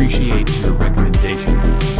appreciate your recommendation.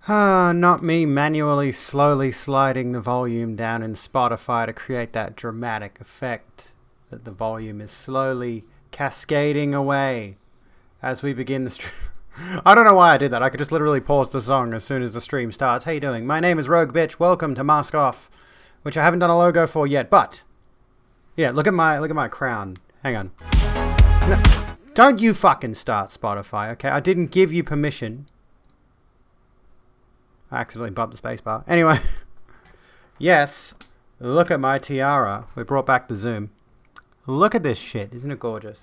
Not me manually slowly sliding the volume down in Spotify to create that dramatic effect that the volume is slowly cascading away as we begin the stream. I don't know why I did that. I could just literally pause the song as soon as the stream starts. How you doing? My name is Rogue Bitch. Welcome to Mask Off, which I haven't done a logo for yet, but yeah, look at my crown. Hang on. No, don't you fucking start, Spotify, okay? I didn't give you permission. I accidentally bumped the spacebar. Anyway, yes, look at my tiara. We brought back the zoom. Look at this shit. Isn't it gorgeous?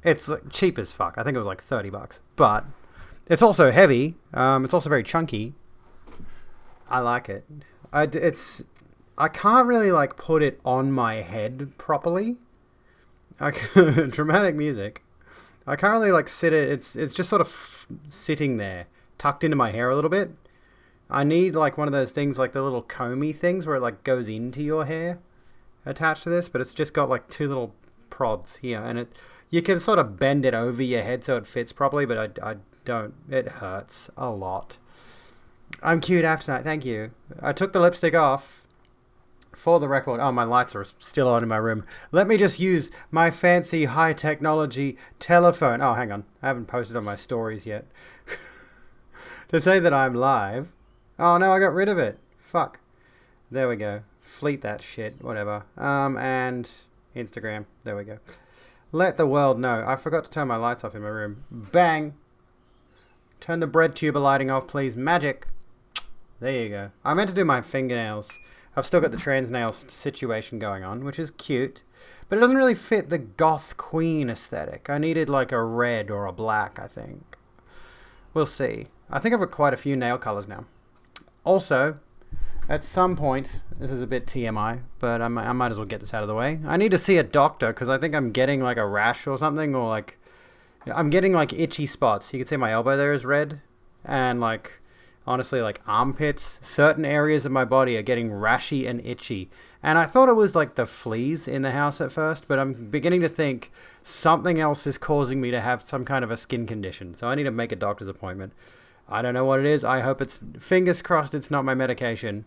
It's cheap as fuck. I think it was like $30. But it's also heavy. It's also very chunky. I like it. I can't really like put it on my head properly. Dramatic music. I can't really like sit it. It's just sort of sitting there, tucked into my hair a little bit. I need like one of those things, like the little comby things where it like goes into your hair attached to this, but it's just got like two little prods here, and you can sort of bend it over your head so it fits properly, but I don't. It hurts a lot. I'm cute after tonight. Thank you. I took the lipstick off for the record. Oh, my lights are still on in my room. Let me just use my fancy high technology telephone. Oh, hang on. I haven't posted on my stories yet. To say that I'm live. Oh, no, I got rid of it. Fuck. There we go. Fleet that shit. Whatever. And Instagram. There we go. Let the world know. I forgot to turn my lights off in my room. Bang. Turn the bread tuber lighting off, please. Magic. There you go. I meant to do my fingernails. I've still got the trans nails situation going on, which is cute. But it doesn't really fit the goth queen aesthetic. I needed like a red or a black, I think. We'll see. I think I've got quite a few nail colors now. Also, at some point, this is a bit TMI, but I might as well get this out of the way. I need to see a doctor because I think I'm getting like a rash or something, or like I'm getting like itchy spots. You can see my elbow there is red, and like honestly, like armpits, certain areas of my body are getting rashy and itchy. And I thought it was like the fleas in the house at first, but I'm beginning to think something else is causing me to have some kind of a skin condition. So I need to make a doctor's appointment. I don't know what it is. I hope it's, fingers crossed, it's not my medication.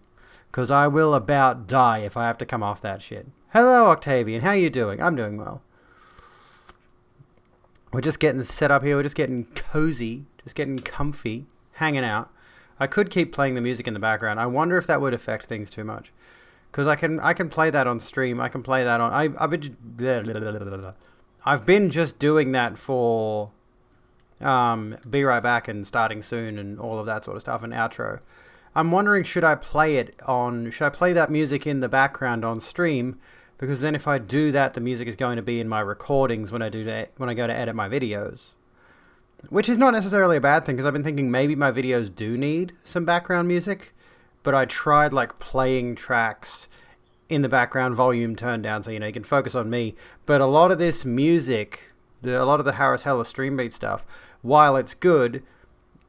Because I will about die if I have to come off that shit. Hello, Octavian. How you doing? I'm doing well. We're just getting set up here. We're just getting cozy. Just getting comfy. Hanging out. I could keep playing the music in the background. I wonder if that would affect things too much. Because I can play that on stream. I can play that on... I've been just doing that for... Be Right Back and Starting Soon and all of that sort of stuff, and outro. I'm wondering, should I play that music in the background on stream? Because then if I do that, the music is going to be in my recordings when I go to edit my videos. Which is not necessarily a bad thing, because I've been thinking maybe my videos do need some background music, but I tried like playing tracks in the background, volume turned down, so you can focus on me. But a lot of this music, a lot of the Harris Heller stream beat stuff, while it's good,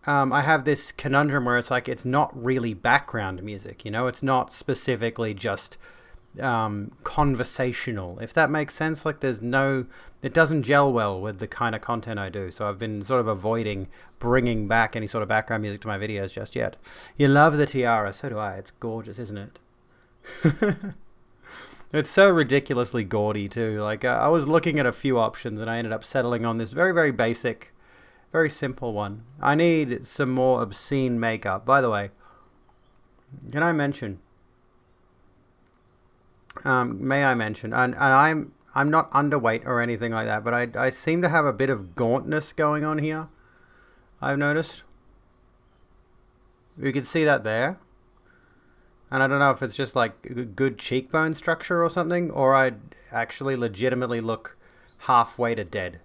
I have this conundrum where it's like it's not really background music, it's not specifically just conversational, if that makes sense. Like it doesn't gel well with the kind of content I do, so I've been sort of avoiding bringing back any sort of background music to my videos just yet. You love the tiara, so do I. It's gorgeous, isn't it? It's so ridiculously gaudy too. Like I was looking at a few options and I ended up settling on this very, very basic, very simple one. I need some more obscene makeup. By the way, can I mention? May I mention? And I'm not underweight or anything like that, but I seem to have a bit of gauntness going on here. I've noticed. You can see that there. And I don't know if it's just like good cheekbone structure or something, or I actually legitimately look halfway to dead.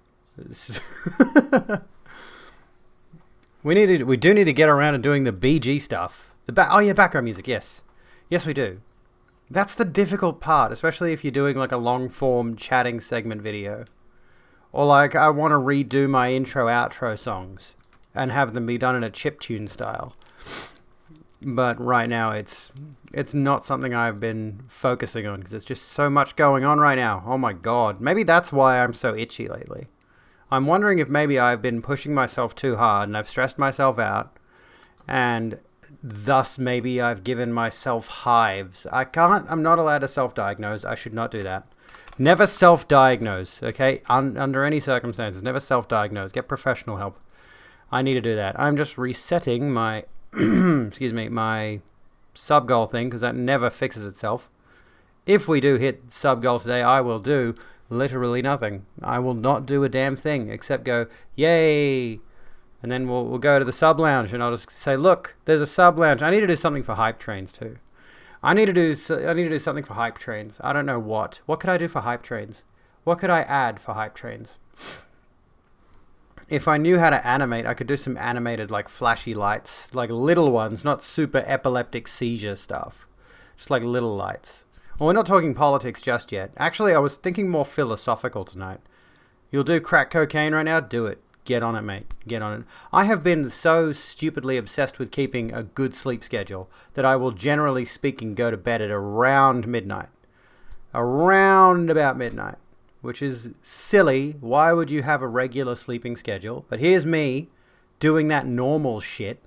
We do need to get around and doing the BG stuff. Background music, yes. Yes, we do. That's the difficult part, especially if you're doing like a long form chatting segment video. Or like I want to redo my intro outro songs and have them be done in a chiptune style. But right now it's not something I've been focusing on because there's just so much going on right now. Oh my god. Maybe that's why I'm so itchy lately. I'm wondering if maybe I've been pushing myself too hard and I've stressed myself out and thus maybe I've given myself hives. I'm not allowed to self-diagnose. I should not do that. Never self-diagnose, okay? Under any circumstances, never self-diagnose. Get professional help. I need to do that. I'm just resetting my, excuse me, my sub-goal thing, because that never fixes itself. If we do hit sub-goal today, I will do literally nothing. I will not do a damn thing except go, yay! And then we'll go to the sub-lounge, and I'll just say, look, there's a sub-lounge. I need to do something for hype trains, too. I need to do something for hype trains. I don't know what. What could I do for hype trains? What could I add for hype trains? If I knew how to animate, I could do some animated, like, flashy lights. Like, little ones, not super epileptic seizure stuff. Just, like, little lights. Well, we're not talking politics just yet. Actually, I was thinking more philosophical tonight. You'll do crack cocaine right now? Do it. Get on it, mate. Get on it. I have been so stupidly obsessed with keeping a good sleep schedule that I will, generally speaking, go to bed at around midnight. Around about midnight. Which is silly. Why would you have a regular sleeping schedule? But here's me doing that normal shit.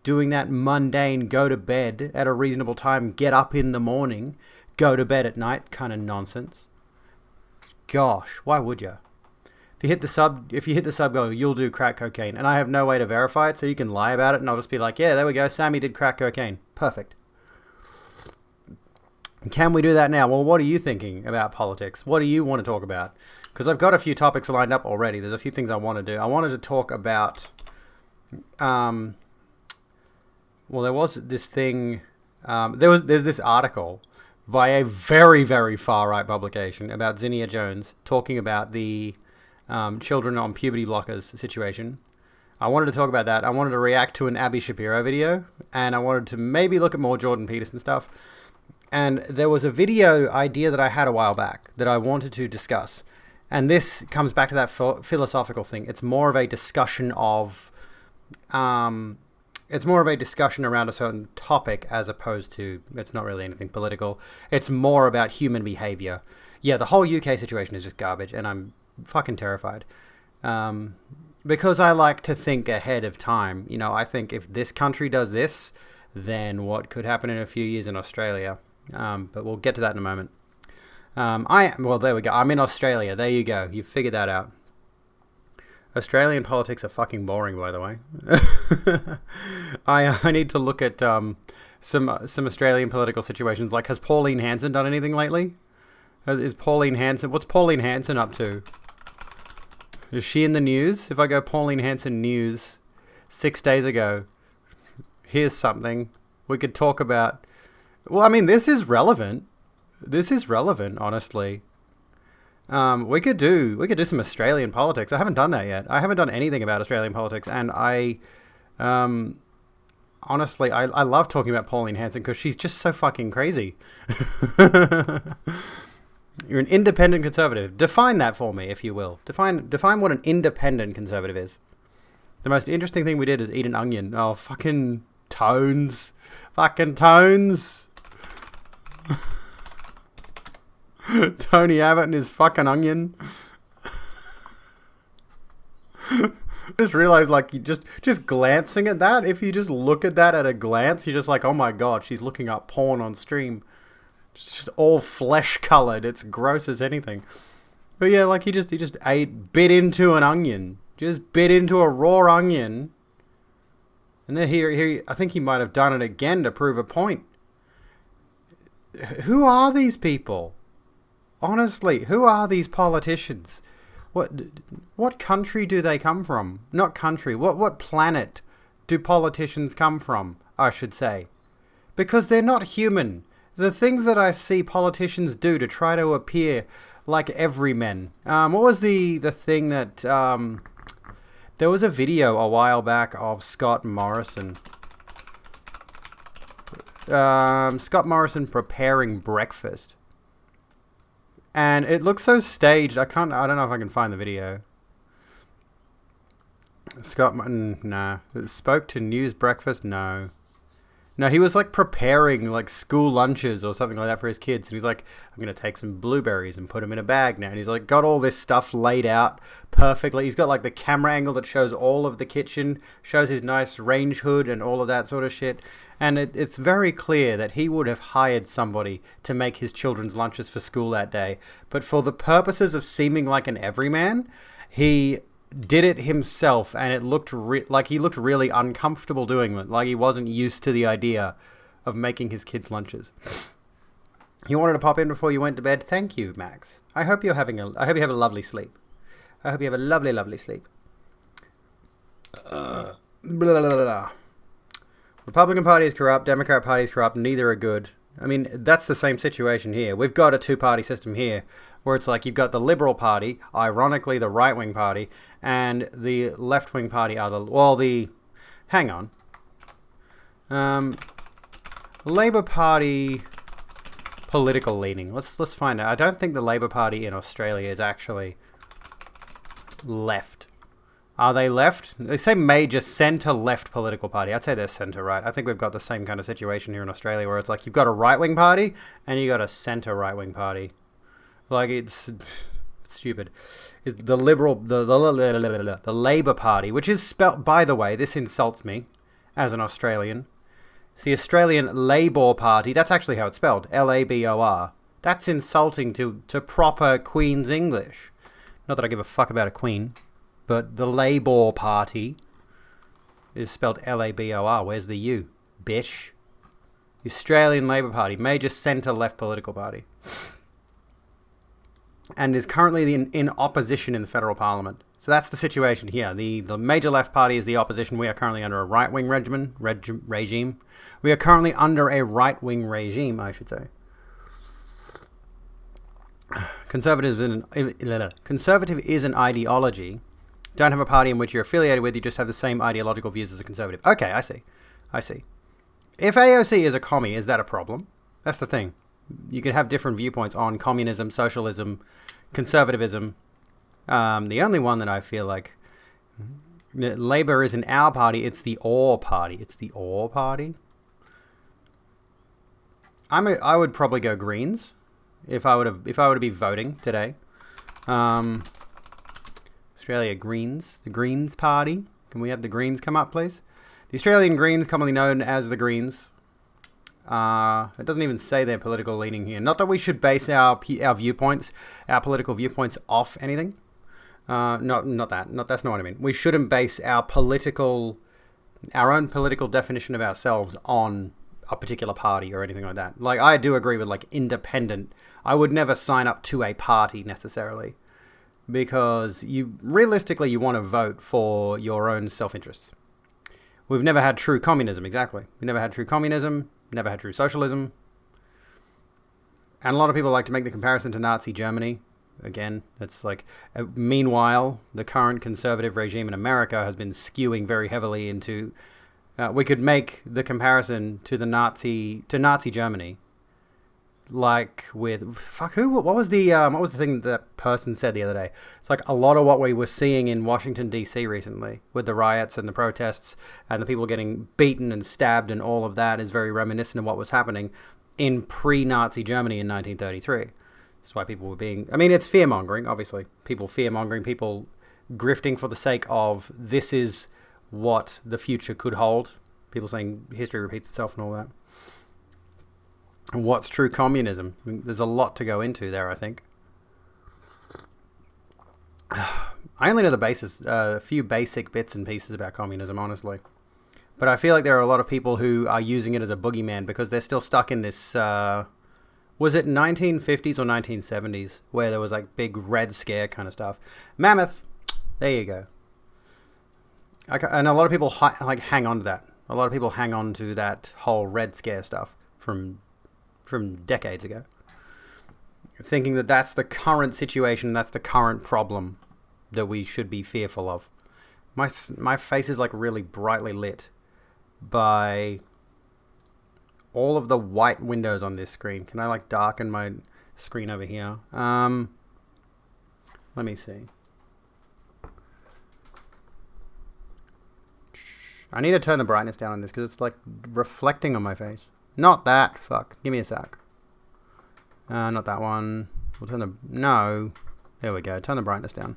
Doing that mundane go to bed at a reasonable time, get up in the morning, go to bed at night kind of nonsense. Gosh, why would you? If you hit the sub goal, you'll do crack cocaine. And I have no way to verify it, so you can lie about it, and I'll just be like, yeah, there we go, Sammy did crack cocaine. Perfect. Can we do that now? Well, what are you thinking about politics? What do you want to talk about? Because I've got a few topics lined up already. There's a few things I want to do. I wanted to talk about... well, there was this thing... there's this article by a very, very far-right publication about Zinnia Jones talking about the... children on puberty blockers situation. I wanted to talk about that. I wanted to react to an Abby Shapiro video, and I wanted to maybe look at more Jordan Peterson stuff. And there was a video idea that I had a while back that I wanted to discuss. And this comes back to that philosophical thing. It's more of a discussion of... it's more of a discussion around a certain topic as opposed to... It's not really anything political. It's more about human behavior. Yeah, the whole UK situation is just garbage, and I'm fucking terrified. Because I like to think ahead of time. You know, I think if this country does this, then what could happen in a few years in Australia? But we'll get to that in a moment. Well, there we go. I'm in Australia. There you go. You've figured that out. Australian politics are fucking boring, by the way. I need to look at some Australian political situations. Like, has Pauline Hanson done anything lately? Is Pauline Hanson... What's Pauline Hanson up to? Is she in the news? If I go Pauline Hanson news 6 days ago, here's something we could talk about. Well, I mean, this is relevant. This is relevant, honestly. We could do some Australian politics. I haven't done that yet. I haven't done anything about Australian politics, and honestly, I love talking about Pauline Hanson because she's just so fucking crazy. You're an independent conservative. Define that for me, if you will. Define what an independent conservative is. The most interesting thing we did is eat an onion. Oh, fucking tones. Fucking tones. Tony Abbott and his fucking onion. I just realized, like, you just glancing at that, if you just look at that at a glance, you're just like, oh my god, she's looking up porn on stream. It's just all flesh colored. It's gross as anything. But yeah, like he just bit into an onion. Just bit into a raw onion. And then here, I think he might have done it again to prove a point. Who are these people? Honestly, who are these politicians? What country do they come from? Not country. What planet do politicians come from, I should say? Because they're not human. The things that I see politicians do to try to appear like everymen. What was the thing that... there was a video a while back of Scott Morrison. Scott Morrison preparing breakfast. And it looks so staged. I don't know if I can find the video. Scott... Nah. Spoke to News Breakfast? No. No, he was like preparing like school lunches or something like that for his kids. And he's like, I'm going to take some blueberries and put them in a bag now. And he's like got all this stuff laid out perfectly. He's got like the camera angle that shows all of the kitchen, shows his nice range hood and all of that sort of shit. And it's very clear that he would have hired somebody to make his children's lunches for school that day. But for the purposes of seeming like an everyman, he did it himself, and it looked like he looked really uncomfortable doing it, like he wasn't used to the idea of making his kids lunches. You wanted to pop in before you went to bed? Thank you, Max. I hope you have a lovely sleep. I hope you have a lovely, lovely sleep. Blah, blah, blah, blah. Republican Party is corrupt, Democrat Party is corrupt, neither are good. I mean, that's the same situation here. We've got a two-party system here, where it's like you've got the Liberal Party, ironically the right-wing party, and the left-wing party are hang on. Labour Party political leaning. Let's find out. I don't think the Labour Party in Australia is actually left. Are they left? They say major centre-left political party. I'd say they're centre-right. I think we've got the same kind of situation here in Australia where it's like you've got a right-wing party and you've got a centre-right-wing party. Like, it's stupid. Is the Liberal, the Labour Party, which is spelt, by the way, this insults me as an Australian. It's the Australian Labor Party. That's actually how it's spelled. L-A-B-O-R. That's insulting to proper Queen's English. Not that I give a fuck about a queen. But the Labour Party is spelled L-A-B-O-R. Where's the U? Bish. The Australian Labor Party, major centre-left political party. And is currently in opposition in the federal parliament. So that's the situation here. The major left party is the opposition. We are currently under a right-wing regime. We are currently under a right-wing regime, I should say. Conservative is an ideology. Don't have a party in which you're affiliated with, you just have the same ideological views as a conservative. Okay, I see. If AOC is a commie, is that a problem? That's the thing. You could have different viewpoints on communism, socialism, conservatism. The only one that I feel like Labour is in our party, it's the OR party. It's the OR party. I would probably go Greens if I were to be voting today. Australia Greens, the Greens Party. Can we have the Greens come up, please? The Australian Greens, commonly known as the Greens. It doesn't even say their political leaning here. Not that we should base our viewpoints, our political viewpoints off anything. That's not what I mean. We shouldn't base our own political definition of ourselves on a particular party or anything like that. Like, I do agree with like independent. I would never sign up to a party necessarily. Because realistically you want to vote for your own self-interests. We've never had true communism, exactly. We never had true communism, never had true socialism. And a lot of people like to make the comparison to Nazi Germany. Again, it's like, meanwhile, the current conservative regime in America has been skewing very heavily into, we could make the comparison to Nazi Germany. Like with what was the thing that person said the other day? It's like a lot of what we were seeing in Washington DC recently with the riots and the protests and the people getting beaten and stabbed and all of that is very reminiscent of what was happening in pre-Nazi Germany in 1933. That's why people were being, I mean, it's fear-mongering, obviously. People fear-mongering, people grifting for the sake of this is what the future could hold. People saying history repeats itself and all that. What's true communism? I mean, there's a lot to go into there, I think. I only know a few basic bits and pieces about communism, honestly. But I feel like there are a lot of people who are using it as a boogeyman because they're still stuck in this, was it 1950s or 1970s, where there was like big Red Scare kind of stuff. Mammoth, there you go. And a lot of people hang on to that. A lot of people hang on to that whole Red Scare stuff from decades ago, thinking that that's the current situation, that's the current problem that we should be fearful of. My face is like really brightly lit by all of the white windows on this screen. Can I like darken my screen over here? Let me see. I need to turn the brightness down on this because it's like reflecting on my face. Not that. Fuck. Give me a sec. Not that one. We'll turn the... No. There we go. Turn the brightness down.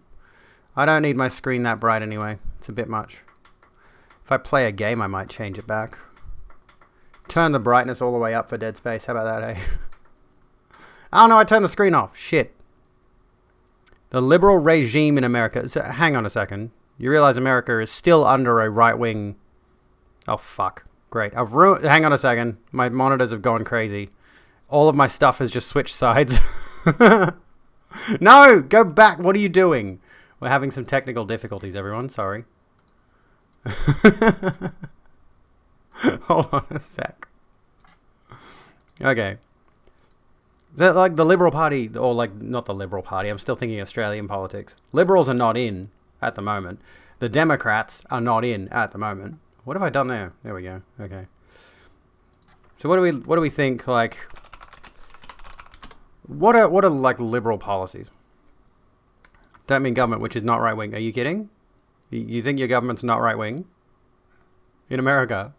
I don't need my screen that bright anyway. It's a bit much. If I play a game, I might change it back. Turn the brightness all the way up for Dead Space. How about that, eh? Oh no, I turned the screen off. Shit. The liberal regime in America... So, hang on a second. You realize America is still under a right-wing... Oh, fuck. Great. I've ruined... Hang on a second. My monitors have gone crazy. All of my stuff has just switched sides. No! Go back! What are you doing? We're having some technical difficulties, everyone. Sorry. Hold on a sec. Okay. Is that like the Liberal Party, or like, not the Liberal Party, I'm still thinking Australian politics. Liberals are not in at the moment. The Democrats are not in at the moment. What have I done there? There we go. Okay. So what do we think, like, what are like liberal policies? Don't mean government, which is not right wing. Are you kidding? You think your government's not right wing? In America?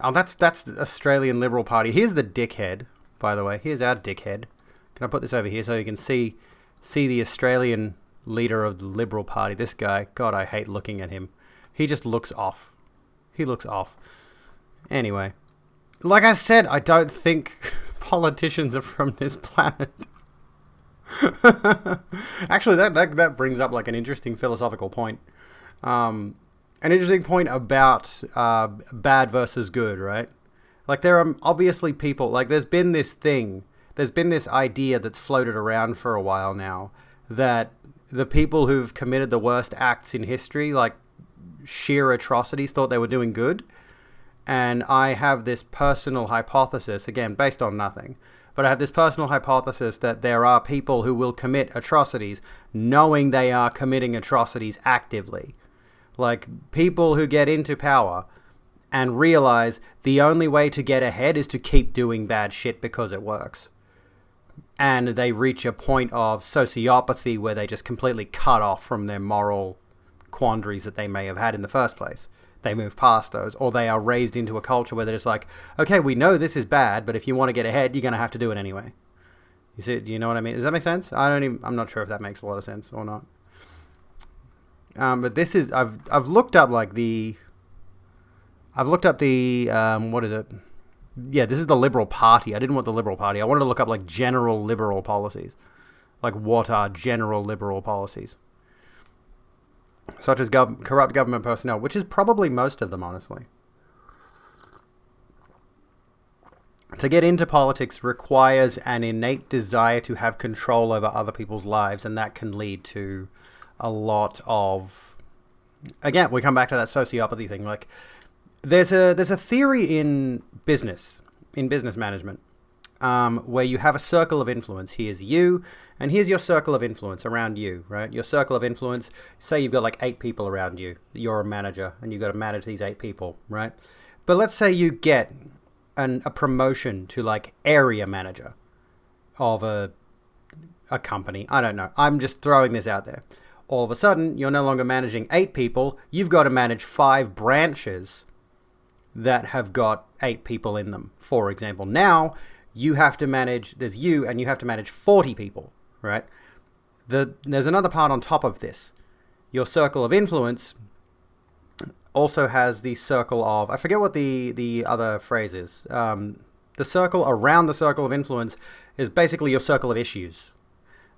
Oh, that's the Australian Liberal Party. Here's the dickhead, by the way. Here's our dickhead. Can I put this over here so you can see the Australian leader of the Liberal Party? This guy. God, I hate looking at him. He just looks off. He looks off. Anyway. Like I said, I don't think politicians are from this planet. Actually, that brings up like an interesting philosophical point. An interesting point about bad versus good, right? Like, there are obviously people, like, there's been this idea that's floated around for a while now, that the people who've committed the worst acts in history, like sheer atrocities, thought they were doing good. And I have this personal hypothesis, again, based on nothing, but I have this personal hypothesis that there are people who will commit atrocities knowing they are committing atrocities actively. Like, people who get into power and realize the only way to get ahead is to keep doing bad shit because it works. And they reach a point of sociopathy where they just completely cut off from their moral quandaries that they may have had in the first place. They move past those, or they are raised into a culture where they're just like, okay, we know this is bad, but if you want to get ahead, you're going to have to do it anyway. You see, do you know what I mean? Does that make sense? I'm not sure if that makes a lot of sense or not. But this is, I've looked up like what is it? Yeah, this is the Liberal Party. I didn't want the Liberal Party. I wanted to look up like general liberal policies. Like, what are general liberal policies? Such as corrupt government personnel, which is probably most of them, honestly. To get into politics requires an innate desire to have control over other people's lives, and that can lead to a lot of... Again, we come back to that sociopathy thing. Like, there's a theory in business management, where you have a circle of influence. Here's you, and here's your circle of influence around you, right? Your circle of influence, say you've got like 8 people around you. You're a manager, and you've got to manage these 8 people, right? But let's say you get a promotion to like area manager of a company. I don't know. I'm just throwing this out there. All of a sudden, you're no longer managing 8 people. You've got to manage 5 branches that have got 8 people in them, for example. Now, you have to manage, there's you, and you have to manage 40 people, right? There's another part on top of this. Your circle of influence also has the circle of, I forget what the other phrase is. The circle around the circle of influence is basically your circle of issues.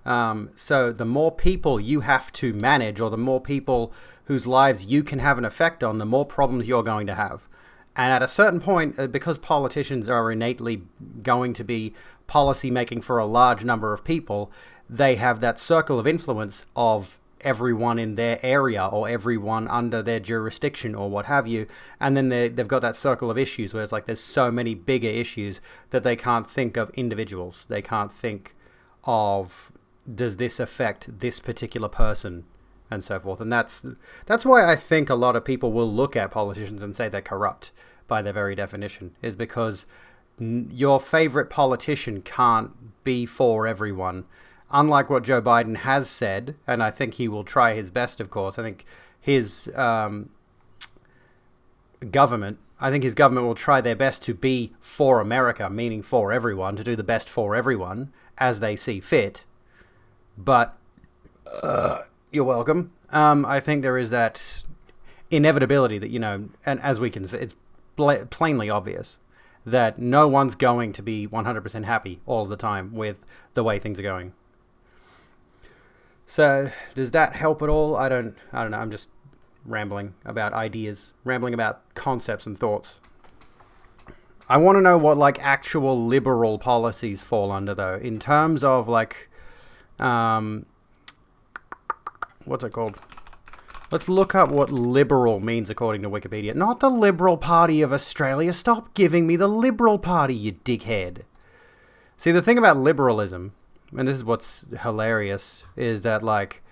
So the more people you have to manage, or the more people whose lives you can have an effect on, the more problems you're going to have. And at a certain point, because politicians are innately going to be policy making for a large number of people, they have that circle of influence of everyone in their area or everyone under their jurisdiction or what have you. And then they've got that circle of issues where it's like there's so many bigger issues that they can't think of individuals. They can't think of, does this affect this particular person, and so forth. And that's why I think a lot of people will look at politicians and say they're corrupt by their very definition, is because your favorite politician can't be for everyone. Unlike what Joe Biden has said, and I think he will try his best, of course. I think his government. I think his government will try their best to be for America, meaning for everyone, to do the best for everyone as they see fit. But you're welcome. I think there is that inevitability that, and as we can see, it's plainly obvious that no one's going to be 100% happy all the time with the way things are going. So does that help at all? I don't know. I'm just rambling about ideas, rambling about concepts and thoughts. I want to know what like actual liberal policies fall under though, in terms of like, what's it called? Let's look up what liberal means according to Wikipedia. Not the Liberal Party of Australia. Stop giving me the Liberal Party, you dickhead. See, the thing about liberalism, and this is what's hilarious, is that like,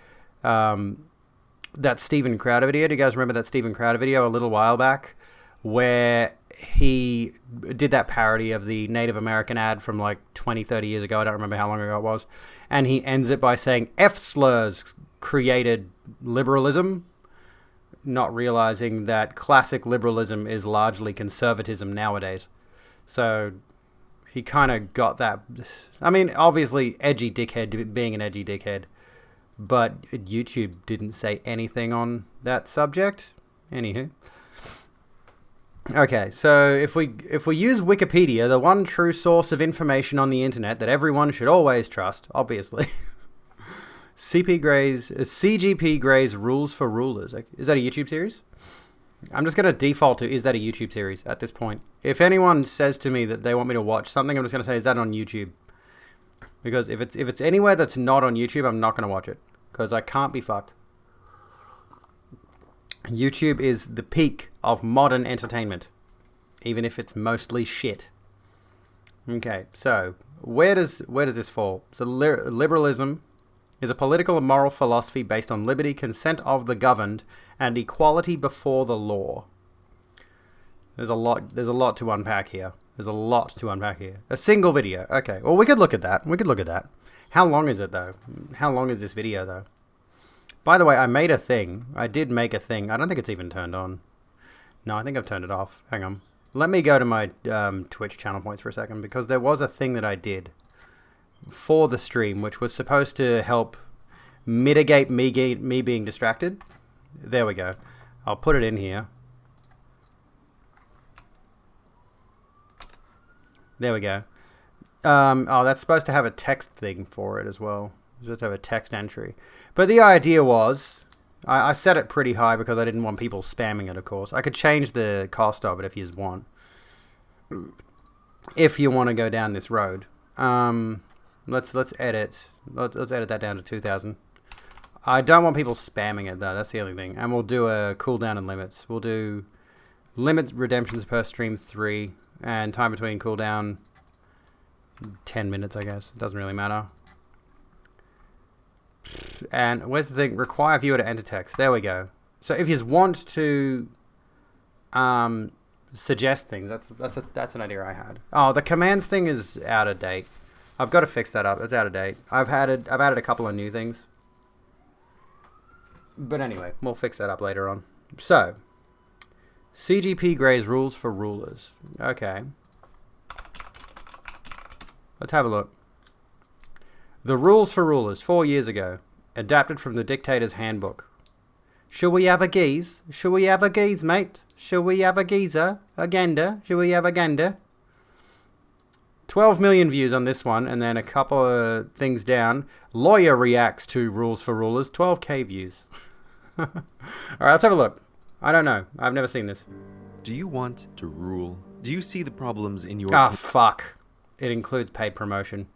that Steven Crowder video. Do you guys remember that Steven Crowder video a little while back where he did that parody of the Native American ad from like 20, 30 years ago? I don't remember how long ago it was. And he ends it by saying F-slurs created liberalism, not realizing that classic liberalism is largely conservatism nowadays. So he kind of got that. I mean, obviously, edgy dickhead being an edgy dickhead. But YouTube didn't say anything on that subject. Anywho. Okay, so if we use Wikipedia, the one true source of information on the internet that everyone should always trust, obviously. CGP Gray's Rules for Rulers. Is that a YouTube series? I'm just going to default to, is that a YouTube series at this point? If anyone says to me that they want me to watch something, I'm just going to say, is that on YouTube? Because if it's anywhere that's not on YouTube, I'm not going to watch it. Because I can't be fucked. YouTube is the peak of modern entertainment. Even if it's mostly shit. Okay, so where does this fall? So liberalism is a political and moral philosophy based on liberty, consent of the governed, and equality before the law. There's a lot to unpack here. A single video. Okay, well, we could look at that. How long is it, though? How long is this video, though? By the way, I made a thing. I did make a thing. I don't think it's even turned on. No, I think I've turned it off. Hang on. Let me go to my Twitch channel points for a second, because there was a thing that I did for the stream, which was supposed to help mitigate me being distracted. There we go. I'll put it in here. There we go. Oh, that's supposed to have a text thing for it as well. It's supposed to have a text entry. But the idea was, I set it pretty high because I didn't want people spamming it, of course. I could change the cost of it if you want. If you want to go down this road. Let's edit. Let's edit that down to 2,000. I don't want people spamming it though. That's the only thing. And we'll do a cooldown and limits. We'll do limit redemptions per stream 3 and time between cooldown 10 minutes, I guess. It doesn't really matter. And where's the thing? Require viewer to enter text. There we go. So if you want to suggest things, that's an idea I had. Oh, the commands thing is out of date. I've got to fix that up. It's out of date. I've added a couple of new things. But anyway, we'll fix that up later on. So, CGP Gray's Rules for Rulers. Okay. Let's have a look. The Rules for Rulers, 4 years ago. Adapted from the Dictator's Handbook. Should we have a geese? Should we have a geese, mate? Should we have a geezer? A gander? Should we have a gander? 12 million views on this one, and then a couple of things down. Lawyer reacts to Rules for Rulers, 12k views. Alright, let's have a look. I don't know. I've never seen this. Do you want to rule? Do you see the problems in your fuck. It includes paid promotion.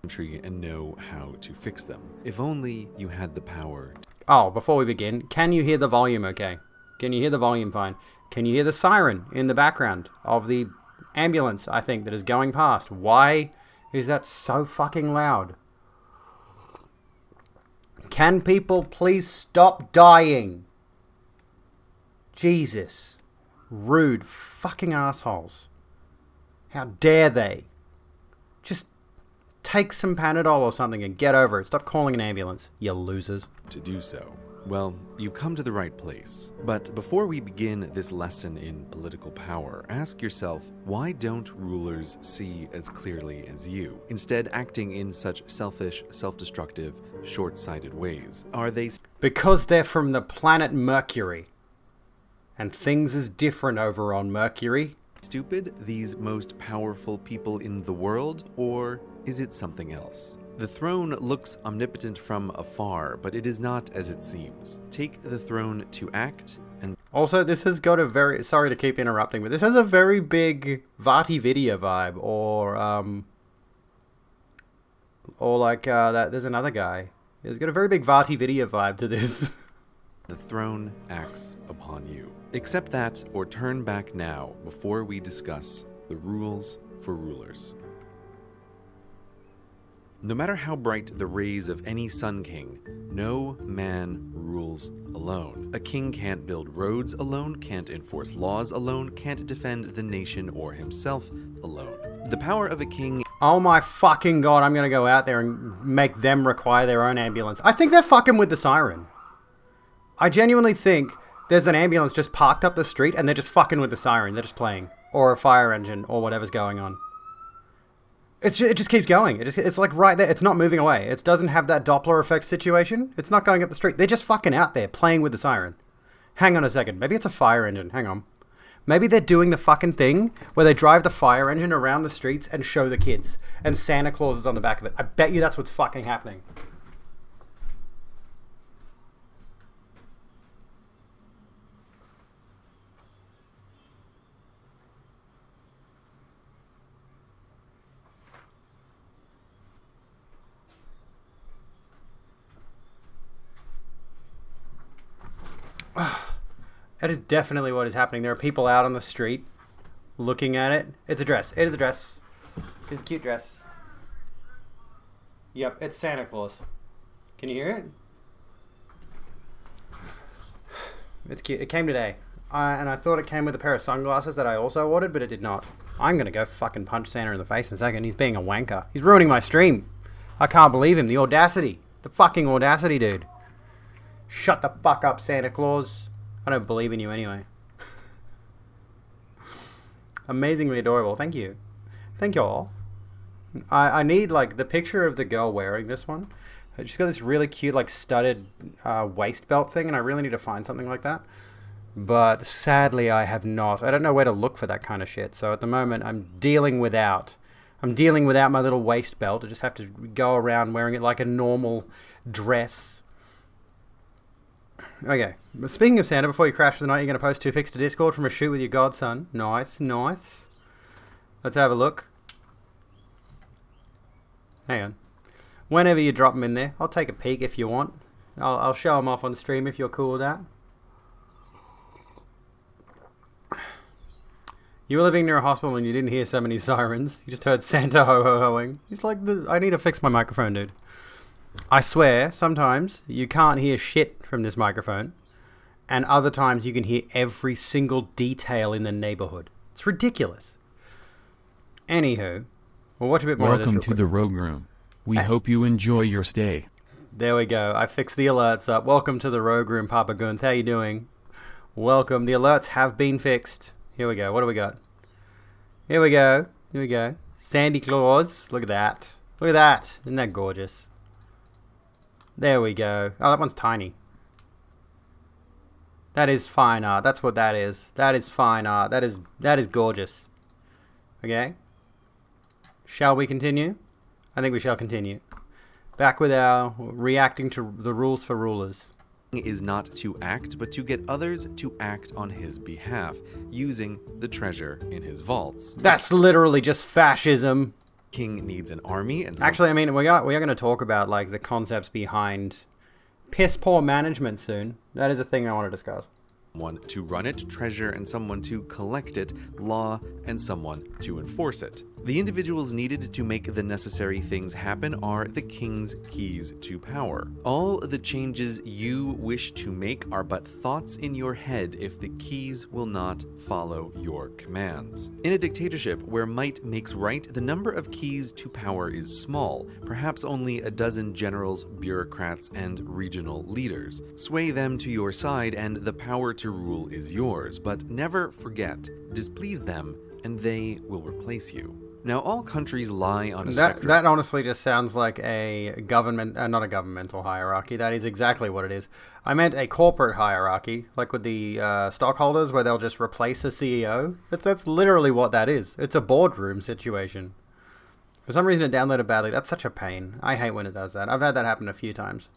country and know how to fix them? If only you had the power. Oh, before we begin, can you hear the volume okay? Can you hear the volume fine? Can you hear the siren in the background of the ambulance, I think, that is going past? Why is that so fucking loud? Can people please stop dying? Jesus. Rude fucking assholes. How dare they? Just take some Panadol or something and get over it. Stop calling an ambulance, you losers. To do so, Well, you've come to the right place. But before we begin this lesson in political power, ask yourself, why don't rulers see as clearly as you, instead acting in such selfish, self-destructive, short-sighted ways? Are they Because they're from the planet Mercury. And things is different over on Mercury. stupid, these most powerful people in the world, or is it something else? The throne looks omnipotent from afar, but it is not as it seems. Take the throne to act, and Also, this has got a very... Sorry to keep interrupting, but this has a very big Vati Vidya vibe. Or like, there's another guy. It's got a very big Vati Vidya vibe to this. the throne acts upon you. Accept that, or turn back now before we discuss the rules for rulers. No matter how bright the rays of any Sun King, no man rules alone. A king can't build roads alone, can't enforce laws alone, can't defend the nation or himself alone. The power of a king... Oh my fucking god, I'm gonna go out there and make them require their own ambulance. I think they're fucking with the siren. I genuinely think there's an ambulance just parked up the street and they're just fucking with the siren. They're just playing. Or a fire engine, or whatever's going on. It just keeps going. It's like right there. It's not moving away. It doesn't have that Doppler effect situation. It's not going up the street. They're just fucking out there playing with the siren. Hang on a second. Maybe it's a fire engine. Hang on. Maybe they're doing the fucking thing where they drive the fire engine around the streets and show the kids. And Santa Claus is on the back of it. I bet you that's what's fucking happening. That is definitely what is happening. There are people out on the street looking at it. It's a dress. It is a dress. It's a cute dress. Yep, it's Santa Claus. Can you hear it? It's cute. It came today. And I thought it came with a pair of sunglasses that I also ordered, but it did not. I'm going to go fucking punch Santa in the face in a second. He's being a wanker. He's ruining my stream. I can't believe him. The audacity. The fucking audacity, dude. Shut the fuck up, Santa Claus. I don't believe in you anyway. Amazingly adorable. Thank you. Thank you all. I need, like, the picture of the girl wearing this one. She's got this really cute, like, studded waist belt thing, and I really need to find something like that. But sadly, I have not. I don't know where to look for that kind of shit. So at the moment, I'm dealing without my little waist belt. I just have to go around wearing it like a normal dress. Okay, but speaking of Santa, before you crash for the night, you're going to post 2 pics to Discord from a shoot with your godson. Nice, nice. Let's have a look. Hang on. Whenever you drop them in there, I'll take a peek if you want. I'll show them off on stream if you're cool with that. You were living near a hospital and you didn't hear so many sirens. You just heard Santa ho-ho-hoing. He's like, I need to fix my microphone, dude. I swear, sometimes you can't hear shit from this microphone, and other times you can hear every single detail in the neighborhood. It's ridiculous. Anywho, we'll watch a bit more of this. Welcome to the Rogue Room. We hope you enjoy your stay. There we go. I fixed the alerts up. Welcome to the Rogue Room, Papa Gunth. How you doing? Welcome. The alerts have been fixed. Here we go. What do we got? Here we go. Here we go. Sandy Claus. Look at that. Look at that. Isn't that gorgeous? There we go. Oh, that one's tiny. That is fine art. That's what that is. That is fine art. That is gorgeous. Okay. Shall we continue? I think we shall continue. Back with our reacting to the rules for rulers. Is not to act, but to get others to act on his behalf, using the treasure in his vaults. That's literally just fascism. King needs an army and actually, I mean, we are going to talk about like the concepts behind piss poor management soon. That is a thing I want to discuss. someone to run it, treasure, and someone to collect it, law, and someone to enforce it. The individuals needed to make the necessary things happen are the king's keys to power. All the changes you wish to make are but thoughts in your head if the keys will not follow your commands. In a dictatorship where might makes right, the number of keys to power is small, perhaps only a dozen generals, bureaucrats, and regional leaders. Sway them to your side and the power to rule is yours, but never forget, displease them and they will replace you. Now, all countries lie on a spectrum. That honestly just sounds like a government, not a governmental hierarchy. That is exactly what it is. I meant a corporate hierarchy, like with the stockholders, where they'll just replace a CEO. That's literally what that is. It's a boardroom situation. For some reason, it downloaded badly. That's such a pain. I hate when it does that. I've had that happen a few times.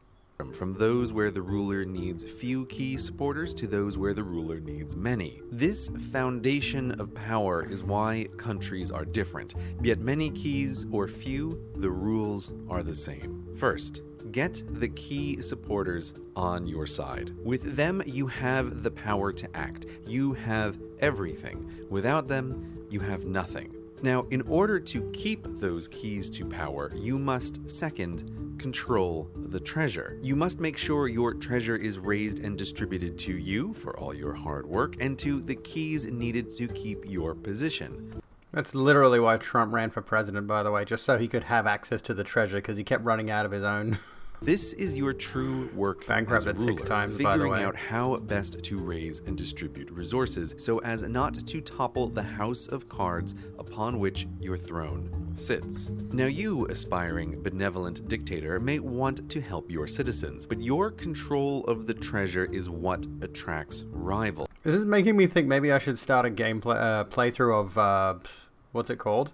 From those where the ruler needs few key supporters to those where the ruler needs many. This foundation of power is why countries are different, yet many keys or few, the rules are the same. First, get the key supporters on your side. With them, you have the power to act. You have everything. Without them, you have nothing. Now, in order to keep those keys to power, you must, second, control the treasure. You must make sure your treasure is raised and distributed to you for all your hard work and to the keys needed to keep your position. That's literally why Trump ran for president, by the way, just so he could have access to the treasure because he kept running out of his own. This is your true work Bankrupted as a ruler, 6 times, by the way. figuring out how best to raise and distribute resources so as not to topple the house of cards upon which your throne sits. Now you, aspiring benevolent dictator, may want to help your citizens, but your control of the treasure is what attracts rivals. This is making me think maybe I should start a gameplay playthrough of, what's it called?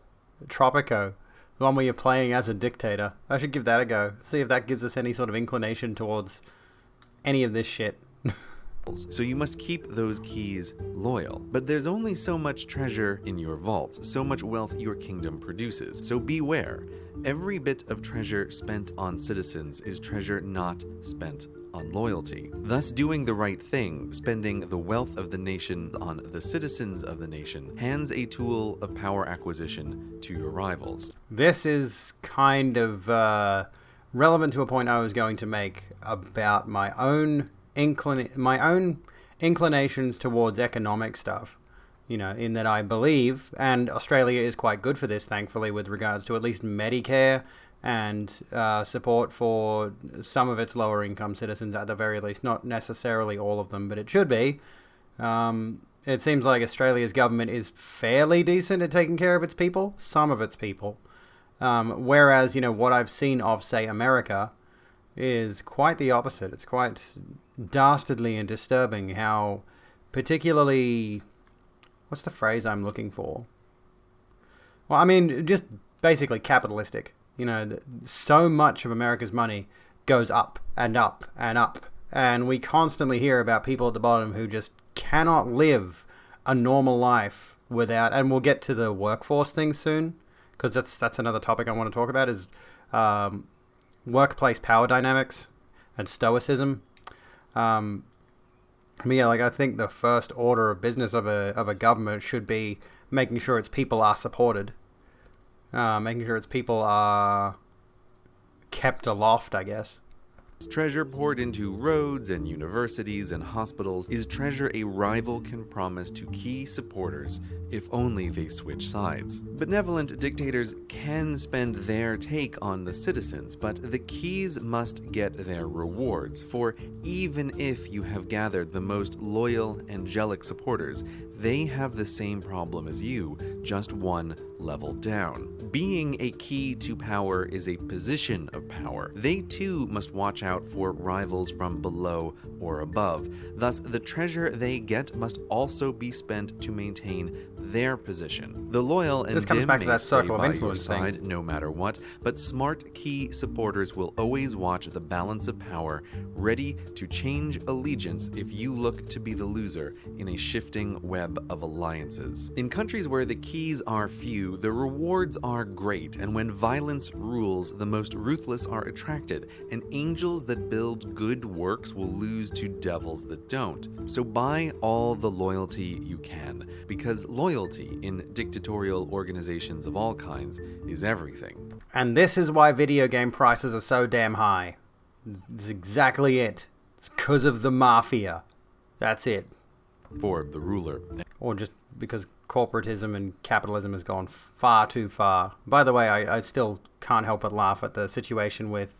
Tropico. The one where you're playing as a dictator. I should give that a go. See if that gives us any sort of inclination towards any of this shit. So you must keep those keys loyal. But there's only so much treasure in your vaults, so much wealth your kingdom produces. So beware. Every bit of treasure spent on citizens is treasure not spent on loyalty. Thus, doing the right thing, spending the wealth of the nation on the citizens of the nation, hands a tool of power acquisition to your rivals. This is kind of relevant to a point I was going to make about my own inclinations towards economic stuff. You know, in that I believe, and Australia is quite good for this, thankfully, with regards to at least Medicare and support for some of its lower income citizens at the very least. Not necessarily all of them, but it should be. It seems like Australia's government is fairly decent at taking care of its people, some of its people. Whereas, you know, what I've seen of, say, America is quite the opposite. It's quite dastardly and disturbing how particularly... What's the phrase I'm looking for? Well, I mean, just basically capitalistic. You know, so much of America's money goes up and up and up. And we constantly hear about people at the bottom who just cannot live a normal life without... And we'll get to the workforce thing soon, because that's another topic I want to talk about, is workplace power dynamics and stoicism. Yeah, like I think the first order of business of a government should be making sure its people are supported, making sure its people are kept aloft, I guess. Treasure poured into roads and universities and hospitals is treasure a rival can promise to key supporters if only they switch sides. Benevolent dictators can spend their take on the citizens, but the keys must get their rewards, for even if you have gathered the most loyal, angelic supporters, they have the same problem as you, just one level down. Being a key to power is a position of power. They too must watch out for rivals from below or above. Thus, the treasure they get must also be spent to maintain their position. The loyal and this comes back to that circle of influence side no matter what, but smart key supporters will always watch the balance of power, ready to change allegiance if you look to be the loser in a shifting web of alliances. In countries where the keys are few, the rewards are great, and when violence rules, the most ruthless are attracted, and angels that build good works will lose to devils that don't. So buy all the loyalty you can, because loyalty loyalty in dictatorial organizations of all kinds is everything. And this is why video game prices are so damn high. That's exactly it. It's because of the mafia. That's it. For the ruler. Or just because corporatism and capitalism has gone far too far. By the way, I still can't help but laugh at the situation with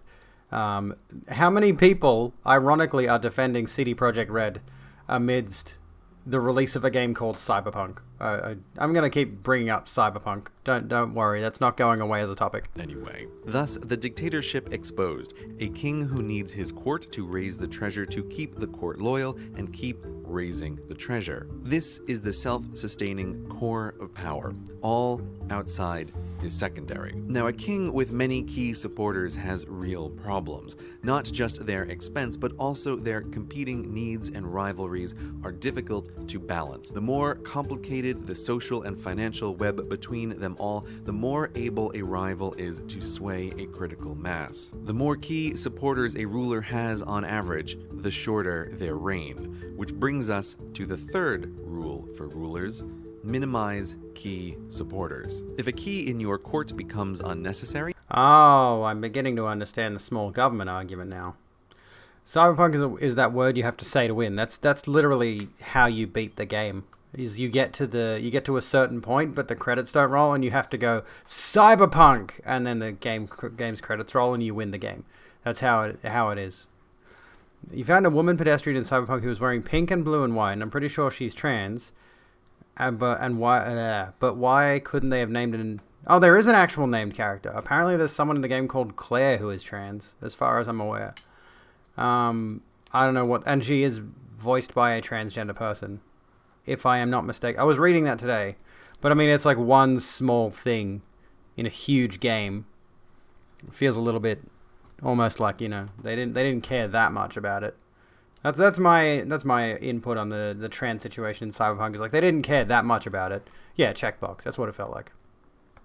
how many people, ironically, are defending CD Projekt Red amidst the release of a game called Cyberpunk. I'm going to keep bringing up Cyberpunk. Don't worry, that's not going away as a topic. Anyway, thus the dictatorship exposed, a king who needs his court to raise the treasure to keep the court loyal and keep raising the treasure. This is the self-sustaining core of power. All outside is secondary. Now, a king with many key supporters has real problems. Not just their expense, but also their competing needs and rivalries are difficult to balance. The more complicated the social and financial web between them all, the more able a rival is to sway a critical mass. The more key supporters a ruler has on average, the shorter their reign. Which brings us to the third rule for rulers: minimize key supporters. If a key in your court becomes unnecessary... Oh, I'm beginning to understand the small government argument now. Cyberpunk is that word you have to say to win. That's literally how you beat the game. Is you get to a certain point, but the credits don't roll, and you have to go Cyberpunk, and then the game's credits roll, and you win the game. That's how it is. You found a woman pedestrian in Cyberpunk who was wearing pink and blue and white, and I'm pretty sure she's trans. But why couldn't they have named an... Oh, there is an actual named character. Apparently there's someone in the game called Claire who is trans, as far as I'm aware. I don't know what... And she is voiced by a transgender person, if I am not mistaken. I was reading that today. But I mean, it's like one small thing in a huge game. It feels a little bit almost like, you know, they didn't care that much about it. That's my input on the trans situation in Cyberpunk. Is like they didn't care that much about it. Yeah, checkbox. That's what it felt like.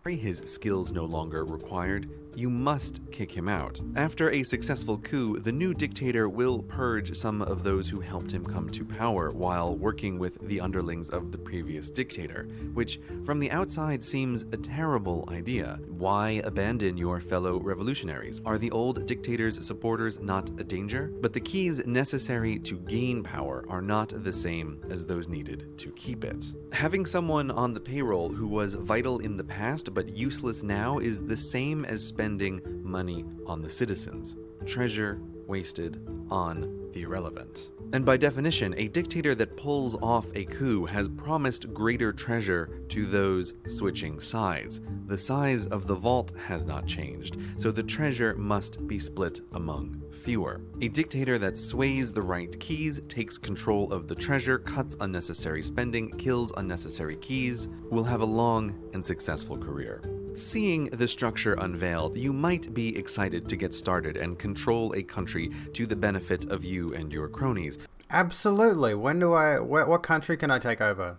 His skills no longer required, you must kick him out. After a successful coup, the new dictator will purge some of those who helped him come to power while working with the underlings of the previous dictator, which from the outside seems a terrible idea. Why abandon your fellow revolutionaries? Are the old dictator's supporters not a danger? But the keys necessary to gain power are not the same as those needed to keep it. Having someone on the payroll who was vital in the past but useless now is the same as spending money on the citizens. Treasure wasted on the irrelevant. And by definition, a dictator that pulls off a coup has promised greater treasure to those switching sides. The size of the vault has not changed, so the treasure must be split among fewer. A dictator that sways the right keys, takes control of the treasure, cuts unnecessary spending, kills unnecessary keys, will have a long and successful career. Seeing the structure unveiled, you might be excited to get started and control a country to the benefit of you and your cronies. Absolutely. What country can I take over?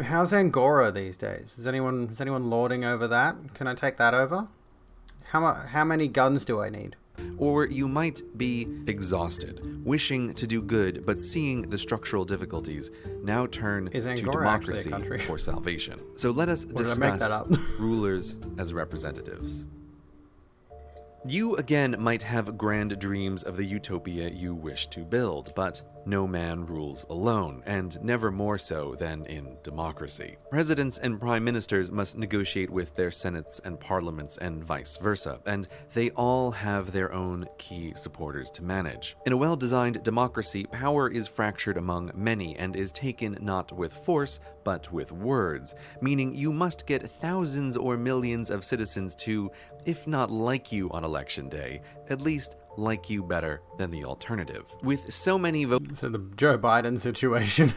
How's Angora these days? Is anyone lording over that? Can I take that over? How many guns do I need? Or you might be exhausted, wishing to do good, but seeing the structural difficulties now turn to democracy for salvation. So let us discuss rulers as representatives. You again might have grand dreams of the utopia you wish to build, but no man rules alone, and never more so than in democracy. Presidents and prime ministers must negotiate with their senates and parliaments and vice versa, and they all have their own key supporters to manage. In a well-designed democracy, power is fractured among many and is taken not with force, but with words, meaning you must get thousands or millions of citizens to, if not like you on election day, at least like you better than the alternative. With so many votes... So the Joe Biden situation.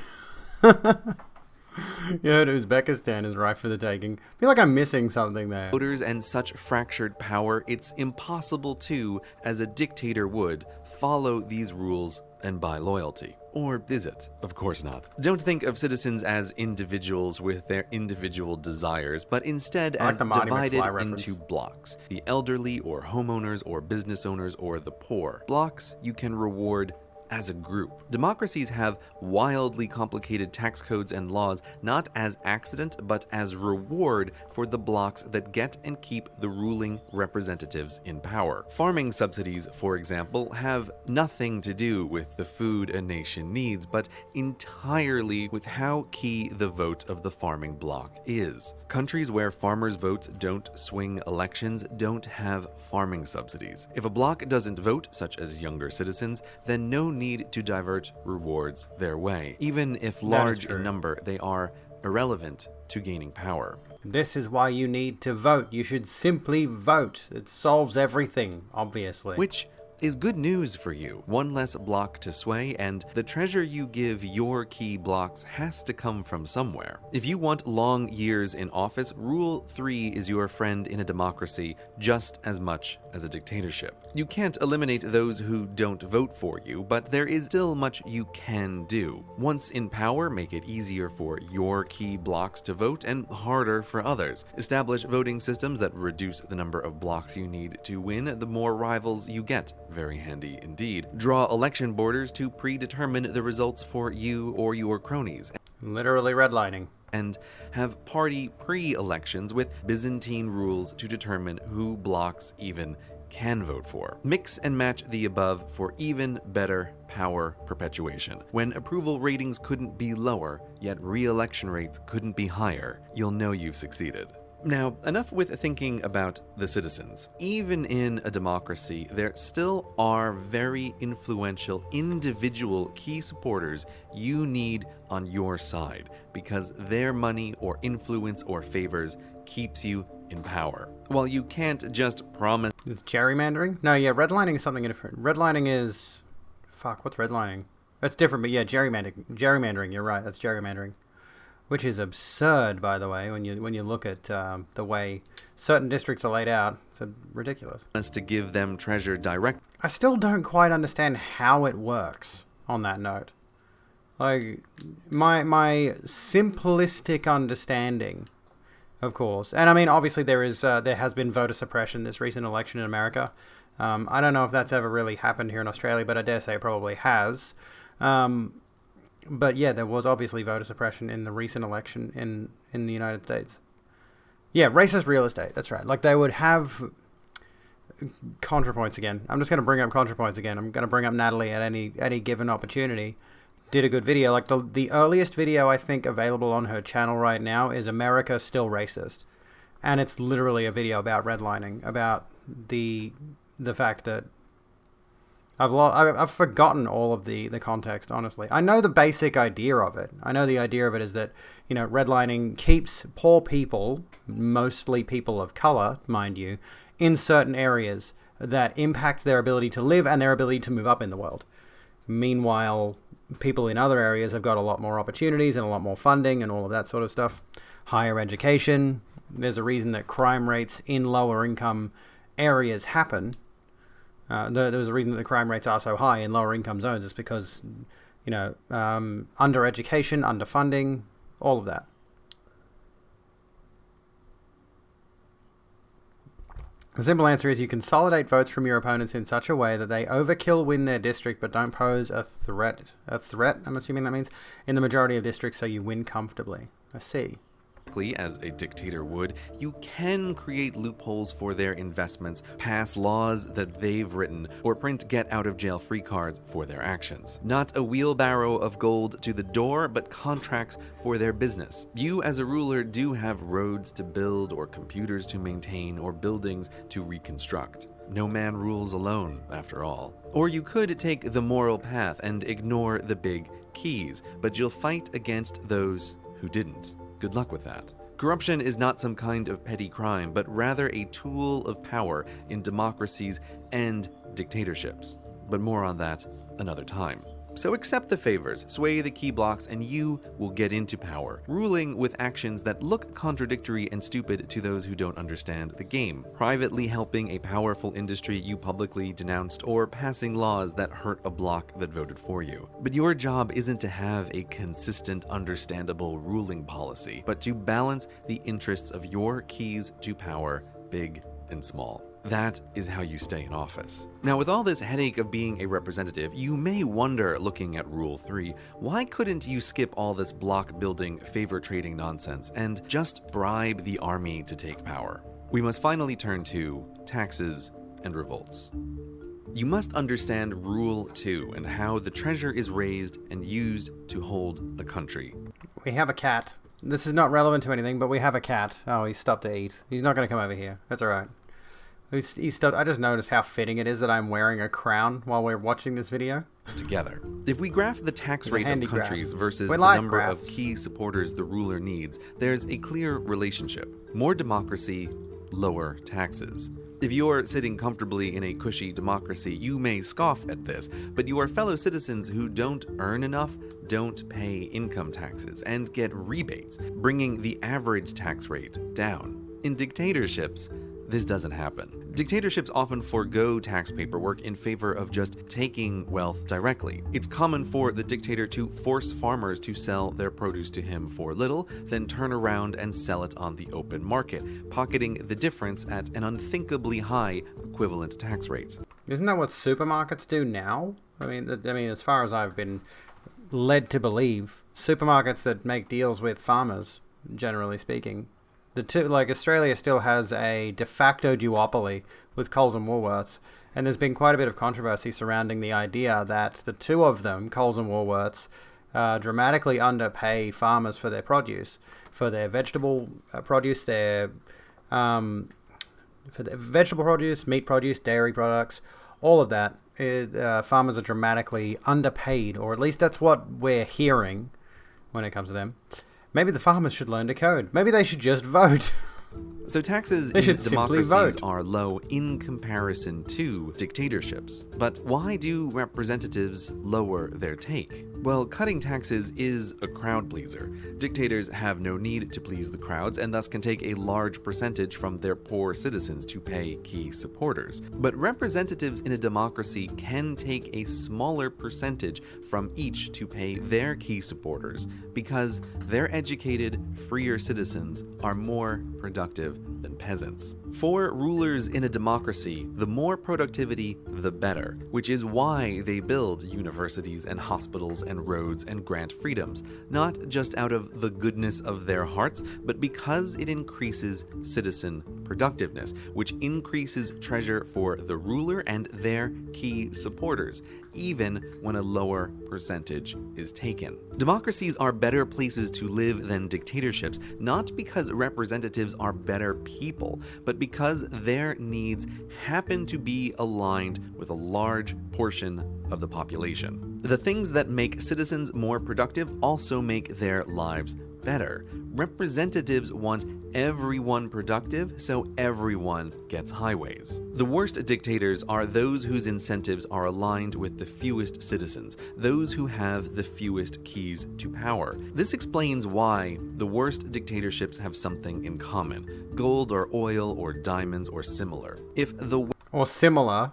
Yeah, Uzbekistan is ripe for the taking. I feel like I'm missing something there. Voters and such fractured power, it's impossible to, as a dictator would, follow these rules and buy loyalty. Or is it? Of course not. Don't think of citizens as individuals with their individual desires, but instead as divided into blocks. The elderly or homeowners or business owners or the poor. Blocks you can reward as a group. Democracies have wildly complicated tax codes and laws, not as accident, but as reward for the blocks that get and keep the ruling representatives in power. Farming subsidies, for example, have nothing to do with the food a nation needs, but entirely with how key the vote of the farming bloc is. Countries where farmers' votes don't swing elections don't have farming subsidies. If a bloc doesn't vote, such as younger citizens, then no need to divert rewards their way. Even if large in number, they are irrelevant to gaining power. This is why you need to vote. You should simply vote. It solves everything, obviously. Which is good news for you. One less block to sway, and the treasure you give your key blocks has to come from somewhere. If you want long years in office, Rule 3 is your friend in a democracy just as much as a dictatorship. You can't eliminate those who don't vote for you, but there is still much you can do. Once in power, make it easier for your key blocks to vote and harder for others. Establish voting systems that reduce the number of blocks you need to win, the more rivals you get. Very handy indeed. Draw election borders to predetermine the results for you or your cronies. Literally redlining. And have party pre-elections with Byzantine rules to determine who blocks even can vote for. Mix and match the above for even better power perpetuation. When approval ratings couldn't be lower, yet re-election rates couldn't be higher, you'll know you've succeeded. Now, enough with thinking about the citizens. Even in a democracy, there still are very influential individual key supporters you need on your side, because their money or influence or favors keeps you in power. While you can't just promise... It's gerrymandering? No, yeah, redlining is something different. Redlining is... Fuck, what's redlining? That's different, but yeah, gerrymandering, you're right, that's gerrymandering. Which is absurd, by the way, when you look at the way certain districts are laid out. It's ridiculous. To give them treasure direct. I still don't quite understand how it works on that note. Like, my simplistic understanding, of course, and I mean, obviously there has been voter suppression this recent election in America. I don't know if that's ever really happened here in Australia, but I dare say it probably has. But yeah, there was obviously voter suppression in the recent election in the United States. Yeah, racist real estate, that's right. Like, they would have ContraPoints again. I'm just going to bring up ContraPoints again. I'm going to bring up Natalie at any given opportunity. Did a good video. Like, the earliest video I think available on her channel right now is America Still Racist. And it's literally a video about redlining, about the fact that I've forgotten all of the context, honestly. I know the basic idea of it. I know the idea of it is that, you know, redlining keeps poor people, mostly people of color, mind you, in certain areas that impact their ability to live and their ability to move up in the world. Meanwhile, people in other areas have got a lot more opportunities and a lot more funding and all of that sort of stuff. Higher education. There's a reason that crime rates in lower income areas happen. There's a reason that the crime rates are so high in lower income zones. It's because, you know, under education, under funding, all of that. The simple answer is you consolidate votes from your opponents in such a way that they overkill win their district but don't pose a threat. A threat, I'm assuming that means, in the majority of districts, so you win comfortably. I see. As a dictator would, you can create loopholes for their investments, pass laws that they've written, or print get-out-of-jail-free cards for their actions. Not a wheelbarrow of gold to the door, but contracts for their business. You as a ruler do have roads to build, or computers to maintain, or buildings to reconstruct. No man rules alone, after all. Or you could take the moral path and ignore the big keys, but you'll fight against those who didn't. Good luck with that. Corruption is not some kind of petty crime, but rather a tool of power in democracies and dictatorships. But more on that another time. So accept the favors, sway the key blocks, and you will get into power, ruling with actions that look contradictory and stupid to those who don't understand the game, privately helping a powerful industry you publicly denounced, or passing laws that hurt a bloc that voted for you. But your job isn't to have a consistent, understandable ruling policy, but to balance the interests of your keys to power, big and small. That is how you stay in office. Now, with all this headache of being a representative, you may wonder, looking at Rule 3, why couldn't you skip all this block building, favor trading nonsense and just bribe the army to take power? We must finally turn to taxes and revolts. You must understand Rule 2 and how the treasure is raised and used to hold a country. We have a cat. This is not relevant to anything, but we have a cat. Oh, he stopped to eat. He's not going to come over here. That's alright. He stopped. I just noticed how fitting it is that I'm wearing a crown while we're watching this video. Together. If we graph the tax rate of countries versus the like number graphs. of key supporters the ruler needs, there's a clear relationship. More democracy, lower taxes. If you're sitting comfortably in a cushy democracy, you may scoff at this, but your fellow citizens who don't earn enough don't pay income taxes and get rebates, bringing the average tax rate down. In dictatorships, this doesn't happen. Dictatorships often forego tax paperwork in favor of just taking wealth directly. It's common for the dictator to force farmers to sell their produce to him for little, then turn around and sell it on the open market, pocketing the difference at an unthinkably high equivalent tax rate. Isn't that what supermarkets do now? I mean, as far as I've been led to believe, supermarkets that make deals with farmers, generally speaking, Australia still has a de facto duopoly with Coles and Woolworths, and there's been quite a bit of controversy surrounding the idea that the two of them, Coles and Woolworths, dramatically underpay farmers for their produce, for their vegetable produce, meat produce, dairy products, all of that. Farmers are dramatically underpaid, or at least that's what we're hearing when it comes to them. Maybe the farmers should learn to code. Maybe they should just vote. So taxes in democracies are low in comparison to dictatorships. But why do representatives lower their take? Well, cutting taxes is a crowd pleaser. Dictators have no need to please the crowds and thus can take a large percentage from their poor citizens to pay key supporters. But representatives in a democracy can take a smaller percentage from each to pay their key supporters because their educated, freer citizens are more productive than peasants. For rulers in a democracy, the more productivity, the better, which is why they build universities and hospitals and roads and grant freedoms, not just out of the goodness of their hearts, but because it increases citizen productiveness, which increases treasure for the ruler and their key supporters, even when a lower percentage is taken. Democracies are better places to live than dictatorships, not because representatives are better people, but because their needs happen to be aligned with a large portion of the population. The things that make citizens more productive also make their lives better. Representatives want everyone productive, so everyone gets highways. The worst dictators are those whose incentives are aligned with the fewest citizens, those who have the fewest keys to power. This explains why the worst dictatorships have something in common: gold or oil or diamonds or similar. Or similar?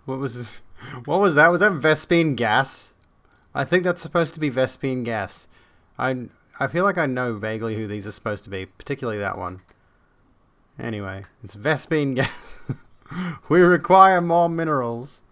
What was that? Was that Vespine gas? I think that's supposed to be Vespine gas. I feel like I know vaguely who these are supposed to be, particularly that one. Anyway, it's Vespine gas. We require more minerals.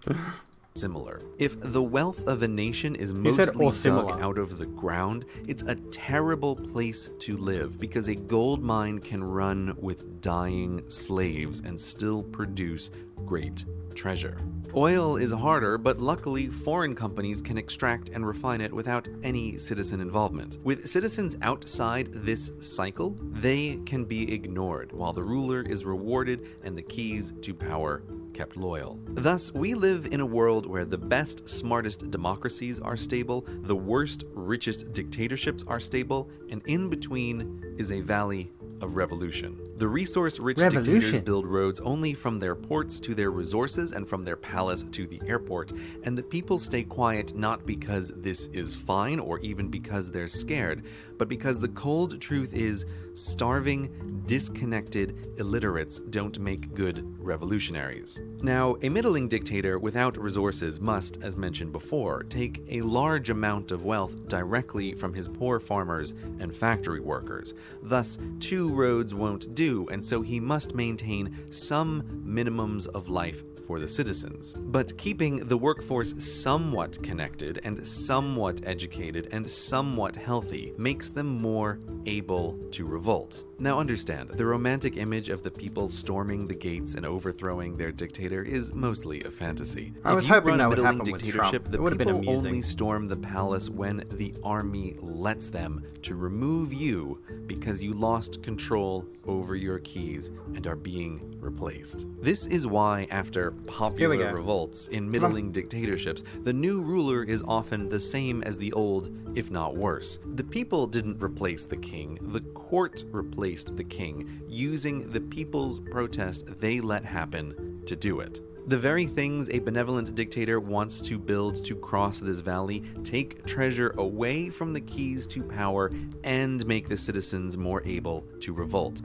Similar. If the wealth of a nation is mostly dug out of the ground, it's a terrible place to live because a gold mine can run with dying slaves and still produce great treasure. Oil is harder, but luckily foreign companies can extract and refine it without any citizen involvement. With citizens outside this cycle, they can be ignored while the ruler is rewarded and the keys to power kept loyal. Thus, we live in a world where the best, smartest democracies are stable, the worst, richest dictatorships are stable, and in between is a valley of revolution. The resource-rich dictators build roads only from their ports to their resources and from their palace to the airport, and the people stay quiet not because this is fine or even because they're scared, but because the cold truth is starving, disconnected illiterates don't make good revolutionaries. Now, a middling dictator without resources must, as mentioned before, take a large amount of wealth directly from his poor farmers and factory workers. Thus, two roads won't do, and so he must maintain some minimums of life for the citizens. But keeping the workforce somewhat connected and somewhat educated and somewhat healthy makes them more able to revolt. Now understand, the romantic image of the people storming the gates and overthrowing their dictator is mostly a fantasy. I was hoping that would happen with Trump. The It would have been people amusing. only storm the palace when the army lets them to remove you because you lost control over your keys and are being replaced. This is why, after popular go. revolts in middling dictatorships, the new ruler is often the same as the old, if not worse. The people didn't replace the king, the court replaced the king, using the people's protest they let happen to do it. The very things a benevolent dictator wants to build to cross this valley take treasure away from the keys to power and make the citizens more able to revolt.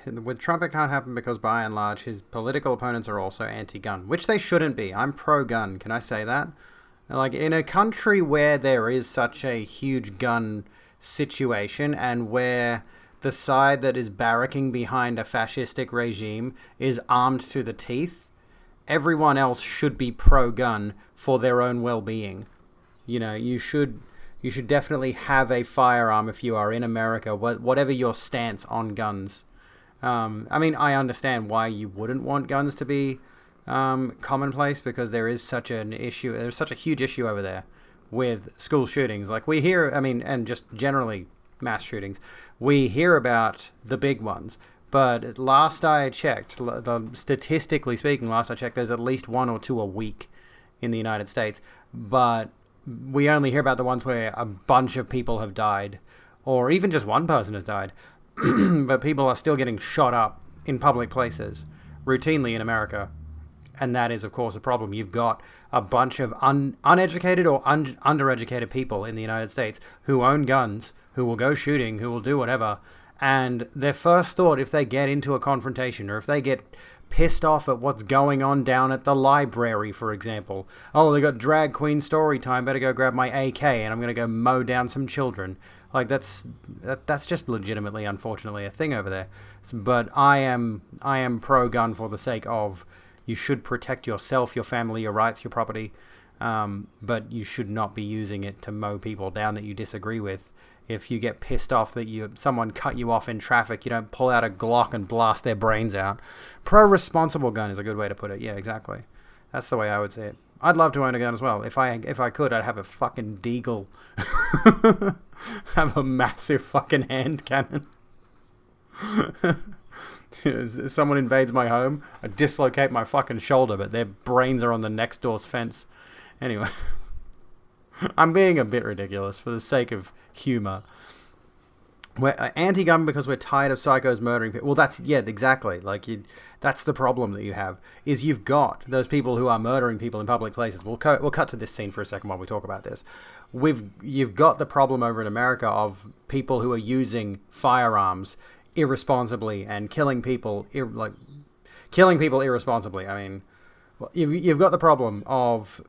With Trump, it can't happen because, by and large, his political opponents are also anti-gun, which they shouldn't be. I'm pro-gun. Can I say that? Like, in a country where there is such a huge gun situation and where the side that is barracking behind a fascistic regime is armed to the teeth, everyone else should be pro-gun for their own well-being. You know, you should definitely have a firearm if you are in America, whatever your stance on guns. I mean, I understand why you wouldn't want guns to be commonplace, because there is such an issue. There's such a huge issue over there with school shootings. Like we hear, I mean, and just generally mass shootings. We hear about the big ones, but last I checked, statistically speaking, there's at least one or two a week in the United States. But we only hear about the ones where a bunch of people have died, or even just one person has died. But people are still getting shot up in public places routinely in America. And that is, of course, a problem. You've got a bunch of uneducated or undereducated people in the United States who own guns, who will go shooting, who will do whatever. And their first thought, if they get into a confrontation or if they get pissed off at what's going on down at the library, for example. Oh, they got drag queen story time. Better go grab my AK and I'm going to go mow down some children. Like that's just legitimately, unfortunately, a thing over there. But I am pro-gun for the sake of you should protect yourself, your family, your rights, your property. But you should not be using it to mow people down that you disagree with. If you get pissed off that someone cut you off in traffic, you don't pull out a Glock and blast their brains out. Pro-responsible gun is a good way to put it. Yeah, exactly. That's the way I would say it. I'd love to own a gun as well. If I could, I'd have a fucking deagle. Have a massive fucking hand cannon. If someone invades my home, I dislocate my fucking shoulder, but their brains are on the next door's fence. Anyway. I'm being a bit ridiculous for the sake of humor. We're anti-gun because we're tired of psychos murdering people. Well, that's, yeah, exactly. Like, that's the problem that you have, is you've got those people who are murdering people in public places. We'll cut to this scene for a second while we talk about this. You've got the problem over in America of people who are using firearms irresponsibly and killing people irresponsibly. I mean, you've got the problem of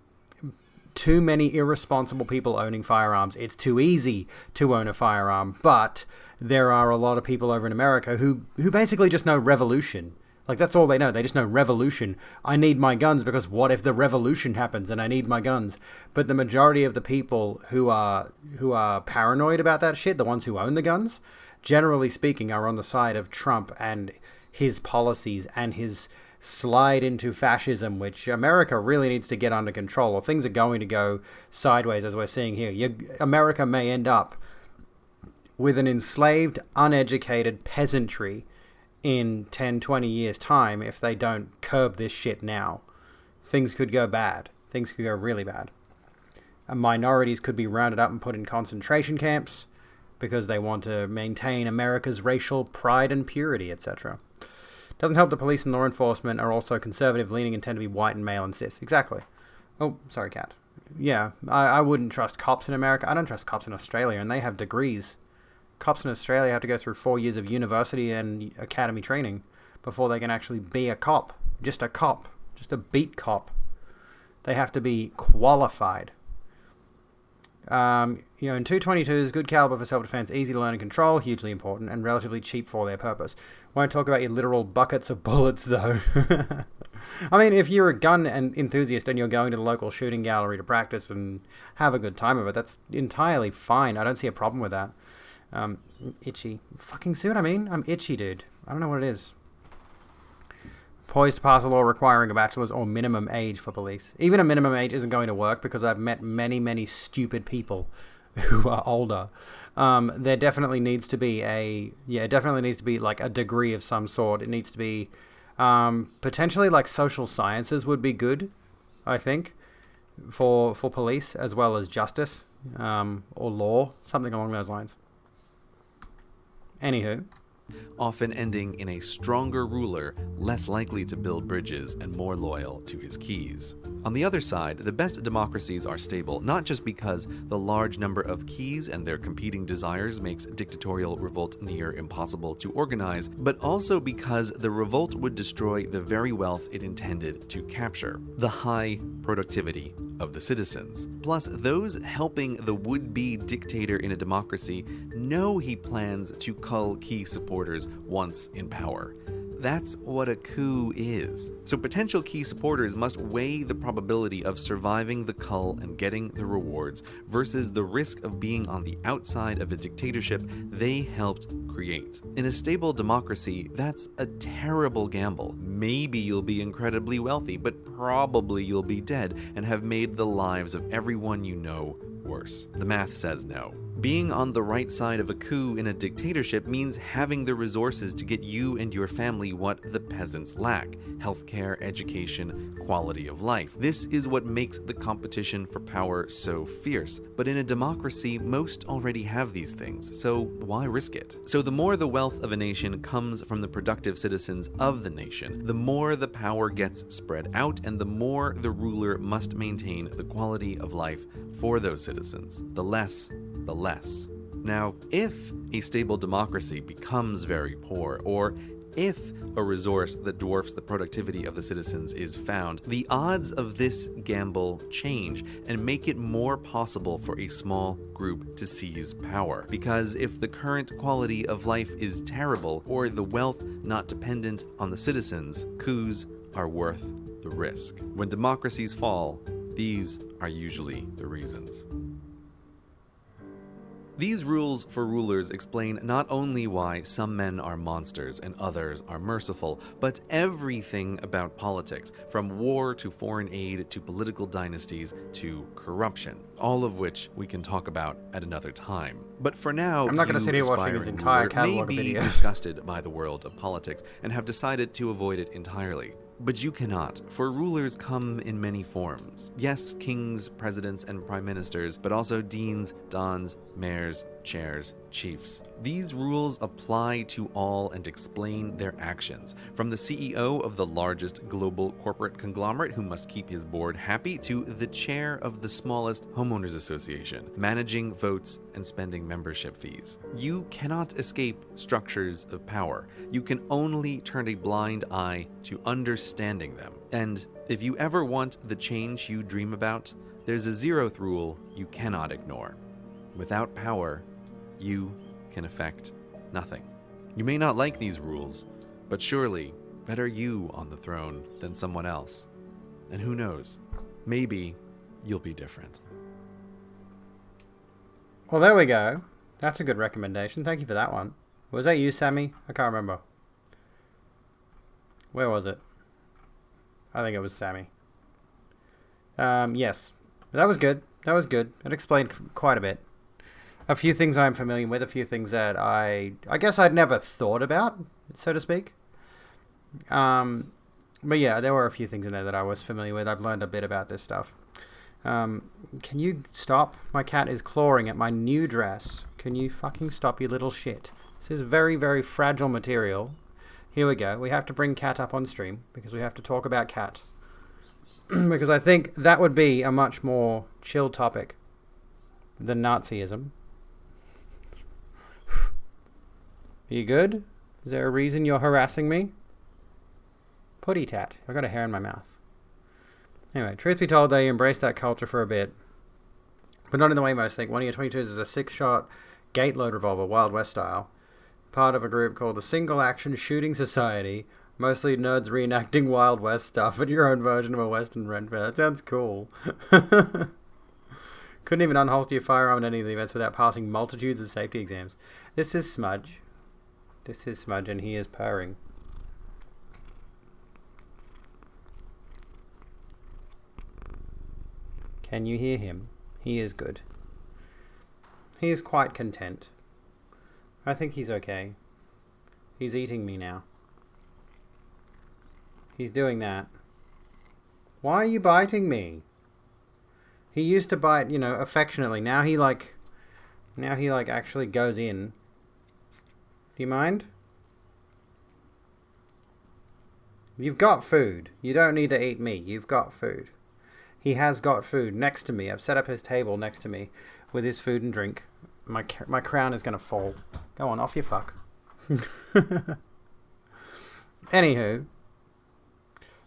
too many irresponsible people owning firearms. It's too easy to own a firearm, but there are a lot of people over in America who basically just know revolution. Like, that's all they know. They just know revolution. I need my guns because what if the revolution happens and I need my guns? But the majority of the people who are paranoid about that shit, the ones who own the guns, generally speaking, are on the side of Trump and his policies and his slide into fascism, which America really needs to get under control, or things are going to go sideways, as we're seeing here. America may end up with an enslaved, uneducated peasantry in 10, 20 years' time if they don't curb this shit now. Things could go bad. Things could go really bad. And minorities could be rounded up and put in concentration camps because they want to maintain America's racial pride and purity, etc. Doesn't help the police and law enforcement are also conservative-leaning and tend to be white and male and cis. Exactly. Oh, sorry, cat. Yeah, I wouldn't trust cops in America. I don't trust cops in Australia, and they have degrees. cops in Australia have to go through 4 years of university and academy training before they can actually be a cop. Just a beat cop. They have to be qualified. In 222s, good caliber for self-defense, easy to learn and control, hugely important, and relatively cheap for their purpose. Won't talk about your literal buckets of bullets, though. I mean, if you're a gun enthusiast and you're going to the local shooting gallery to practice and have a good time of it, that's entirely fine. I don't see a problem with that. Itchy. Fucking see what I mean? I'm itchy, dude. I don't know what it is. Poised to pass a law requiring a bachelor's or minimum age for police. Even a minimum age isn't going to work because I've met many, many stupid people who are older. There definitely needs to be like a degree of some sort. It needs to be potentially like social sciences would be good, I think, for police as well as justice or law, something along those lines. Anywho. Often ending in a stronger ruler, less likely to build bridges and more loyal to his keys. On the other side, the best democracies are stable, not just because the large number of keys and their competing desires makes dictatorial revolt near impossible to organize, but also because the revolt would destroy the very wealth it intended to capture, the high productivity of the citizens. Plus, those helping the would-be dictator in a democracy know he plans to cull key supporters once in power. That's what a coup is. So potential key supporters must weigh the probability of surviving the cull and getting the rewards versus the risk of being on the outside of a dictatorship they helped create. In a stable democracy, that's a terrible gamble. Maybe you'll be incredibly wealthy, but probably you'll be dead and have made the lives of everyone you know worse. The math says no. Being on the right side of a coup in a dictatorship means having the resources to get you and your family what the peasants lack: healthcare, education, quality of life. This is what makes the competition for power so fierce. But in a democracy, most already have these things, so why risk it? So the more the wealth of a nation comes from the productive citizens of the nation, the more the power gets spread out and the more the ruler must maintain the quality of life for those citizens. The less, the less. Now, if a stable democracy becomes very poor, or if a resource that dwarfs the productivity of the citizens is found, the odds of this gamble change and make it more possible for a small group to seize power. Because if the current quality of life is terrible, or the wealth not dependent on the citizens, coups are worth the risk. When democracies fall, these are usually the reasons. These rules for rulers explain not only why some men are monsters and others are merciful, but everything about politics, from war to foreign aid to political dynasties to corruption, all of which we can talk about at another time. But for now, I'm not going to sit here watching his entire catalog of may be videos. disgusted by the world of politics and have decided to avoid it entirely. But you cannot, for rulers come in many forms. Yes, kings, presidents, and prime ministers, but also deans, dons, mayors, chairs, chiefs. These rules apply to all and explain their actions, from the CEO of the largest global corporate conglomerate who must keep his board happy to the chair of the smallest homeowners association, managing votes and spending membership fees. You cannot escape structures of power. You can only turn a blind eye to understanding them. And if you ever want the change you dream about, there's a zeroth rule you cannot ignore. Without power, you can affect nothing. You may not like these rules, but surely better you on the throne than someone else. And who knows, maybe you'll be different. Well, there we go. That's a good recommendation. Thank you for that one. Was that you, Sammy? I can't remember. Where was it? I think it was Sammy. Yes. That was good. That was good. It explained quite a bit. A few things I'm familiar with, a few things that I guess I'd never thought about, so to speak. But yeah, there were a few things in there that I was familiar with. I've learned a bit about this stuff. Can you stop? My cat is clawing at my new dress. Can you fucking stop, you little shit? This is very, very fragile material. Here we go. We have to bring Cat up on stream because we have to talk about Cat. Because I think that would be a much more chill topic than Nazism. You good? Is there a reason you're harassing me? Putty tat. I got a hair in my mouth. Anyway, truth be told, they embraced that culture for a bit. But not in the way most think. One of your 22s is a 6-shot gate-load revolver, Wild West style. Part of a group called the Single Action Shooting Society. Mostly nerds reenacting Wild West stuff and your own version of a Western Ren Fair. That sounds cool. Couldn't even unholster your firearm at any of the events without passing multitudes of safety exams. This is Smudge. This is Smudge, and he is purring. Can you hear him? He is good. He is quite content. I think he's okay. He's eating me now. He's doing that. Why are you biting me? He used to bite, affectionately. Now he actually goes in. Do you mind? You've got food. You don't need to eat me. You've got food. He has got food next to me. I've set up his table next to me with his food and drink. My crown is going to fall. Go on, off you fuck. Anywho.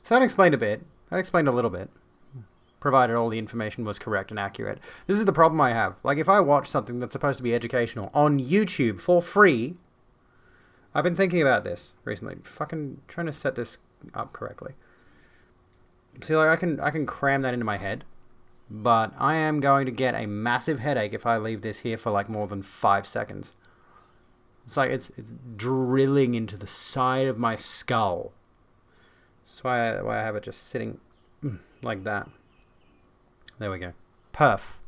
So that explained a bit. That explained a little bit. Provided all the information was correct and accurate. This is the problem I have. Like, if I watch something that's supposed to be educational on YouTube for free... I've been thinking about this recently. Fucking trying to set this up correctly. See, like, I can cram that into my head. But I am going to get a massive headache if I leave this here for, like, more than 5 seconds. It's like it's drilling into the side of my skull. That's why I have it just sitting like that. There we go. Perf.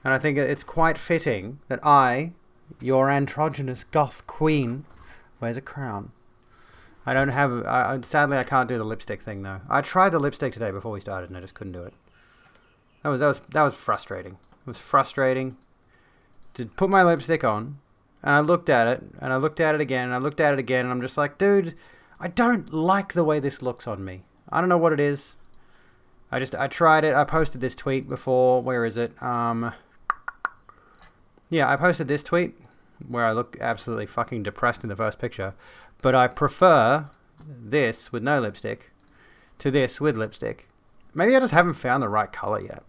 And I think it's quite fitting that I, your androgynous goth queen, wears a crown. I don't have... sadly, I can't do the lipstick thing, though. I tried the lipstick today before we started, and I just couldn't do it. That was frustrating. It was frustrating to put my lipstick on, and I looked at it, and I looked at it again, and I looked at it again, and I'm just like, dude, I don't like the way this looks on me. I don't know what it is. I tried it. I posted this tweet before. Where is it? Yeah, I posted this tweet where I look absolutely fucking depressed in the first picture. But I prefer this with no lipstick to this with lipstick. Maybe I just haven't found the right color yet.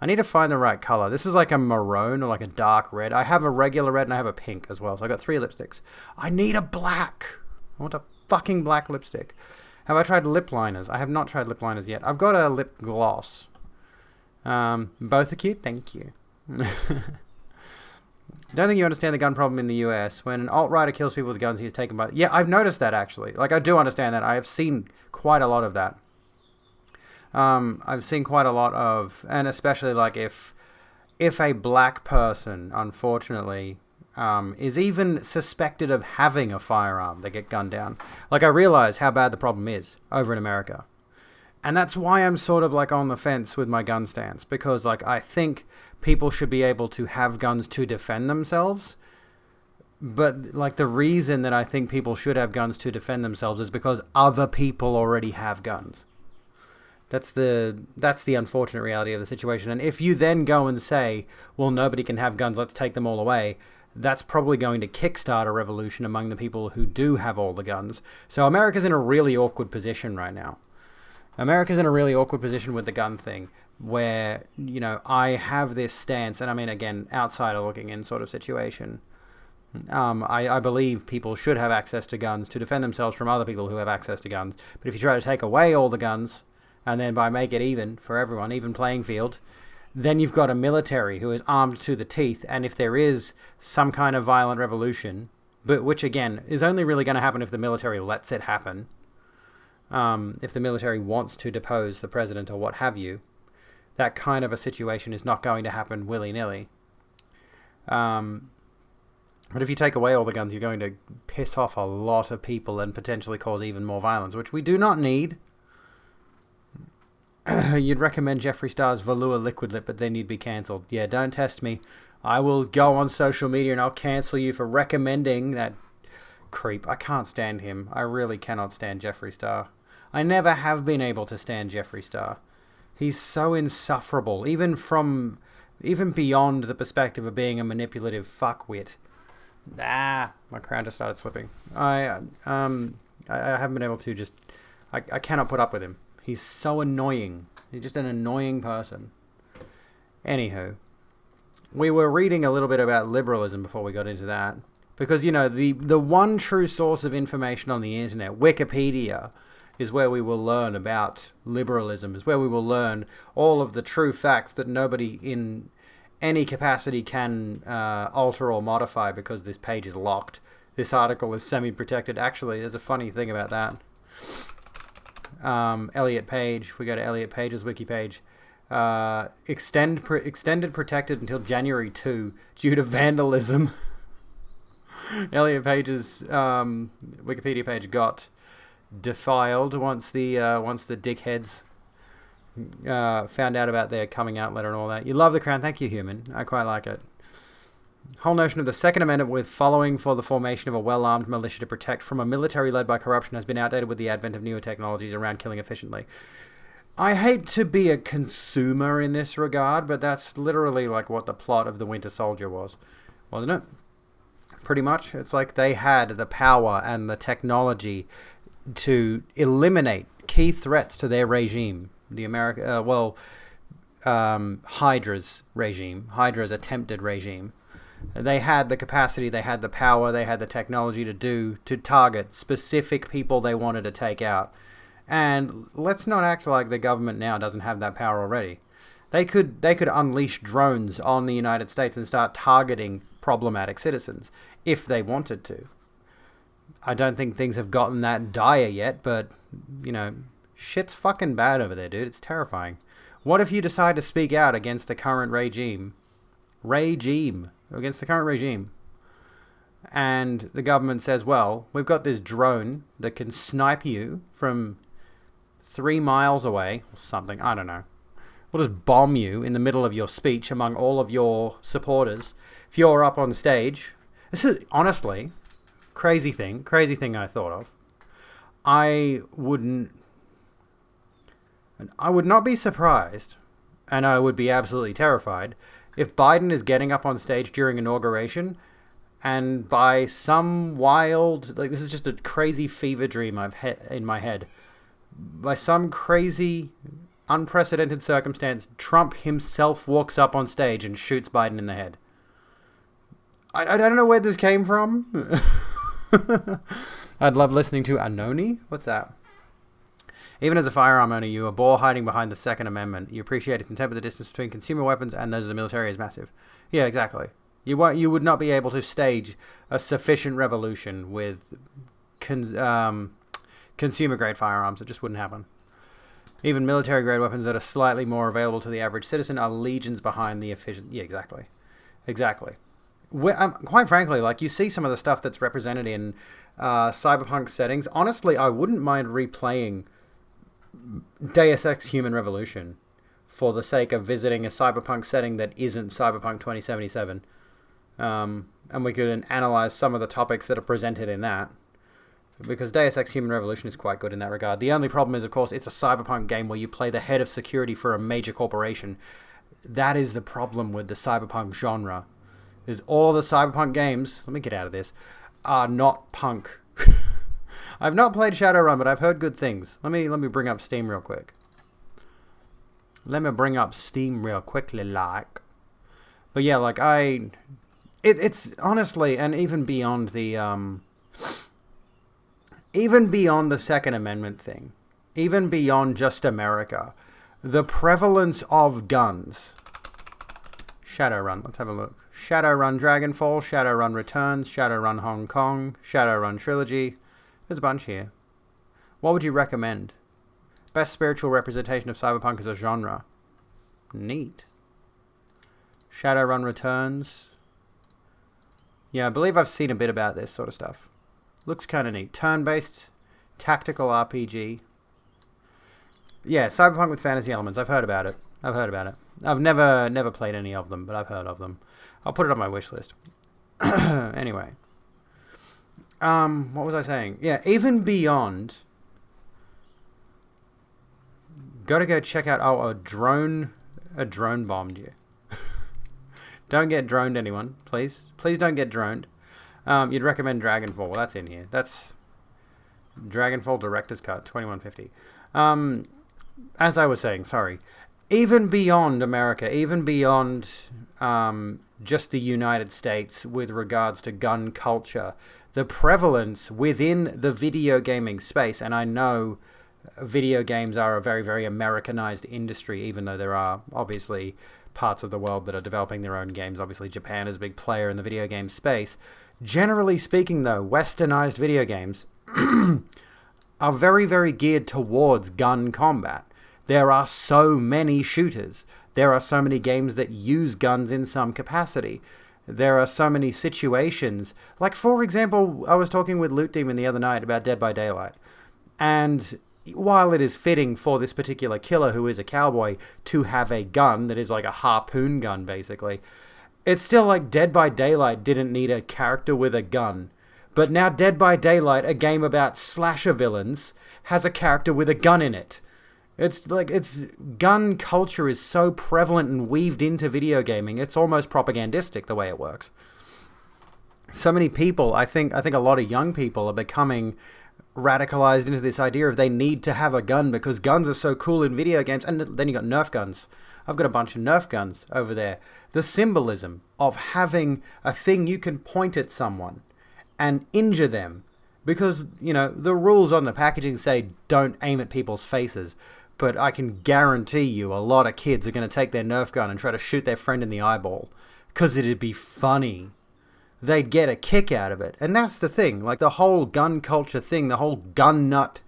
I need to find the right color. This is like a maroon or like a dark red. I have a regular red and I have a pink as well. So I got 3 lipsticks. I need a black. I want a fucking black lipstick. Have I tried lip liners? I have not tried lip liners yet. I've got a lip gloss. Both are cute. Thank you. Don't think you understand the gun problem in the US. When an alt-righter kills people with guns, he is taken by... Yeah, I've noticed that, actually. Like, I do understand that. I have seen quite a lot of that. I've seen quite a lot of... And especially, like, if a black person, unfortunately... is even suspected of having a firearm, they get gunned down. Like, I realize how bad the problem is over in America. And that's why I'm sort of, like, on the fence with my gun stance. Because, like, I think people should be able to have guns to defend themselves. But, like, the reason that I think people should have guns to defend themselves is because other people already have guns. That's the unfortunate reality of the situation. And if you then go and say, well, nobody can have guns, let's take them all away... That's probably going to kickstart a revolution among the people who do have all the guns. So America's in a really awkward position right now. America's in a really awkward position with the gun thing, where, I have this stance, and I mean, again, outsider looking in sort of situation. I believe people should have access to guns to defend themselves from other people who have access to guns. But if you try to take away all the guns, and then by make it even for everyone, even playing field... Then you've got a military who is armed to the teeth, and if there is some kind of violent revolution, but which again is only really going to happen if the military lets it happen, if the military wants to depose the president or what have you, that kind of a situation is not going to happen willy-nilly. But if you take away all the guns, you're going to piss off a lot of people and potentially cause even more violence, which we do not need. You'd recommend Jeffree Star's Velour Liquid Lip, but then you'd be cancelled. Yeah, don't test me. I will go on social media and I'll cancel you for recommending that creep. I can't stand him. I really cannot stand Jeffree Star. I never have been able to stand Jeffree Star. He's so insufferable, even beyond the perspective of being a manipulative fuckwit. My crown just started slipping. I haven't been able to just... I cannot put up with him. He's so annoying. He's just an annoying person. Anywho, we were reading a little bit about liberalism before we got into that. Because, you know, the one true source of information on the internet, Wikipedia, is where we will learn about liberalism, is where we will learn all of the true facts that nobody in any capacity can alter or modify because this page is locked. This article is semi-protected. Actually, there's a funny thing about that. Elliot Page, if we go to Elliot Page's wiki page, extended protected until January 2 due to vandalism. Elliot Page's Wikipedia page got defiled once the dickheads found out about their coming out letter and all that. You love the crown. Thank you, human. I quite like it. Whole notion of the Second Amendment with following for the formation of a well-armed militia to protect from a military led by corruption has been outdated with the advent of newer technologies around killing efficiently. I hate to be a consumer in this regard, but that's literally like what the plot of The Winter Soldier was, wasn't it? Pretty much. It's like they had the power and the technology to eliminate key threats to their regime. The Hydra's regime. Hydra's attempted regime. They had the capacity, they had the power, they had the technology to target specific people they wanted to take out. And let's not act like the government now doesn't have that power already. They could unleash drones on the United States and start targeting problematic citizens if they wanted to. I don't think things have gotten that dire yet, but, you know, shit's fucking bad over there, dude. It's terrifying. What if you decide to speak out against the current regime? Against the current regime. And the government says, well, we've got this drone that can snipe you from 3 miles away, or something, I don't know. We'll just bomb you in the middle of your speech among all of your supporters. If you're up on stage, this is, honestly, crazy thing I thought of. I would not be surprised, and I would be absolutely terrified, if Biden is getting up on stage during inauguration, and by some wild, like this is just a crazy fever dream I've had in my head, by some crazy, unprecedented circumstance, Trump himself walks up on stage and shoots Biden in the head. I don't know where this came from. I'd love listening to Anoni. What's that? Even as a firearm owner, you are bore hiding behind the Second Amendment. You appreciate its contempt, but the distance between consumer weapons and those of the military is massive. Yeah, exactly. You would not be able to stage a sufficient revolution with consumer-grade firearms. It just wouldn't happen. Even military-grade weapons that are slightly more available to the average citizen are legions behind the efficient... Yeah, exactly. Exactly. Quite frankly, like, you see some of the stuff that's represented in cyberpunk settings. Honestly, I wouldn't mind replaying Deus Ex Human Revolution for the sake of visiting a cyberpunk setting that isn't Cyberpunk 2077. And we could analyze some of the topics that are presented in that. Because Deus Ex Human Revolution is quite good in that regard. The only problem is, of course, it's a cyberpunk game where you play the head of security for a major corporation. That is the problem with the cyberpunk genre. Is all the cyberpunk games, let me get out of this, are not punk. I've not played Shadowrun, but I've heard good things. Let me bring up Steam real quick. Let me bring up Steam real quickly, like. But yeah, like it's honestly, and even beyond the Second Amendment thing, even beyond just America, the prevalence of guns. Shadowrun, let's have a look. Shadowrun Dragonfall, Shadowrun Returns, Shadowrun Hong Kong, Shadowrun Trilogy. There's a bunch here. What would you recommend? Best spiritual representation of cyberpunk as a genre. Neat. Shadowrun Returns. Yeah, I believe I've seen a bit about this sort of stuff. Looks kind of neat. Turn-based tactical RPG. Yeah, cyberpunk with fantasy elements. I've heard about it. I've never played any of them, but I've heard of them. I'll put it on my wish list. Anyway. What was I saying? Yeah, even beyond... Gotta go check out... Oh, a drone bombed you. Don't get droned, anyone. Please. Please don't get droned. You'd recommend Dragonfall. Well, that's in here. That's Dragonfall Director's Cut, 2150. As I was saying, sorry. Even beyond America, even beyond just the United States with regards to gun culture, the prevalence within the video gaming space, and I know video games are a very, very Americanized industry, even though there are obviously parts of the world that are developing their own games. Obviously, Japan is a big player in the video game space. Generally speaking, though, westernized video games are very, very geared towards gun combat. There are so many shooters. There are so many games that use guns in some capacity. There are so many situations. Like, for example, I was talking with Loot Demon the other night about Dead by Daylight. And while it is fitting for this particular killer who is a cowboy to have a gun that is like a harpoon gun, basically, it's still like Dead by Daylight didn't need a character with a gun. But now Dead by Daylight, a game about slasher villains, has a character with a gun in it. It's like, gun culture is so prevalent and weaved into video gaming, it's almost propagandistic the way it works. So many people, I think a lot of young people are becoming radicalized into this idea of they need to have a gun because guns are so cool in video games. And then you got Nerf guns. I've got a bunch of Nerf guns over there. The symbolism of having a thing you can point at someone and injure them, because, you know, the rules on the packaging say don't aim at people's faces, but I can guarantee you a lot of kids are going to take their Nerf gun and try to shoot their friend in the eyeball because it'd be funny. They'd get a kick out of it. And that's the thing, like the whole gun culture thing, the whole gun nut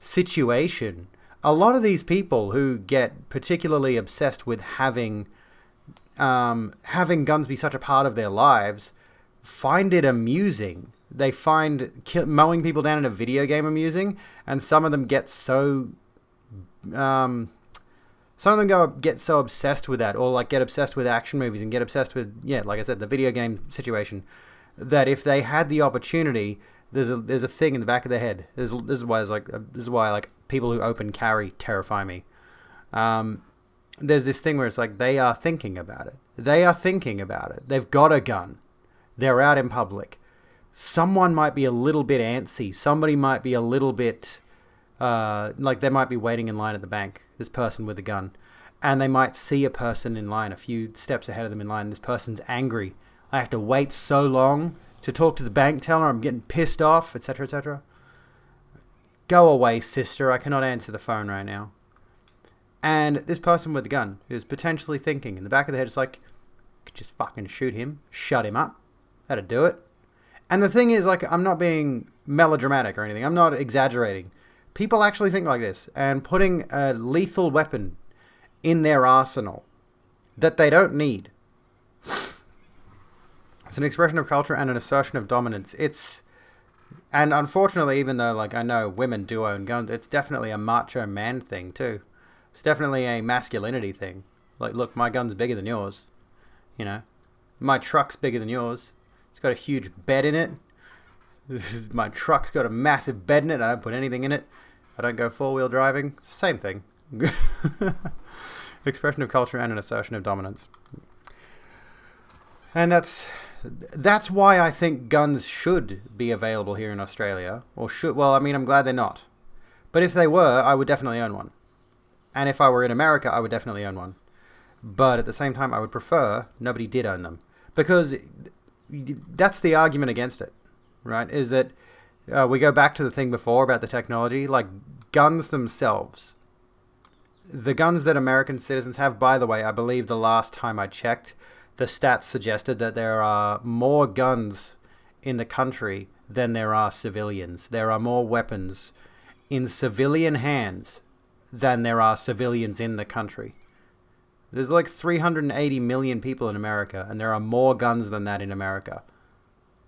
situation. A lot of these people who get particularly obsessed with having guns be such a part of their lives find it amusing. They find mowing people down in a video game amusing, and some of them get so get so obsessed with that, or like get obsessed with action movies and get obsessed with, yeah, like I said, the video game situation, that if they had the opportunity, there's a thing in the back of their head. This is why people who open carry terrify me. There's this thing where it's like they are thinking about it. They've got a gun. They're out in public. Someone might be a little bit antsy. Somebody might be a little bit like they might be waiting in line at the bank, this person with a gun, and they might see a person in line a few steps ahead of them in line. This person's angry. I have to wait so long to talk to the bank teller. I'm getting pissed off, etc., etc. Go away, sister. I cannot answer the phone right now. And this person with the gun who's potentially thinking in the back of their head is like, could just fucking shoot him, shut him up. That'd do it. And the thing is, like, I'm not being melodramatic or anything. I'm not exaggerating. People actually think like this, and putting a lethal weapon in their arsenal that they don't need. It's an expression of culture and an assertion of dominance. And unfortunately, even though, like, I know women do own guns, it's definitely a macho man thing too. It's definitely a masculinity thing. Like, look, my gun's bigger than yours. You know, my truck's bigger than yours. It's got a huge bed in it. My truck's got a massive bed in it. I don't put anything in it. I don't go four-wheel driving. It's the same thing. Expression of culture and an assertion of dominance. And that's why I think guns should be available here in Australia. I'm glad they're not. But if they were, I would definitely own one. And if I were in America, I would definitely own one. But at the same time, I would prefer nobody did own them. Because that's the argument against it, right? Is that we go back to the thing before about the technology, like guns themselves. The guns that American citizens have, by the way, I believe the last time I checked, the stats suggested that there are more guns in the country than there are civilians. There are more weapons in civilian hands than there are civilians in the country. There's like 380 million people in America, and there are more guns than that in America.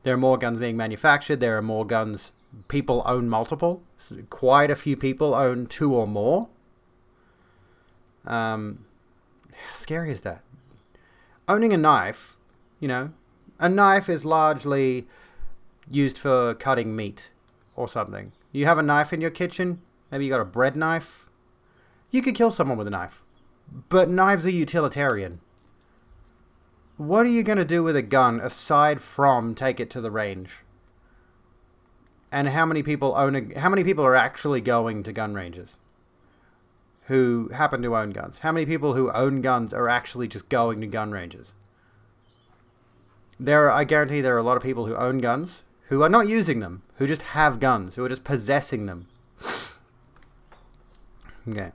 There are more guns being manufactured. There are more guns. People own multiple. Quite a few people own 2 or more. How scary is that? Owning a knife, a knife is largely used for cutting meat or something. You have a knife in your kitchen. Maybe you got a bread knife. You could kill someone with a knife. But knives are utilitarian. what are you going to do with a gun aside from take it to the range? And how many people are actually going to gun ranges who happen to own guns? How many people who own guns are actually just going to gun ranges? I guarantee there are a lot of people who own guns who are not using them, who just have guns, who are just possessing them. Okay.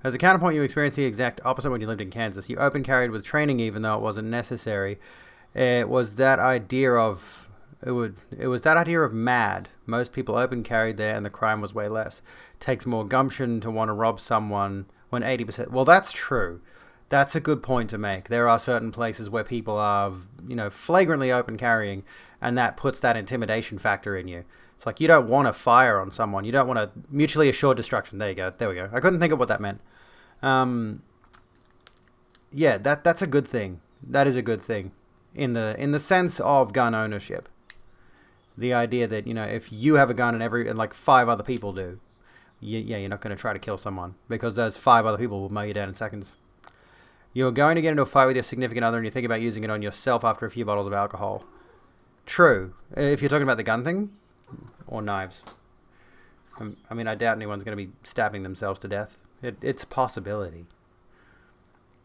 As a counterpoint, you experienced the exact opposite when you lived in Kansas. You open carried with training even though it wasn't necessary. It was that idea of mad. Most people open carried there and the crime was way less. Takes more gumption to want to rob someone when 80%... Well, that's true. That's a good point to make. There are certain places where people are, flagrantly open carrying, and that puts that intimidation factor in you. It's like you don't want to fire on someone. You don't want to mutually assured destruction. There you go. There we go. I couldn't think of what that meant. Yeah, that's a good thing. That is a good thing in the sense of gun ownership. The idea that, if you have a gun and like 5 other people do, you're not going to try to kill someone because those 5 other people will mow you down in seconds. You're going to get into a fight with your significant other and you think about using it on yourself after a few bottles of alcohol. True. If you're talking about the gun thing or knives. I doubt anyone's going to be stabbing themselves to death. It's a possibility.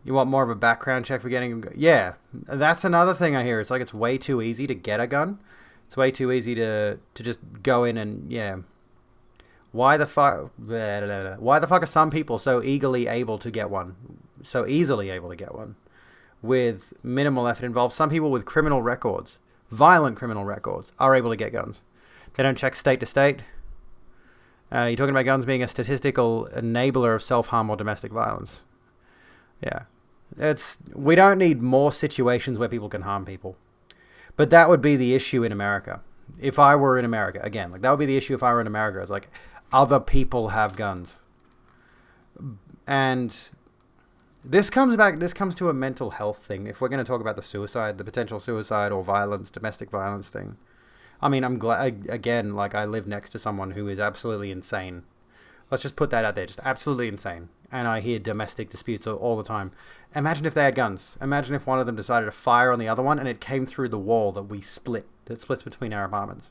You want more of a background check for getting a gun? Yeah, that's another thing I hear. It's like it's way too easy to get a gun. It's way too easy to just go in and, yeah. Why the fuck are some people so eagerly able to get one? So easily able to get one? With minimal effort involved. Some people with criminal records, violent criminal records, are able to get guns. They don't check state to state. You're talking about guns being a statistical enabler of self-harm or domestic violence. Yeah. We don't need more situations where people can harm people. But that would be the issue in America. If I were in America, again, that would be the issue if I were in America. It's like, other people have guns. And this comes to a mental health thing. If we're going to talk about the potential suicide or violence, domestic violence thing. I'm glad, again, I live next to someone who is absolutely insane. Let's just put that out there, just absolutely insane. And I hear domestic disputes all the time. Imagine if they had guns. Imagine if one of them decided to fire on the other one and it came through the wall that splits between our apartments.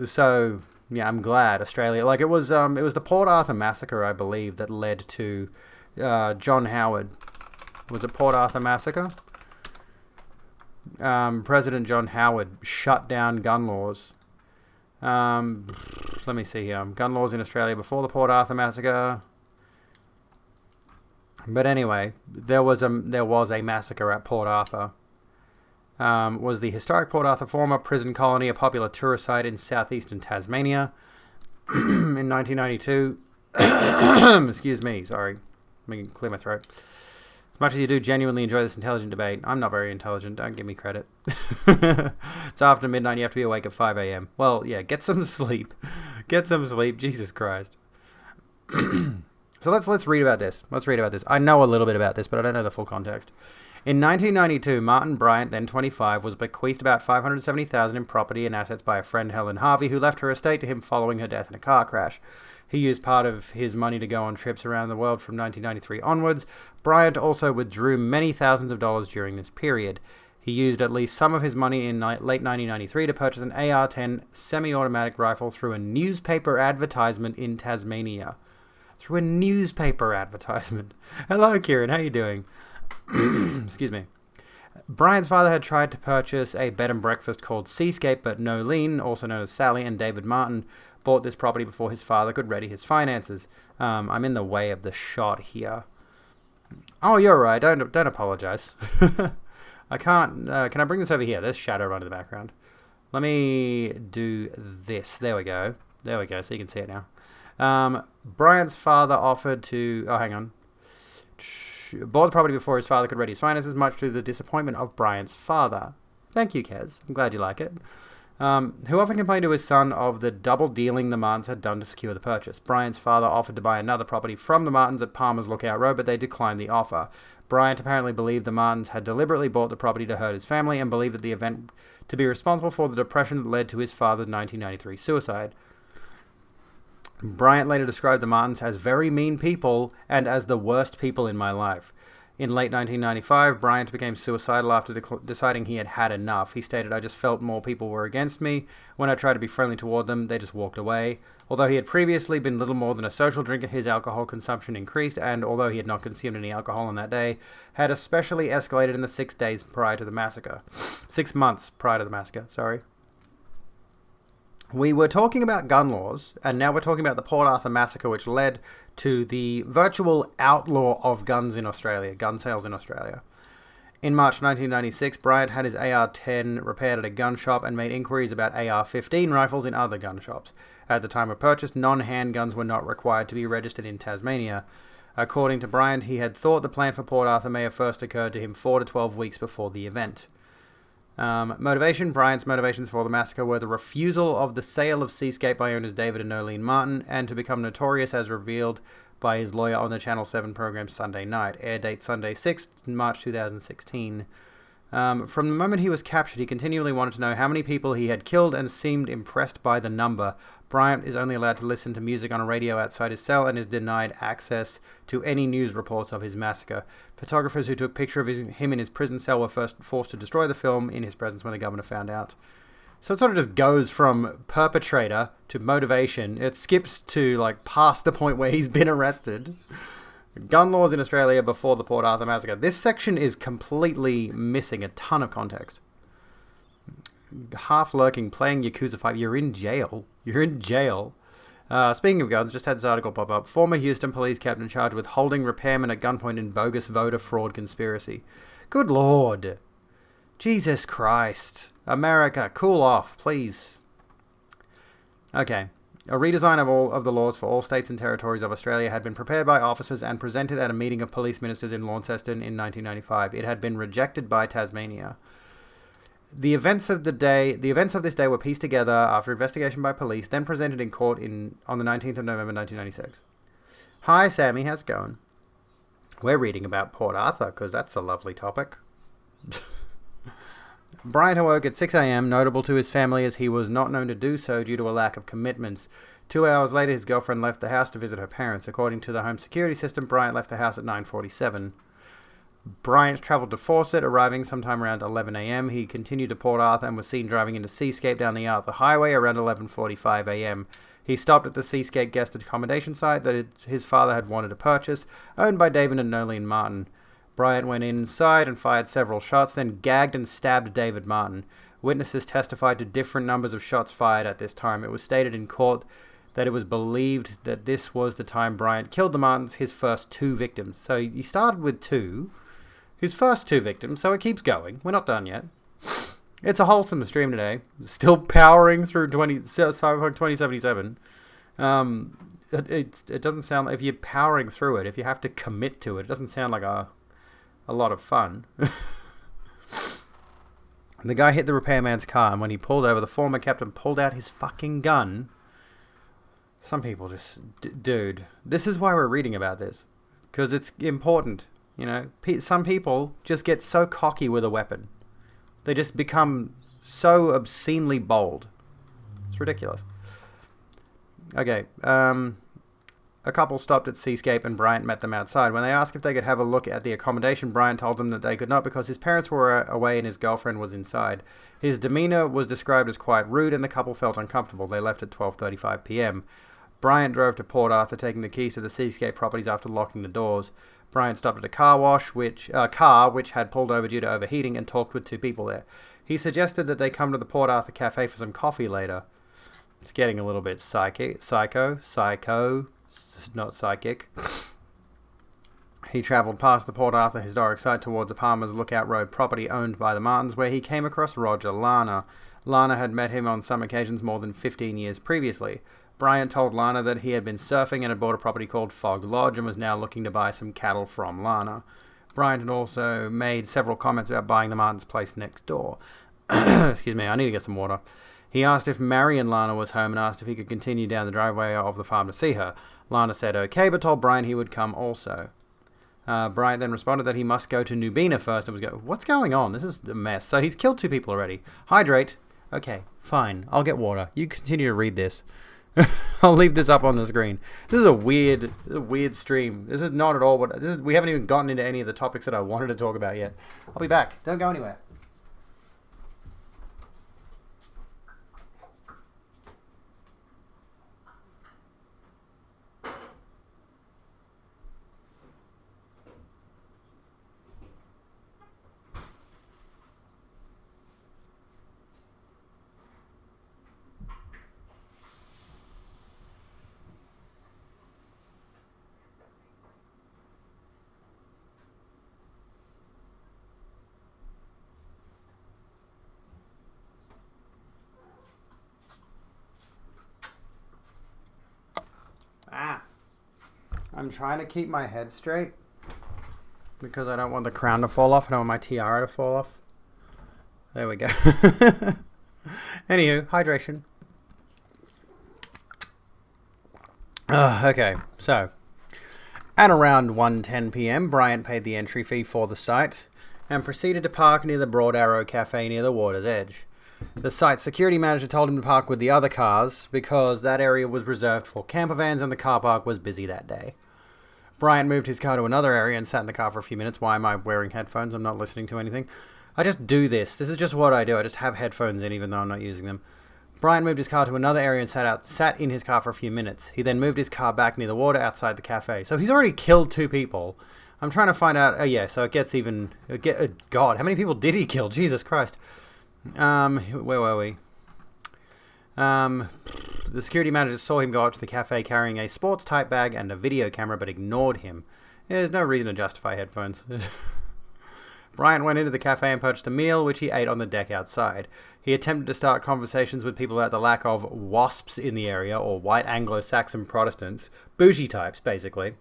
So, yeah, I'm glad Australia... it was the Port Arthur massacre, I believe, that led to John Howard. Was it Port Arthur massacre? President John Howard shut down gun laws. Let me see here. Gun laws in Australia before the Port Arthur massacre. But anyway, there was a massacre at Port Arthur. Was the historic Port Arthur former prison colony, a popular tourist site in southeastern Tasmania. In 1992. Excuse me, sorry. Let me clear my throat. As much as you do genuinely enjoy this intelligent debate, I'm not very intelligent. Don't give me credit. It's after midnight. You have to be awake at 5 a.m. Well, yeah, get some sleep. Get some sleep. Jesus Christ. So let's read about this. I know a little bit about this, but I don't know the full context. In 1992, Martin Bryant, then 25, was bequeathed about $570,000 in property and assets by a friend, Helen Harvey, who left her estate to him following her death in a car crash. He used part of his money to go on trips around the world from 1993 onwards. Bryant also withdrew many thousands of dollars during this period. He used at least some of his money in late 1993 to purchase an AR-10 semi-automatic rifle through a newspaper advertisement in Tasmania. Through a newspaper advertisement. Hello, Kieran. How you doing? Excuse me. Bryant's father had tried to purchase a bed and breakfast called Seascape, but Nolene, also known as Sally, and David Martin bought this property before his father could ready his finances. I'm in the way of the shot here. Oh, you're right. Don't apologize. I can't. Can I bring this over here? There's shadow right in the background. Let me do this. There we go. So you can see it now. Bryant's father offered to... Oh, hang on. Bought the property before his father could ready his finances, much to the disappointment of Bryant's father. Thank you, Kez. I'm glad you like it. Who often complained to his son of the double dealing the Martins had done to secure the purchase. Bryant's father offered to buy another property from the Martins at Palmer's Lookout Road, but they declined the offer. Bryant apparently believed the Martins had deliberately bought the property to hurt his family and believed that the event to be responsible for the depression that led to his father's 1993 suicide. Bryant later described the Martins as very mean people and as the worst people in my life. In late 1995, Bryant became suicidal after deciding he had had enough. He stated, "I just felt more people were against me. When I tried to be friendly toward them, they just walked away." Although he had previously been little more than a social drinker, his alcohol consumption increased, and although he had not consumed any alcohol on that day, had especially escalated in the 6 days prior to the massacre. 6 months prior to the massacre, sorry. We were talking about gun laws, and now we're talking about the Port Arthur massacre, which led to the virtual outlaw of guns in Australia, gun sales in Australia. In March 1996, Bryant had his AR-10 repaired at a gun shop and made inquiries about AR-15 rifles in other gun shops. At the time of purchase, non-handguns were not required to be registered in Tasmania. According to Bryant, he had thought the plan for Port Arthur may have first occurred to him 4 to 12 weeks before the event. Bryant's motivations for the massacre were the refusal of the sale of Seascape by owners David and Nolene Martin, and to become notorious as revealed by his lawyer on the Channel 7 program Sunday Night. Air date Sunday 6th, March 2016. From the moment he was captured, he continually wanted to know how many people he had killed and seemed impressed by the number. Bryant is only allowed to listen to music on a radio outside his cell and is denied access to any news reports of his massacre. Photographers who took pictures of him in his prison cell were first forced to destroy the film in his presence when the governor found out. So it sort of just goes from perpetrator to motivation. It skips to, like, past the point where he's been arrested. Gun laws in Australia before the Port Arthur massacre. This section is completely missing a ton of context. Half lurking, playing Yakuza 5. You're in jail. You're in jail. Speaking of guns, just had this article pop up. Former Houston police captain charged with holding repairmen at gunpoint in bogus voter fraud conspiracy. Good Lord. Jesus Christ. America, cool off, please. Okay. A redesign of all of the laws for all states and territories of Australia had been prepared by officers and presented at a meeting of police ministers in Launceston in 1995. It had been rejected by Tasmania. The events of this day were pieced together after investigation by police, then presented in court on the 19th of November 1996. Hi, Sammy, how's it going? We're reading about Port Arthur because that's a lovely topic. Bryant awoke at 6 a.m., notable to his family as he was not known to do so due to a lack of commitments. 2 hours later, his girlfriend left the house to visit her parents. According to the home security system, Bryant left the house at 9:47. Bryant travelled to Fawcett, arriving sometime around 11 a.m. He continued to Port Arthur and was seen driving into Seascape down the Arthur Highway around 11:45 a.m. He stopped at the Seascape guest accommodation site that his father had wanted to purchase, owned by David and Nolene Martin. Bryant went inside and fired several shots, then gagged and stabbed David Martin. Witnesses testified to different numbers of shots fired at this time. It was stated in court that it was believed that this was the time Bryant killed the Martins, his first 2 victims. So he started with 2, his first 2 victims, so it keeps going. We're not done yet. It's a wholesome stream today. Still powering through Cyberpunk 2077. It doesn't sound like, if you're powering through it, if you have to commit to it, it doesn't sound like a lot of fun. The guy hit the repairman's car, and when he pulled over, the former captain pulled out his fucking gun. Some people just... Dude, this is why we're reading about this. Because it's important, you know? Some people just get so cocky with a weapon. They just become so obscenely bold. It's ridiculous. Okay, a couple stopped at Seascape and Bryant met them outside. When they asked if they could have a look at the accommodation, Bryant told them that they could not because his parents were away and his girlfriend was inside. His demeanor was described as quite rude and the couple felt uncomfortable. They left at 12:35 p.m. Bryant drove to Port Arthur, taking the keys to the Seascape properties after locking the doors. Bryant stopped at a car wash, which had pulled over due to overheating, and talked with 2 people there. He suggested that they come to the Port Arthur Cafe for some coffee later. It's getting a little bit psycho, not psychic. He travelled past the Port Arthur historic site towards the Palmer's Lookout Road property owned by the Martins, where he came across Roger Lana. Lana had met him on some occasions more than 15 years previously. Bryant told Lana that he had been surfing and had bought a property called Fog Lodge and was now looking to buy some cattle from Lana. Bryant had also made several comments about buying the Martins' place next door. Excuse me, I need to get some water. He asked if Marion Lana was home and asked if he could continue down the driveway of the farm to see her. Lana said okay, but told Bryant he would come also. Bryant then responded that he must go to Nubina first and was what's going on? This is a mess. So he's killed 2 people already. Hydrate. Okay, fine. I'll get water. You continue to read this. I'll leave this up on the screen. This is a weird stream. This is not at all what we haven't even gotten into any of the topics that I wanted to talk about yet. I'll be back. Don't go anywhere. I'm trying to keep my head straight because I don't want the crown to fall off. I don't want my tiara to fall off. There we go. Anywho, hydration. Okay, so at around 1:10 p.m., Bryant paid the entry fee for the site and proceeded to park near the Broad Arrow Cafe near the water's edge. The site's security manager told him to park with the other cars because that area was reserved for camper vans and the car park was busy that day. Bryant moved his car to another area and sat in the car for a few minutes. Why am I wearing headphones? I'm not listening to anything. I just do this. This is just what I do. I just have headphones in even though I'm not using them. Bryant moved his car to another area and sat in his car for a few minutes. He then moved his car back near the water outside the cafe. So he's already killed 2 people. I'm trying to find out... Oh, yeah, so it gets even... God, how many people did he kill? Jesus Christ. Where were we? The security manager saw him go up to the cafe carrying a sports-type bag and a video camera, but ignored him. Yeah, there's no reason to justify headphones. Bryant went into the cafe and purchased a meal, which he ate on the deck outside. He attempted to start conversations with people about the lack of WASPs in the area, or white Anglo-Saxon Protestants. Bougie types, basically.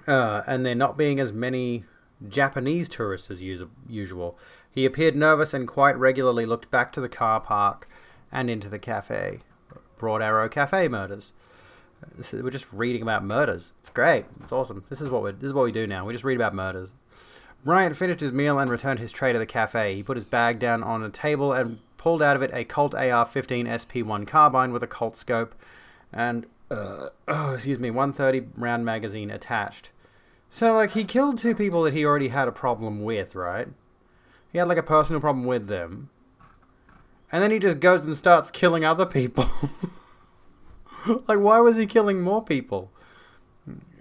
And there not being as many Japanese tourists as usual. He appeared nervous and quite regularly looked back to the car park and into the cafe. Broad Arrow Cafe murders. We're just reading about murders. It's great. It's awesome. This is what we do now. We just read about murders. Bryant finished his meal and returned his tray to the cafe. He put his bag down on a table and pulled out of it a Colt AR-15 SP1 carbine with a Colt scope and 130 round magazine attached. So, like, he killed 2 people that he already had a problem with, right? He had, like, a personal problem with them. And then he just goes and starts killing other people. Like, why was he killing more people?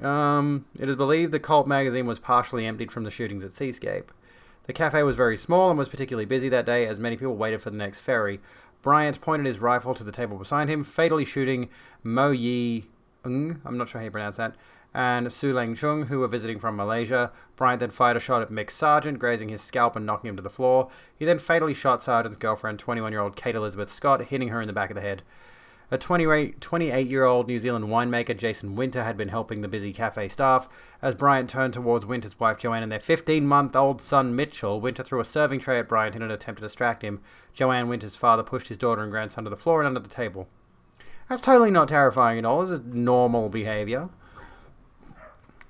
It is believed the Colt magazine was partially emptied from the shootings at Seascape. The cafe was very small and was particularly busy that day as many people waited for the next ferry. Bryant pointed his rifle to the table beside him, fatally shooting Mo Yi Ng, I'm not sure how you pronounce that, and Su Leng Chung, who were visiting from Malaysia. Bryant then fired a shot at Mick Sargent, grazing his scalp and knocking him to the floor. He then fatally shot Sargent's girlfriend, 21-year-old Kate Elizabeth Scott, hitting her in the back of the head. A 28-year-old New Zealand winemaker, Jason Winter, had been helping the busy cafe staff. As Bryant turned towards Winter's wife, Joanne, and their 15-month-old son, Mitchell, Winter threw a serving tray at Bryant in an attempt to distract him. Joanne, Winter's father, pushed his daughter and grandson to the floor and under the table. That's totally not terrifying at all. This is normal behavior.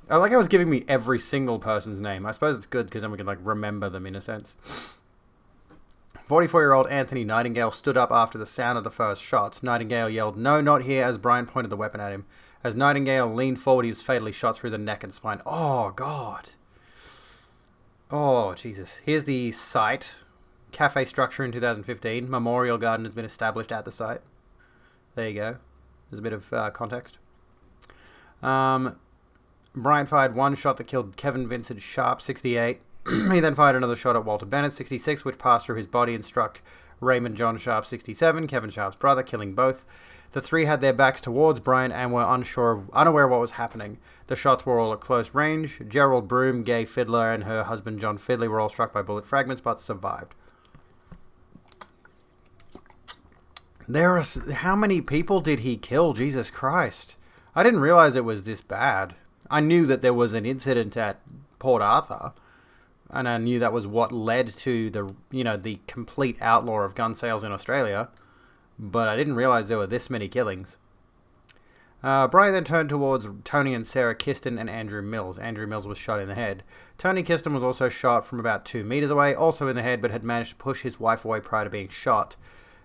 I like how it's giving me every single person's name. I suppose it's good because then we can, like, remember them in a sense. 44-year-old Anthony Nightingale stood up after the sound of the first shots. Nightingale yelled, "No, not here," as Bryant pointed the weapon at him. As Nightingale leaned forward, he was fatally shot through the neck and spine. Oh, God. Oh, Jesus. Here's the site. Cafe structure in 2015. Memorial garden has been established at the site. There you go. There's a bit of context. Bryant fired one shot that killed Kevin Vincent Sharp, 68. He then fired another shot at Walter Bennett, 66, which passed through his body and struck Raymond John Sharp, 67, Kevin Sharp's brother, killing both. The 3 had their backs towards Bryant and were unaware of what was happening. The shots were all at close range. Gerald Broom, Gay Fiddler, and her husband John Fidley were all struck by bullet fragments, but survived. How many people did he kill? Jesus Christ. I didn't realize it was this bad. I knew that there was an incident at Port Arthur, and I knew that was what led to the complete outlaw of gun sales in Australia, but I didn't realize there were this many killings. Brian then turned towards Tony and Sarah Kiston and Andrew Mills. Andrew Mills was shot in the head. Tony Kiston was also shot from about 2 meters away, also in the head, but had managed to push his wife away prior to being shot.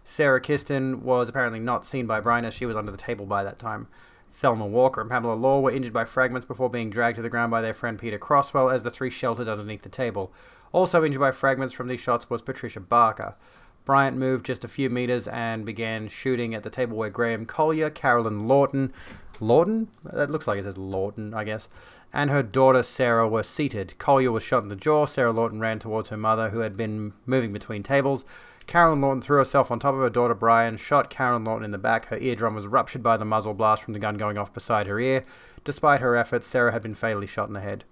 Sarah Kiston was apparently not seen by Brian as she was under the table by that time. Thelma Walker and Pamela Law were injured by fragments before being dragged to the ground by their friend Peter Crosswell as the three sheltered underneath the table. Also injured by fragments from these shots was Patricia Barker. Bryant moved just a few meters and began shooting at the table where Graham Collier, Carolyn Lawton? That looks like it says Lawton, I guess. And her daughter Sarah were seated. Collier was shot in the jaw. Sarah Lawton ran towards her mother, who had been moving between tables. Carolyn Lawton threw herself on top of her daughter Brian, shot Carolyn Lawton in the back. Her eardrum was ruptured by the muzzle blast from the gun going off beside her ear. Despite her efforts, Sarah had been fatally shot in the head.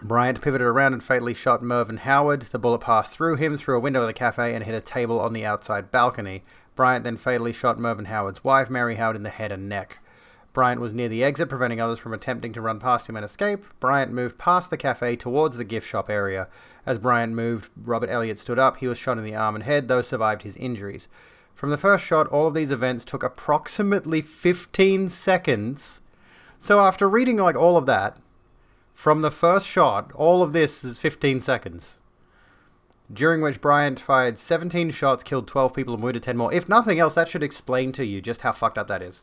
Bryant pivoted around and fatally shot Mervyn Howard. The bullet passed through him, through a window of the cafe, and hit a table on the outside balcony. Bryant then fatally shot Mervyn Howard's wife, Mary Howard, in the head and neck. Bryant was near the exit, preventing others from attempting to run past him and escape. Bryant moved past the cafe towards the gift shop area. As Bryant moved, Robert Elliott stood up. He was shot in the arm and head, though survived his injuries. From the first shot, all of these events took approximately 15 seconds. So after reading all of that, from the first shot, all of this is 15 seconds. During which Bryant fired 17 shots, killed 12 people and wounded 10 more. If nothing else, that should explain to you just how fucked up that is.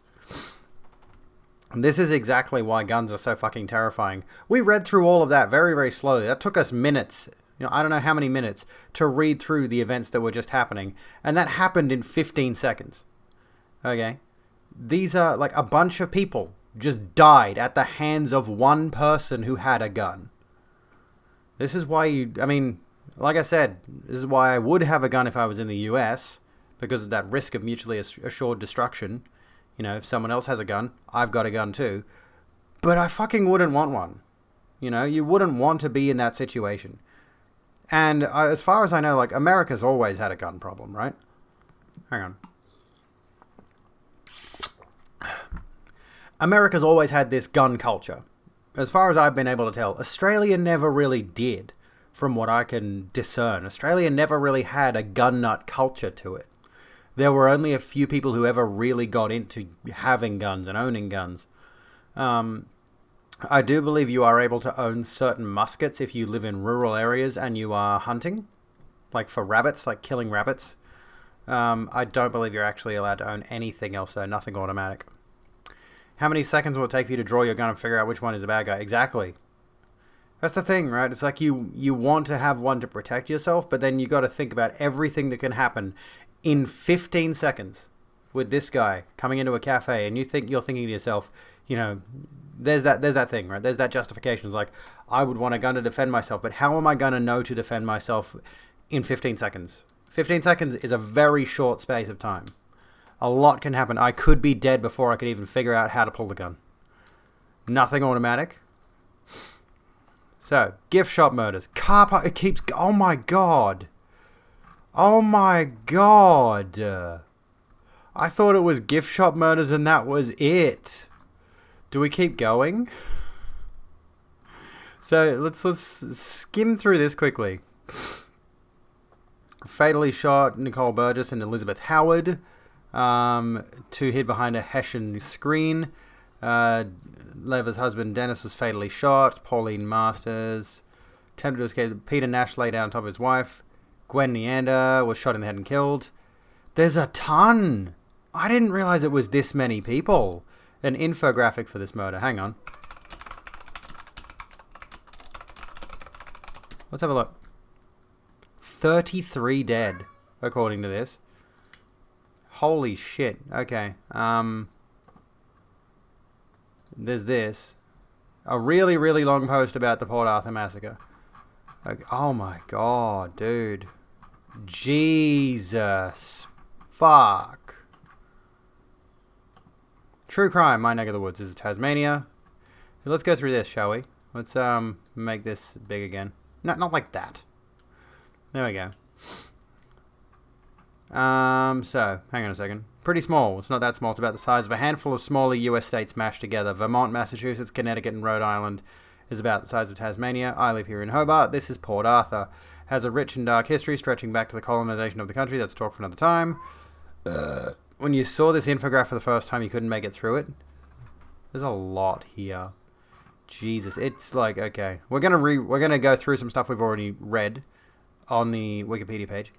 And this is exactly why guns are so fucking terrifying. We read through all of that very, very slowly. That took us minutes. I don't know how many minutes to read through the events that were just happening. And that happened in 15 seconds. Okay? These are a bunch of people just died at the hands of one person who had a gun. This is why like I said, this is why I would have a gun if I was in the US, because of that risk of mutually assured destruction. If someone else has a gun, I've got a gun too. But I fucking wouldn't want one. You wouldn't want to be in that situation. And as far as I know, America's always had a gun problem, right? Hang on. America's always had this gun culture. As far as I've been able to tell, Australia never really did, from what I can discern. Australia never really had a gun nut culture to it. There were only a few people who ever really got into having guns and owning guns. I do believe you are able to own certain muskets if you live in rural areas and you are hunting, for rabbits, killing rabbits. I don't believe you're actually allowed to own anything else, though, nothing automatic. How many seconds will it take for you to draw your gun and figure out which one is a bad guy? Exactly. That's the thing, right? It's you want to have one to protect yourself, but then you got to think about everything that can happen in 15 seconds with this guy coming into a cafe, and you're thinking to yourself, there's that thing, right? There's that justification. It's I would want a gun to defend myself, but how am I going to know to defend myself in 15 seconds? 15 seconds is a very short space of time. A lot can happen. I could be dead before I could even figure out how to pull the gun. Nothing automatic. So, gift shop murders. Car park, it keeps... Oh my god. Oh my god. I thought it was gift shop murders and that was it. Do we keep going? So, let's skim through this quickly. Fatally shot Nicole Burgess and Elizabeth Howard. Two hid behind a Hessian screen. Lever's husband Dennis was fatally shot. Pauline Masters attempted to escape. Peter Nash lay down on top of his wife. Gwen Neander was shot in the head and killed. There's a ton. I didn't realize it was this many people. An infographic for this murder. Hang on. Let's have a look. 33 dead, according to this. Holy shit. Okay. There's this. A really, really long post about the Port Arthur massacre. Okay. Oh my god, dude. Jesus. Fuck. True crime, my neck of the woods. This is Tasmania. Let's go through this, shall we? Let's make this big again. No, not like that. There we go. So, hang on a second. Pretty small. It's not that small. It's about the size of a handful of smaller US states mashed together. Vermont, Massachusetts, Connecticut, and Rhode Island is about the size of Tasmania. I live here in Hobart. This is Port Arthur. Has a rich and dark history stretching back to the colonization of the country. That's talk for another time. When you saw this infographic for the first time, you couldn't make it through it. There's a lot here. Jesus, it's okay. We're gonna go through some stuff we've already read on the Wikipedia page.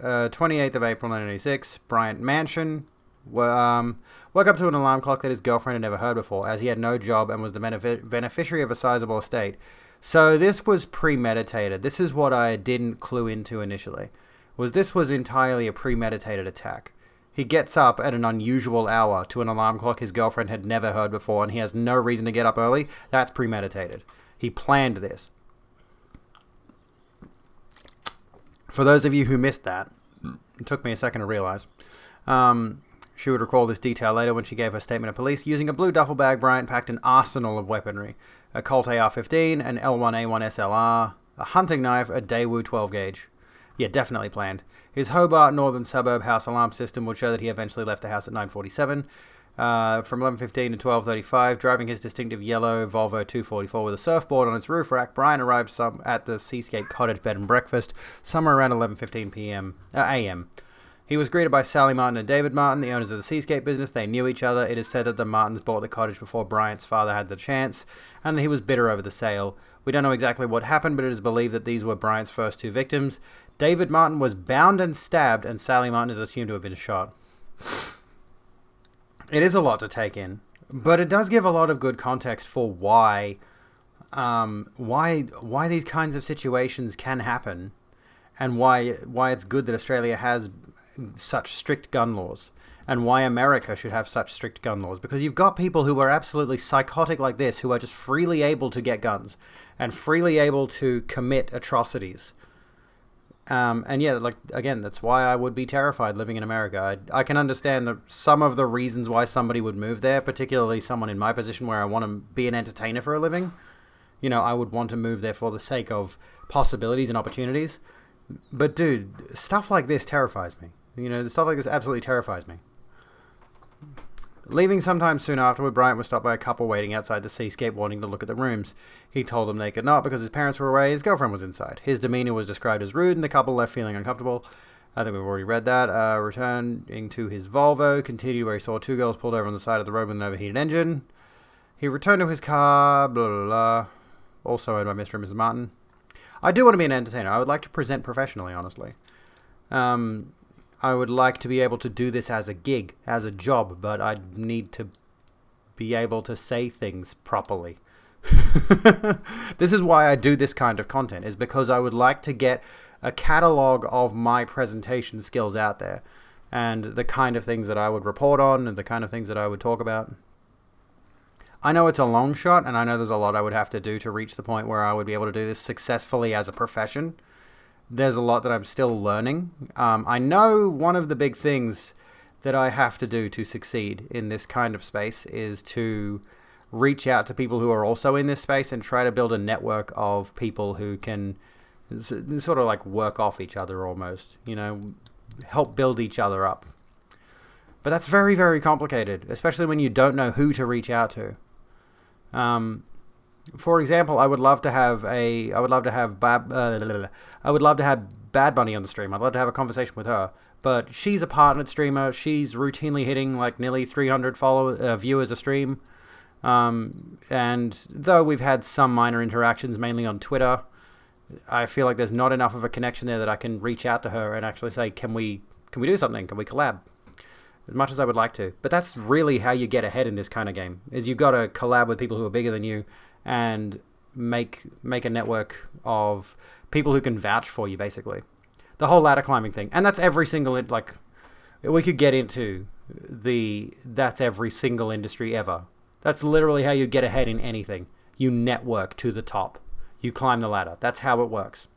28th of April 1986, Bryant Mansion. Woke up to an alarm clock that his girlfriend had never heard before, as he had no job and was the beneficiary of a sizable estate. So this was premeditated. This is what I didn't clue into initially. This was entirely a premeditated attack. He gets up at an unusual hour to an alarm clock his girlfriend had never heard before, and he has no reason to get up early. That's premeditated. He planned this. For those of you who missed that, it took me a second to realize. She would recall this detail later when she gave her statement to police. Using a blue duffel bag, Bryant packed an arsenal of weaponry. A Colt AR-15, an L1A1 SLR, a hunting knife, a Daewoo 12-gauge. Yeah, definitely planned. His Hobart northern suburb house alarm system would show that he eventually left the house at 9:47. From 11:15 to 12:35, driving his distinctive yellow Volvo 244 with a surfboard on its roof rack, Brian arrived at the Seascape Cottage Bed and Breakfast somewhere around 11:15 a.m. He was greeted by Sally Martin and David Martin, the owners of the Seascape business. They knew each other. It is said that the Martins bought the cottage before Bryant's father had the chance, and that he was bitter over the sale. We don't know exactly what happened, but it is believed that these were Bryant's first two victims. David Martin was bound and stabbed, and Sally Martin is assumed to have been shot. It is a lot to take in, but it does give a lot of good context for why these kinds of situations can happen, and why it's good that Australia has such strict gun laws, and why America should have such strict gun laws, because you've got people who are absolutely psychotic like this, who are just freely able to get guns and freely able to commit atrocities. And yeah, like, again, that's why I would be terrified living in America. I can understand some of the reasons why somebody would move there, particularly someone in my position where I want to be an entertainer for a living. You know, I would want to move there for the sake of possibilities and opportunities. But dude, stuff like this terrifies me. You know, stuff like this absolutely terrifies me. Leaving sometime soon afterward, Bryant was stopped by a couple waiting outside the Seascape wanting to look at the rooms. He told them they could not because his parents were away, his girlfriend was inside. His demeanor was described as rude, and the couple left feeling uncomfortable. I think we've already read that. Returning to his Volvo, continued where he saw two girls pulled over on the side of the road with an overheated engine. He returned to his car, blah, blah, blah. Also owned by Mr. and Mrs. Martin. I do want to be an entertainer. I would like to present professionally, honestly. I would like to be able to do this as a gig, as a job, but I need to be able to say things properly. This is why I do this kind of content, is because I would like to get a catalog of my presentation skills out there, and the kind of things that I would report on, and the kind of things that I would talk about. I know it's a long shot, and I know there's a lot I would have to do to reach the point where I would be able to do this successfully as a profession. There's a lot that I'm still learning. I know one of the big things that I have to do to succeed in this kind of space is to reach out to people who are also in this space and try to build a network of people who can sort of like work off each other almost, you know, help build each other up. But that's very, very complicated, especially when you don't know who to reach out to. For example, I would love to have Bad Bunny on the stream. I'd love to have a conversation with her. But she's a partnered streamer. She's routinely hitting like nearly 300 viewers a stream. And though we've had some minor interactions, mainly on Twitter, I feel like there's not enough of a connection there that I can reach out to her and actually say, can we do something? Can we collab? As much as I would like to. But that's really how you get ahead in this kind of game, is you've got to collab with people who are bigger than you and make a network of people who can vouch for you, basically. The whole ladder climbing thing. And that's every single, like, we could get into that's every single industry ever. That's literally how you get ahead in anything. You network to the top. You climb the ladder. That's how it works.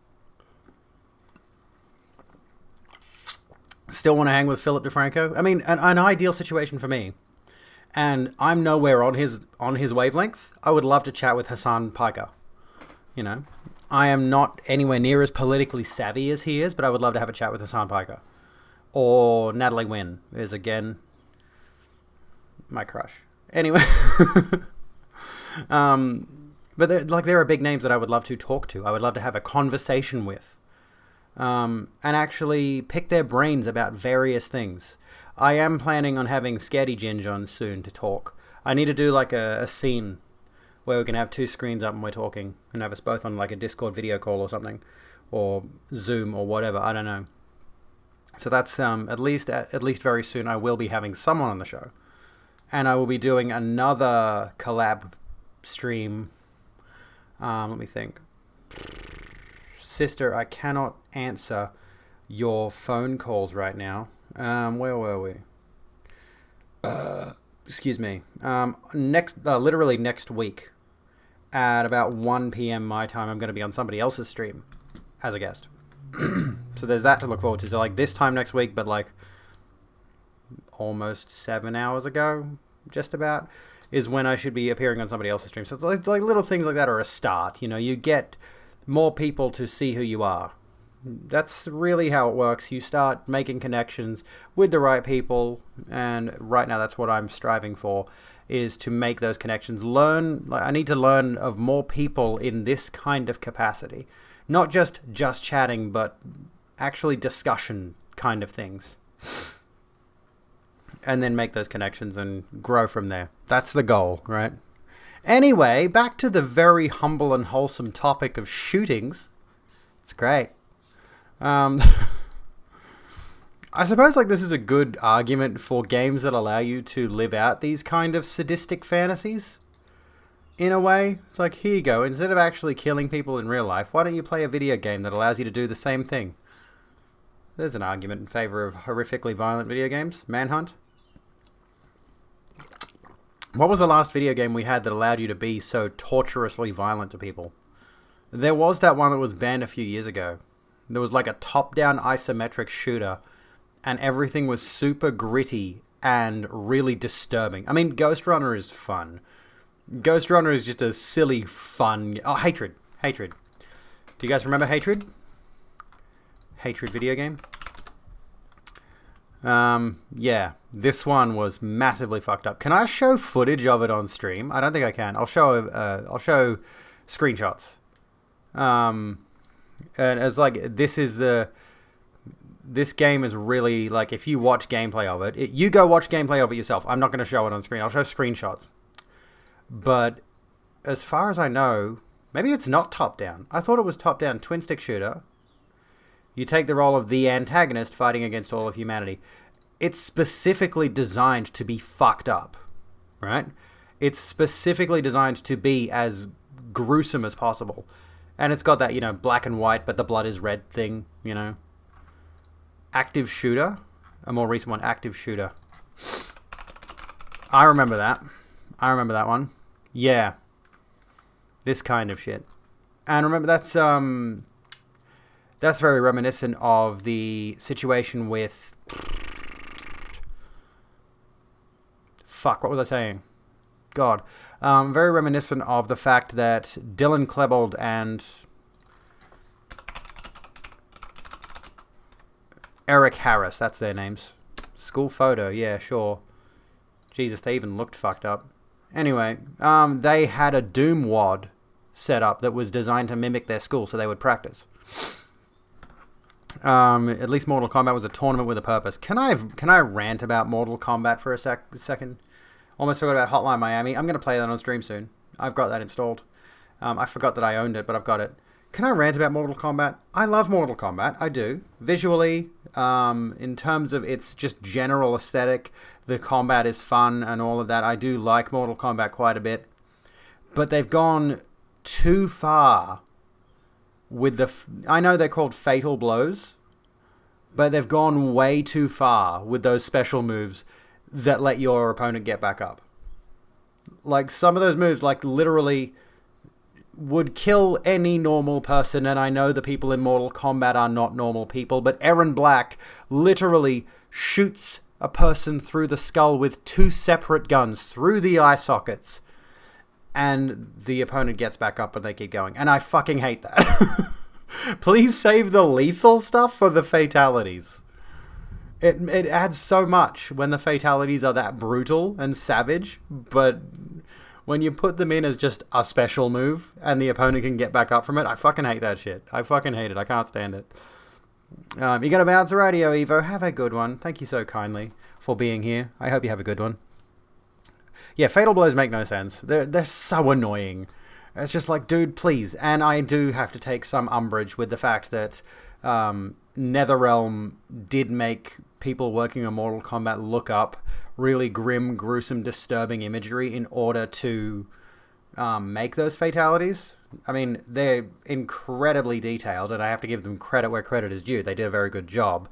Still want to hang with Philip DeFranco? I mean, an ideal situation for me. And I'm nowhere on his wavelength. I would love to chat with Hassan Piker. You know, I am not anywhere near as politically savvy as he is, but I would love to have a chat with Hassan Piker. Or Natalie Wynn is, again, my crush. Anyway. But there are big names that I would love to talk to. I would love to have a conversation with. And actually pick their brains about various things. I am planning on having Scaredy Ginge on soon to talk. I need to do like a scene where we can have two screens up and we're talking, and have us both on like a Discord video call or something, or Zoom or whatever, I don't know. So that's at least very soon I will be having someone on the show. And I will be doing another collab stream. Let me think. Sister, I cannot answer your phone calls right now. Where were we? Excuse me. Literally next week at about 1 p.m. my time, I'm going to be on somebody else's stream as a guest. So there's that to look forward to. So like this time next week, but like almost 7 hours ago, just about, is when I should be appearing on somebody else's stream. So it's like little things like that are a start. You know, you get more people to see who you are. That's really how it works. You start making connections with the right people, and right now that's what I'm striving for, is to make those connections. I need to learn of more people in this kind of capacity. Not just chatting, but actually discussion kind of things. And then make those connections and grow from there. That's the goal, right? Anyway, back to the very humble and wholesome topic of shootings. It's great. I suppose like this is a good argument for games that allow you to live out these kind of sadistic fantasies. In a way, it's like, here you go. Instead of actually killing people in real life, why don't you play a video game that allows you to do the same thing? There's an argument in favor of horrifically violent video games. Manhunt. What was the last video game we had that allowed you to be so torturously violent to people? There was that one that was banned a few years ago. There was like a top-down isometric shooter, and everything was super gritty and really disturbing. I mean, Ghost Runner is fun. Ghost Runner is just a silly, fun... Oh, Hatred. Hatred. Do you guys remember Hatred? Hatred video game? Yeah. This one was massively fucked up. Can I show footage of it on stream? I don't think I can. I'll show screenshots. And it's like, this game is really, like, if you watch gameplay of it, you go watch gameplay of it yourself. I'm not going to show it on screen. I'll show screenshots. But as far as I know, maybe it's not top-down. I thought it was top-down twin-stick shooter. You take the role of the antagonist fighting against all of humanity. It's specifically designed to be fucked up, right? It's specifically designed to be as gruesome as possible. And it's got that, you know, black and white, but the blood is red thing, you know. Active Shooter. A more recent one, Active Shooter. I remember that. I remember that one. Yeah. This kind of shit. And remember, that's very reminiscent of the situation with... Fuck, what was I saying? God. Very reminiscent of the fact that Dylan Klebold and Eric Harris, that's their names. School photo, yeah, sure. Jesus, they even looked fucked up. Anyway, they had a Doom WOD set up that was designed to mimic their school so they would practice. At least Mortal Kombat was a tournament with a purpose. Can I rant about Mortal Kombat for a second? Almost forgot about Hotline Miami. I'm going to play that on stream soon. I've got that installed. I forgot that I owned it, but I've got it. Can I rant about Mortal Kombat? I love Mortal Kombat. I do. Visually, in terms of its just general aesthetic, the combat is fun and all of that. I do like Mortal Kombat quite a bit. But they've gone too far with the... I know they're called fatal blows, but they've gone way too far with those special moves that let your opponent get back up. Like, some of those moves, like, literally would kill any normal person, and I know the people in Mortal Kombat are not normal people, but Erron Black literally shoots a person through the skull with 2 separate guns through the eye sockets, and the opponent gets back up and they keep going. And I fucking hate that. Please save the lethal stuff for the fatalities. It adds so much when the fatalities are that brutal and savage, but when you put them in as just a special move and the opponent can get back up from it, I fucking hate that shit. I fucking hate it. I can't stand it. You gotta bounce a radio, Evo. Have a good one. Thank you so kindly for being here. I hope you have a good one. Yeah, fatal blows make no sense. They're so annoying. It's just like, dude, please. And I do have to take some umbrage with the fact that NetherRealm did make people working on Mortal Kombat look up really grim, gruesome, disturbing imagery in order to make those fatalities. I mean, they're incredibly detailed, and I have to give them credit where credit is due. They did a very good job.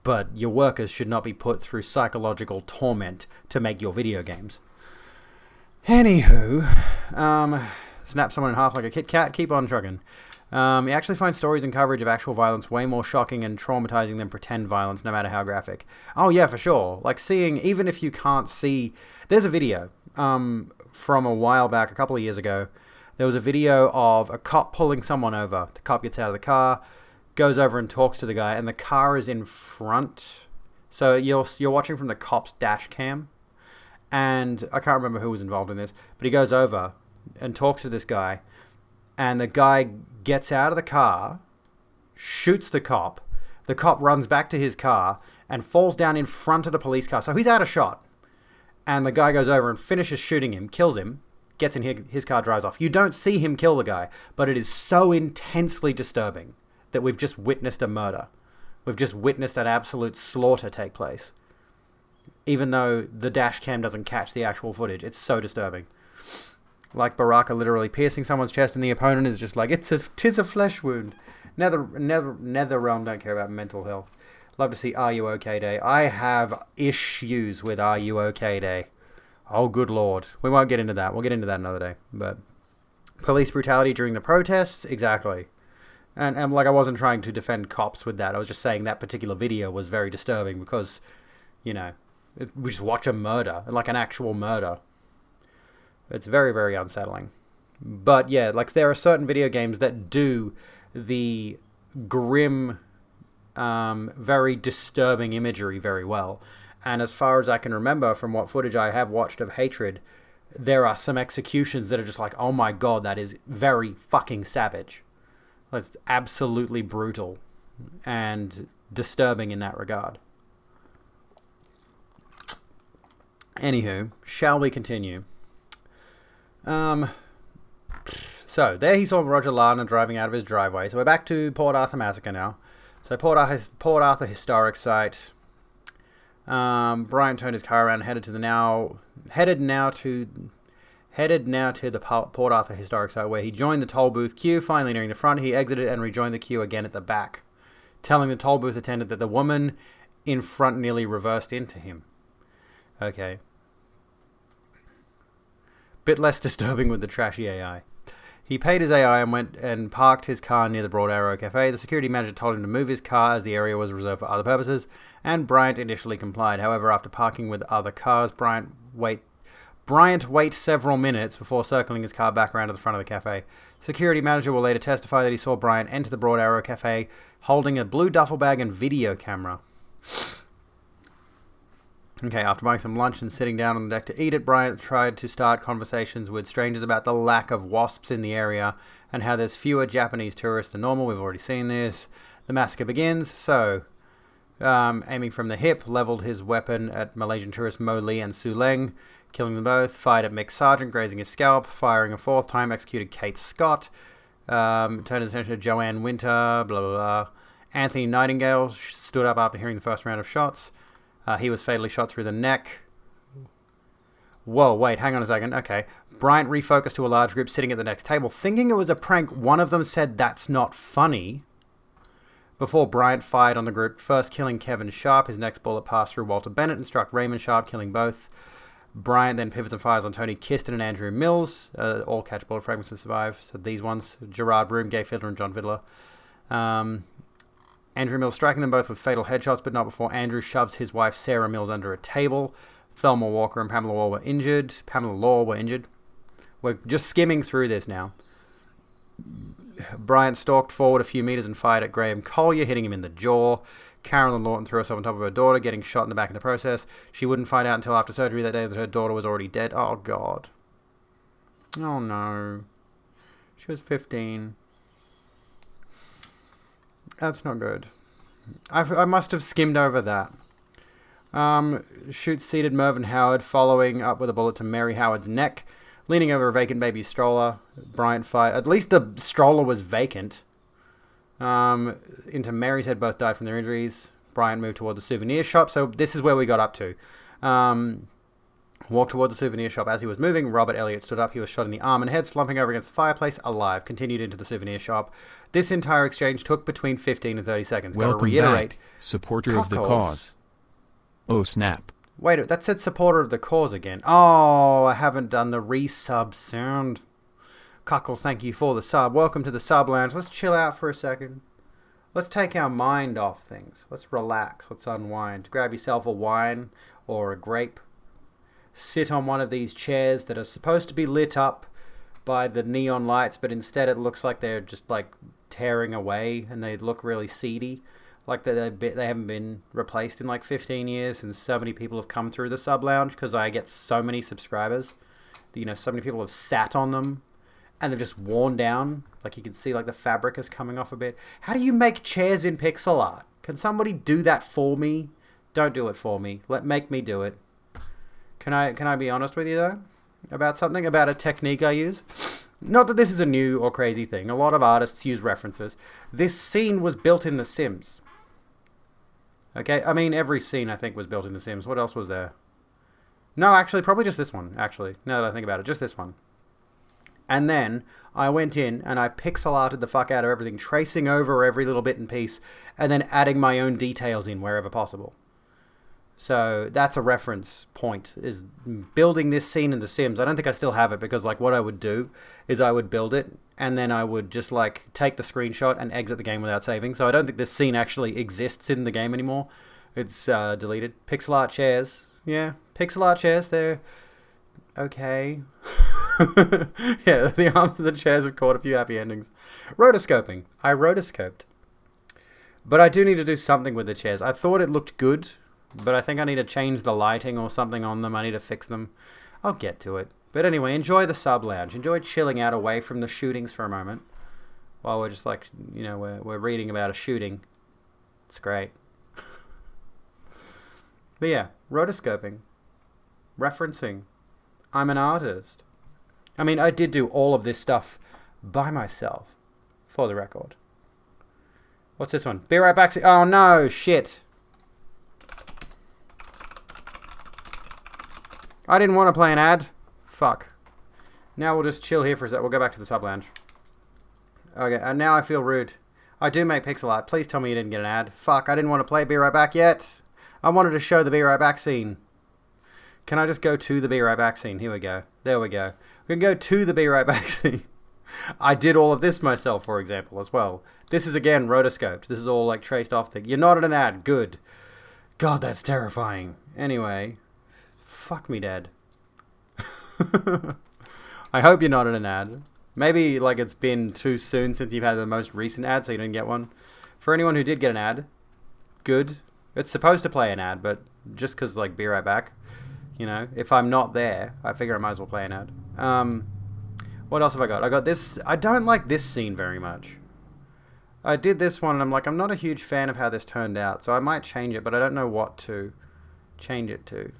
But your workers should not be put through psychological torment to make your video games. Anywho, snap someone in half like a Kit Kat, keep on trucking. You actually find stories and coverage of actual violence way more shocking and traumatizing than pretend violence, no matter how graphic. Oh yeah, for sure. Like seeing, even if you can't see... There's a video from a while back, a couple of years ago. There was a video of a cop pulling someone over. The cop gets out of the car, goes over and talks to the guy, and the car is in front. So you're watching from the cop's dash cam. And I can't remember who was involved in this, but he goes over and talks to this guy, and the guy gets out of the car, shoots the cop runs back to his car, and falls down in front of the police car. So he's out of shot. And the guy goes over and finishes shooting him, kills him, gets in his car, drives off. You don't see him kill the guy, but it is so intensely disturbing that we've just witnessed a murder. We've just witnessed an absolute slaughter take place. Even though the dash cam doesn't catch the actual footage. It's so disturbing. Like Baraka literally piercing someone's chest, and the opponent is just like, tis a flesh wound. NetherRealm don't care about mental health. Love to see Are You OK Day. I have issues with Are You OK Day. Oh, good lord. We won't get into that. We'll get into that another day. But police brutality during the protests? Exactly. And like, I wasn't trying to defend cops with that. I was just saying that particular video was very disturbing because, you know, we just watch a murder, like an actual murder. It's very, very unsettling. But yeah, like there are certain video games that do the grim, very disturbing imagery very well. And as far as I can remember from what footage I have watched of Hatred, there are some executions that are just like, oh my god, that is very fucking savage. It's absolutely brutal and disturbing in that regard. Anywho, shall we continue? So, there he saw Roger Lana driving out of his driveway. So we're back to Port Arthur Massacre now. So Port Arthur Historic Site. Brian turned his car around and headed now to the Port Arthur Historic Site, where he joined the toll booth queue. Finally nearing the front, he exited and rejoined the queue again at the back, telling the toll booth attendant that the woman in front nearly reversed into him. Okay. Bit less disturbing with the trashy AI. He paid his AI and went and parked his car near the Broad Arrow Cafe. The security manager told him to move his car as the area was reserved for other purposes, and Bryant initially complied. However, after parking with other cars, Bryant wait several minutes before circling his car back around to the front of the cafe. Security manager will later testify that he saw Bryant enter the Broad Arrow Cafe holding a blue duffel bag and video camera. Okay, after buying some lunch and sitting down on the deck to eat it, Bryant tried to start conversations with strangers about the lack of wasps in the area and how there's fewer Japanese tourists than normal. We've already seen this. The massacre begins, so aiming from the hip, leveled his weapon at Malaysian tourists Mo Lee and Su Leng, killing them both, fired at Mick Sargent, grazing his scalp, firing a fourth time, executed Kate Scott, turned his attention to Joanne Winter, blah, blah, blah. Anthony Nightingale stood up after hearing the first round of shots. He was fatally shot through the neck. Whoa, wait, hang on a second. Okay. Bryant refocused to a large group sitting at the next table. Thinking it was a prank, one of them said, "That's not funny," before Bryant fired on the group, first killing Kevin Sharp. His next bullet passed through Walter Bennett and struck Raymond Sharp, killing both. Bryant then pivots and fires on Tony Kiston and Andrew Mills. All catch bullet fragments to survive. So these ones, Gerard Broom, Gay Fiddler, and John Fiddler. Andrew Mills striking them both with fatal headshots, but not before Andrew shoves his wife Sarah Mills under a table. Thelma Walker and Pamela Law were injured. We're just skimming through this now. Bryant stalked forward a few meters and fired at Graham Collier, hitting him in the jaw. Carolyn Lawton threw herself on top of her daughter, getting shot in the back in the process. She wouldn't find out until after surgery that day that her daughter was already dead. Oh, God. Oh, no. She was 15. That's not good. I must have skimmed over that. Shoots seated Mervyn Howard, following up with a bullet to Mary Howard's neck. Leaning over a vacant baby stroller, Bryant fired. At least the stroller was vacant. Into Mary's Head both died from their injuries. Bryant moved toward the souvenir shop. So this is where we got up to. Walked toward the souvenir shop. As he was moving, Robert Elliott stood up. He was shot in the arm and head, slumping over against the fireplace, alive. Continued into the souvenir shop. This entire exchange took between 15 and 30 seconds. Got to Welcome reiterate. back, supporter of the Cuckolds. cause. Oh snap. Wait, that said supporter of the cause again. Oh, I haven't done the resub sound. Cuckles, thank you for the sub. Welcome to the sub lounge. Let's chill out for a second. Let's take our mind off things. Let's relax. Let's unwind. Grab yourself a wine or a grape. Sit on one of these chairs that are supposed to be lit up by the neon lights, but instead it looks like they're just like tearing away and they look really seedy. Like they haven't been replaced in like 15 years, and so many people have come through the sub lounge because I get so many subscribers. So many people have sat on them and they've just worn down. Like you can see like the fabric is coming off a bit. How do you make chairs in pixel art? Can somebody do that for me? Don't do it for me. Make me do it. Can I be honest with you though? About a technique I use? Not that this is a new or crazy thing. A lot of artists use references. This scene was built in The Sims. Okay, I mean, every scene, I think, was built in The Sims. What else was there? No, actually, probably just this one, actually. Now that I think about it, just this one. And then I went in and I pixel arted the fuck out of everything, tracing over every little bit and piece, and then adding my own details in wherever possible. So that's a reference point, is building this scene in The Sims. I don't think I still have it because, like, what I would do is I would build it and then I would just, like, take the screenshot and exit the game without saving. So I don't think this scene actually exists in the game anymore. It's deleted. Pixel art chairs. Yeah, pixel art chairs, they're okay. Yeah, the arms of the chairs have caught a few happy endings. Rotoscoping. I rotoscoped. But I do need to do something with the chairs. I thought it looked good, but I think I need to change the lighting or something on them. I need to fix them. I'll get to it. But anyway, enjoy the sub lounge. Enjoy chilling out away from the shootings for a moment. While we're just like, we're reading about a shooting. It's great. But yeah, rotoscoping. Referencing. I'm an artist. I mean, I did do all of this stuff by myself, for the record. What's this one? Be right back. Oh no, shit. I didn't want to play an ad. Fuck. Now we'll just chill here for a sec. We'll go back to the sub lounge. Okay, and now I feel rude. I do make pixel art. Please tell me you didn't get an ad. Fuck, I didn't want to play Be Right Back yet. I wanted to show the Be Right Back scene. Can I just go to the Be Right Back scene? Here we go. There we go. We can go to the Be Right Back scene. I did all of this myself, for example, as well. This is, again, rotoscoped. This is all, like, traced off the... You're not in an ad. Good. God, that's terrifying. Anyway. Fuck me, Dad. I hope you're not in an ad. Maybe, like, it's been too soon since you've had the most recent ad, so you didn't get one. For anyone who did get an ad, good. It's supposed to play an ad, but just because, like, Be Right Back, if I'm not there, I figure I might as well play an ad. What else have I got? I got this. I don't like this scene very much. I did this one, and I'm like, I'm not a huge fan of how this turned out, so I might change it, but I don't know what to change it to.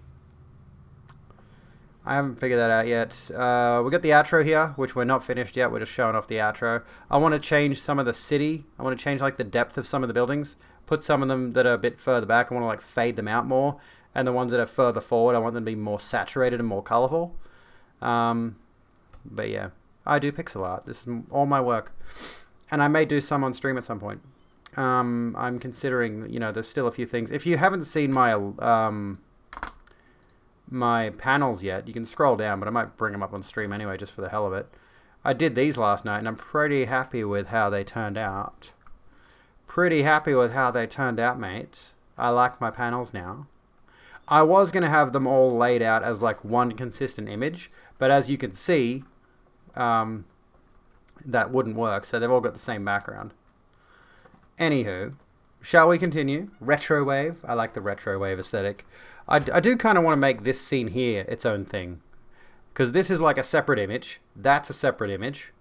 I haven't figured that out yet. We got the outro here, which we're not finished yet. We're just showing off the outro. I want to change some of the city. I want to change like the depth of some of the buildings. Put some of them that are a bit further back. I want to like fade them out more. And the ones that are further forward, I want them to be more saturated and more colorful. But yeah, I do pixel art. This is all my work. And I may do some on stream at some point. I'm considering, there's still a few things. If you haven't seen my panels yet, you can scroll down, but I might bring them up on stream anyway, just for the hell of it. I did these last night, and I'm pretty happy with how they turned out. Pretty happy with how they turned out, mate. I like my panels now. I was going to have them all laid out as like one consistent image, but as you can see, that wouldn't work, so they've all got the same background. Anywho, shall we continue? Retrowave. I like the retrowave aesthetic. I do kind of want to make this scene here its own thing. Because this is like a separate image. That's a separate image.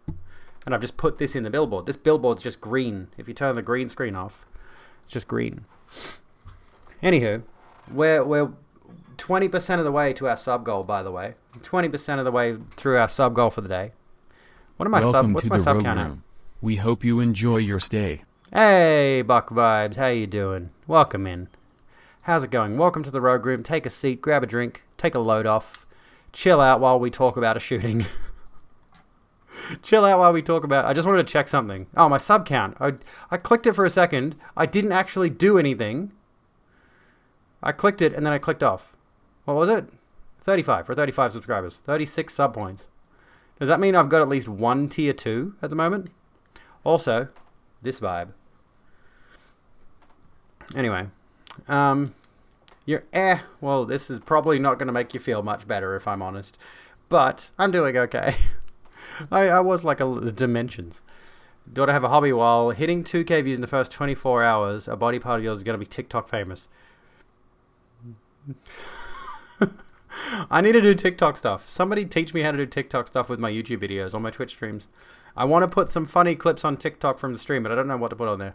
And I've just put this in the billboard. This billboard's just green. If you turn the green screen off, it's just green. Anywho, we're 20% of the way to our sub goal, by the way. 20% of the way through our sub goal for the day. What's my Welcome sub to count the at? Room. We hope you enjoy your stay. Hey, Buck Vibes, how you doing? Welcome in. How's it going? Welcome to the Rogue Room. Take a seat, grab a drink, take a load off, chill out while we talk about a shooting. Chill out while we talk about... I just wanted to check something. Oh, my sub count. I clicked it for a second. I didn't actually do anything. I clicked it and then I clicked off. What was it? 35 for 35 subscribers. 36 sub points. Does that mean I've got at least one tier 2 at the moment? Also, this vibe. Anyway. Well, this is probably not going to make you feel much better if I'm honest. But I'm doing okay. I was like the dimensions. Do I have a hobby while hitting 2K views in the first 24 hours? A body part of yours is going to be TikTok famous. I need to do TikTok stuff. Somebody teach me how to do TikTok stuff with my YouTube videos on my Twitch streams. I want to put some funny clips on TikTok from the stream, but I don't know what to put on there.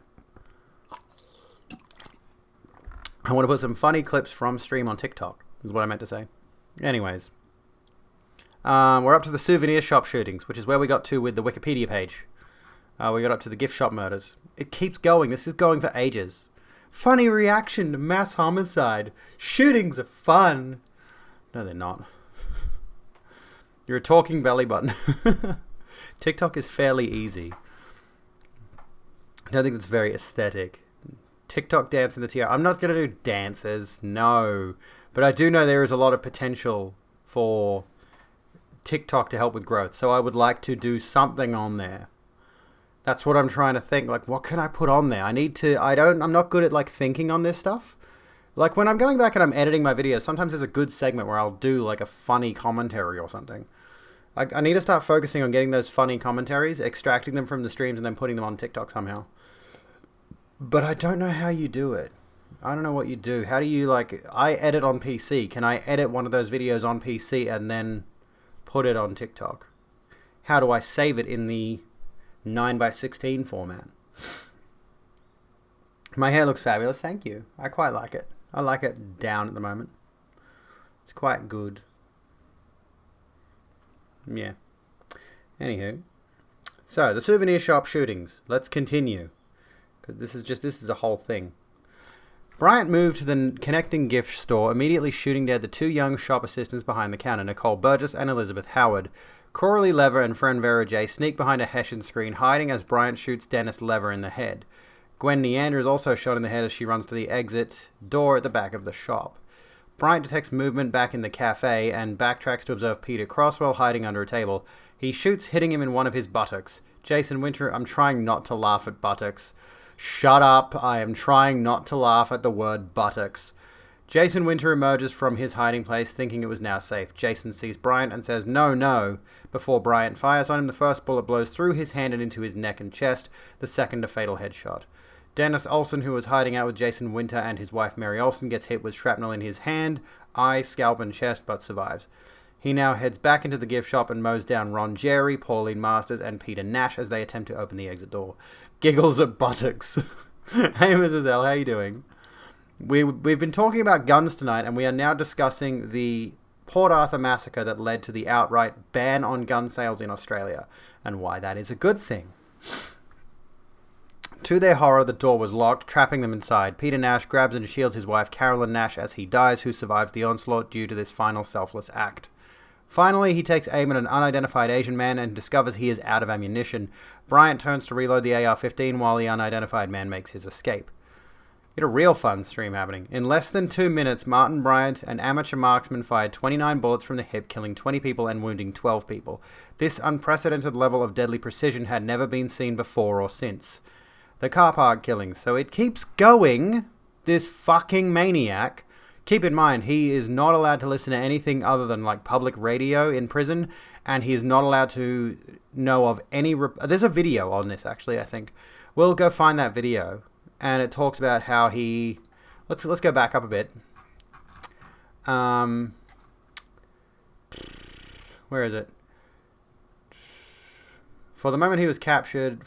I want to put some funny clips from stream on TikTok, is what I meant to say. Anyways. We're up to the souvenir shop shootings, which is where we got to with the Wikipedia page. We got up to the gift shop murders. It keeps going. This is going for ages. Funny reaction to mass homicide. Shootings are fun. No, they're not. You're a talking belly button. TikTok is fairly easy. I don't think it's very aesthetic. TikTok dance in the tier. I'm not going to do dances, no. But I do know there is a lot of potential for TikTok to help with growth, so I would like to do something on there. That's what I'm trying to think. Like, what can I put on there? I'm not good at like thinking on this stuff. Like when I'm going back and I'm editing my videos, sometimes there's a good segment where I'll do like a funny commentary or something. I need to start focusing on getting those funny commentaries, extracting them from the streams, and then putting them on TikTok somehow. But I don't know how you do it. I don't know what you do. How do you like? I edit on PC. Can I edit one of those videos on PC and then put it on TikTok? How do I save it in the 9:16 format? My hair looks fabulous, thank you. I quite like it. I like it down at the moment. It's quite good. Yeah. Anywho. So, the souvenir shop shootings. Let's continue. Because this is a whole thing. Bryant moved to the connecting gift store, immediately shooting dead the two young shop assistants behind the counter, Nicole Burgess and Elizabeth Howard. Coralie Lever and friend Vera J sneak behind a Hessian screen, hiding as Bryant shoots Dennis Lever in the head. Gwen Neander is also shot in the head as she runs to the exit door at the back of the shop. Bryant detects movement back in the cafe and backtracks to observe Peter Crosswell hiding under a table. He shoots, hitting him in one of his buttocks. Jason Winter, I'm trying not to laugh at buttocks. Shut up, I am trying not to laugh at the word buttocks. Jason Winter emerges from his hiding place, thinking it was now safe. Jason sees Bryant and says, "No, no." Before Bryant fires on him, the first bullet blows through his hand and into his neck and chest, the second a fatal headshot. Dennis Olsen, who was hiding out with Jason Winter and his wife Mary Olsen, gets hit with shrapnel in his hand, eye, scalp, and chest, but survives. He now heads back into the gift shop and mows down Ron Jerry, Pauline Masters, and Peter Nash as they attempt to open the exit door. Giggles at buttocks. Hey, Mrs. L, how you doing? We've been talking about guns tonight, and we are now discussing the Port Arthur massacre that led to the outright ban on gun sales in Australia, and why that is a good thing. To their horror, the door was locked, trapping them inside. Peter Nash grabs and shields his wife, Carolyn Nash, as he dies, who survives the onslaught due to this final selfless act. Finally, he takes aim at an unidentified Asian man and discovers he is out of ammunition. Bryant turns to reload the AR-15 while the unidentified man makes his escape. Get a real fun stream happening. In less than 2 minutes, Martin Bryant, an amateur marksman, fired 29 bullets from the hip, killing 20 people and wounding 12 people. This unprecedented level of deadly precision had never been seen before or since. The car park killings. So it keeps going, this fucking maniac. Keep in mind, he is not allowed to listen to anything other than like public radio in prison, and he is not allowed to know of any... There's a video on this, actually, I think. We'll go find that video, and it talks about how he... Let's go back up a bit. Where is it? From the moment he was captured,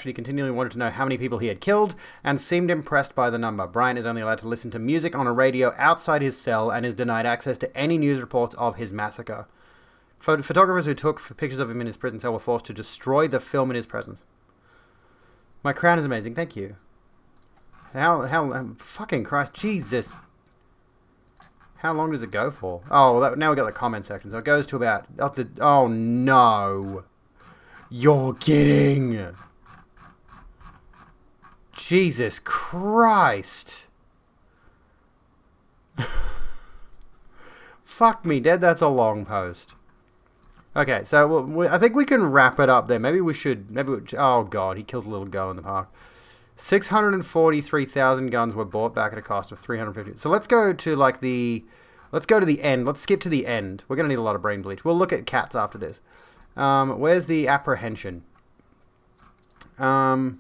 he continually wanted to know how many people he had killed and seemed impressed by the number. Bryant is only allowed to listen to music on a radio outside his cell and is denied access to any news reports of his massacre. Photographers who took pictures of him in his prison cell were forced to destroy the film in his presence. My crown is amazing. Thank you. Fucking Christ, Jesus. How long does it go for? Oh, well, now we got the comment section. So it goes to about oh no. You're kidding. Jesus Christ. Fuck me dead, that's a long post. Okay, so I think we can wrap it up there. Oh god, he kills a little girl in the park. 643,000 guns were bought back at a cost of 350. So let's go to the end. Let's skip to the end. We're going to need a lot of brain bleach. We'll look at cats after this. Where's the apprehension? So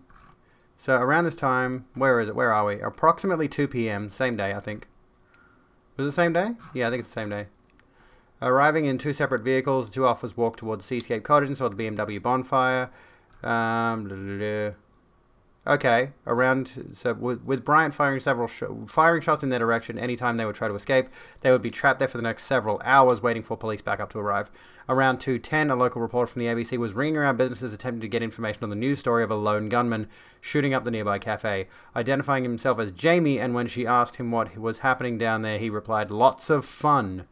around this time, where is it? Where are we? Approximately 2 p.m. Same day, I think. Was it the same day? Yeah, I think it's the same day. Arriving in 2 separate vehicles, the 2 officers walked towards Seascape Cottage and saw the BMW bonfire. Okay, with Bryant firing firing shots in their direction anytime they would try to escape, they would be trapped there for the next several hours waiting for police backup to arrive. Around 2:10, a local reporter from the ABC was ringing around businesses attempting to get information on the news story of a lone gunman shooting up the nearby cafe, identifying himself as Jamie, and when she asked him what was happening down there, he replied, "Lots of fun."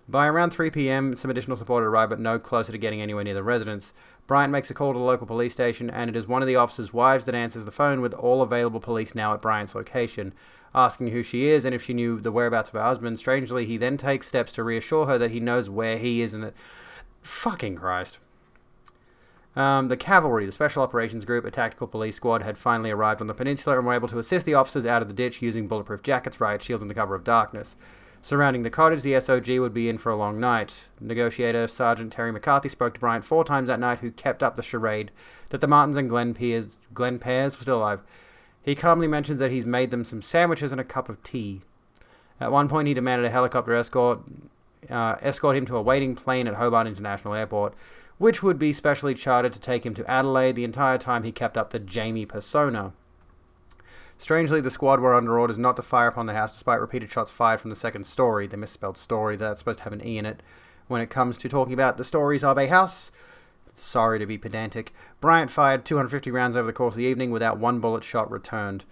By around 3 p.m., some additional support arrived, but no closer to getting anywhere near the residence. Bryant makes a call to the local police station, and it is one of the officers' wives that answers the phone with all available police now at Bryant's location, asking who she is and if she knew the whereabouts of her husband. Strangely, he then takes steps to reassure her that he knows where he is and that... Fucking Christ. The cavalry, the Special Operations Group, a tactical police squad, had finally arrived on the peninsula and were able to assist the officers out of the ditch using bulletproof jackets, riot shields, and the cover of darkness. Surrounding the cottage, the SOG would be in for a long night. Negotiator Sergeant Terry McCarthy spoke to Bryant 4 times that night, who kept up the charade that the Martins and Glenn Pears were still alive. He calmly mentions that he's made them some sandwiches and a cup of tea. At one point, he demanded a helicopter escort him to a waiting plane at Hobart International Airport, which would be specially chartered to take him to Adelaide. The entire time, he kept up the Jamie persona. Strangely, the squad were under orders not to fire upon the house despite repeated shots fired from the second story. They misspelled story. That's supposed to have an E in it. When it comes to talking about the stories of a house, sorry to be pedantic, Bryant fired 250 rounds over the course of the evening without one bullet shot returned.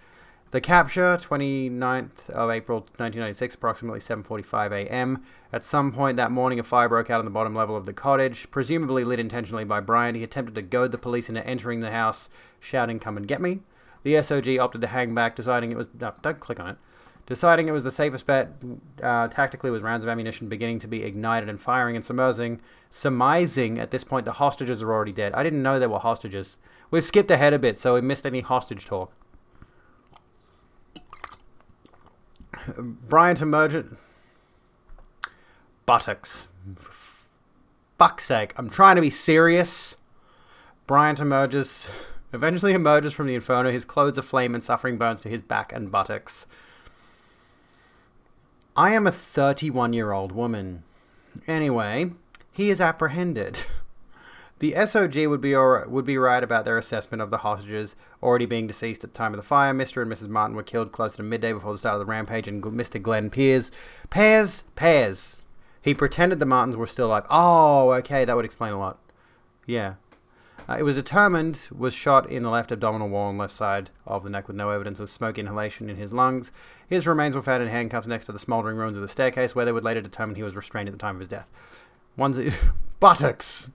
The capture, 29th of April 1996, approximately 7:45 a.m. At some point that morning, a fire broke out on the bottom level of the cottage, presumably lit intentionally by Bryant. He attempted to goad the police into entering the house, shouting, "Come and get me." The SOG opted to hang back, deciding it was... No, don't click on it. Deciding it was the safest bet, tactically, with rounds of ammunition beginning to be ignited and firing and surmising at this point the hostages are already dead. I didn't know there were hostages. We've skipped ahead a bit, so we missed any hostage talk. Bryant emerged... Buttocks. For fuck's sake. I'm trying to be serious. Bryant eventually emerges from the inferno, his clothes aflame and suffering burns to his back and buttocks. I am a 31-year-old woman. Anyway, he is apprehended. The SOG would be right about their assessment of the hostages already being deceased at the time of the fire. Mr. and Mrs. Martin were killed closer to midday before the start of the rampage, and Mr. Glenn Pears... Pears! He pretended the Martins were still alive. Oh, okay, that would explain a lot. Yeah. It was determined, was shot in the left abdominal wall and left side of the neck with no evidence of smoke inhalation in his lungs. His remains were found in handcuffs next to the smouldering ruins of the staircase, where they would later determine he was restrained at the time of his death. Buttocks!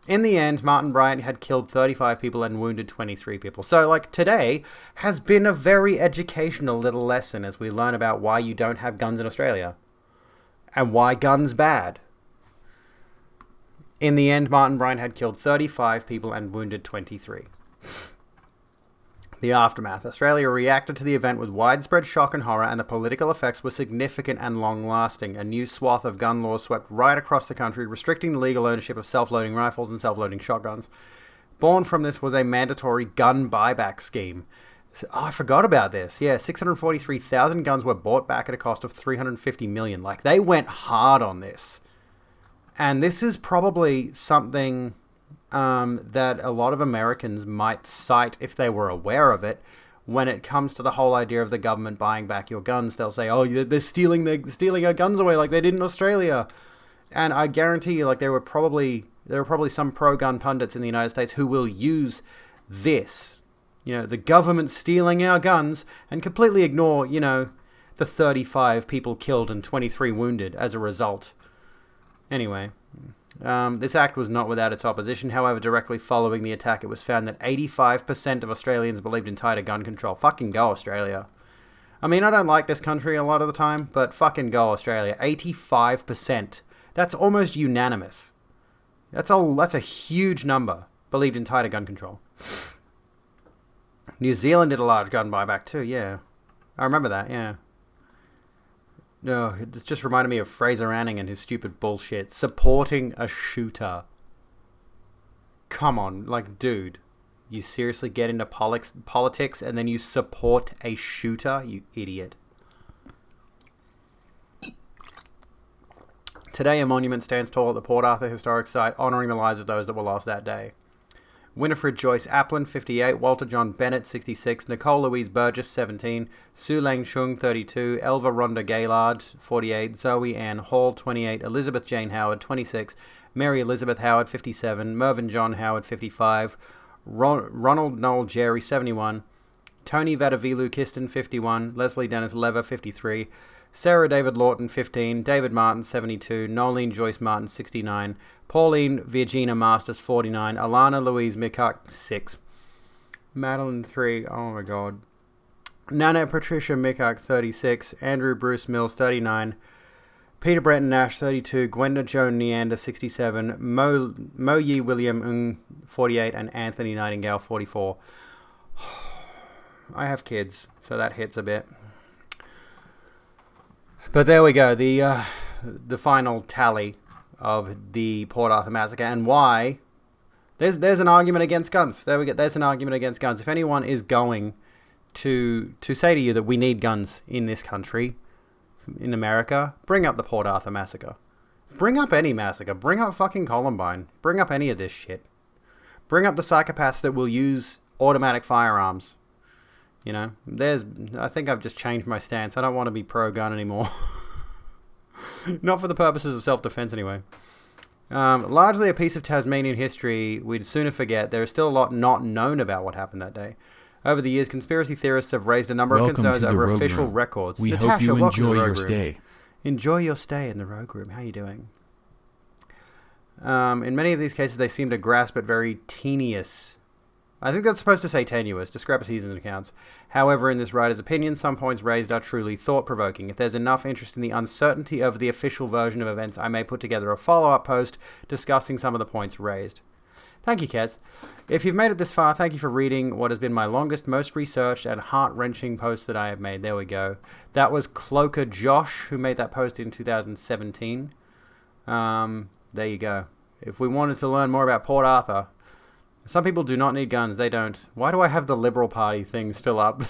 In the end, Martin Bryant had killed 35 people and wounded 23 people. So, today has been a very educational little lesson as we learn about why you don't have guns in Australia. And why guns bad. In the end, Martin Bryant had killed 35 people and wounded 23. The aftermath. Australia reacted to the event with widespread shock and horror, and the political effects were significant and long-lasting. A new swath of gun laws swept right across the country, restricting the legal ownership of self-loading rifles and self-loading shotguns. Born from this was a mandatory gun buyback scheme. I forgot about this. Yeah, 643,000 guns were bought back at a cost of $350 million. They went hard on this. And this is probably something that a lot of Americans might cite if they were aware of it. When it comes to the whole idea of the government buying back your guns, they'll say, "Oh, they're stealing our guns away like they did in Australia." And I guarantee you, there were probably some pro-gun pundits in the United States who will use this the government stealing our guns, and completely ignore, the 35 people killed and 23 wounded as a result. Anyway, this act was not without its opposition. However, directly following the attack, it was found that 85% of Australians believed in tighter gun control. Fucking go, Australia. I mean, I don't like this country a lot of the time, but fucking go, Australia. 85%. That's almost unanimous. That's a huge number. Believed in tighter gun control. New Zealand did a large gun buyback too, yeah. I remember that, yeah. No, it just reminded me of Fraser Anning and his stupid bullshit. Supporting a shooter. Come on, dude. You seriously get into politics and then you support a shooter? You idiot. Today, a monument stands tall at the Port Arthur Historic Site, honouring the lives of those that were lost that day. Winifred Joyce Applin, 58, Walter John Bennett, 66, Nicole Louise Burgess, 17, Sue Lang Chung, 32, Elva Rhonda Gaylard, 48, Zoe Ann Hall, 28, Elizabeth Jane Howard, 26, Mary Elizabeth Howard, 57, Mervyn John Howard, 55, Ronald Noel Jerry, 71, Tony Vadavilu Kiston, 51, Leslie Dennis Lever, 53, Sarah David Lawton, 15, David Martin, 72, Nolene Joyce Martin, 69, Pauline Virginia Masters, 49, Alana Louise Mickok, 6, Madeline, 3, oh my god, Nana Patricia Mickok, 36, Andrew Bruce Mills, 39, Peter Breton Nash, 32, Gwenda Joan Neander, 67, Mo Yi William Ng, 48, and Anthony Nightingale, 44. I have kids, so that hits a bit. But there we go, the final tally of the Port Arthur massacre, and why there's an argument against guns. There we go. There's an argument against guns. If anyone is going to say to you that we need guns in this country, in America, bring up the Port Arthur massacre. Bring up any massacre. Bring up fucking Columbine. Bring up any of this shit. Bring up the psychopaths that will use automatic firearms. I think I've just changed my stance. I don't want to be pro-gun anymore. Not for the purposes of self-defense, anyway. Largely a piece of Tasmanian history we'd sooner forget. There is still a lot not known about what happened that day. Over the years, conspiracy theorists have raised a number of concerns over official records. We Natasha, hope you enjoy your room. stay. Enjoy your stay in the Rogue Room. How are you doing? In many of these cases, they seem to grasp at very tenuous. I think that's supposed to say tenuous, discrepancies in accounts. However, in this writer's opinion, some points raised are truly thought-provoking. If there's enough interest in the uncertainty of the official version of events, I may put together a follow-up post discussing some of the points raised. Thank you, Kez. If you've made it this far, thank you for reading what has been my longest, most researched, and heart-wrenching post that I have made. There we go. That was Cloaker Josh, who made that post in 2017. There you go. If we wanted to learn more about Port Arthur... Some people do not need guns. They don't. Why do I have the Liberal Party thing still up?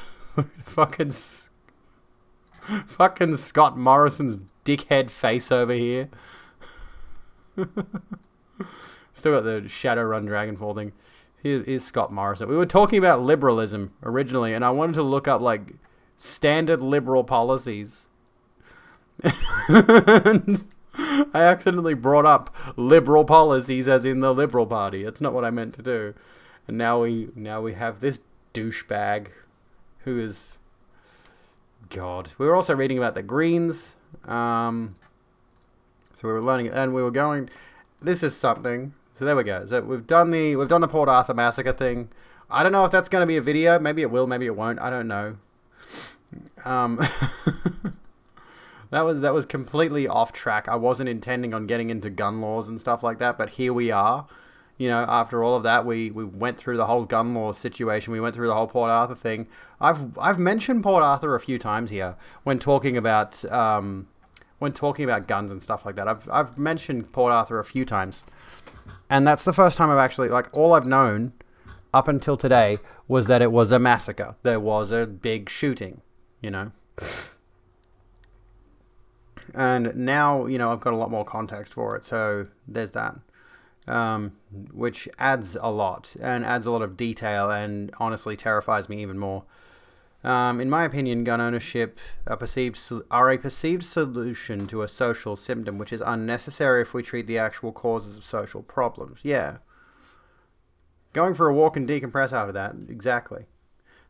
fucking Scott Morrison's dickhead face over here. Still got the Shadowrun Dragonfall thing. Here's Scott Morrison. We were talking about liberalism originally, and I wanted to look up, standard liberal policies. And I accidentally brought up liberal policies as in the Liberal Party. It's not what I meant to do. And now we have this douchebag who is... God. We were also reading about the Greens. So we were learning, and we were going... This is something. So there we go. So we've done the Port Arthur massacre thing. I don't know if that's going to be a video. Maybe it will, maybe it won't. I don't know. That was completely off track. I wasn't intending on getting into gun laws and stuff like that, but here we are. After all of that, we went through the whole gun law situation. We went through the whole Port Arthur thing. I've mentioned Port Arthur a few times here when talking about guns and stuff like that. I've mentioned Port Arthur a few times, and that's the first time I've actually all I've known up until today was that it was a massacre. There was a big shooting, And now, I've got a lot more context for it, so there's that. Which adds a lot, and adds a lot of detail, and honestly terrifies me even more. In my opinion, gun ownership are a perceived solution to a social symptom, which is unnecessary if we treat the actual causes of social problems. Yeah. Going for a walk and decompress after that, exactly.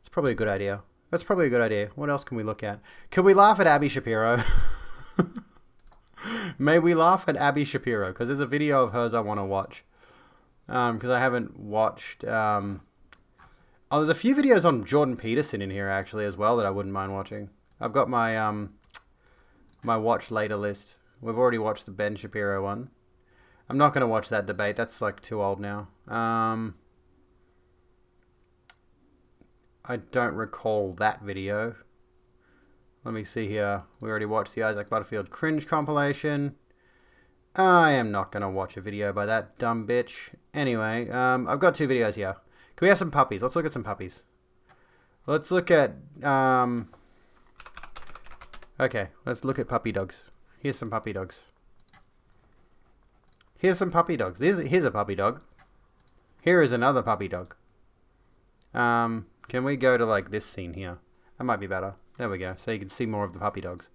It's probably a good idea. That's probably a good idea. What else can we look at? Can we laugh at Abby Shapiro? May we laugh at Abby Shapiro? Because there's a video of hers I want to watch. Because I haven't watched... Oh, there's a few videos on Jordan Peterson in here, actually, as well, that I wouldn't mind watching. I've got my my watch later list. We've already watched the Ben Shapiro one. I'm not going to watch that debate. That's, like, too old now. I don't recall that video. Let me see here. We already watched the Isaac Butterfield cringe compilation. I am not going to watch a video by that dumb bitch. Anyway, I've got 2 videos here. Can we have some puppies? Let's look at some puppies. Let's look at... Okay, let's look at puppy dogs. Here's some puppy dogs. Here's some puppy dogs. Here's a puppy dog. Here is another puppy dog. Can we go to, like, this scene here? That might be better. There we go. So you can see more of the puppy dogs.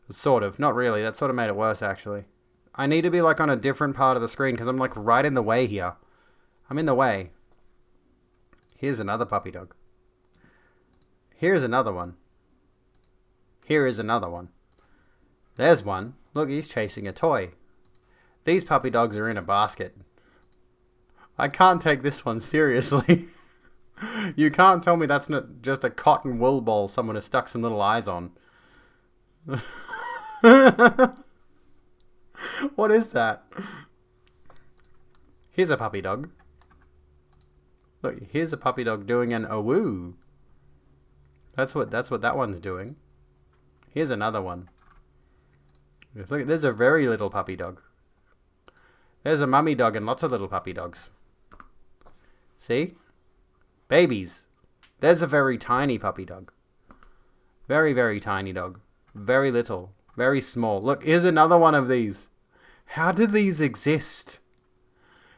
Sort of. Not really. That sort of made it worse, actually. I need to be, like, on a different part of the screen because I'm, like, right in the way here. I'm in the way. Here's another puppy dog. Here's another one. Here is another one. There's one. Look, he's chasing a toy. These puppy dogs are in a basket. I can't take this one seriously. You can't tell me that's not just a cotton wool ball someone has stuck some little eyes on. What is that? Here's a puppy dog. Look, here's a puppy dog doing an awoo. That's what that one's doing. Here's another one. Look, there's a very little puppy dog. There's a mummy dog and lots of little puppy dogs. See? Babies. There's a very tiny puppy dog. Very, very tiny dog. Very little. Very small. Look, here's another one of these. How did these exist?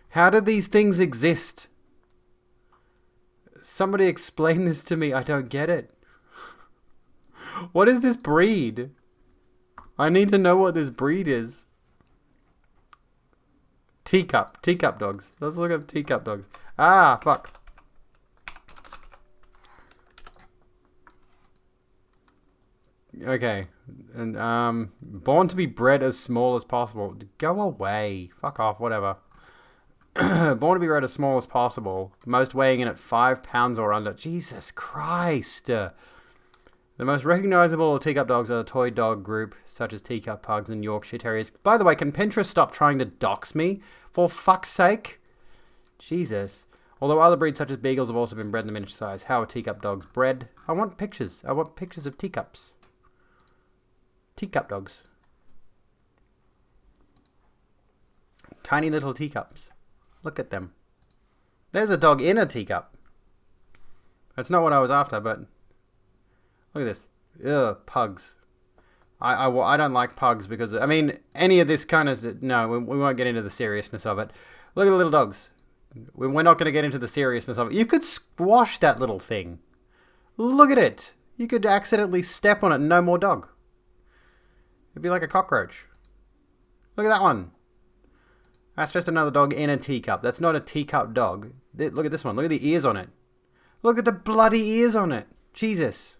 How did these things exist? Somebody explain this to me. I don't get it. What is this breed? I need to know what this breed is. Teacup. Teacup dogs. Let's look up teacup dogs. Ah, fuck. Okay. And, born to be bred as small as possible. Go away. Fuck off. Whatever. Born to be bred as small as possible. Most weighing in at 5 pounds or under. Jesus Christ. The most recognizable teacup dogs are the toy dog group, such as teacup pugs and Yorkshire Terriers. By the way, can Pinterest stop trying to dox me? For fuck's sake. Jesus. Although other breeds such as beagles have also been bred in the miniature size. How are teacup dogs bred? I want pictures. I want pictures of teacups. Teacup dogs. Tiny little teacups. Look at them. There's a dog in a teacup. That's not what I was after, but... Look at this. Ugh, pugs. I don't like pugs because... I mean, any of this kind of... No, we won't get into the seriousness of it. Look at the little dogs. We're not going to get into the seriousness of it. You could squash that little thing. Look at it. You could accidentally step on it and no more dog. It'd be like a cockroach. Look at that one. That's just another dog in a teacup. That's not a teacup dog. Look at this one. Look at the ears on it. Look at the bloody ears on it. Jesus.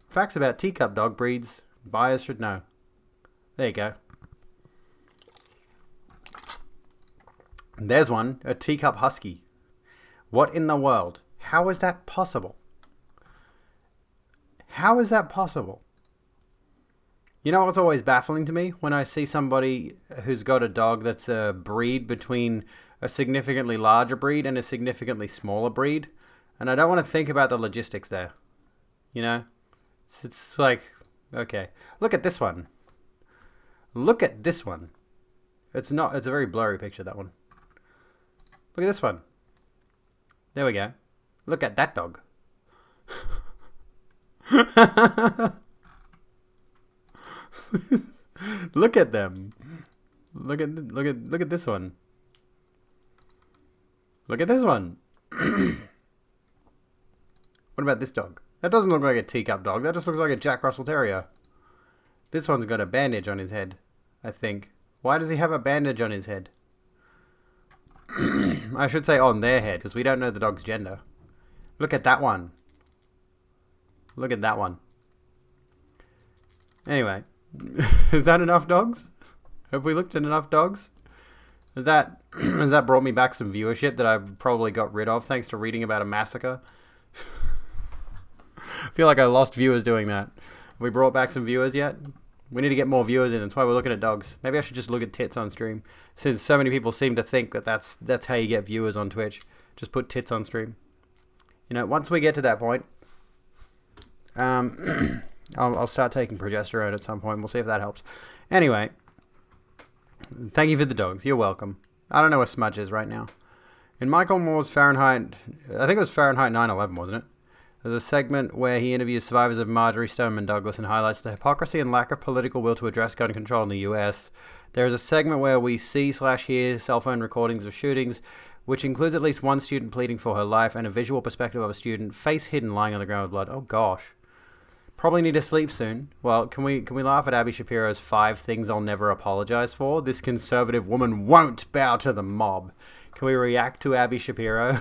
Facts about teacup dog breeds. Buyers should know. There you go. There's one. A teacup husky. What in the world? How is that possible? How is that possible? You know what's always baffling to me? When I see somebody who's got a dog that's a breed between a significantly larger breed and a significantly smaller breed. And I don't want to think about the logistics there. You know? It's like, okay. Look at this one. Look at this one. It's a very blurry picture, that one. Look at this one. There we go. Look at that dog. Look at them. Look at this one. Look at this one. What about this dog? That doesn't look like a teacup dog. That just looks like a Jack Russell Terrier. This one's got a bandage on his head, I think. Why does he have a bandage on his head? I should say on their head, because we don't know the dog's gender. Look at that one. Look at that one. Anyway, is that enough dogs? Have we looked at enough dogs? Has that brought me back some viewership that I probably got rid of thanks to reading about a massacre? I feel like I lost viewers doing that. Have we brought back some viewers yet? We need to get more viewers in. That's why we're looking at dogs. Maybe I should just look at tits on stream, since so many people seem to think that that's how you get viewers on Twitch. Just put tits on stream. You know, once we get to that point, I'll start taking progesterone at some point. We'll see if that helps. Anyway, thank you for the dogs. You're welcome. I don't know where Smudge is right now. In Michael Moore's Fahrenheit, I think it was Fahrenheit 9/11, wasn't it? There's a segment where he interviews survivors of Marjorie Stoneman Douglas and highlights the hypocrisy and lack of political will to address gun control in the US. There is a segment where we see/hear cell phone recordings of shootings, which includes at least one student pleading for her life and a visual perspective of a student, face hidden, lying on the ground with blood. Oh gosh. Probably need to sleep soon. Well, can we laugh at Abby Shapiro's 5 things I'll never apologize for? This conservative woman won't bow to the mob. Can we react to Abby Shapiro?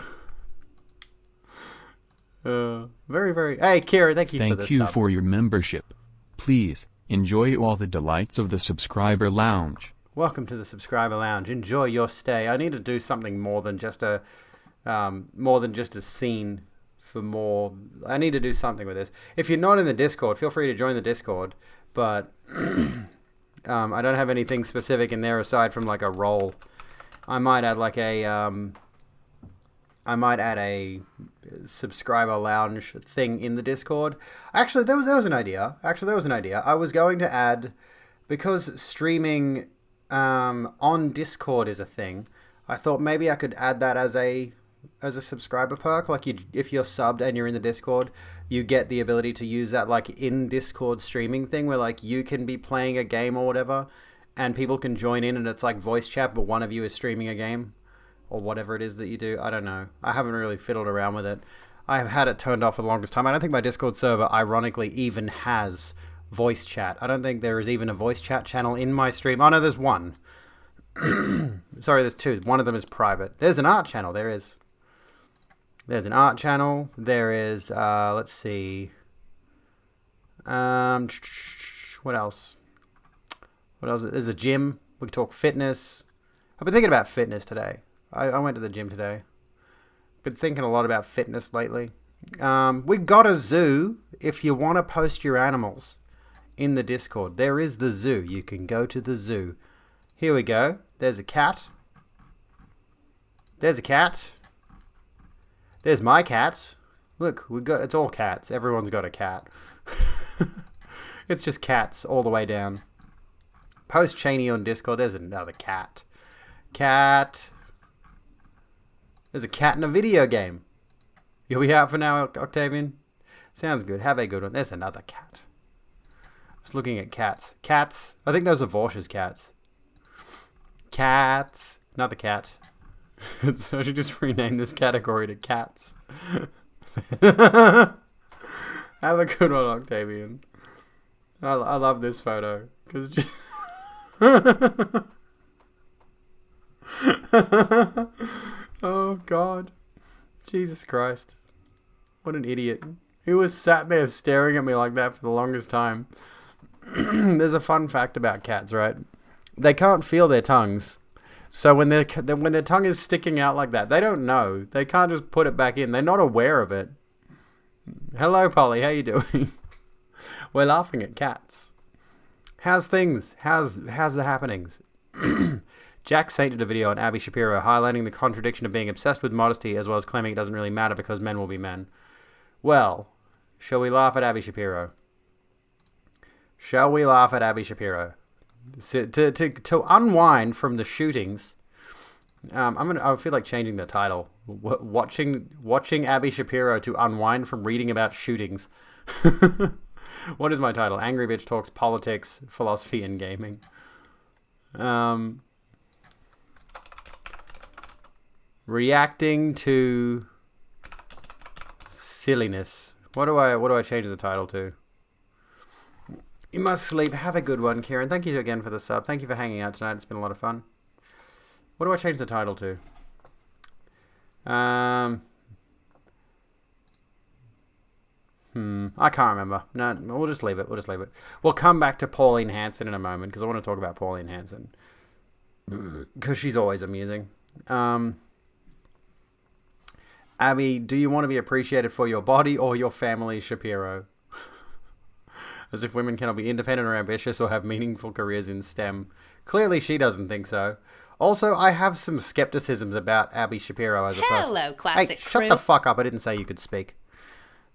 Very, very... Hey, Kira, thank you for this Thank you sub. for your membership. Please, enjoy all the delights of the subscriber lounge. Welcome to the subscriber lounge. Enjoy your stay. I need to do something more than just a scene for more. I need to do something with this. If you're not in the Discord, feel free to join the Discord. But I don't have anything specific in there aside from like a role. I might add like a subscriber lounge thing in the Discord. Actually, there was an idea. I was going to add, because streaming on Discord is a thing. I thought maybe I could add that as a subscriber perk. Like if you're subbed and you're in the Discord, you get the ability to use that like in Discord streaming thing where like you can be playing a game or whatever, and people can join in and it's like voice chat, but one of you is streaming a game. Or whatever it is that you do. I don't know. I haven't really fiddled around with it. I've had it turned off for the longest time. I don't think my Discord server, ironically, even has voice chat. I don't think there is even a voice chat channel in my stream. Oh, no, there's one. Sorry, there's 2. One of them is private. There's an art channel. There is. There's an art channel. There is, let's see. What else? There's a gym. We can talk fitness. I've been thinking about fitness today. I went to the gym today. Been thinking a lot about fitness lately. We got a zoo. If you want to post your animals in the Discord, there is the zoo. You can go to the zoo. Here we go. There's a cat. There's a cat. There's my cat. Look, it's all cats. Everyone's got a cat. It's just cats all the way down. Post Cheney on Discord. There's another cat. Cat. There's a cat in a video game. You'll be out for now, Octavian? Sounds good. Have a good one. There's another cat. Just looking at cats. Cats. I think those are Vorsh's cats. Cats. Another cat. So I should just rename this category to cats. Have a good one, Octavian. I love this photo. Because oh God, Jesus Christ, what an idiot. He was sat there staring at me like that for the longest time. There's a fun fact about cats, right? They can't feel their tongues, so when their tongue is sticking out like that, they don't know. They can't just put it back in. They're not aware of it. Hello, Polly, how you doing? We're laughing at cats. How's things? How's the happenings? Jack Saint did a video on Abby Shapiro highlighting the contradiction of being obsessed with modesty as well as claiming it doesn't really matter because men will be men. Well, shall we laugh at Abby Shapiro? Shall we laugh at Abby Shapiro? To unwind from the shootings, I feel like changing the title. Watching Abby Shapiro to unwind from reading about shootings. What is my title? Angry Bitch Talks Politics, Philosophy, and Gaming. Reacting to silliness. What do I change the title to? You must sleep. Have a good one, Kieran. Thank you again for the sub. Thank you for hanging out tonight. It's been a lot of fun. What do I change the title to? I can't remember. No, we'll just leave it. We'll come back to Pauline Hanson in a moment because I want to talk about Pauline Hanson because she's always amusing. Abby, do you want to be appreciated for your body or your family, Shapiro? As if women cannot be independent or ambitious or have meaningful careers in STEM. Clearly she doesn't think so. Also, I have some skepticisms about Abby Shapiro as a person. Hello, classic Hey, shut crew. the fuck up. I didn't say you could speak.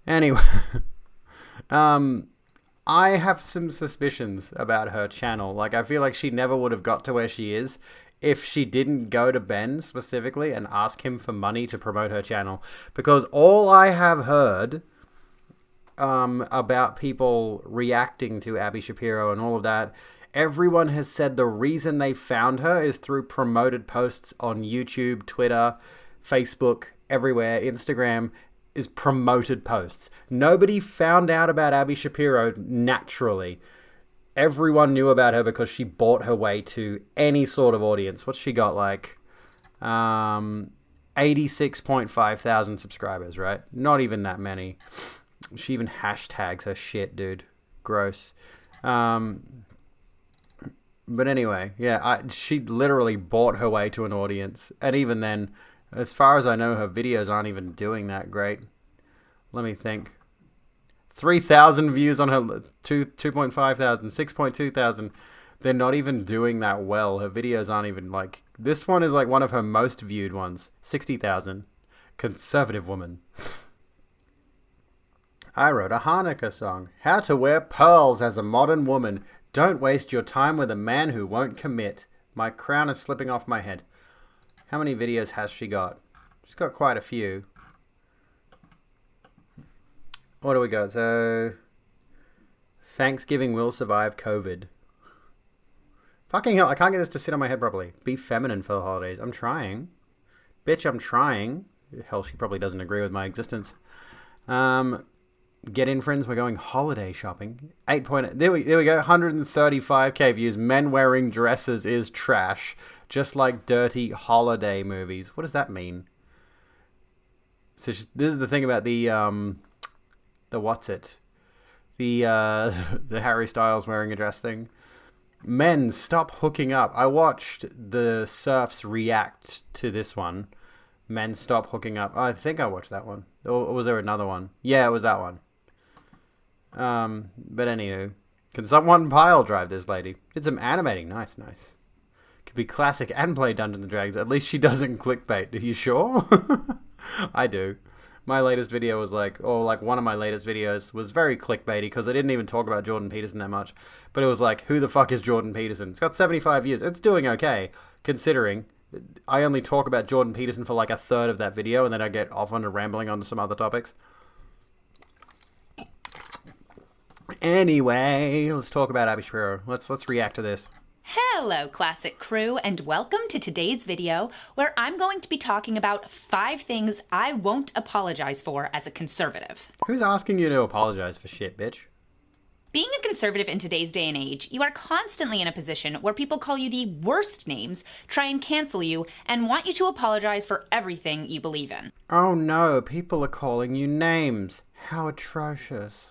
Anyway, I have some suspicions about her channel. Like, I feel like she never would have got to where she is if she didn't go to Ben specifically and ask him for money to promote her channel. Because all I have heard about people reacting to Abby Shapiro and all of that, everyone has said the reason they found her is through promoted posts on YouTube, Twitter, Facebook, everywhere, Instagram, is promoted posts. Nobody found out about Abby Shapiro naturally. Everyone knew about her because she bought her way to any sort of audience. What's she got, like 86.5 thousand subscribers, right? Not even that many. She even hashtags her shit, dude. Gross. But anyway, yeah, she literally bought her way to an audience. And even then, as far as I know, her videos aren't even doing that great. Let me think. 3,000 views on her, 2.5 thousand, 6.2 thousand. They're not even doing that well. Her videos aren't even like... This one is like one of her most viewed ones. 60,000. Conservative woman. I wrote a Hanukkah song. How to wear pearls as a modern woman. Don't waste your time with a man who won't commit. My crown is slipping off my head. How many videos has she got? She's got quite a few. What do we got? So, Thanksgiving will survive COVID. Fucking hell, I can't get this to sit on my head properly. Be feminine for the holidays. I'm trying. Bitch, I'm trying. Hell, she probably doesn't agree with my existence. Get in, friends. We're going holiday shopping. 8 point. There we go. 135k views. Men wearing dresses is trash. Just like dirty holiday movies. What does that mean? So this is the thing about the what's it? The Harry Styles wearing a dress thing. Men, stop hooking up. I watched the Surfs react to this one. Men, stop hooking up. I think I watched that one. Or was there another one? Yeah, it was that one. But anywho, can someone pile drive this lady? Did some animating. Nice. Could be classic and play Dungeons and Dragons. At least she doesn't clickbait. Are you sure? I do. My latest video was like one of my latest videos was very clickbaity because I didn't even talk about Jordan Peterson that much. But it was like, who the fuck is Jordan Peterson? It's got 75 views. It's doing okay, considering I only talk about Jordan Peterson for like a third of that video, and then I get off onto rambling onto some other topics. Anyway, let's talk about Abby Shapiro. Let's react to this. Hello, classic crew, and welcome to today's video where I'm going to be talking about 5 things I won't apologize for as a conservative. Who's asking you to apologize for shit, bitch? Being a conservative in today's day and age, you are constantly in a position where people call you the worst names, try and cancel you, and want you to apologize for everything you believe in. Oh no, people are calling you names. How atrocious.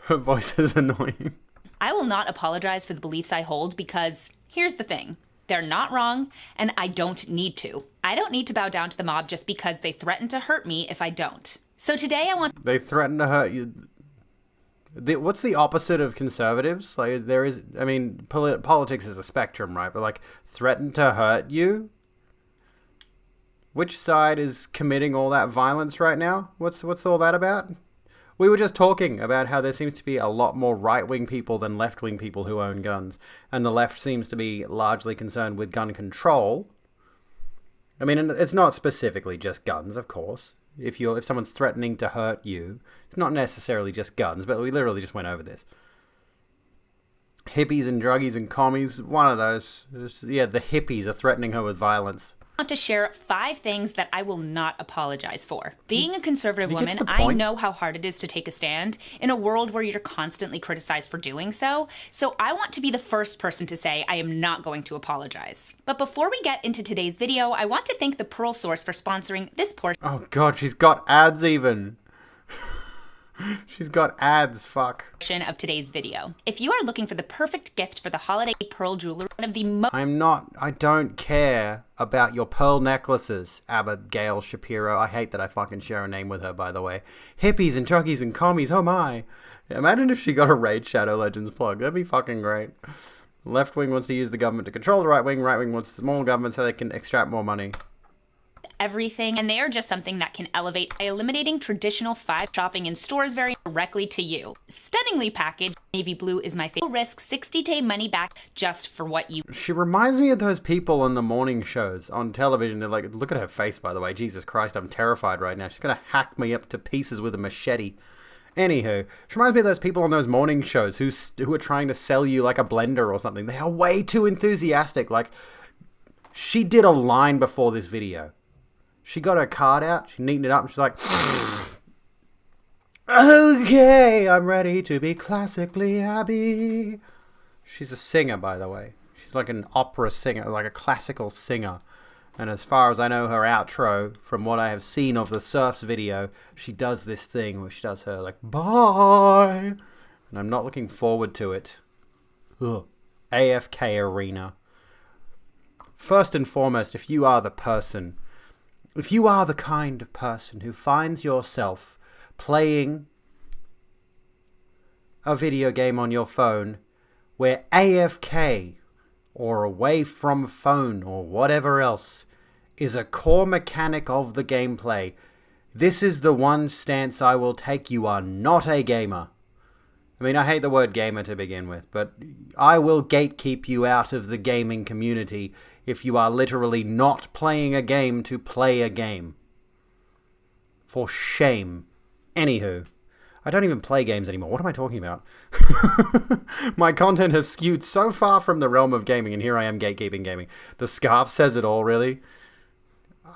Her voice is annoying. I will not apologize for the beliefs I hold because, here's the thing, they're not wrong, and I don't need to. I don't need to bow down to the mob just because they threaten to hurt me if I don't. So today I want... They threaten to hurt you. What's the opposite of conservatives? Like, there is, I mean, politics is a spectrum, right? But like, threaten to hurt you? Which side is committing all that violence right now? What's all that about? We were just talking about how there seems to be a lot more right-wing people than left-wing people who own guns. And the left seems to be largely concerned with gun control. I mean, it's not specifically just guns, of course. If someone's threatening to hurt you, it's not necessarily just guns, but we literally just went over this. Hippies and druggies and commies, one of those. Yeah, the hippies are threatening her with violence. I want to share 5 things that I will not apologize for. Being a conservative Can you get woman, to the I point? know how hard it is to take a stand in a world where you're constantly criticized for doing so. So I want to be the first person to say I am not going to apologize. But before we get into today's video, I want to thank the Pearl Source for sponsoring this portion. Oh god, she's got ads even. She's got ads, fuck. Of today's video. If you are looking for the perfect gift for the holiday pearl jewelry, one of the I don't care about your pearl necklaces, Abigail Shapiro. I hate that I fucking share a name with her, by the way. Hippies and druggies and commies, oh my. Imagine if she got a Raid Shadow Legends plug. That'd be fucking great. Left wing wants to use the government to control the right wing wants small government so they can extract more money. Everything, and they are just something that can elevate by eliminating traditional shopping in stores very directly to you. Stunningly packaged, navy blue is my favorite. Risk 60-day money back just for what you. She reminds me of those people on the morning shows on television. They're like, look at her face, by the way. Jesus Christ, I'm terrified right now. She's gonna hack me up to pieces with a machete. Anywho, she reminds me of those people on those morning shows who are trying to sell you like a blender or something. They are way too enthusiastic. Like, she did a line before this video. She got her card out, she neatened it up, and she's like, okay, I'm ready to be classically Abby. She's a singer, by the way. She's like an opera singer, like a classical singer. And as far as I know, her outro, from what I have seen of the Surfs video, she does this thing where she does her, like, bye. And I'm not looking forward to it. Ugh. AFK Arena. First and foremost, if you are the kind of person who finds yourself playing a video game on your phone where AFK or away from phone or whatever else is a core mechanic of the gameplay, this is the one stance I will take. You are not a gamer. I mean, I hate the word gamer to begin with, but I will gatekeep you out of the gaming community if you are literally not playing a game to play a game. For shame. Anywho, I don't even play games anymore. What am I talking about? My content has skewed so far from the realm of gaming, and here I am gatekeeping gaming. The scarf says it all, really.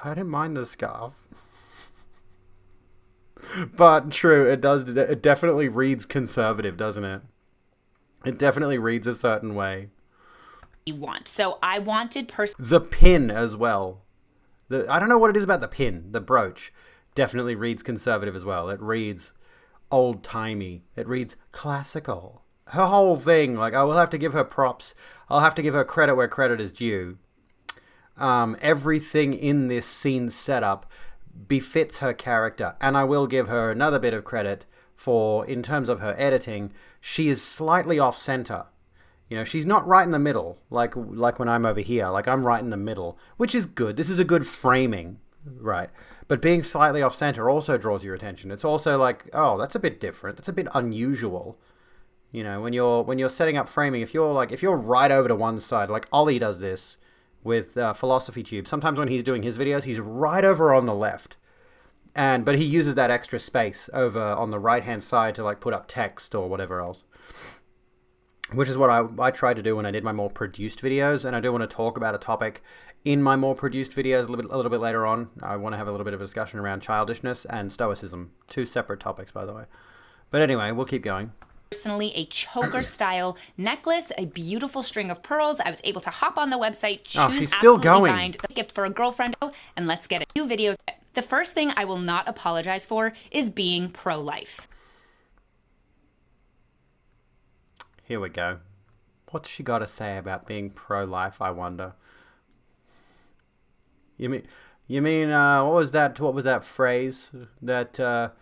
I don't mind the scarf. But true, it does. It definitely reads conservative, doesn't it? It definitely reads a certain way. You want. So I wanted the pin as well. I don't know what it is about the pin. The brooch definitely reads conservative as well. It reads old-timey. It reads classical. Her whole thing, like, I will have to give her props. I'll have to give her credit where credit is due. Everything in this scene setup befits her character, and I will give her another bit of credit for, in terms of her editing, she is slightly off-center. You know, she's not right in the middle, like when I'm over here. Like, I'm right in the middle, which is good. This is a good framing, right? But being slightly off-center also draws your attention. It's also like, oh, that's a bit different. That's a bit unusual. You know, when you're setting up framing, if you're right over to one side, like Ollie does this with Philosophy Tube. Sometimes when he's doing his videos, he's right over on the left. But he uses that extra space over on the right-hand side to, like, put up text or whatever else. Which is what I try to do when I did my more produced videos, and I do want to talk about a topic in my more produced videos a little bit later on. I want to have a little bit of a discussion around childishness and stoicism. Two separate topics, by the way. But anyway, we'll keep going. Personally, a choker-style necklace, a beautiful string of pearls. I was able to hop on the website, choose she's still going. Find the gift for a girlfriend, and let's get a few videos. The first thing I will not apologize for is being pro-life. Here we go. What's she got to say about being pro-life, I wonder? You mean what was that phrase that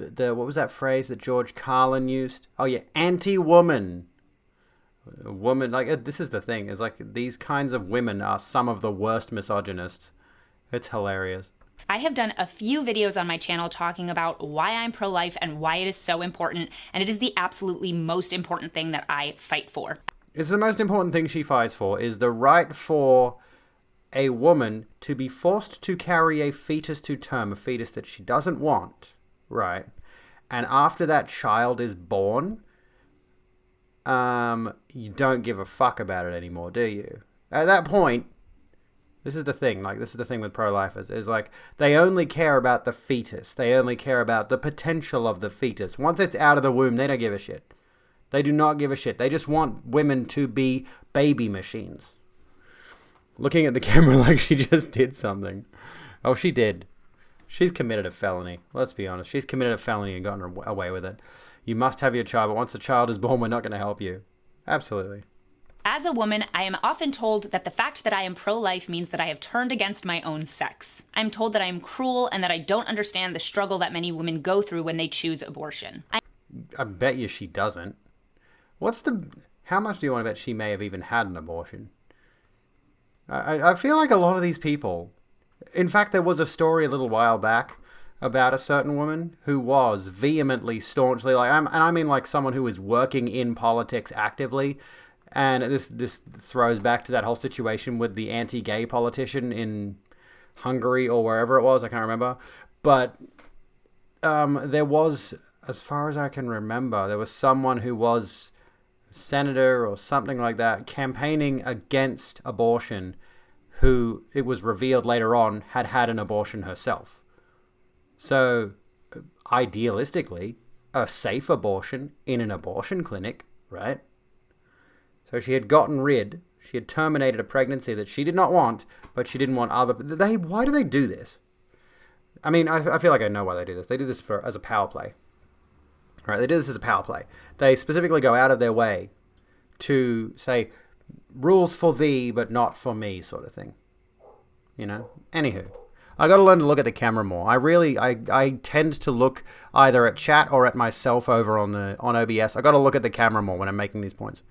what was that phrase that George Carlin used? Oh yeah, anti-woman. Woman, like, this is the thing, is like, these kinds of women are some of the worst misogynists. It's hilarious. I have done a few videos on my channel talking about why I'm pro-life and why it is so important, and it is the absolutely most important thing that I fight for. It's the most important thing she fights for, is the right for a woman to be forced to carry a fetus to term, a fetus that she doesn't want, right? And after that child is born, you don't give a fuck about it anymore, do you? At that point, this is the thing, like, this is the thing with pro-lifers, is like, they only care about the fetus. They only care about the potential of the fetus. Once it's out of the womb, they don't give a shit. They do not give a shit. They just want women to be baby machines. Looking at the camera like she just did something. Oh, she did. She's committed a felony. Let's be honest. She's committed a felony and gotten away with it. You must have your child, but once the child is born, we're not going to help you. Absolutely. As a woman, I am often told that the fact that I am pro-life means that I have turned against my own sex. I'm told that I am cruel and that I don't understand the struggle that many women go through when they choose abortion. I bet you she doesn't. How much do you want to bet she may have even had an abortion? I feel like a lot of these people... In fact, there was a story a little while back about a certain woman who was vehemently, staunchly, and I mean like someone who is working in politics actively. And this throws back to that whole situation with the anti-gay politician in Hungary or wherever it was. I can't remember. But there was, as far as I can remember, there was someone who was a senator or something like that campaigning against abortion who, it was revealed later on, had an abortion herself. So, idealistically, a safe abortion in an abortion clinic, right? So she had she had terminated a pregnancy that she did not want, but she didn't want other... Why do they do this? I mean, I feel like I know why they do this. They do this as a power play. Right? They do this as a power play. They specifically go out of their way to say, rules for thee, but not for me, sort of thing. You know? Anywho. I got to learn to look at the camera more. I tend to look either at chat or at myself over on OBS. I got to look at the camera more when I'm making these points.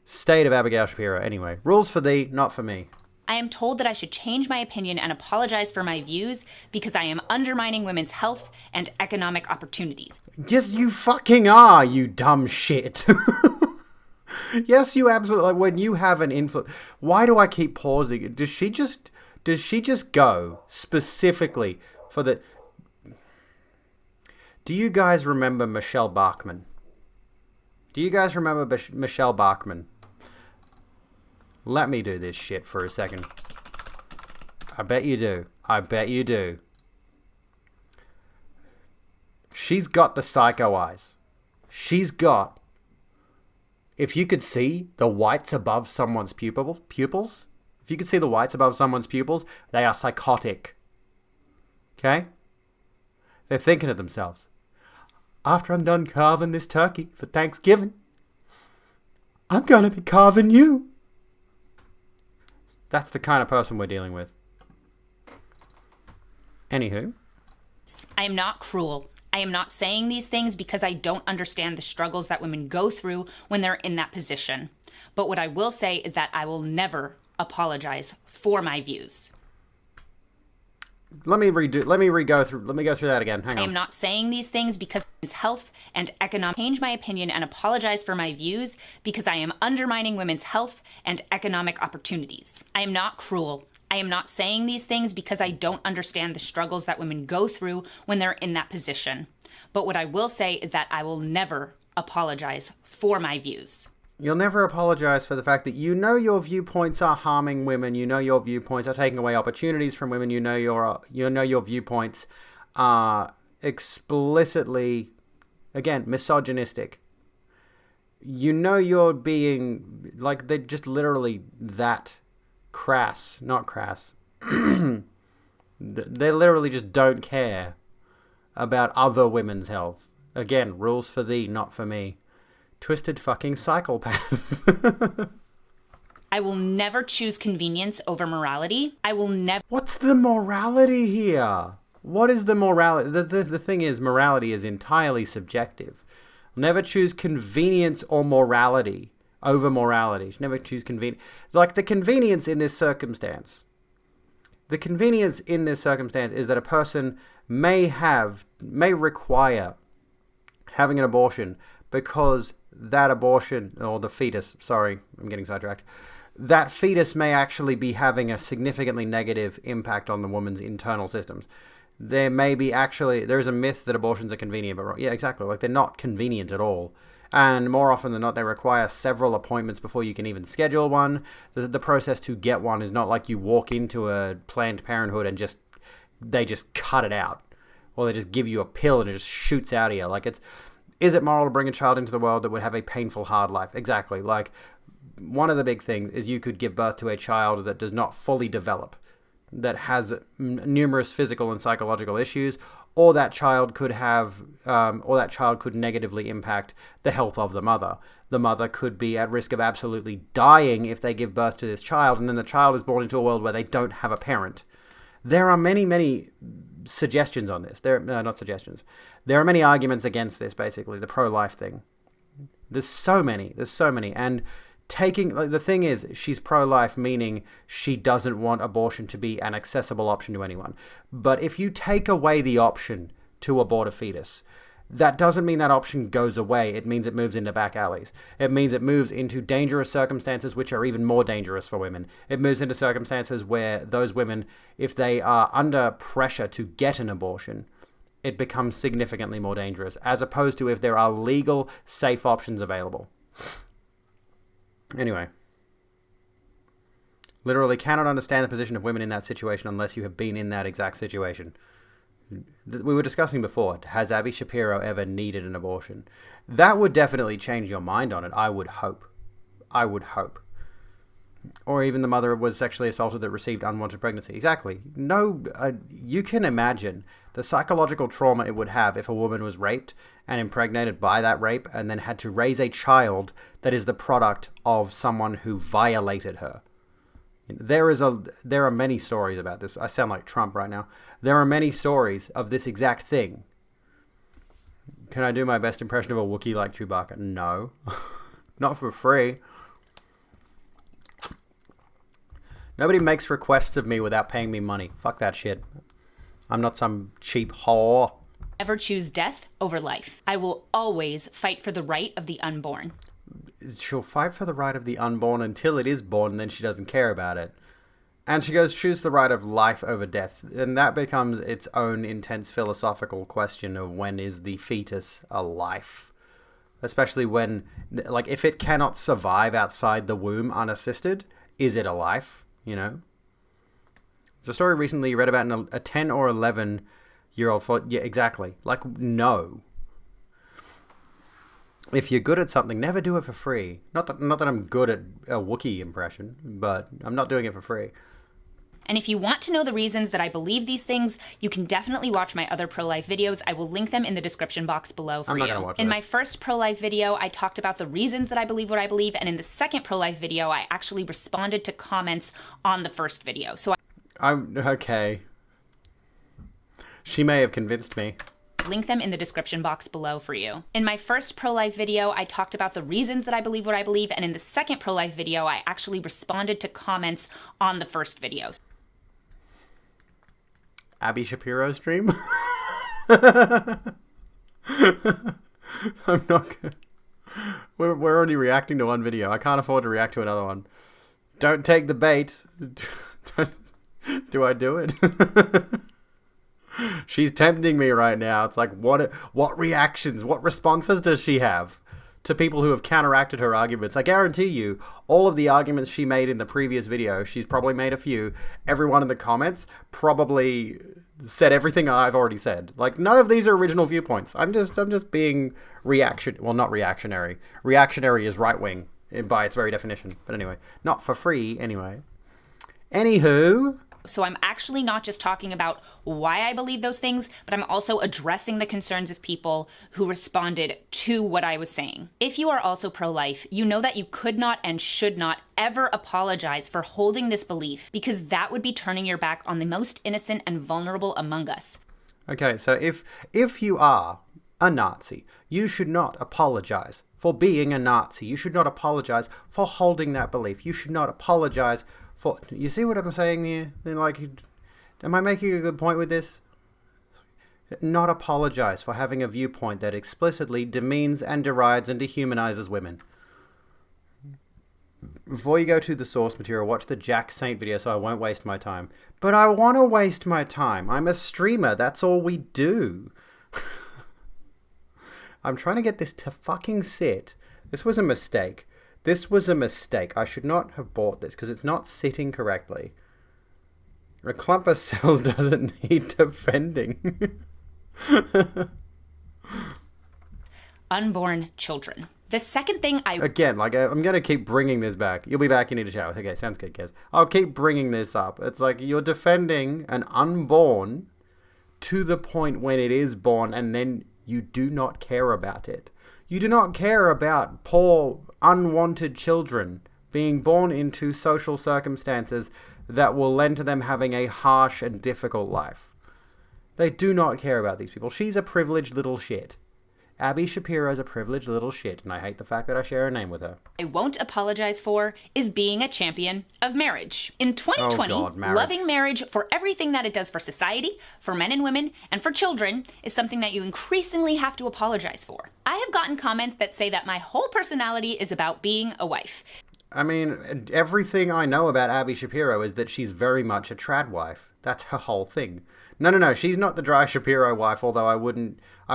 State of Abigail Shapiro. Anyway, rules for thee, not for me. I am told that I should change my opinion and apologize for my views because I am undermining women's health and economic opportunities. Yes, you fucking are, you dumb shit. Yes, you absolutely... When you have an influence... Why do I keep pausing? Does she just go specifically for the... Do you guys remember Michelle Bachmann? Do you guys remember Michelle Bachmann? Let me do this shit for a second. I bet you do. I bet you do. She's got the psycho eyes. She's got... If you could see the whites above someone's pupils, if you could see the whites above someone's pupils, they are psychotic. Okay? They're thinking to themselves, after I'm done carving this turkey for Thanksgiving, I'm going to be carving you. That's the kind of person we're dealing with. Anywho. I am not cruel. I am not saying these things because I don't understand the struggles that women go through when they're in that position. But what I will say is that I will never apologize for my views. Let me go through that again. Hang on. I am not saying these things because it's health and economic. Change my opinion and apologize for my views because I am undermining women's health and economic opportunities. I am not cruel. I am not saying these things because I don't understand the struggles that women go through when they're in that position. But what I will say is that I will never apologize for my views. You'll never apologize for the fact that you know your viewpoints are harming women. You know your viewpoints are taking away opportunities from women. You know your viewpoints are explicitly, again, misogynistic. You know you're being, like, they're just literally that crass. Not crass. They literally just don't care about other women's health. Again, rules for thee, not for me. Twisted fucking psychopath. I will never choose convenience over morality. I will never... What's the morality here? What is the morality? The thing is, morality is entirely subjective. Never choose convenience or morality over morality. Never choose convenience. Like, the convenience in this circumstance. The convenience in this circumstance is that a person may require having an abortion because that abortion, or the fetus, sorry, I'm getting sidetracked, that fetus may actually be having a significantly negative impact on the woman's internal systems. There is a myth that abortions are convenient, but yeah, exactly, like, they're not convenient at all. And more often than not, they require several appointments before you can even schedule one. The process to get one is not like you walk into a Planned Parenthood and they just cut it out. Or they just give you a pill and it just shoots out of you. Like, is it moral to bring a child into the world that would have a painful, hard life? Exactly. Like, one of the big things is you could give birth to a child that does not fully develop. that has numerous physical and psychological issues, or that child could have, or that child could negatively impact the health of the mother. The mother could be at risk of absolutely dying if they give birth to this child, and then the child is born into a world where they don't have a parent. There are many, many suggestions on this. Not suggestions. There are many arguments against this, basically, the pro-life thing. There's so many. And the thing is, she's pro-life, meaning she doesn't want abortion to be an accessible option to anyone. But if you take away the option to abort a fetus, that doesn't mean that option goes away. It means it moves into back alleys. It means it moves into dangerous circumstances, which are even more dangerous for women. It moves into circumstances where those women, if they are under pressure to get an abortion, it becomes significantly more dangerous, as opposed to if there are legal, safe options available. Anyway. Literally cannot understand the position of women in that situation unless you have been in that exact situation. We were discussing before, has Abby Shapiro ever needed an abortion? That would definitely change your mind on it, I would hope. Or even the mother was sexually assaulted that received unwanted pregnancy. Exactly. No, you can imagine the psychological trauma it would have if a woman was raped and impregnated by that rape and then had to raise a child that is the product of someone who violated her. There are many stories about this. I sound like Trump right now. There are many stories of this exact thing. Can I do my best impression of a Wookiee like Chewbacca? No. Not for free. Nobody makes requests of me without paying me money. Fuck that shit. I'm not some cheap whore. Ever choose death over life. I will always fight for the right of the unborn. She'll fight for the right of the unborn until it is born, and then she doesn't care about it. And she goes, choose the right of life over death. And that becomes its own intense philosophical question of when is the fetus a life? Especially when, like, if it cannot survive outside the womb unassisted, is it a life? You know? There's a story recently you read about a 10 or 11-year-old... Yeah, exactly. Like, no. If you're good at something, never do it for free. Not that I'm good at a Wookiee impression, but I'm not doing it for free. And if you want to know the reasons that I believe these things, you can definitely watch my other pro-life videos. I will link them in the description box below for you. I'm not going to watch In those. my first pro-life video, I talked about the reasons that I believe what I believe, and in the second pro-life video, I actually responded to comments on the first video. So I'm okay. She may have convinced me. Link them in the description box below for you. In my first pro-life video, I talked about the reasons that I believe what I believe, and in the second pro-life video, I actually responded to comments on the first video. Abby Shapiro stream? I'm not good. We're only reacting to one video. I can't afford to react to another one. Don't take the bait. Do I do it? She's tempting me right now. It's like, what reactions, what responses does she have to people who have counteracted her arguments? I guarantee you, all of the arguments she made in the previous video, she's probably made a few. Everyone in the comments probably said everything I've already said. Like, none of these are original viewpoints. I'm just being not reactionary. Reactionary is right-wing by its very definition. But anyway, not for free anyway. Anywho... So I'm actually not just talking about why I believe those things, but I'm also addressing the concerns of people who responded to what I was saying. If you are also pro-life, you know that you could not and should not ever apologize for holding this belief, because that would be turning your back on the most innocent and vulnerable among us. Okay, so if you are a Nazi, you should not apologize for being a Nazi. You should not apologize for holding that belief. You should not apologize for... You see what I'm saying here? Like, am I making a good point with this? Not apologize for having a viewpoint that explicitly demeans and derides and dehumanizes women. Before you go to the source material, watch the Jack Saint video so I won't waste my time. But I want to waste my time. I'm a streamer. That's all we do. I'm trying to get this to fucking sit. This was a mistake. This was a mistake. I should not have bought this because it's not sitting correctly. A clump of cells doesn't need defending. Unborn children. The second thing Again, like, I'm going to keep bringing this back. You'll be back, you need a shower. Okay, sounds good, Kez. I'll keep bringing this up. It's like you're defending an unborn to the point when it is born, and then you do not care about it. You do not care about poor, unwanted children being born into social circumstances that will lend to them having a harsh and difficult life. They do not care about these people. She's a privileged little shit. Abby Shapiro's a privileged little shit, and I hate the fact that I share a name with her. I won't apologize for is being a champion of marriage. In 2020, loving marriage for everything that it does for society, for men and women, and for children is something that you increasingly have to apologize for. I have gotten comments that say that my whole personality is about being a wife. I mean, everything I know about Abby Shapiro is that she's very much a trad wife. That's her whole thing. No, she's not the Dry Shapiro wife, although I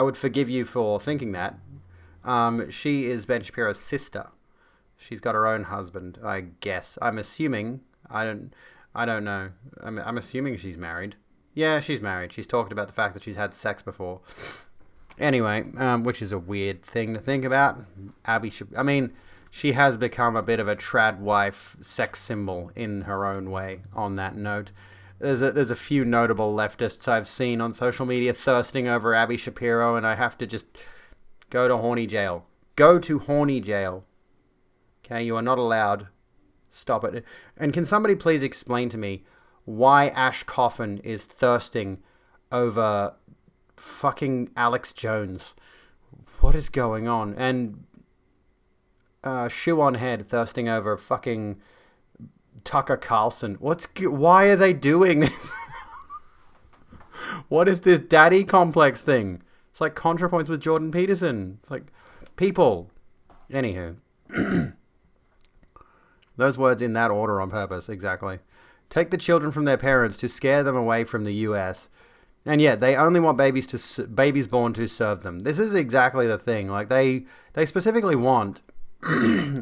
would forgive you for thinking that. She is Ben Shapiro's sister. She's got her own husband, I guess. I'm assuming. I don't know. I'm assuming she's married. Yeah, she's married. She's talked about the fact that she's had sex before. Anyway, which is a weird thing to think about. She has become a bit of a trad wife sex symbol in her own way on that note. There's a few notable leftists I've seen on social media thirsting over Abby Shapiro, and I have to just go to horny jail. Go to horny jail. Okay, you are not allowed. Stop it. And can somebody please explain to me why Ash Coffin is thirsting over fucking Alex Jones? What is going on? And Shoe on Head thirsting over fucking Tucker Carlson. Why are they doing this? What is this daddy complex thing? It's like ContraPoints with Jordan Peterson. It's like, people. Anywho. Those words in that order on purpose, exactly. Take the children from their parents to scare them away from the US. And yet, they only want babies born to serve them. This is exactly the thing. Like, they specifically want...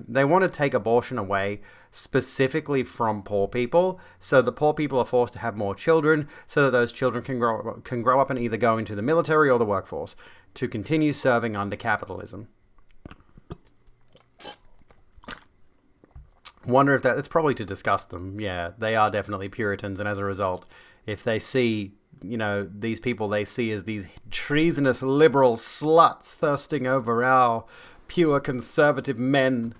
they want to take abortion away specifically from poor people, so the poor people are forced to have more children, so that those children can grow up and either go into the military or the workforce to continue serving under capitalism. Wonder if it's probably to disgust them. Yeah, they are definitely Puritans, and as a result, if they see, these people they see as these treasonous liberal sluts thirsting over our pure conservative men,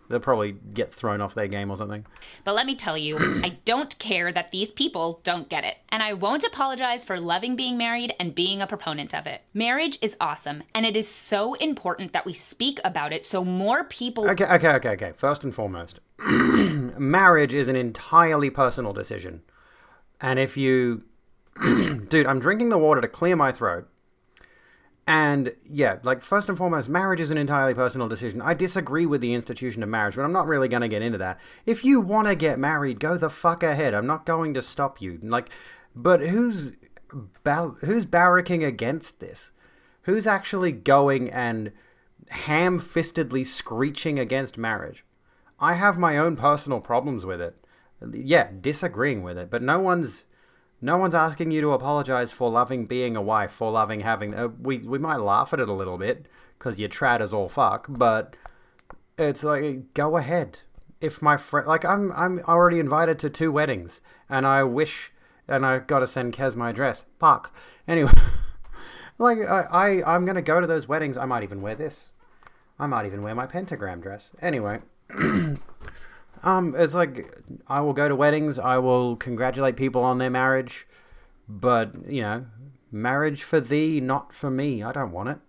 they'll probably get thrown off their game or something. But let me tell you, I don't care that these people don't get it. And I won't apologize for loving being married and being a proponent of it. Marriage is awesome, and it is so important that we speak about it so more people... Okay. First and foremost, marriage is an entirely personal decision. And if you... Dude, I'm drinking the water to clear my throat. And yeah, like, first and foremost, marriage is an entirely personal decision. I disagree with the institution of marriage, but I'm not really going to get into that. If you want to get married, go the fuck ahead. I'm not going to stop you. Like, but who's barracking against this? Who's actually going and ham-fistedly screeching against marriage? I have my own personal problems with it. Yeah, disagreeing with it, but no one's asking you to apologize for loving being a wife, for loving having... we might laugh at it a little bit, because you're trad as all fuck, but it's like, go ahead. If my friend... Like, I'm already invited to 2 weddings, and I wish... And I've got to send Kez my address. Fuck. Anyway, like, I'm going to go to those weddings. I might even wear this. I might even wear my pentagram dress. Anyway... it's like, I will go to weddings, I will congratulate people on their marriage, but, marriage for thee, not for me. I don't want it.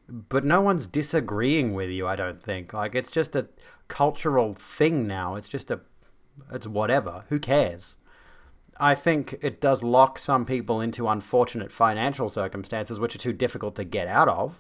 But no one's disagreeing with you, I don't think. Like, it's just a cultural thing now. It's whatever. Who cares? I think it does lock some people into unfortunate financial circumstances, which are too difficult to get out of.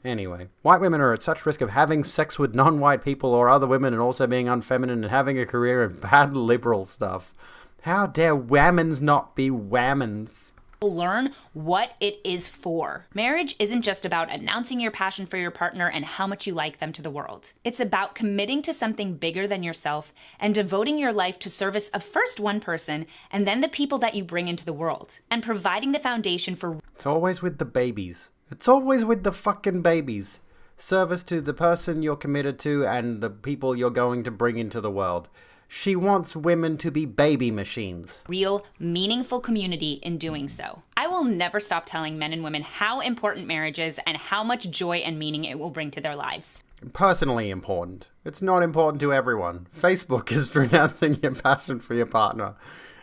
Anyway, white women are at such risk of having sex with non-white people or other women and also being unfeminine and having a career in bad liberal stuff. How dare whammons not be whammons? Learn what it is for. Marriage isn't just about announcing your passion for your partner and how much you like them to the world. It's about committing to something bigger than yourself and devoting your life to service of first one person and then the people that you bring into the world, and providing the foundation for... It's always with the babies. It's always with the fucking babies. service to the person you're committed to and the people you're going to bring into the world. She wants women to be baby machines. Real, meaningful community in doing so. I will never stop telling men and women how important marriage is and how much joy and meaning it will bring to their lives. Personally important. It's not important to everyone. Facebook is for announcing your passion for your partner.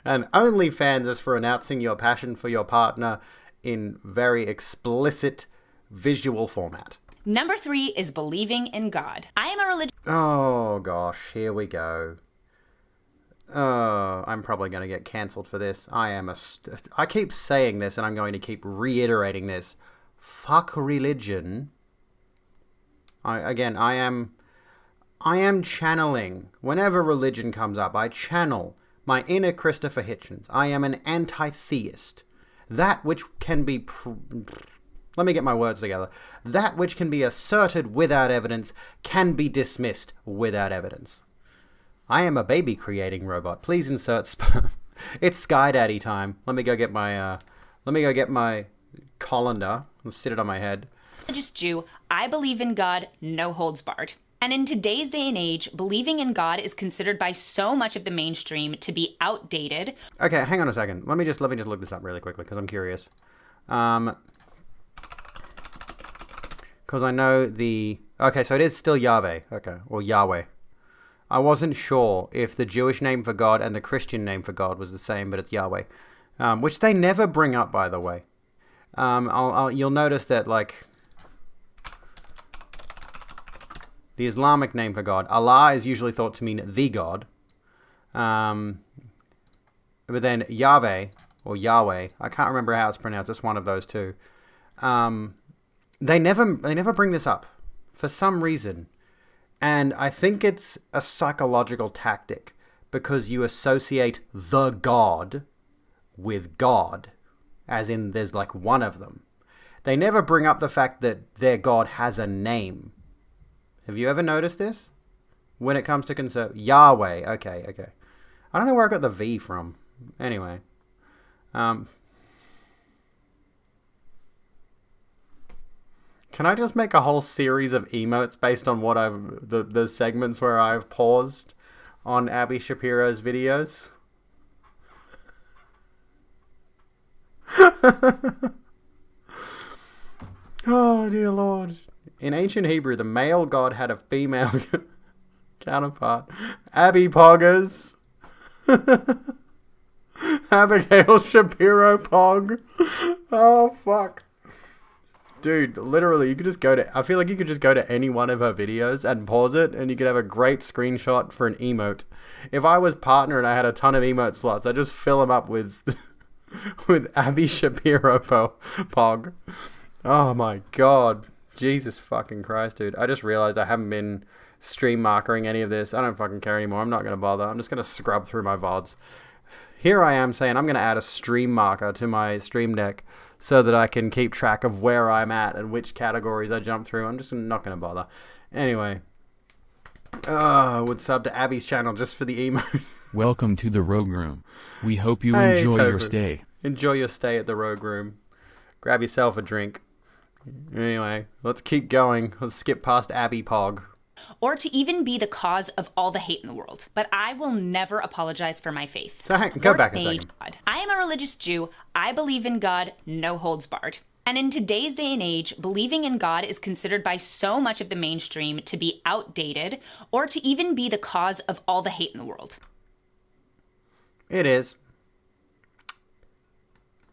And OnlyFans is for announcing your passion for your partner in very explicit visual format. Number 3 is believing in God. I am a religious... Oh gosh, here we go. I'm probably going to get cancelled for this. I keep saying this and I'm going to keep reiterating this. Fuck religion. I am channeling. Whenever religion comes up, I channel my inner Christopher Hitchens. I am an anti-theist. That which can be... Let me get my words together. That which can be asserted without evidence can be dismissed without evidence. I am a baby-creating robot. Please insert sperm. It's Sky Daddy time. Let me go get my colander and sit it on my head. Religious Jew, I believe in God, no holds barred. And in today's day and age, believing in God is considered by so much of the mainstream to be outdated. Okay, hang on a second. Let me just look this up really quickly because I'm curious. Because I know the... Okay, so it is still Yahweh. Okay, or Yahweh. I wasn't sure if the Jewish name for God and the Christian name for God was the same, but it's Yahweh. Which they never bring up, by the way. You'll notice that, like... The Islamic name for God, Allah, is usually thought to mean the God. But then Yahweh, or Yahweh, I can't remember how it's pronounced, it's one of those two. They never bring this up for some reason. And I think it's a psychological tactic because you associate the God with God, as in there's like one of them. They never bring up the fact that their God has a name. Have you ever noticed this? When it comes to Yahweh. Okay. I don't know where I got the V from. Anyway. Can I just make a whole series of emotes based on what the segments where I've paused on Abby Shapiro's videos? Oh, dear Lord. In ancient Hebrew, the male god had a female counterpart. Abby Poggers. Abigail Shapiro Pog. Oh, fuck. Dude, literally, you could just I feel like you could just go to any one of her videos and pause it, and you could have a great screenshot for an emote. If I was partner and I had a ton of emote slots, I'd just fill them up with Abby Shapiro Pog. Oh my god. Jesus fucking Christ, dude. I just realized I haven't been stream markering any of this. I don't fucking care anymore. I'm not going to bother. I'm just going to scrub through my VODs. Here I am saying I'm going to add a stream marker to my stream deck so that I can keep track of where I'm at and which categories I jump through. I'm just not going to bother. Anyway. I would sub to Abby's channel just for the emote. Welcome to the Rogue Room. We hope you Hey, enjoy your Topher. stay. Enjoy your stay at the Rogue Room. Grab yourself a drink. Anyway, let's keep going. Let's skip past Abby Pog. Or to even be the cause of all the hate in the world. But I will never apologize for my faith. So go Or back a aid second. God. I am a religious Jew. I believe in God, no holds barred. And in today's day and age, believing in God is considered by so much of the mainstream to be outdated or to even be the cause of all the hate in the world. It is.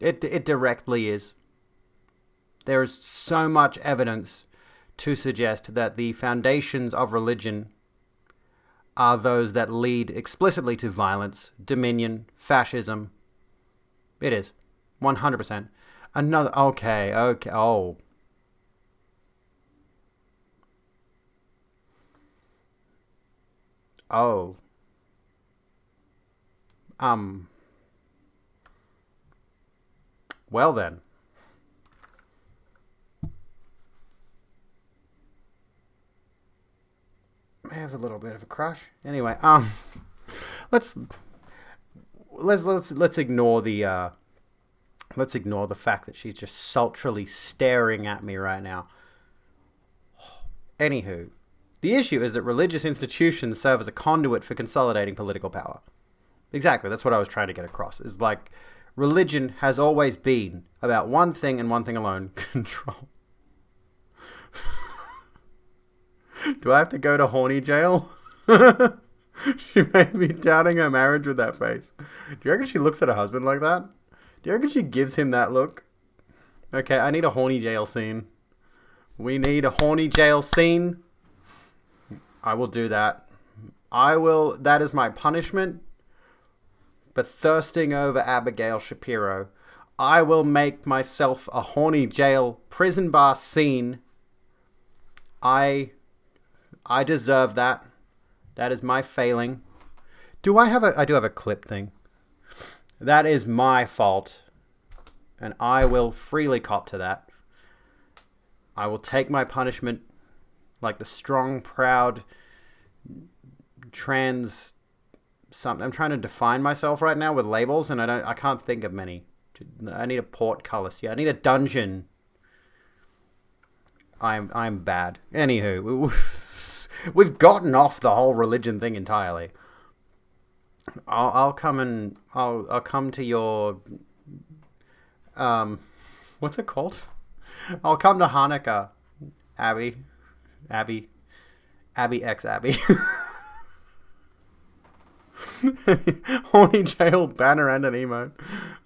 It directly is. There is so much evidence to suggest that the foundations of religion are those that lead explicitly to violence, dominion, fascism. It is. 100%. Okay, oh. Oh. Well then. I have a little bit of a crush. Anyway, let's ignore the fact that she's just sultrily staring at me right now. Anywho, the issue is that religious institutions serve as a conduit for consolidating political power. Exactly, that's what I was trying to get across. Is like, religion has always been about one thing and one thing alone: control. Do I have to go to horny jail? She made me doubting her marriage with that face. Do you reckon she looks at her husband like that? Do you reckon she gives him that look? Okay, I need a horny jail scene. We need a horny jail scene. I will do that. That is my punishment. But thirsting over Abigail Shapiro, I will make myself a horny jail prison bar scene. I deserve that. That is my failing. I do have a clip thing. That is my fault. And I will freely cop to that. I will take my punishment like the strong, proud, trans something. I'm trying to define myself right now with labels, and I can't think of many. I need a portcullis. Yeah, I need a dungeon. I'm bad. Anywho, we've gotten off the whole religion thing entirely. I'll come to your what's it called? I'll come to Hanukkah, Abby X Abby. Horny jail banner and an emote.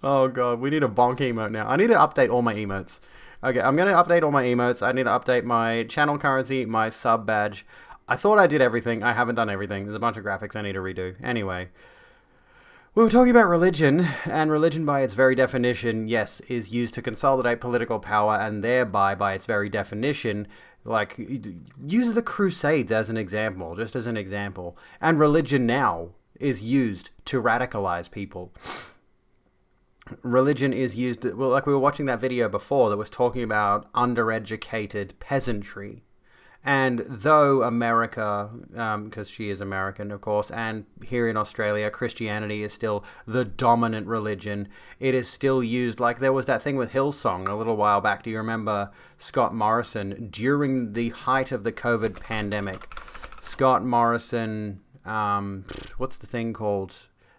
Oh god, we need a bonk emote now. I need to update all my emotes. Okay, I'm gonna update all my emotes. I need to update my channel currency, my sub badge. I thought I did everything. I haven't done everything. There's a bunch of graphics I need to redo. Anyway, we were talking about religion, and religion by its very definition, yes, is used to consolidate political power, and thereby, by its very definition, like, use the Crusades as an example, just as an example. And religion now is used to radicalize people. Religion is used, well, like we were watching that video before that was talking about undereducated peasantry. And though America, because she is American, of course, and here in Australia, Christianity is still the dominant religion, it is still used. Like, there was that thing with Hillsong a little while back. Do you remember Scott Morrison? During the height of the COVID pandemic, Scott Morrison, what's the thing called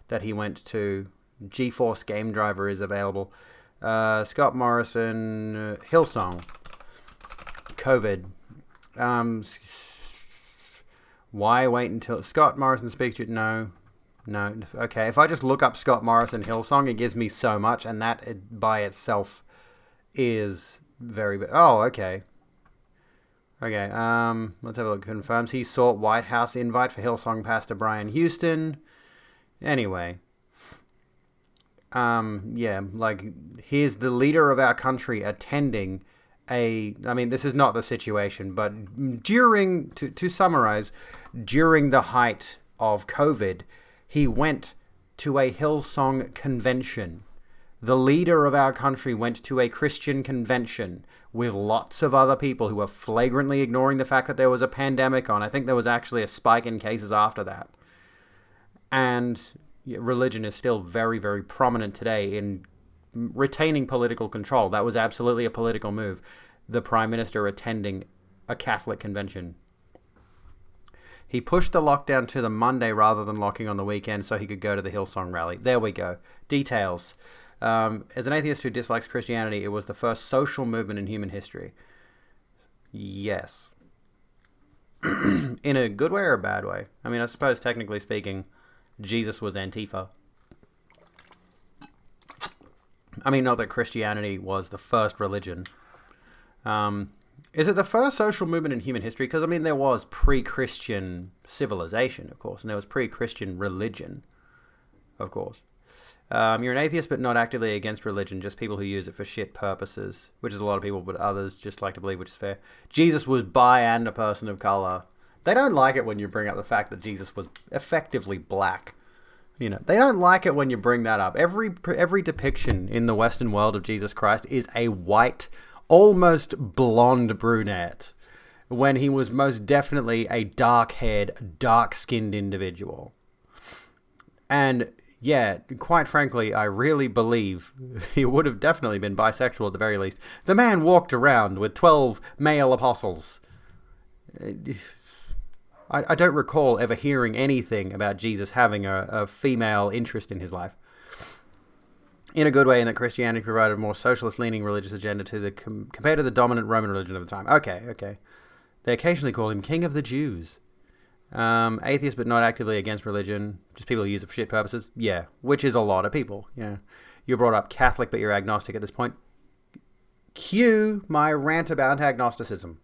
that he went to? GeForce Game Driver is available. Scott Morrison, Hillsong, COVID. Why wait until Scott Morrison speaks to no. Okay, if I just look up Scott Morrison Hillsong, it gives me so much, and that by itself is very. Oh, okay. Okay. Let's have a look. Confirms he sought White House invite for Hillsong pastor Brian Houston. Anyway. Yeah, like, here's the leader of our country attending I mean, this is not the situation, but to summarize, during the height of COVID, he went to a Hillsong convention. The leader of our country went to a Christian convention with lots of other people who were flagrantly ignoring the fact that there was a pandemic on. I think there was actually a spike in cases after that. And religion is still very, very prominent today in retaining political control. That was absolutely a political move. The Prime Minister attending a Catholic convention. He pushed the lockdown to the Monday rather than locking on the weekend so he could go to the Hillsong rally. There we go. Details. As an atheist who dislikes Christianity, it was the first social movement in human history. Yes. In a good way or a bad way? I mean, I suppose technically speaking, Jesus was Antifa. I mean, not that Christianity was the first religion. Is it the first social movement in human history? Because, I mean, there was pre-Christian civilization, of course, and there was pre-Christian religion, of course. You're an atheist, but not actively against religion, just people who use it for shit purposes, which is a lot of people, but others just like to believe, which is fair. Jesus was bi and a person of color. They don't like it when you bring up the fact that Jesus was effectively black. You know, they don't like it when you bring that up. Every depiction in the Western world of Jesus Christ is a white, almost blonde brunette, when he was most definitely a dark-haired, dark-skinned individual. And yeah, quite frankly, I really believe he would have definitely been bisexual at the very least. The man walked around with 12 male apostles. I don't recall ever hearing anything about Jesus having a female interest in his life. In a good way, in that Christianity provided a more socialist-leaning religious agenda to compared to the dominant Roman religion of the time. Okay. They occasionally called him King of the Jews. Atheist but not actively against religion. Just people who use it for shit purposes. Yeah, which is a lot of people. Yeah. You're brought up Catholic but you're agnostic at this point. Cue my rant about agnosticism.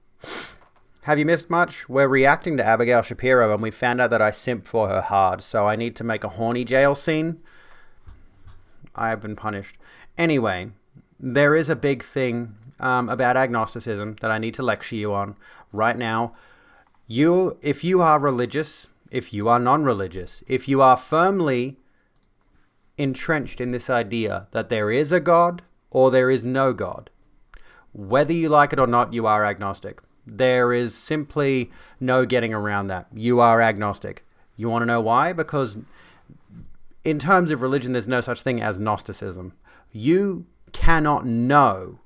Have you missed much? We're reacting to Abigail Shapiro and we found out that I simped for her hard, so I need to make a horny jail scene. I have been punished. Anyway, there is a big thing about agnosticism that I need to lecture you on right now. If you are religious, if you are non-religious, if you are firmly entrenched in this idea that there is a God or there is no God, whether you like it or not, you are agnostic. There is simply no getting around that. You are agnostic. You want to know why? Because in terms of religion, there's no such thing as Gnosticism. You cannot know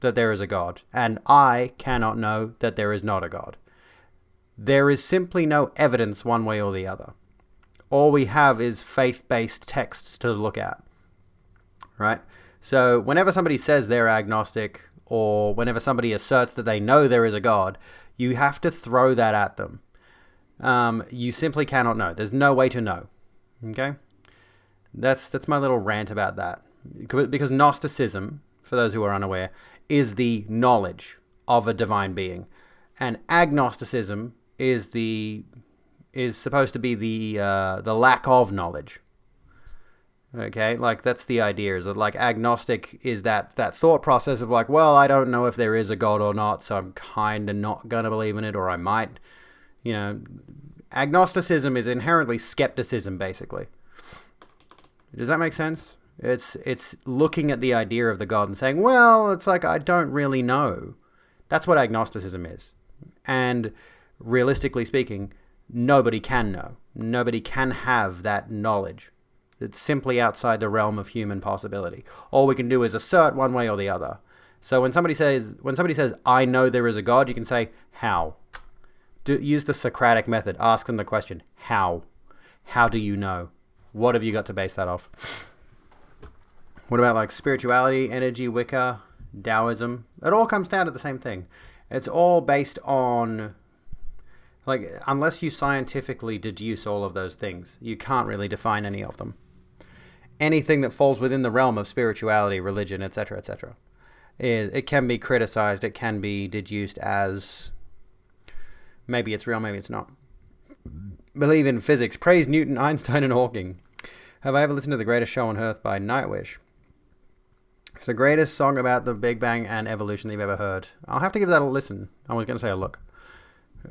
that there is a God, and I cannot know that there is not a God. There is simply no evidence one way or the other. All we have is faith-based texts to look at, right? So whenever somebody says they're agnostic, or whenever somebody asserts that they know there is a God, you have to throw that at them. You simply cannot know. There's no way to know. Okay? That's my little rant about that. Because Gnosticism, for those who are unaware, is the knowledge of a divine being. And agnosticism is supposed to be the lack of knowledge. Okay, like that's the idea, is that like agnostic is that thought process of like, well, I don't know if there is a God or not, so I'm kind of not going to believe in it, or I might, agnosticism is inherently skepticism, basically. Does that make sense? It's looking at the idea of the God and saying, well, it's like, I don't really know. That's what agnosticism is. And realistically speaking, nobody can know. Nobody can have that knowledge. It's simply outside the realm of human possibility. All we can do is assert one way or the other. So when somebody says, I know there is a God, you can say, how? Use the Socratic method. Ask them the question, how? How do you know? What have you got to base that off? What about like spirituality, energy, Wicca, Taoism? It all comes down to the same thing. It's all based on, like, unless you scientifically deduce all of those things, you can't really define any of them. Anything that falls within the realm of spirituality, religion, etc., etc., it can be criticized, it can be deduced as maybe it's real, maybe it's not. Believe in physics. Praise Newton, Einstein, and Hawking. Have I ever listened to The Greatest Show on Earth by Nightwish? It's the greatest song about the Big Bang and evolution that you've ever heard. I'll have to give that a listen. I was going to say a look.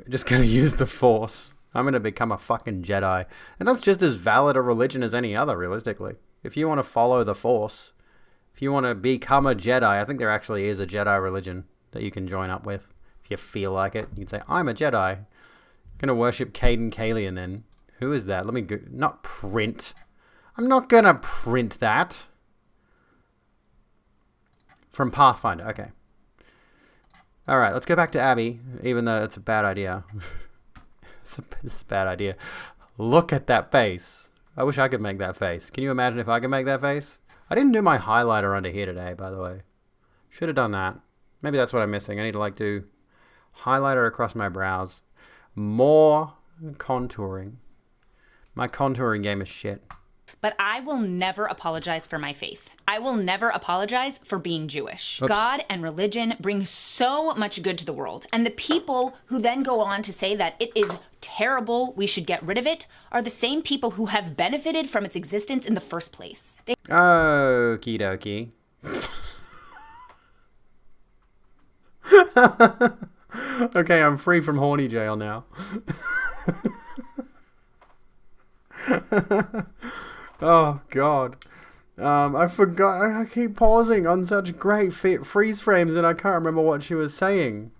Just going to use the Force. I'm going to become a fucking Jedi. And that's just as valid a religion as any other, realistically. If you want to follow the Force, if you want to become a Jedi, I think there actually is a Jedi religion that you can join up with. If you feel like it, you can say, I'm a Jedi. I'm going to worship Caden Kalian then. Who is that? Let me go. Not print. I'm not going to print that. From Pathfinder. Okay. Alright, let's go back to Abby, even though it's a bad idea. This is a bad idea. Look at that face. I wish I could make that face. Can you imagine if I could make that face? I didn't do my highlighter under here today, by the way. Should have done that. Maybe that's what I'm missing. I need to do highlighter across my brows. More contouring. My contouring game is shit. But I will never apologize for my faith. I will never apologize for being Jewish. Oops. God and religion bring so much good to the world. And the people who then go on to say that it is terrible, we should get rid of it, are the same people who have benefited from its existence in the first place. Okie dokie. Okay, I'm free from horny jail now. Oh, God. I forgot. I keep pausing on such great freeze frames and I can't remember what she was saying.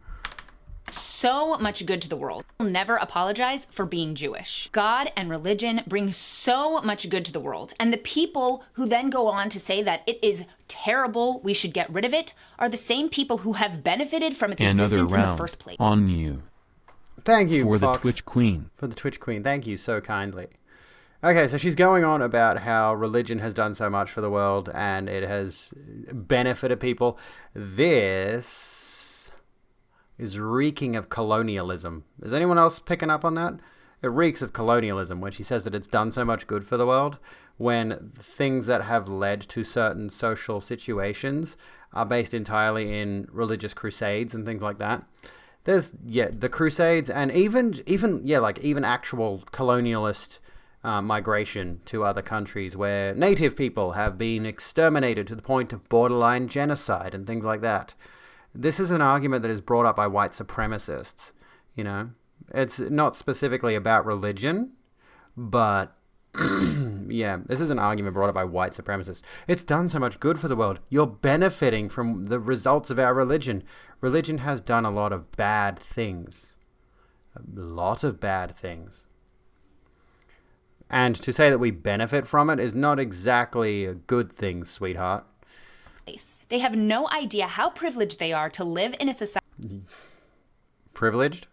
So much good to the world. I will never apologize for being Jewish. God and religion bring so much good to the world. And the people who then go on to say that it is terrible, we should get rid of it, are the same people who have benefited from its existence in the first place. On you. Thank you, for the Fox. Twitch Queen. For the Twitch Queen. Thank you so kindly. Okay, so she's going on about how religion has done so much for the world and it has benefited people. This is reeking of colonialism. Is anyone else picking up on that? It reeks of colonialism when she says that it's done so much good for the world, when things that have led to certain social situations are based entirely in religious crusades and things like that. There's, the crusades and even actual colonialist migration to other countries where native people have been exterminated to the point of borderline genocide and things like that. This is an argument that is brought up by white supremacists, you know. It's not specifically about religion, but this is an argument brought up by white supremacists. It's done so much good for the world. You're benefiting from the results of our religion. Religion has done a lot of bad things. A lot of bad things. And to say that we benefit from it is not exactly a good thing, sweetheart. They have no idea how privileged they are to live in a Privileged?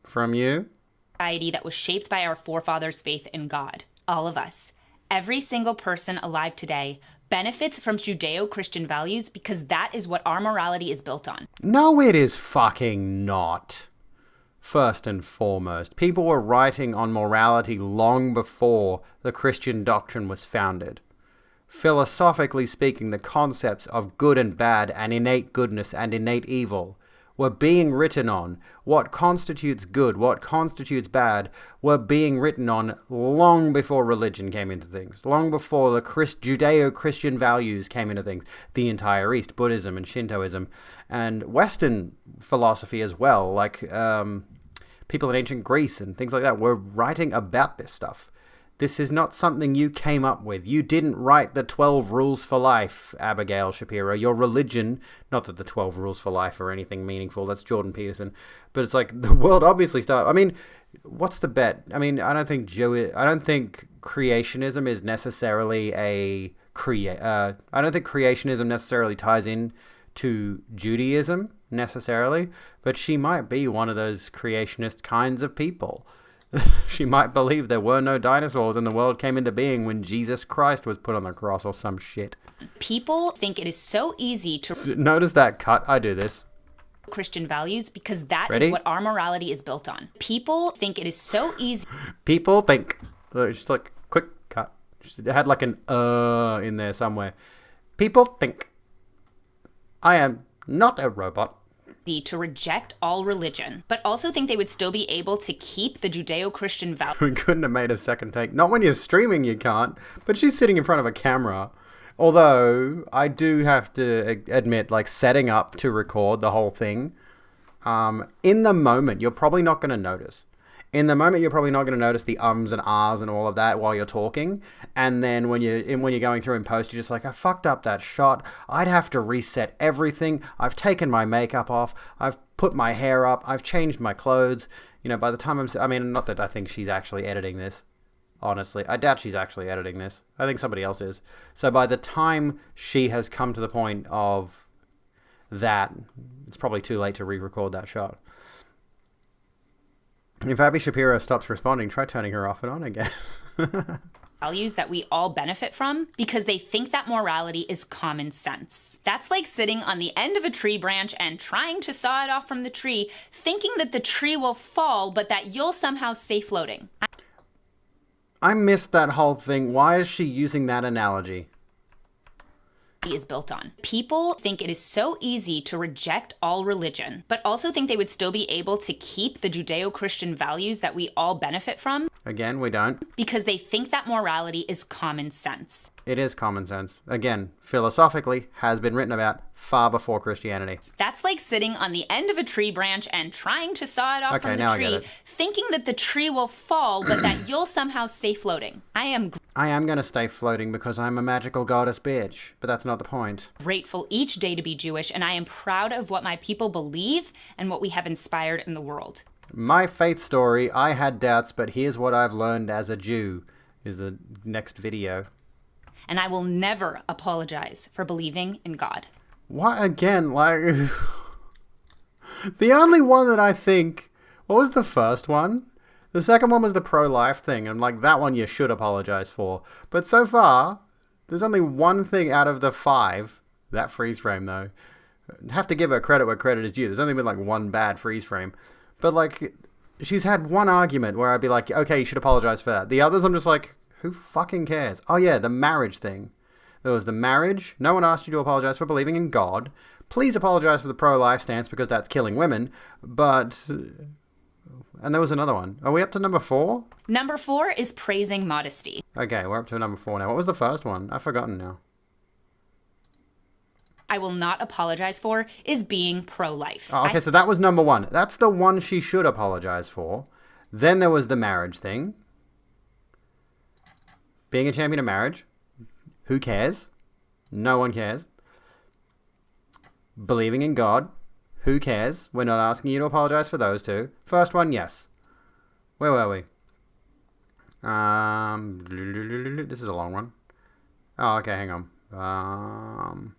From you? society that was shaped by our forefathers' faith in God. All of us. Every single person alive today benefits from Judeo-Christian values because that is what our morality is built on. No, it is fucking not. First and foremost, people were writing on morality long before the Christian doctrine was founded. Philosophically speaking, the concepts of good and bad and innate goodness and innate evil were being written on. What constitutes good, what constitutes bad, were being written on long before religion came into things, long before the Judeo-Christian values came into things. The entire East, Buddhism and Shintoism, and Western philosophy as well, like people in ancient Greece and things like that, were writing about this stuff. This is not something you came up with. You didn't write the 12 rules for life, Abigail Shapiro. Your religion, not that the 12 rules for life are anything meaningful, that's Jordan Peterson, but it's like the world obviously started. I mean, what's the bet? I mean, I don't think creationism is necessarily I don't think creationism necessarily ties in to Judaism necessarily, but she might be one of those creationist kinds of people. She might believe there were no dinosaurs and the world came into being when Jesus Christ was put on the cross or some shit. People think it is so easy to Notice that cut? I do this. Christian values because that Ready? is what our morality is built on. People think it is so easy. People think. Just like quick cut. It had like an in there somewhere. People think. I am not a robot. To reject all religion, but also think they would still be able to keep the Judeo-Christian values. We couldn't have made a second take. Not when you're streaming, you can't. But she's sitting in front of a camera. Although, I do have to admit, like, setting up to record the whole thing, in the moment, you're probably not going to notice. In the moment, you're probably not going to notice the ums and ahs and all of that while you're talking. And then when you're going through in post, you're just like, I fucked up that shot. I'd have to reset everything. I've taken my makeup off. I've put my hair up. I've changed my clothes. You know, by the time not that I think she's actually editing this. Honestly, I doubt she's actually editing this. I think somebody else is. So by the time she has come to the point of that, it's probably too late to re-record that shot. If Abby Shapiro stops responding, try turning her off and on again. Values that we all benefit from because they think that morality is common sense. That's like sitting on the end of a tree branch and trying to saw it off from the tree, thinking that the tree will fall, but that you'll somehow stay floating. I missed that whole thing. Why is she using that analogy? Is built on. People think it is so easy to reject all religion, but also think they would still be able to keep the Judeo-Christian values that we all benefit from. Again, we don't. Because they think that morality is common sense. It is common sense. Again, philosophically, has been written about far before Christianity. That's like sitting on the end of a tree branch and trying to saw it off from the tree, thinking that the tree will fall, but that you'll somehow stay floating. I am going to stay floating because I'm a magical goddess bitch, but that's not the point. Grateful each day to be Jewish, and I am proud of what my people believe and what we have inspired in the world. My faith story, I had doubts, but here's what I've learned as a Jew, is the next video. And I will never apologize for believing in God. What, again, like... The only one that I think What was the first one? The second one was the pro-life thing, and like that one you should apologize for. But so far, there's only one thing out of the 5. That freeze frame, though. Have to give her credit where credit is due. There's only been like one bad freeze frame. But like, she's had one argument where I'd be like, okay, you should apologize for that. The others, I'm just like, who fucking cares? Oh yeah, the marriage thing. There was the marriage. No one asked you to apologize for believing in God. Please apologize for the pro-life stance because that's killing women. But... And there was another one. Are we up to number 4? Number 4 is praising modesty. Okay, we're up to number 4 now. What was the first one? I've forgotten now. I will not apologize for is being pro-life. Oh, okay, so that was number 1. That's the one she should apologize for. Then there was the marriage thing. Being a champion of marriage. Who cares? No one cares. Believing in God. Who cares? We're not asking you to apologize for those 2. First one, yes. Where were we? This is a long one. Oh, okay, hang on.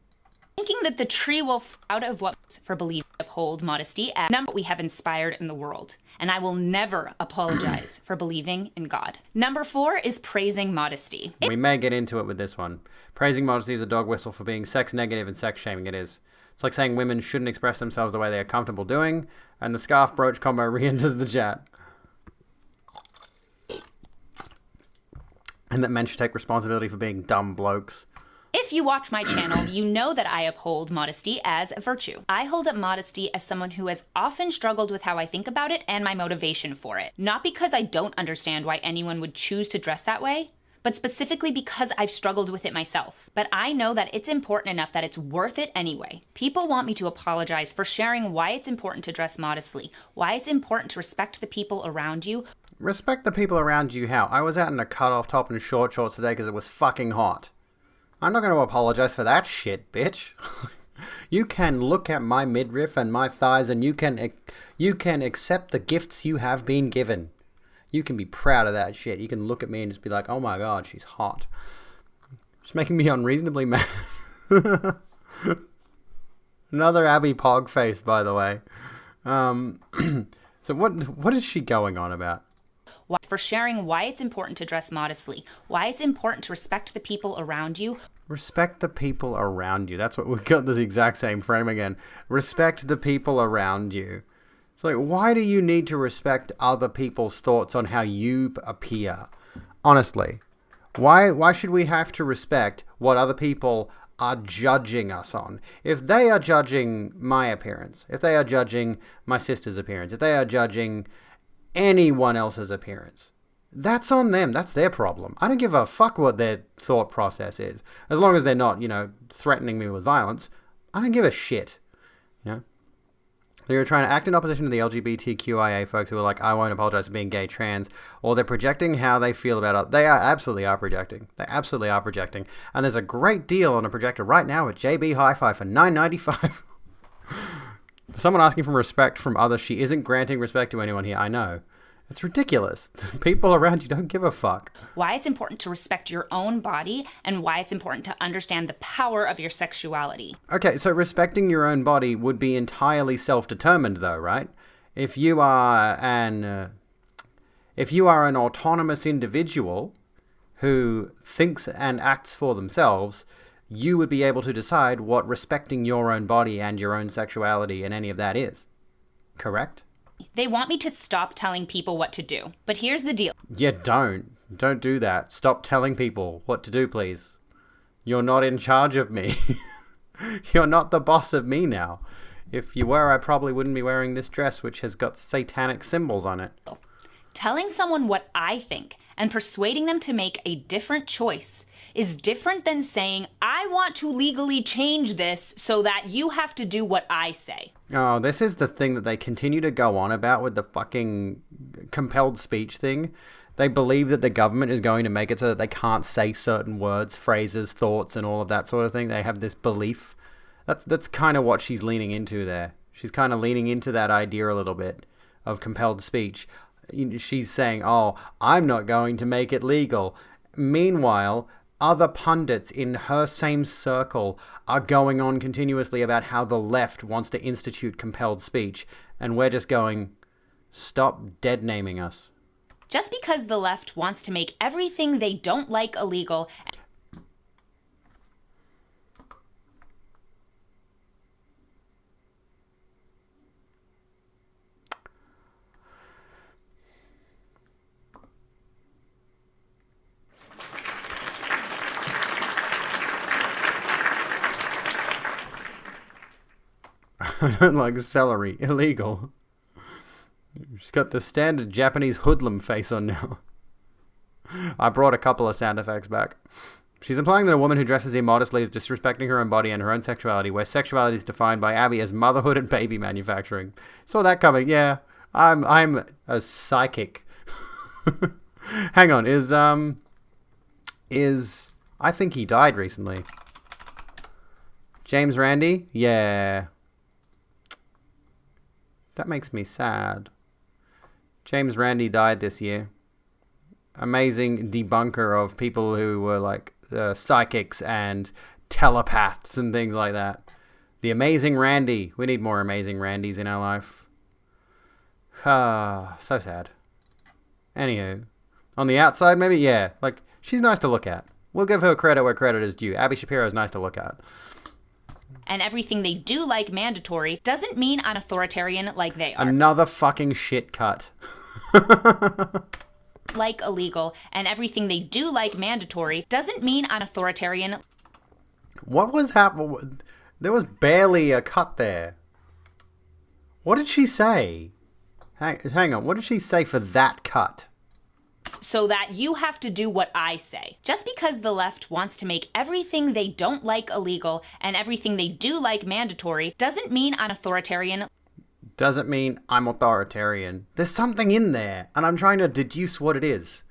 Thinking that the tree will out of what for believing uphold modesty as number we have inspired in the world. And I will never apologize for believing in God. Number 4 is praising modesty. We may get into it with this one. Praising modesty is a dog whistle for being sex negative and sex shaming. It is. It's like saying women shouldn't express themselves the way they are comfortable doing, and the scarf brooch combo re-enters the chat. And that men should take responsibility for being dumb blokes. If you watch my channel, you know that I uphold modesty as a virtue. I hold up modesty as someone who has often struggled with how I think about it and my motivation for it. Not because I don't understand why anyone would choose to dress that way, but specifically because I've struggled with it myself. But I know that it's important enough that it's worth it anyway. People want me to apologize for sharing why it's important to dress modestly, why it's important to respect the people around you. Respect the people around you how? I was out in a cut-off top and short shorts today because it was fucking hot. I'm not going to apologize for that shit, bitch. You can look at my midriff and my thighs and you can accept the gifts you have been given. You can be proud of that shit. You can look at me and just be like, oh my god, she's hot. It's making me unreasonably mad. Another Abby Pog face, by the way. So what is she going on about? For sharing why it's important to dress modestly, why it's important to respect the people around you. Respect the people around you. That's what we've got, this exact same frame again. Respect the people around you. It's like, why do you need to respect other people's thoughts on how you appear? Honestly, why should we have to respect what other people are judging us on? If they are judging my appearance, if they are judging my sister's appearance, if they are judging anyone else's appearance, that's on them. That's their problem. I don't give a fuck what their thought process is. As long as they're not, threatening me with violence, I don't give a shit. They're trying to act in opposition to the LGBTQIA folks who are like, I won't apologize for being gay, trans, or they're projecting how they feel about it. They absolutely are projecting. They absolutely are projecting. And there's a great deal on a projector right now at JB Hi-Fi for $9.95. Someone asking for respect from others. She isn't granting respect to anyone here. I know. It's ridiculous. People around you don't give a fuck. Why it's important to respect your own body and why it's important to understand the power of your sexuality. Okay, so respecting your own body would be entirely self-determined though, right? If you are an autonomous individual who thinks and acts for themselves, you would be able to decide what respecting your own body and your own sexuality and any of that is. Correct? They want me to stop telling people what to do. But here's the deal. Yeah, don't. Don't do that. Stop telling people what to do, please. You're not in charge of me. You're not the boss of me now. If you were, I probably wouldn't be wearing this dress, which has got satanic symbols on it. Telling someone what I think and persuading them to make a different choice is different than saying, I want to legally change this so that you have to do what I say. Oh, this is the thing that they continue to go on about with the fucking compelled speech thing. They believe that the government is going to make it so that they can't say certain words, phrases, thoughts, and all of that sort of thing. They have this belief. That's kind of what she's leaning into there. She's kind of leaning into that idea a little bit of compelled speech. She's saying, oh, I'm not going to make it legal. Meanwhile, other pundits in her same circle are going on continuously about how the left wants to institute compelled speech. And we're just going, Stop dead naming us. Just because the left wants to make everything they don't like illegal. I don't like celery. Illegal. She's got the standard Japanese hoodlum face on now. I brought a couple of sound effects back. She's implying that a woman who dresses immodestly is disrespecting her own body and her own sexuality, where sexuality is defined by Abby as motherhood and baby manufacturing. Saw that coming, yeah. I'm a psychic. Hang on, I think he died recently. James Randi? Yeah. That makes me sad. James Randi died this year. Amazing debunker of people who were like psychics and telepaths and things like that. The amazing Randy. We need more amazing Randys in our life. Ah, so sad. Anywho, on the outside, maybe, yeah. Like, she's nice to look at. We'll give her credit where credit is due. Abby Shapiro is nice to look at. And everything they do like mandatory doesn't mean I'm authoritarian like they are. Another fucking shit cut. Like illegal, and everything they do like mandatory doesn't mean I'm authoritarian. What was happening? There was barely a cut there. What did she say? Hang on, what did she say for that cut? So that you have to do what I say. Just because the left wants to make everything they don't like illegal and everything they do like mandatory doesn't mean I'm authoritarian. Doesn't mean I'm authoritarian. There's something in there, and I'm trying to deduce what it is.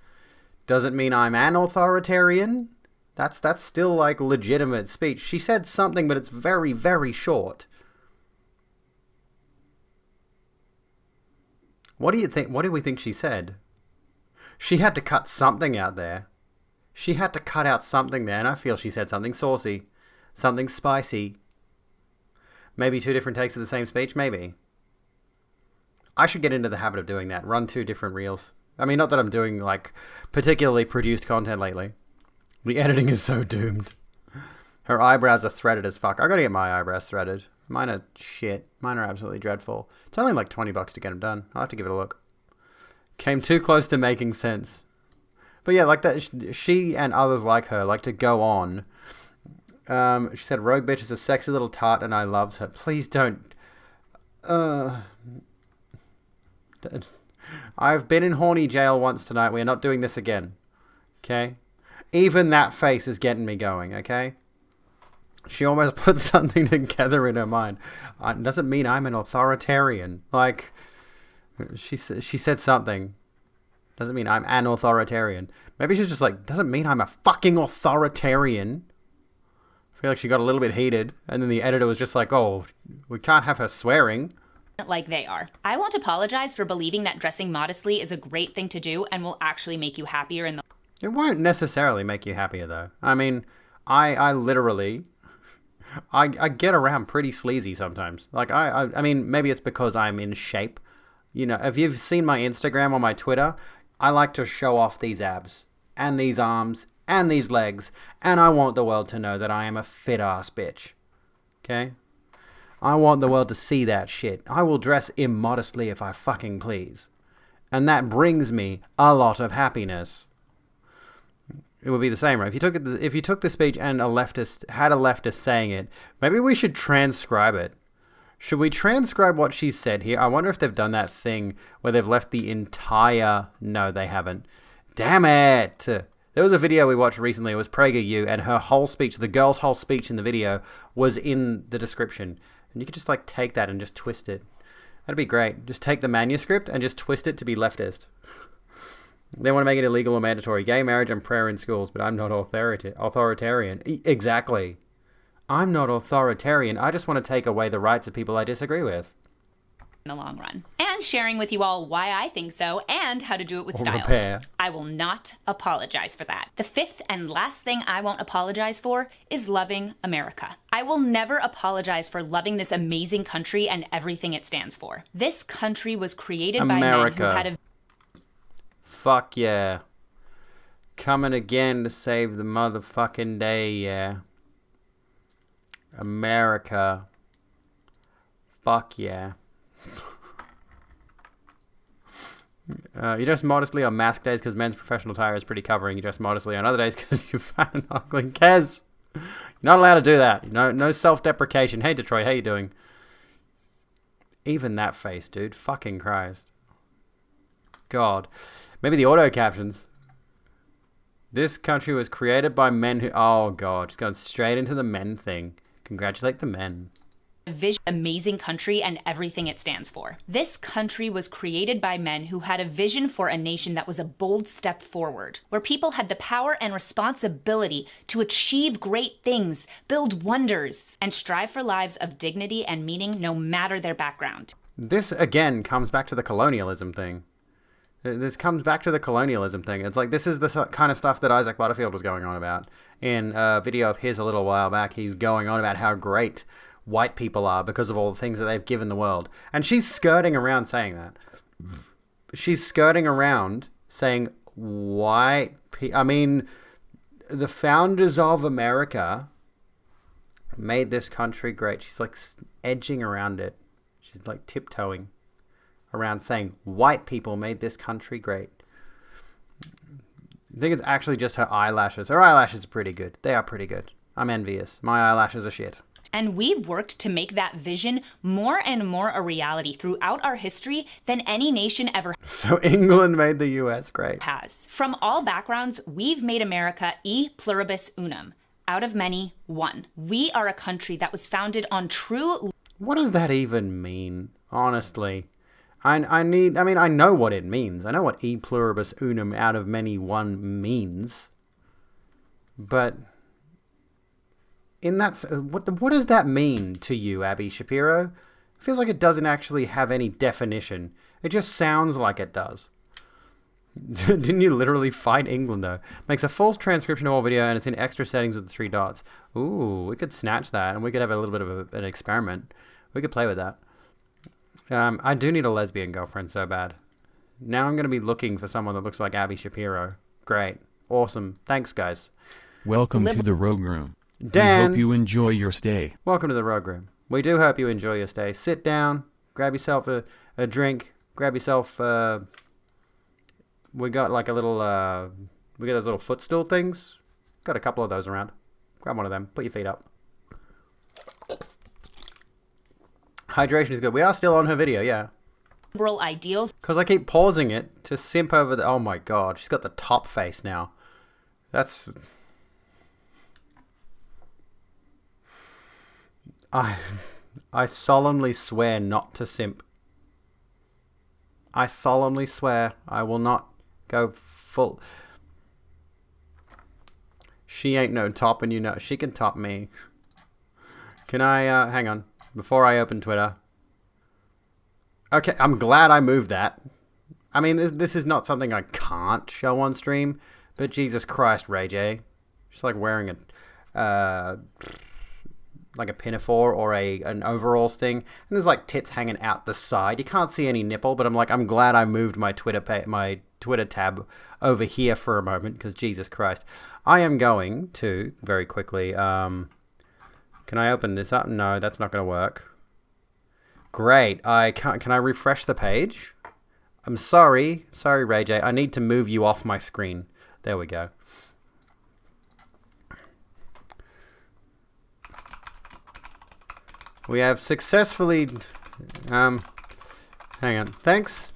Doesn't mean I'm an authoritarian. That's still like legitimate speech. She said something, but it's very, very short. What do you think? What do we think she said? She had to cut something out there. She had to cut out something there, and I feel she said something saucy. Something spicy. Maybe 2 different takes of the same speech? Maybe. I should get into the habit of doing that. Run 2 different reels. I mean, not that I'm doing, like, particularly produced content lately. The editing is so doomed. Her eyebrows are threaded as fuck. I gotta get my eyebrows threaded. Mine are shit. Mine are absolutely dreadful. It's only like $20 to get them done. I'll have to give it a look. Came too close to making sense. But yeah, like that, she and others like her like to go on. She said, Rogue bitch is a sexy little tart and I loves her. Please don't. I've been in horny jail once tonight. We are not doing this again. Okay? Even that face is getting me going, okay? She almost put something together in her mind. It doesn't mean I'm an authoritarian. Like... She said something. Doesn't mean I'm an authoritarian. Maybe she's just like, doesn't mean I'm a fucking authoritarian. I feel like she got a little bit heated. And then the editor was just like, oh, we can't have her swearing. Like they are. I won't apologize for believing that dressing modestly is a great thing to do and will actually make you happier in the... It won't necessarily make you happier, though. I mean, I literally... I get around pretty sleazy sometimes. Like, I mean, maybe it's because I'm in shape. You know, if you've seen my Instagram or my Twitter, I like to show off these abs and these arms and these legs, and I want the world to know that I am a fit-ass bitch. Okay? I want the world to see that shit. I will dress immodestly if I fucking please. And that brings me a lot of happiness. It would be the same, right? If you took the speech and had a leftist saying it, maybe we should transcribe it. Should we transcribe what she said here? I wonder if they've done that thing where they've left the entire... No, they haven't. Damn it! There was a video we watched recently. It was PragerU, and her whole speech, the girl's whole speech in the video, was in the description. And you could just like take that and just twist it. That'd be great. Just take the manuscript and just twist it to be leftist. They want to make it illegal or mandatory. Gay marriage and prayer in schools, but I'm not authoritarian. Exactly. I'm not authoritarian. I just want to take away the rights of people I disagree with. In the long run. And and sharing with you all why I think so and how to do it with style. Repair. I will not apologize for that. The fifth and last thing I won't apologize for is loving America. I will never apologize for loving this amazing country and everything it stands for. This country was created by men who had a... Fuck yeah. Coming again to save the motherfucking day, yeah. America. Fuck yeah. You dress modestly on mask days because men's professional attire is pretty covering. You dress modestly on other days because you're fat and ugly. Kez, you're not allowed to do that. No self-deprecation. Hey, Detroit, how you doing? Even that face, dude. Fucking Christ. God. Maybe the auto captions. This country was created by men who... Oh, God. Just going straight into the men thing. Congratulate the men. Amazing country and everything it stands for. This country was created by men who had a vision for a nation that was a bold step forward, where people had the power and responsibility to achieve great things, build wonders, and strive for lives of dignity and meaning no matter their background. This, again, comes back to the colonialism thing. This comes back to the colonialism thing. It's like, this is the kind of stuff that Isaac Butterfield was going on about. In a video of his a little while back, he's going on about how great white people are because of all the things that they've given the world. And she's skirting around saying that. She's skirting around saying white people... I mean, the founders of America made this country great. She's like edging around it. She's like tiptoeing around saying white people made this country great. I think it's actually just her eyelashes. Her eyelashes are pretty good. They are pretty good. I'm envious. My eyelashes are shit. And we've worked to make that vision more and more a reality throughout our history than any nation ever So England made the US great. has. From all backgrounds, we've made America e pluribus unum. Out of many, one. We are a country that was founded on true... What does that even mean, honestly? I know what it means. I know what e pluribus unum out of many one means. But... what does that mean to you, Abby Shapiro? It feels like it doesn't actually have any definition. It just sounds like it does. Didn't you literally fight England, though? Makes a full transcription of all video, and it's in extra settings with the 3 dots. Ooh, we could snatch that, and we could have a little bit of an experiment. We could play with that. I do need a lesbian girlfriend so bad. Now I'm going to be looking for someone that looks like Abby Shapiro. Great. Awesome. Thanks, guys. Welcome to the Rogue Room. Dan, We hope you enjoy your stay. welcome to the Rogue Room. We do hope you enjoy your stay. Sit down, grab yourself a drink, grab yourself, we got like a little, we got those little footstool things. Got a couple of those around. Grab one of them, put your feet up. Hydration is good. We are still on her video, yeah. liberal ideals. Because I keep pausing it to simp over the... Oh my god, she's got the top face now. That's... I solemnly swear not to simp. I solemnly swear I will not go full... She ain't no topping, you know. She can top me. Can I, hang on. Before I open Twitter. Okay, I'm glad I moved that. I mean, this is not something I can't show on stream, but Jesus Christ, Ray J. She's like wearing a, like a pinafore or an overalls thing, and there's like tits hanging out the side. You can't see any nipple, but I'm glad I moved my Twitter tab over here for a moment, because Jesus Christ. I am going to, very quickly, can I open this up? No, that's not going to work. Great. Can I refresh the page? I'm sorry. Sorry, Ray J. I need to move you off my screen. There we go. We have successfully... hang on. Thanks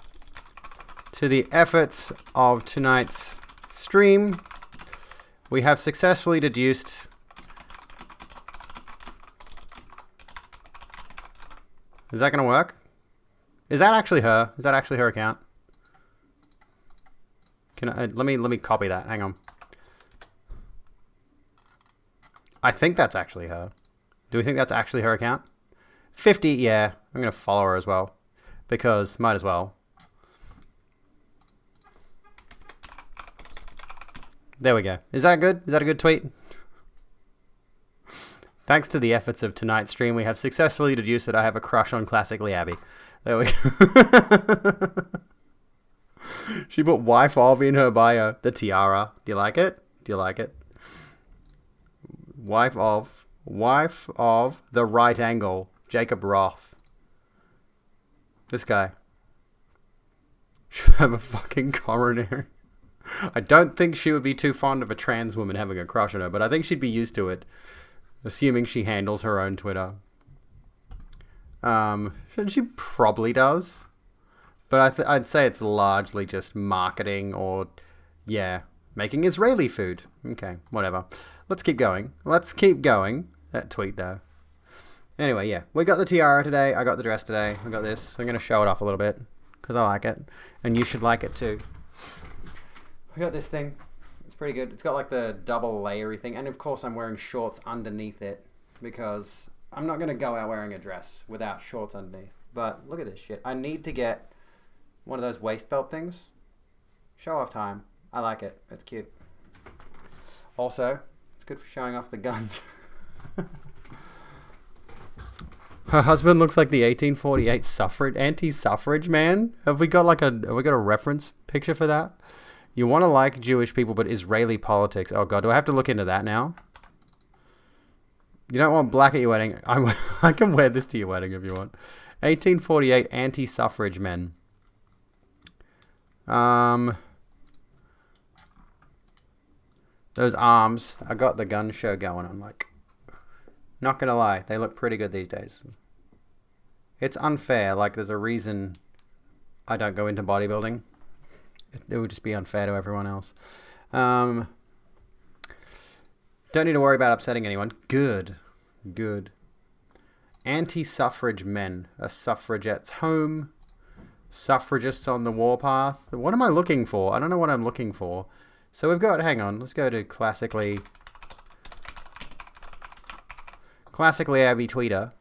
to the efforts of tonight's stream, we have successfully deduced... Is that going to work? Is that actually her? Is that actually her account? Can I, let me copy that. Hang on. I think that's actually her. Do we think that's actually her account? 50, yeah. I'm going to follow her as well. because might as well. There we go. Is that good? Is that a good tweet? Thanks to the efforts of tonight's stream, we have successfully deduced that I have a crush on Classically Abby. There we go. She put wife of in her bio. The tiara. Do you like it? Do you like it? Wife of the right angle. Jacob Roth. This guy. Should have a fucking coronary. I don't think she would be too fond of a trans woman having a crush on her, but I think she'd be used to it. Assuming she handles her own Twitter. She probably does. But I'd say it's largely just marketing or, yeah, making Israeli food. Okay, whatever. Let's keep going. That tweet, though. Anyway, yeah. We got the tiara today. I got the dress today. I got this. I'm going to show it off a little bit. Because I like it. And you should like it, too. I got this thing. It's pretty good. It's got, like, the double layery thing. And, of course, I'm wearing shorts underneath it. Because I'm not going to go out wearing a dress without shorts underneath. But look at this shit. I need to get one of those waist belt things. Show off time. I like it. It's cute. Also, it's good for showing off the guns. Her husband looks like the 1848 anti-suffrage man. Have we got a reference picture for that? You want to like Jewish people, but Israeli politics. Oh god, do I have to look into that now? You don't want black at your wedding. I can wear this to your wedding if you want. 1848 anti-suffrage men. Those arms. I got the gun show going on. Like, not gonna lie, they look pretty good these days. It's unfair. Like, there's a reason I don't go into bodybuilding. It would just be unfair to everyone else. Don't need to worry about upsetting anyone. Good. Anti-suffrage men. A suffragette's home. Suffragists on the warpath. What am I looking for? I don't know what I'm looking for. So we've got, hang on, let's go to Classically Abby Tweeter.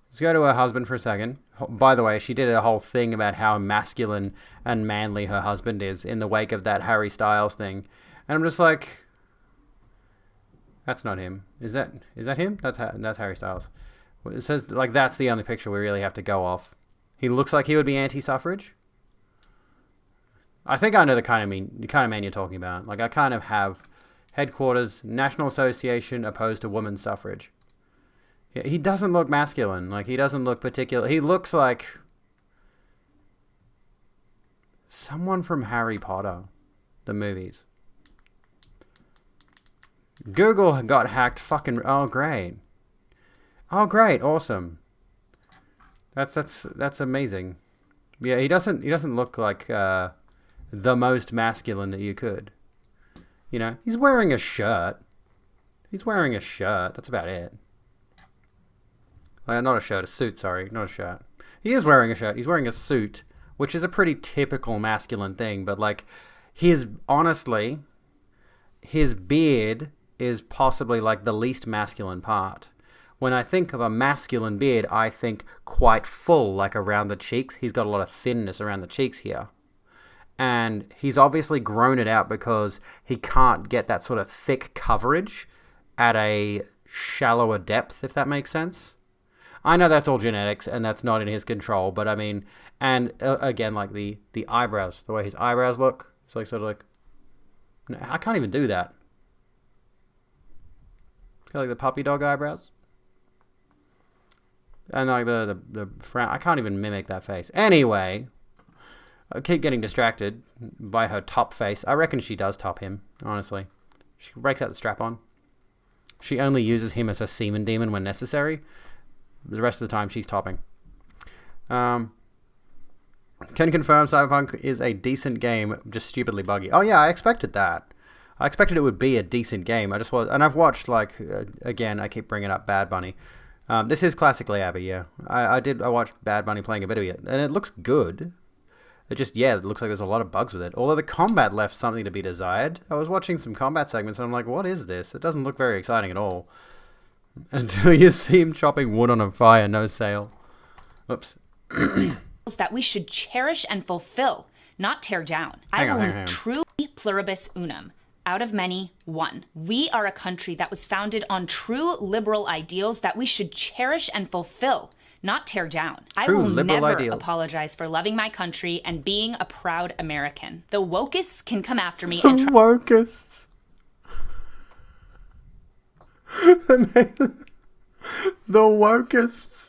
Let's go to her husband for a second. By the way, she did a whole thing about how masculine and manly her husband is in the wake of that Harry Styles thing. And I'm just like, that's not him. Is that him? That's Harry Styles. It says, like, that's the only picture we really have to go off. He looks like he would be anti-suffrage. I think I know the kind of man you're talking about. Like, I kind of have headquarters, National Association opposed to women's suffrage. Yeah, he doesn't look masculine. Like, he doesn't look particular. He looks like someone from Harry Potter, the movies. Google got hacked. Fucking oh great, awesome. That's amazing. Yeah, he doesn't look like the most masculine that you could. You know, he's wearing a shirt. That's about it. Not a shirt, a suit, sorry. Not a shirt. He is wearing a shirt. He's wearing a suit, which is a pretty typical masculine thing. But, like, honestly, his beard is possibly, like, the least masculine part. When I think of a masculine beard, I think quite full, like around the cheeks. He's got a lot of thinness around the cheeks here. And he's obviously grown it out because he can't get that sort of thick coverage at a shallower depth, if that makes sense. I know that's all genetics and that's not in his control, but I mean, and again, like the eyebrows, the way his eyebrows look, it's like sort of like, I can't even do that. It's got like the puppy dog eyebrows. And like the frown, I can't even mimic that face. Anyway, I keep getting distracted by her top face. I reckon she does top him, honestly. She breaks out the strap on. She only uses him as a semen demon when necessary. The rest of the time, she's topping. Can confirm Cyberpunk is a decent game, just stupidly buggy. Oh yeah, I expected that. I expected it would be a decent game. I just was, and I've watched, like, again, I keep bringing up Bad Bunny. This is Classically Abby, yeah. I watched Bad Bunny playing a bit of it, and it looks good. It looks like there's a lot of bugs with it. Although the combat left something to be desired. I was watching some combat segments, and I'm like, what is this? It doesn't look very exciting at all. Until you see him chopping wood on a fire, no sale. Oops. that we should cherish and fulfill, not tear down. Hang I on, will hang on. truly pluribus unum. Out of many, one. We are a country that was founded on true liberal ideals that we should cherish and fulfill, not tear down. I True will liberal never ideals. apologize for loving my country and being a proud American. The wokists can come after me and try Wokists. The wokists.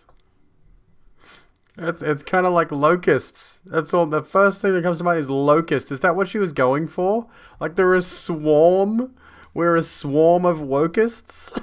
It's kind of like locusts. That's all. The first thing that comes to mind is locust. Is that what she was going for? Like they're a swarm? We're a swarm of wokists?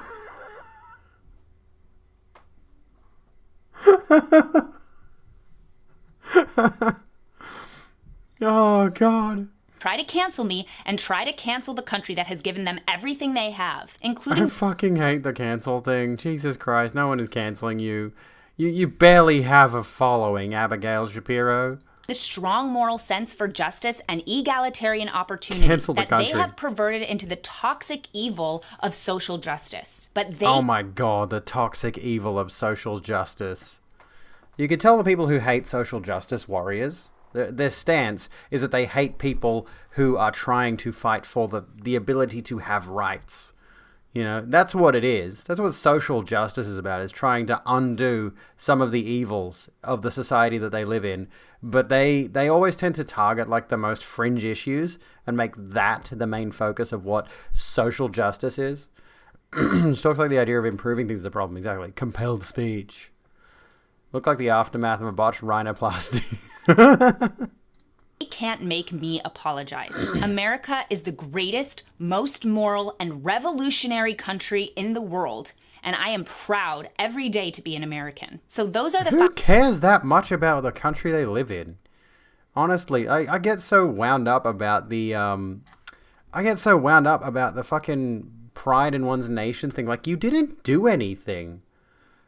Oh, God. try to cancel me and try to cancel the country that has given them everything they have, I including fucking hate the cancel thing. Jesus Christ, no one is canceling you. You barely have a following, Abigail Shapiro. the strong moral sense for justice and egalitarian opportunity Cancel the that they country. have perverted into the toxic evil of social justice. But they Oh my God, the toxic evil of social justice. You could tell the people who hate social justice warriors, their stance is that they hate people who are trying to fight for the ability to have rights. You know, that's what it is. That's what social justice is about, is trying to undo some of the evils of the society that they live in. But they always tend to target like the most fringe issues and make that the main focus of what social justice is. It talks like the idea of improving things is a problem. Exactly. Compelled speech. Look like the aftermath of a botched rhinoplasty. can't make me apologize. America is the greatest, most moral, and revolutionary country in the world, and I am proud every day to be an American. So those are the Who cares that much about the country they live in? Honestly, I get so wound up about the fucking pride in one's nation thing. Like, you didn't do anything.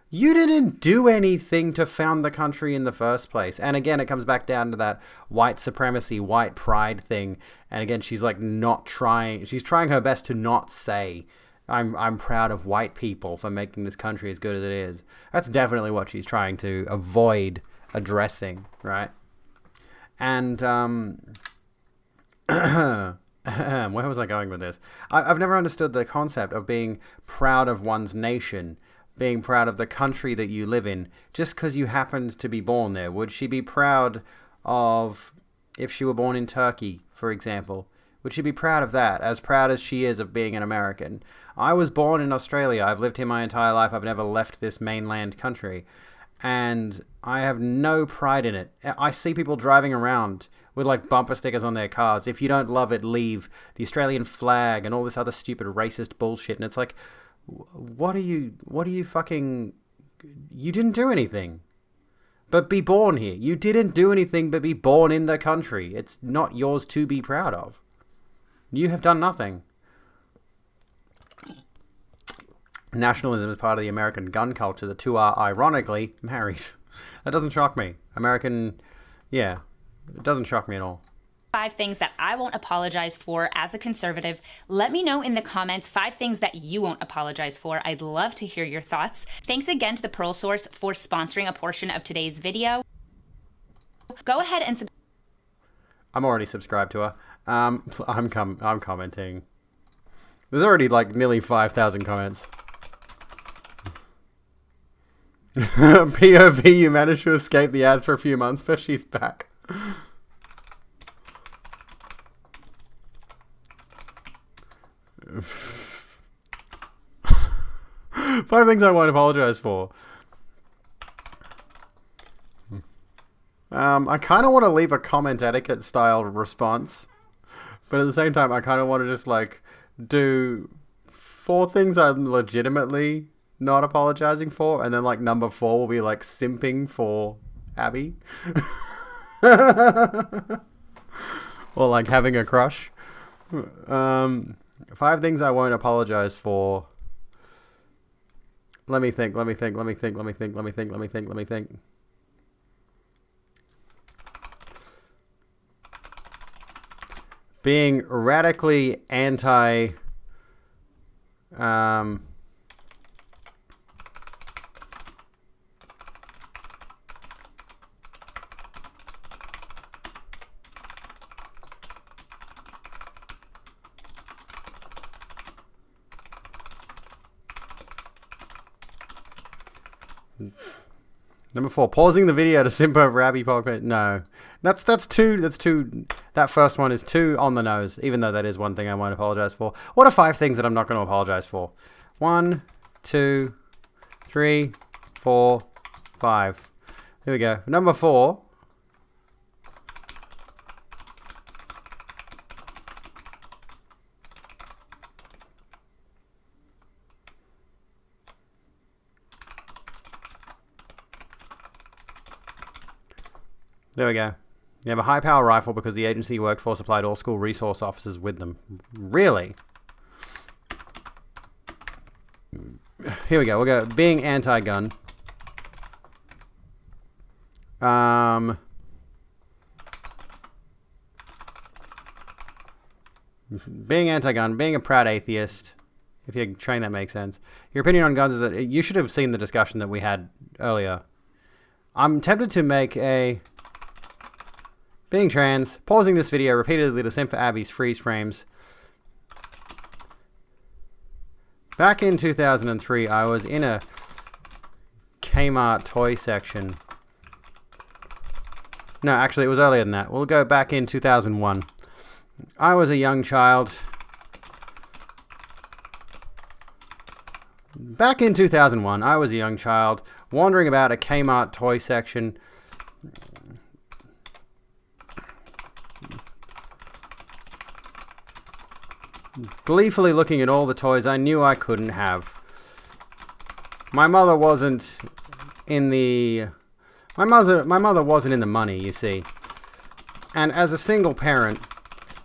You didn't do anything to found the country in the first place. And again, it comes back down to that white supremacy, white pride thing. And again, she's like she's trying her best to not say, I'm proud of white people for making this country as good as it is. That's definitely what she's trying to avoid addressing, right? And, where was I going with this? I've never understood the concept of being proud of one's nation, being proud of the country that you live in, just because you happened to be born there. Would she be proud of, if she were born in Turkey, for example? Would she be proud of that, as proud as she is of being an American? I was born in Australia. I've lived here my entire life. I've never left this mainland country. And I have no pride in it. I see people driving around with like bumper stickers on their cars. If you don't love it, leave. The Australian flag and all this other stupid racist bullshit. And it's like, what are you fucking... You didn't do anything but be born here. You didn't do anything but be born in the country. It's not yours to be proud of. You have done nothing. Nationalism is part of the American gun culture. The two are, ironically, married. That doesn't shock me. Yeah, it doesn't shock me at all. 5 things that I won't apologize for as a conservative. Let me know in the comments 5 things that you won't apologize for. I'd love to hear your thoughts. Thanks again to the Pearl Source for sponsoring a portion of today's video. Go ahead and I'm already subscribed to her. I'm commenting. There's already like nearly 5,000 comments. POV, you managed to escape the ads for a few months, but she's back. Five things I won't apologize for. I kind of want to leave a comment etiquette style response, but at the same time, I kind of want to just like do 4 things I'm legitimately not apologizing for, and then like number 4 will be like simping for Abby. Or like having a crush. 5 things I won't apologize for. Let me think. Being radically anti Number 4, pausing the video to simp over Abby Pogba. No. That's too, that first one is too on the nose, even though that is one thing I won't apologize for. What are 5 things that I'm not going to apologize for? 1, 2, 3, 4, 5. Here we go. Number 4. There we go. You have a high-power rifle because the agency you worked for supplied all school resource officers with them. Really? Here we go. We'll go being anti-gun. Being anti-gun, being a proud atheist, if you're trained, that makes sense. Your opinion on guns is that you should have seen the discussion that we had earlier. I'm tempted to make a... Being trans, pausing this video repeatedly to simp for Abby's freeze frames. Back in 2003, I was in a Kmart toy section. No, actually, it was earlier than that. We'll go back in 2001. I was a young child. Back in 2001, I was a young child wandering about a Kmart toy section. Gleefully looking at all the toys I knew I couldn't have. My mother wasn't in the... My mother wasn't in the money, you see. And as a single parent,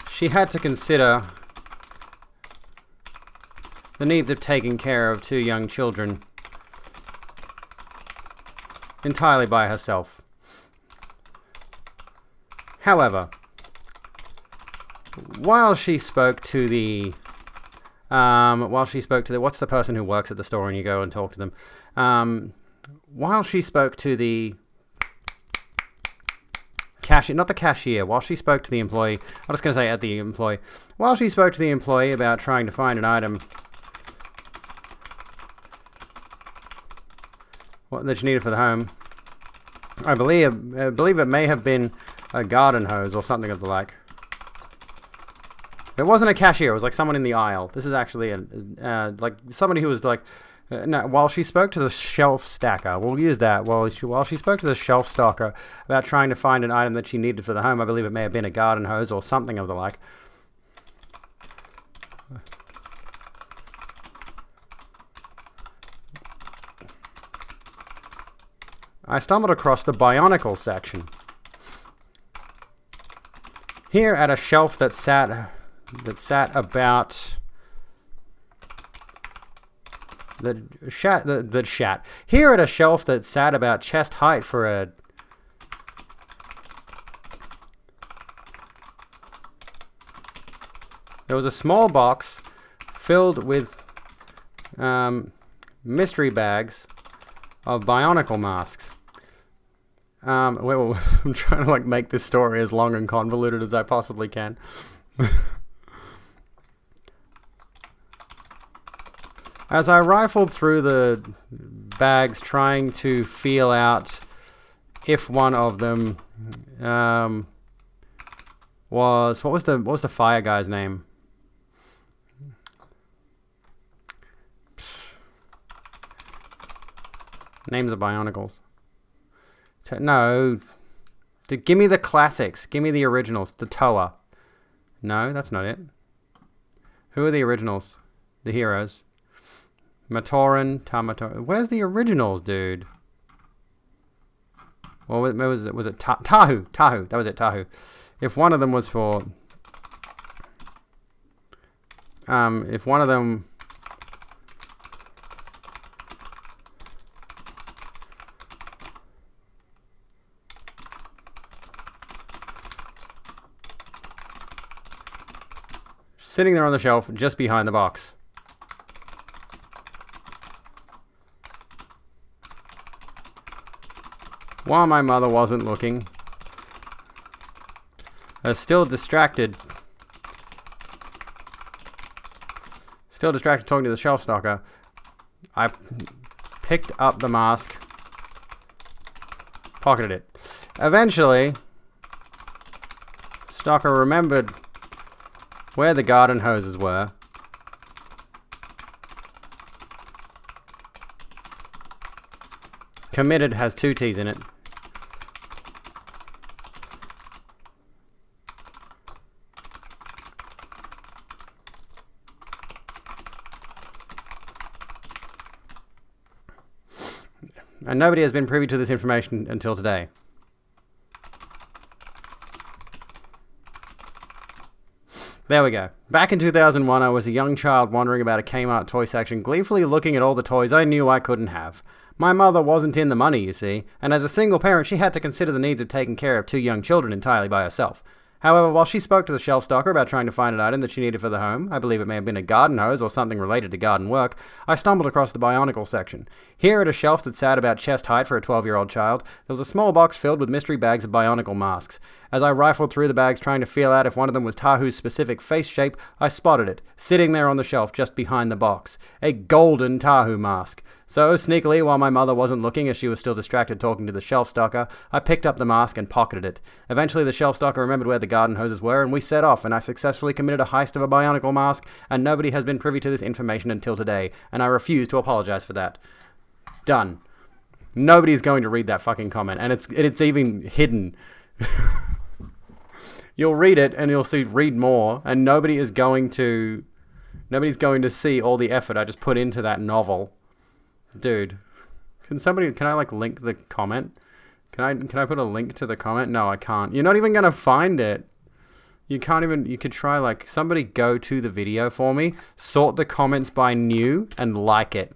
she had to consider the needs of taking care of 2 young children entirely by herself. However, while she spoke to the what's the person who works at the store and you go and talk to them, while she spoke to the cashier, not the cashier, while she spoke to the employee, I'm just going to say at the employee, while she spoke to the employee about trying to find an item that she needed for the home, I believe it may have been a garden hose or something of the like. It wasn't a cashier. It was like someone in the aisle. This is actually like somebody who was like, no, while she spoke to the shelf stacker, we'll use that. While she spoke to the shelf stacker about trying to find an item that she needed for the home, I believe it may have been a garden hose or something of the like. I stumbled across the Bionicle section. Here at a shelf that sat about here at a shelf that sat about chest height for a there was a small box filled with mystery bags of Bionicle masks. I'm trying to like make this story as long and convoluted as I possibly can. As I rifled through the bags trying to feel out if one of them was what was the fire guy's name? Names of Bionicles. No. Give me the classics. Give me the originals. The Toa. No, that's not it. Who are the originals? The heroes. Matoran, Tamator. Where's the originals, dude? Well, was it Tahu? Tahu. That was it, Tahu. If one of them was for... if one of them... Sitting there on the shelf, just behind the box. While my mother wasn't looking, I was still distracted talking to the shelf stalker, I picked up the mask Pocketed it. Eventually, Stalker remembered where the garden hoses were. Committed has 2 T's in it. And nobody has been privy to this information until today. There we go. Back in 2001, I was a young child wandering about a Kmart toy section, gleefully looking at all the toys I knew I couldn't have. My mother wasn't in the money, you see, and as a single parent, she had to consider the needs of taking care of 2 young children entirely by herself. However, while she spoke to the shelf stocker about trying to find an item that she needed for the home, I believe it may have been a garden hose or something related to garden work, I stumbled across the Bionicle section. Here at a shelf that sat about chest height for a 12-year-old child, there was a small box filled with mystery bags of Bionicle masks. As I rifled through the bags trying to feel out if one of them was Tahu's specific face shape, I spotted it, sitting there on the shelf just behind the box. A golden Tahu mask. So, sneakily, while my mother wasn't looking as she was still distracted talking to the shelf stocker, I picked up the mask and pocketed it. Eventually, the shelf stocker remembered where the garden hoses were, and we set off, and I successfully committed a heist of a Bionicle mask, and nobody has been privy to this information until today, and I refuse to apologize for that. Done. Nobody's going to read that fucking comment, and it's even hidden. You'll read it, and you'll see read more, and nobody's going to see all the effort I just put into that novel. Dude, can I like link the comment? Can I put a link to the comment? No, I can't. You're not even gonna find it. You could try, like, somebody go to the video for me, sort the comments by new, and like it.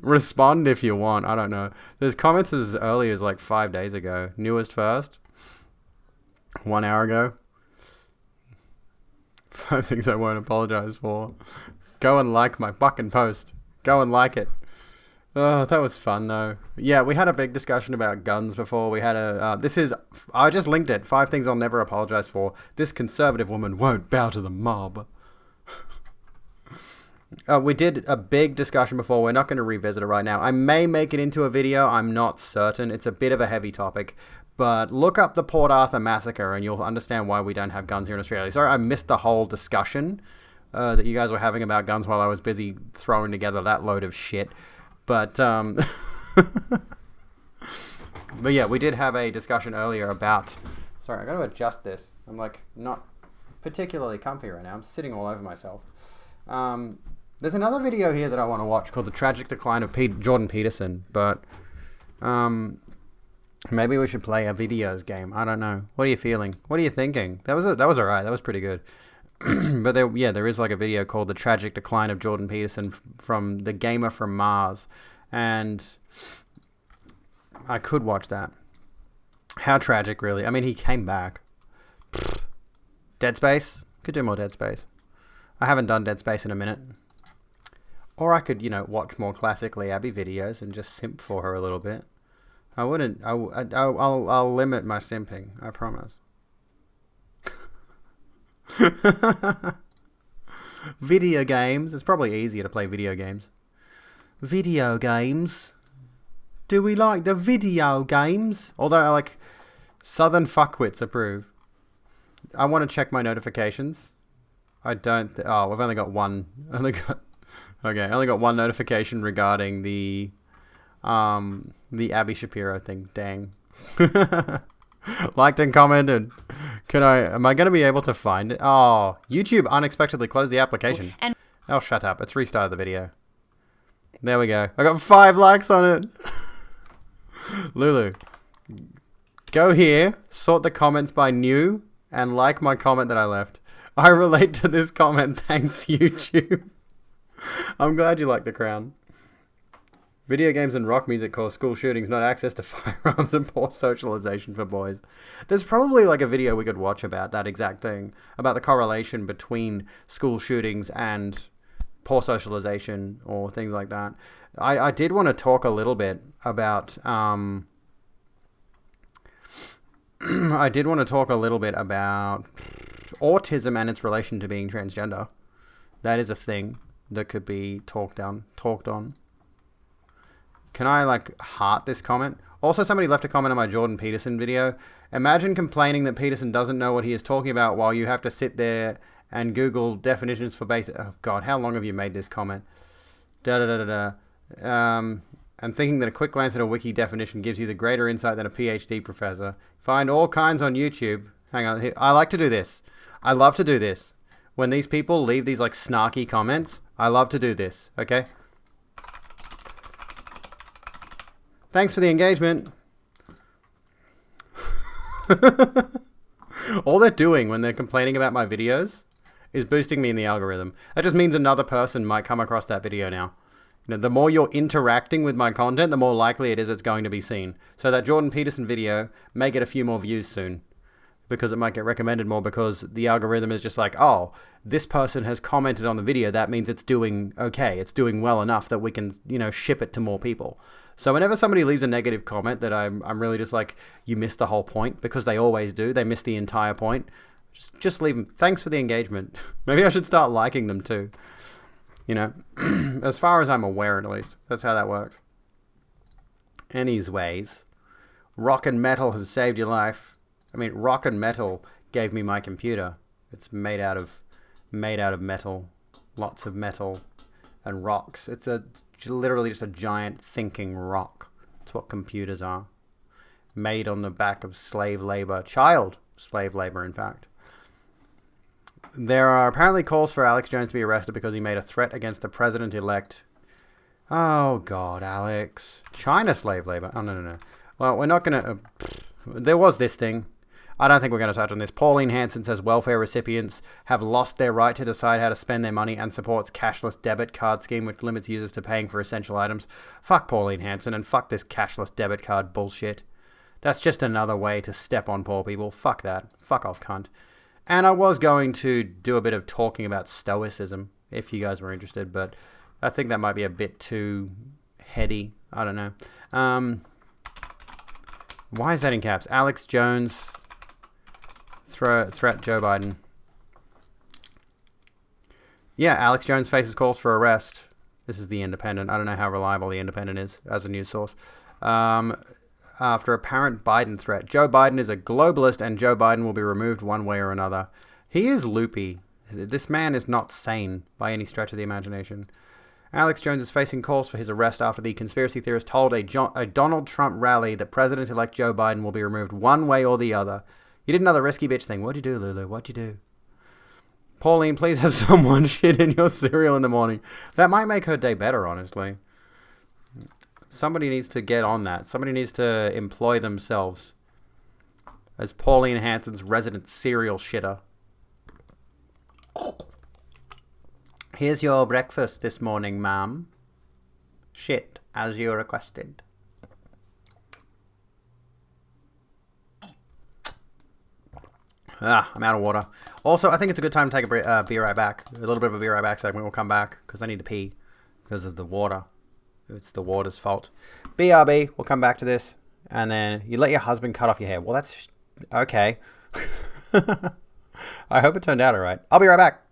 Respond if you want, I don't know. There's comments as early as like 5 days ago. Newest first. 1 hour ago. 5 things I won't apologize for. Go and like my fucking post. Go and like it. Oh, that was fun though. Yeah, we had a big discussion about guns before. We had I just linked it. 5 things I'll never apologize for. This conservative woman won't bow to the mob. We did a big discussion before. We're not going to revisit it right now. I may make it into a video. I'm not certain. It's a bit of a heavy topic. But look up the Port Arthur massacre and you'll understand why we don't have guns here in Australia. Sorry, I missed the whole discussion that you guys were having about guns while I was busy throwing together that load of shit. But, but yeah, we did have a discussion earlier about... Sorry, I got to adjust this. I'm, like, not particularly comfy right now. I'm sitting all over myself. There's another video here that I want to watch called The Tragic Decline of Jordan Peterson, but maybe we should play a videos game. I don't know. What are you feeling? What are you thinking? That was alright. That was pretty good. But there is like a video called The Tragic Decline of Jordan Peterson from the Gamer from Mars, and I could watch that. How tragic, really. I mean, he came back. Dead Space? Could do more Dead Space. I haven't done Dead Space in a minute. Or I could, watch more classically Abby videos and just simp for her a little bit. I wouldn't. I'll limit my simping. I promise. Video games. It's probably easier to play video games. Video games. Do we like the video games? Although, Southern fuckwits approve. I want to check my notifications. I don't... we've only got one. I only got one notification regarding the Abby Shapiro thing. Dang. Liked and commented. Am I going to be able to find it? Oh, YouTube unexpectedly closed the application. Oh, shut up. It's restarted the video. There we go. I got 5 likes on it. Lulu. Go here, sort the comments by new, and like my comment that I left. I relate to this comment. Thanks, YouTube. I'm glad you like The Crown. Video games and rock music cause school shootings, not access to firearms and poor socialization for boys. There's probably a video we could watch about that exact thing, about the correlation between school shootings and poor socialization or things like that. I did want to talk a little bit about autism and its relation to being transgender. That is a thing that could be talked on. Can I, like, heart this comment? Also, somebody left a comment on my Jordan Peterson video. Imagine complaining that Peterson doesn't know what he is talking about while you have to sit there and Google definitions for basic... Oh, God, how long have you made this comment? And thinking that a quick glance at a wiki definition gives you the greater insight than a PhD professor. Find all kinds on YouTube. Hang on. I like to do this. I love to do this. When these people leave these, like, snarky comments, I love to do this, okay? Thanks for the engagement. All they're doing when they're complaining about my videos is boosting me in the algorithm. That just means another person might come across that video now. You know, the more you're interacting with my content, the more likely it is it's going to be seen. So that Jordan Peterson video may get a few more views soon, because it might get recommended more, because the algorithm is just like, oh, this person has commented on the video. That means it's doing okay. It's doing well enough that we can, you know, ship it to more people. So whenever somebody leaves a negative comment that I'm really just like, you missed the whole point, because they always do. They miss the entire point. Just leave them. Thanks for the engagement. Maybe I should start liking them too. You know, as far as I'm aware, at least. That's how that works. Anyways, rock and metal have saved your life. I mean, rock and metal gave me my computer. It's made out of metal, lots of metal and rocks. It's literally just a giant thinking rock. That's what computers are. Made on the back of slave labor, child slave labor, in fact. There are apparently calls for Alex Jones to be arrested because he made a threat against the president-elect. Oh, God, Alex. China slave labor. Oh, no. Well, we're not going to... there was this thing. I don't think we're going to touch on this. Pauline Hanson says welfare recipients have lost their right to decide how to spend their money and supports cashless debit card scheme, which limits users to paying for essential items. Fuck Pauline Hanson and fuck this cashless debit card bullshit. That's just another way to step on poor people. Fuck that. Fuck off, cunt. And I was going to do a bit of talking about stoicism, if you guys were interested, but I think that might be a bit too heady. I don't know. Why is that in caps? Alex Jones threat Joe Biden. Yeah, Alex Jones faces calls for arrest. This is The Independent. I don't know how reliable The Independent is as a news source. After apparent Biden threat. Joe Biden is a globalist and Joe Biden will be removed one way or another. He is loopy. This man is not sane by any stretch of the imagination. Alex Jones is facing calls for his arrest after the conspiracy theorist told a Donald Trump rally that President-elect Joe Biden will be removed one way or the other. You did another risky bitch thing. What'd you do, Lulu? What'd you do? Pauline, please have someone shit in your cereal in the morning. That might make her day better, honestly. Somebody needs to get on that. Somebody needs to employ themselves as Pauline Hanson's resident cereal shitter. Here's your breakfast this morning, ma'am. Shit, as you requested. I'm out of water. Also, I think it's a good time to take a be right back. A little bit of a be right back segment. We'll come back because I need to pee because of the water. It's the water's fault. BRB, we'll come back to this. And then you let your husband cut off your hair. Well, that's... okay. I hope it turned out all right. I'll be right back.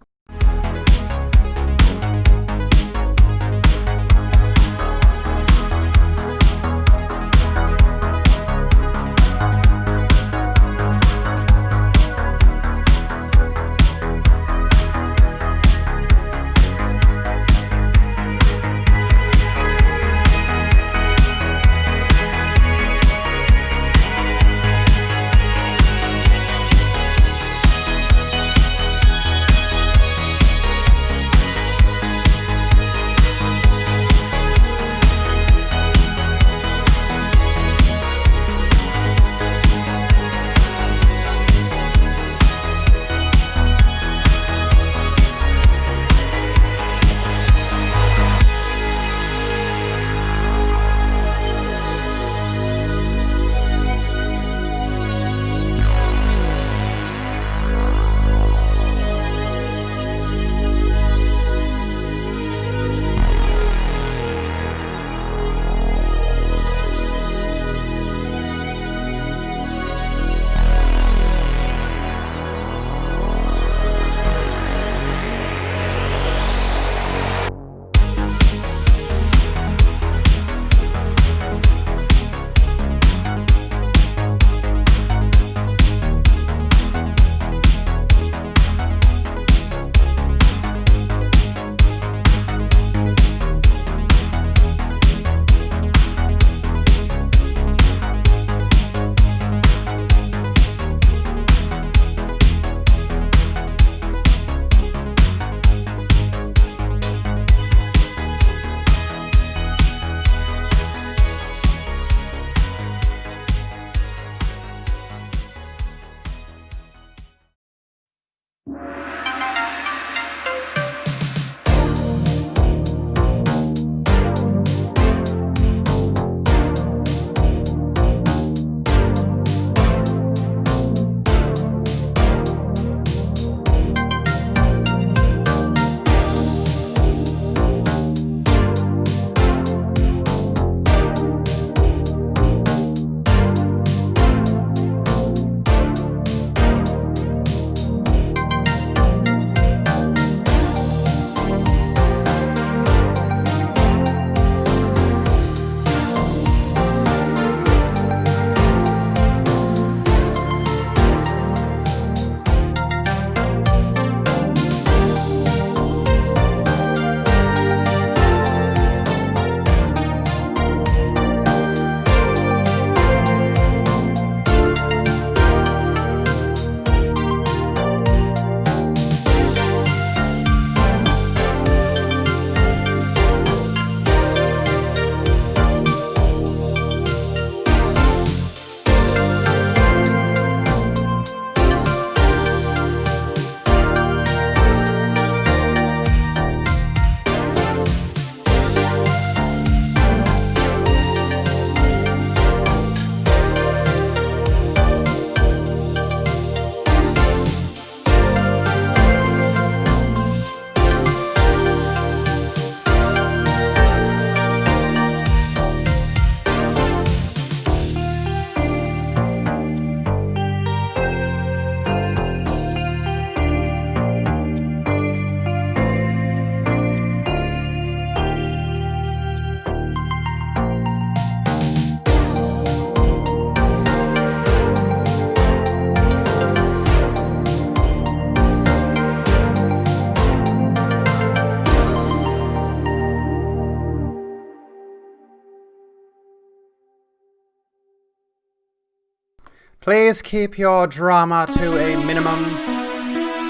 Please keep your drama to a minimum.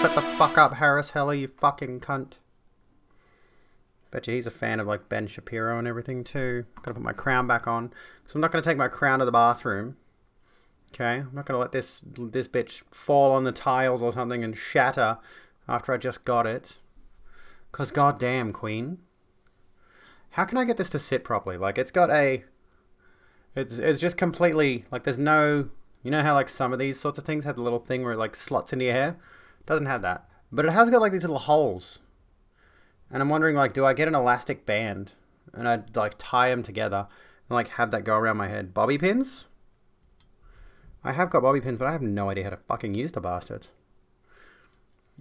Shut the fuck up, Harris Heller, you fucking cunt. Bet you he's a fan of like Ben Shapiro and everything too. Gotta put my crown back on. So I'm not gonna take my crown to the bathroom. Okay? I'm not gonna let this bitch fall on the tiles or something and shatter after I just got it. Cause goddamn, Queen. How can I get this to sit properly? Like it's got a... It's just completely... Like there's no... You know how like some of these sorts of things have the little thing where it like slots into your hair? It doesn't have that. But it has got like these little holes. And I'm wondering like, do I get an elastic band? And I'd like tie them together and like have that go around my head. Bobby pins? I have got bobby pins, but I have no idea how to fucking use the bastards.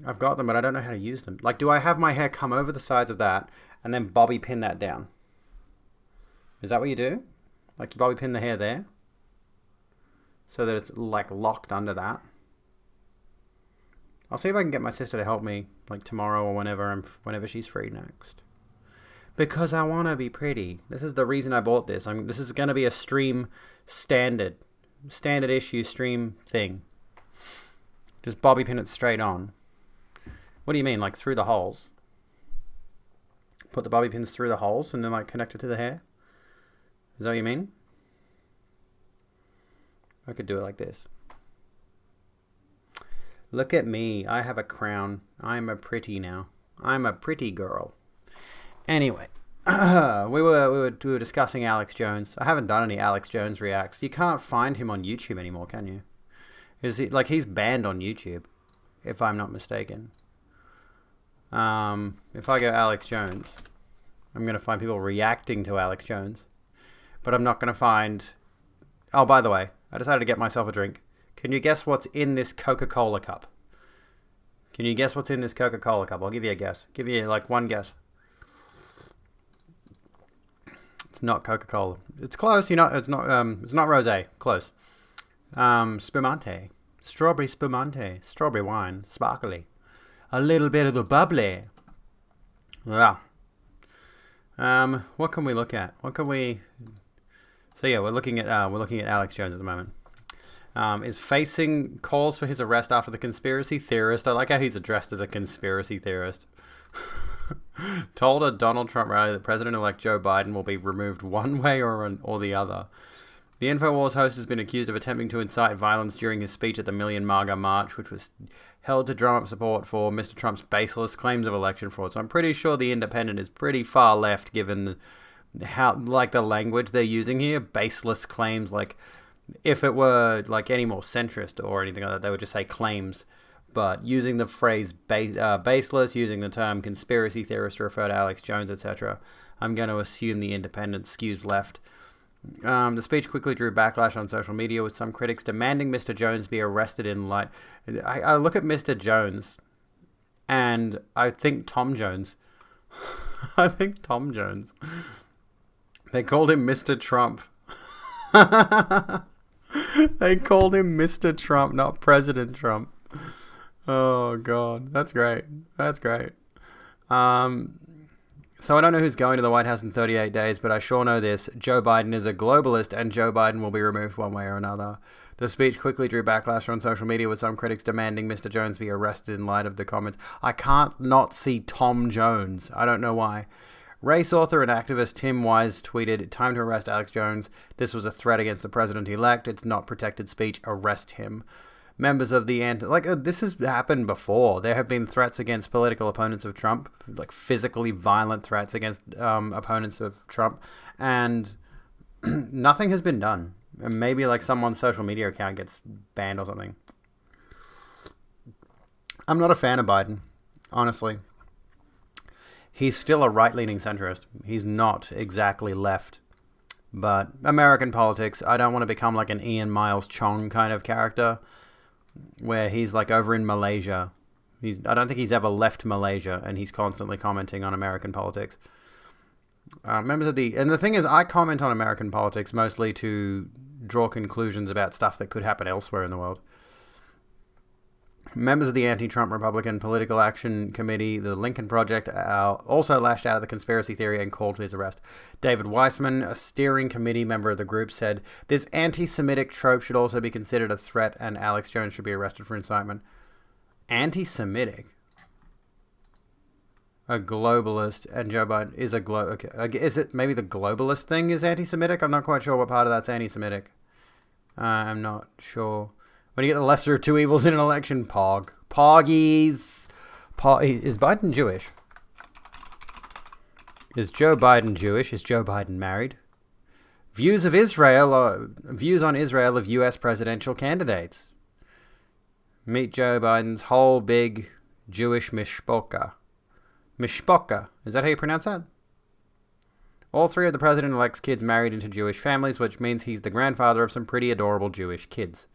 I've got them, but I don't know how to use them. Like, do I have my hair come over the sides of that and then bobby pin that down? Is that what you do? Like you bobby pin the hair there? So that it's like locked under that. I'll see if I can get my sister to help me like tomorrow or whenever she's free next. Because I want to be pretty. This is the reason I bought this. This is going to be a stream standard issue stream thing. Just bobby pin it straight on. What do you mean? Like through the holes? Put the bobby pins through the holes and then like connect it to the hair? Is that what you mean? I could do it like this. Look at me. I have a crown. I'm a pretty now. I'm a pretty girl. Anyway, we were discussing Alex Jones. I haven't done any Alex Jones reacts. You can't find him on YouTube anymore, can you? Is he like he's banned on YouTube, if I'm not mistaken. If I go Alex Jones, I'm gonna find people reacting to Alex Jones, but I'm not gonna find. Oh, by the way, I decided to get myself a drink. Can you guess what's in this Coca-Cola cup? Can you guess what's in this Coca-Cola cup? I'll give you a guess. Give you like one guess. It's not Coca-Cola. It's close. You know, it's not rosé. Close. Spumante. Strawberry spumante. Strawberry wine. Sparkly. A little bit of the bubbly. Yeah. What can we look at? What can we... So yeah, we're looking at Alex Jones at the moment. Is facing calls for his arrest after the conspiracy theorist. I like how he's addressed as a conspiracy theorist. Told a Donald Trump rally that President-elect Joe Biden will be removed one way or the other. The InfoWars host has been accused of attempting to incite violence during his speech at the Million MAGA March, which was held to drum up support for Mr. Trump's baseless claims of election fraud. So I'm pretty sure The Independent is pretty far left given how, like, the language they're using here. Baseless claims, like, if it were, like, any more centrist or anything like that, they would just say claims. But using the phrase baseless, using the term conspiracy theorist to refer to Alex Jones, etc., I'm going to assume The Independent skews left. The speech quickly drew backlash on social media, with some critics demanding Mr. Jones be arrested in light. I look at Mr. Jones, and I think Tom Jones. I think Tom Jones. They called him Mr. Trump. They called him Mr. Trump, not President Trump. Oh, God. That's great. That's great. So I don't know who's going to the White House in 38 days, but I sure know this. Joe Biden is a globalist, and Joe Biden will be removed one way or another. The speech quickly drew backlash on social media, with some critics demanding Mr. Jones be arrested in light of the comments. I can't not see Tom Jones. I don't know why. Race author and activist Tim Wise tweeted, "Time to arrest Alex Jones. This was a threat against the president-elect. It's not protected speech. Arrest him." Members of the this has happened before. There have been threats against political opponents of Trump, like physically violent threats against opponents of Trump, and nothing has been done. And maybe like someone's social media account gets banned or something. I'm not a fan of Biden, honestly. He's still a right-leaning centrist. He's not exactly left. But American politics, I don't want to become like an Ian Miles Chong kind of character, where he's like over in Malaysia. I don't think he's ever left Malaysia, and he's constantly commenting on American politics. And the thing is, I comment on American politics mostly to draw conclusions about stuff that could happen elsewhere in the world. Members of the anti-Trump Republican Political Action Committee, the Lincoln Project, also lashed out at the conspiracy theory and called for his arrest. David Weissman, a steering committee member of the group, said, "This anti-Semitic trope should also be considered a threat, and Alex Jones should be arrested for incitement." Anti-Semitic? A globalist, and Joe Biden is a okay. Is it maybe the globalist thing is anti-Semitic? I'm not quite sure what part of that's anti-Semitic. I'm not sure. When you get the lesser of two evils in an election, Poggies. Is Biden Jewish? Is Joe Biden Jewish? Is Joe Biden married? Views on Israel of U.S. presidential candidates. Meet Joe Biden's whole big Jewish mishpocha. Mishpocha. Is that how you pronounce that? All three of the president-elect's kids married into Jewish families, which means he's the grandfather of some pretty adorable Jewish kids.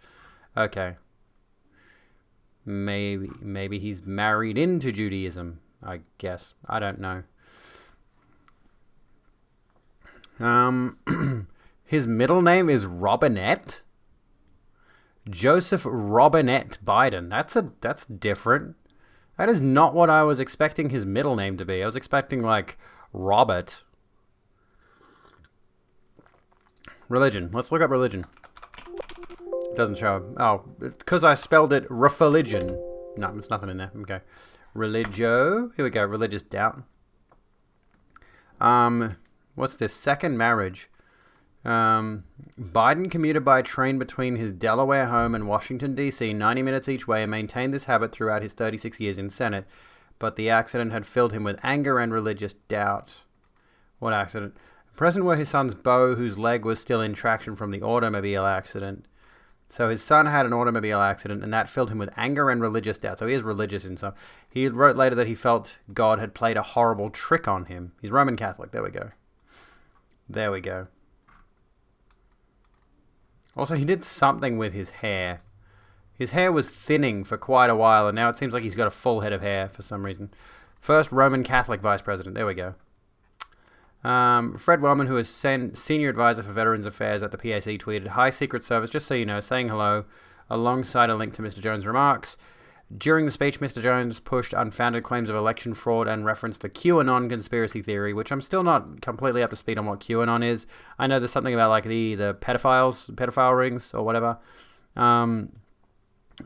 Okay. Maybe he's married into Judaism, I guess. I don't know. His middle name is Robinette? Joseph Robinette Biden. That's different. That is not what I was expecting his middle name to be. I was expecting, like, Robert. Religion. Let's look up religion. Doesn't show. Oh, because I spelled it religion. No, there's nothing in there. Okay. Religio. Here we go. Religious doubt. What's this? Second marriage. Biden commuted by train between his Delaware home and Washington, D.C., 90 minutes each way, and maintained this habit throughout his 36 years in Senate. But the accident had filled him with anger and religious doubt. What accident? Present were his son's Beau, whose leg was still in traction from the automobile accident. So his son had an automobile accident, and that filled him with anger and religious doubt. So he is religious in some. He wrote later that he felt God had played a horrible trick on him. He's Roman Catholic. There we go. There we go. Also, he did something with his hair. His hair was thinning for quite a while, and now it seems like he's got a full head of hair for some reason. First Roman Catholic vice president. There we go. Fred Wellman, who is senior advisor for Veterans Affairs at the PAC, tweeted, "Hi, Secret Service, just so you know, saying hello," alongside a link to Mr. Jones' remarks. During the speech, Mr. Jones pushed unfounded claims of election fraud and referenced the QAnon conspiracy theory, which I'm still not completely up to speed on what QAnon is. I know there's something about like the pedophile rings or whatever.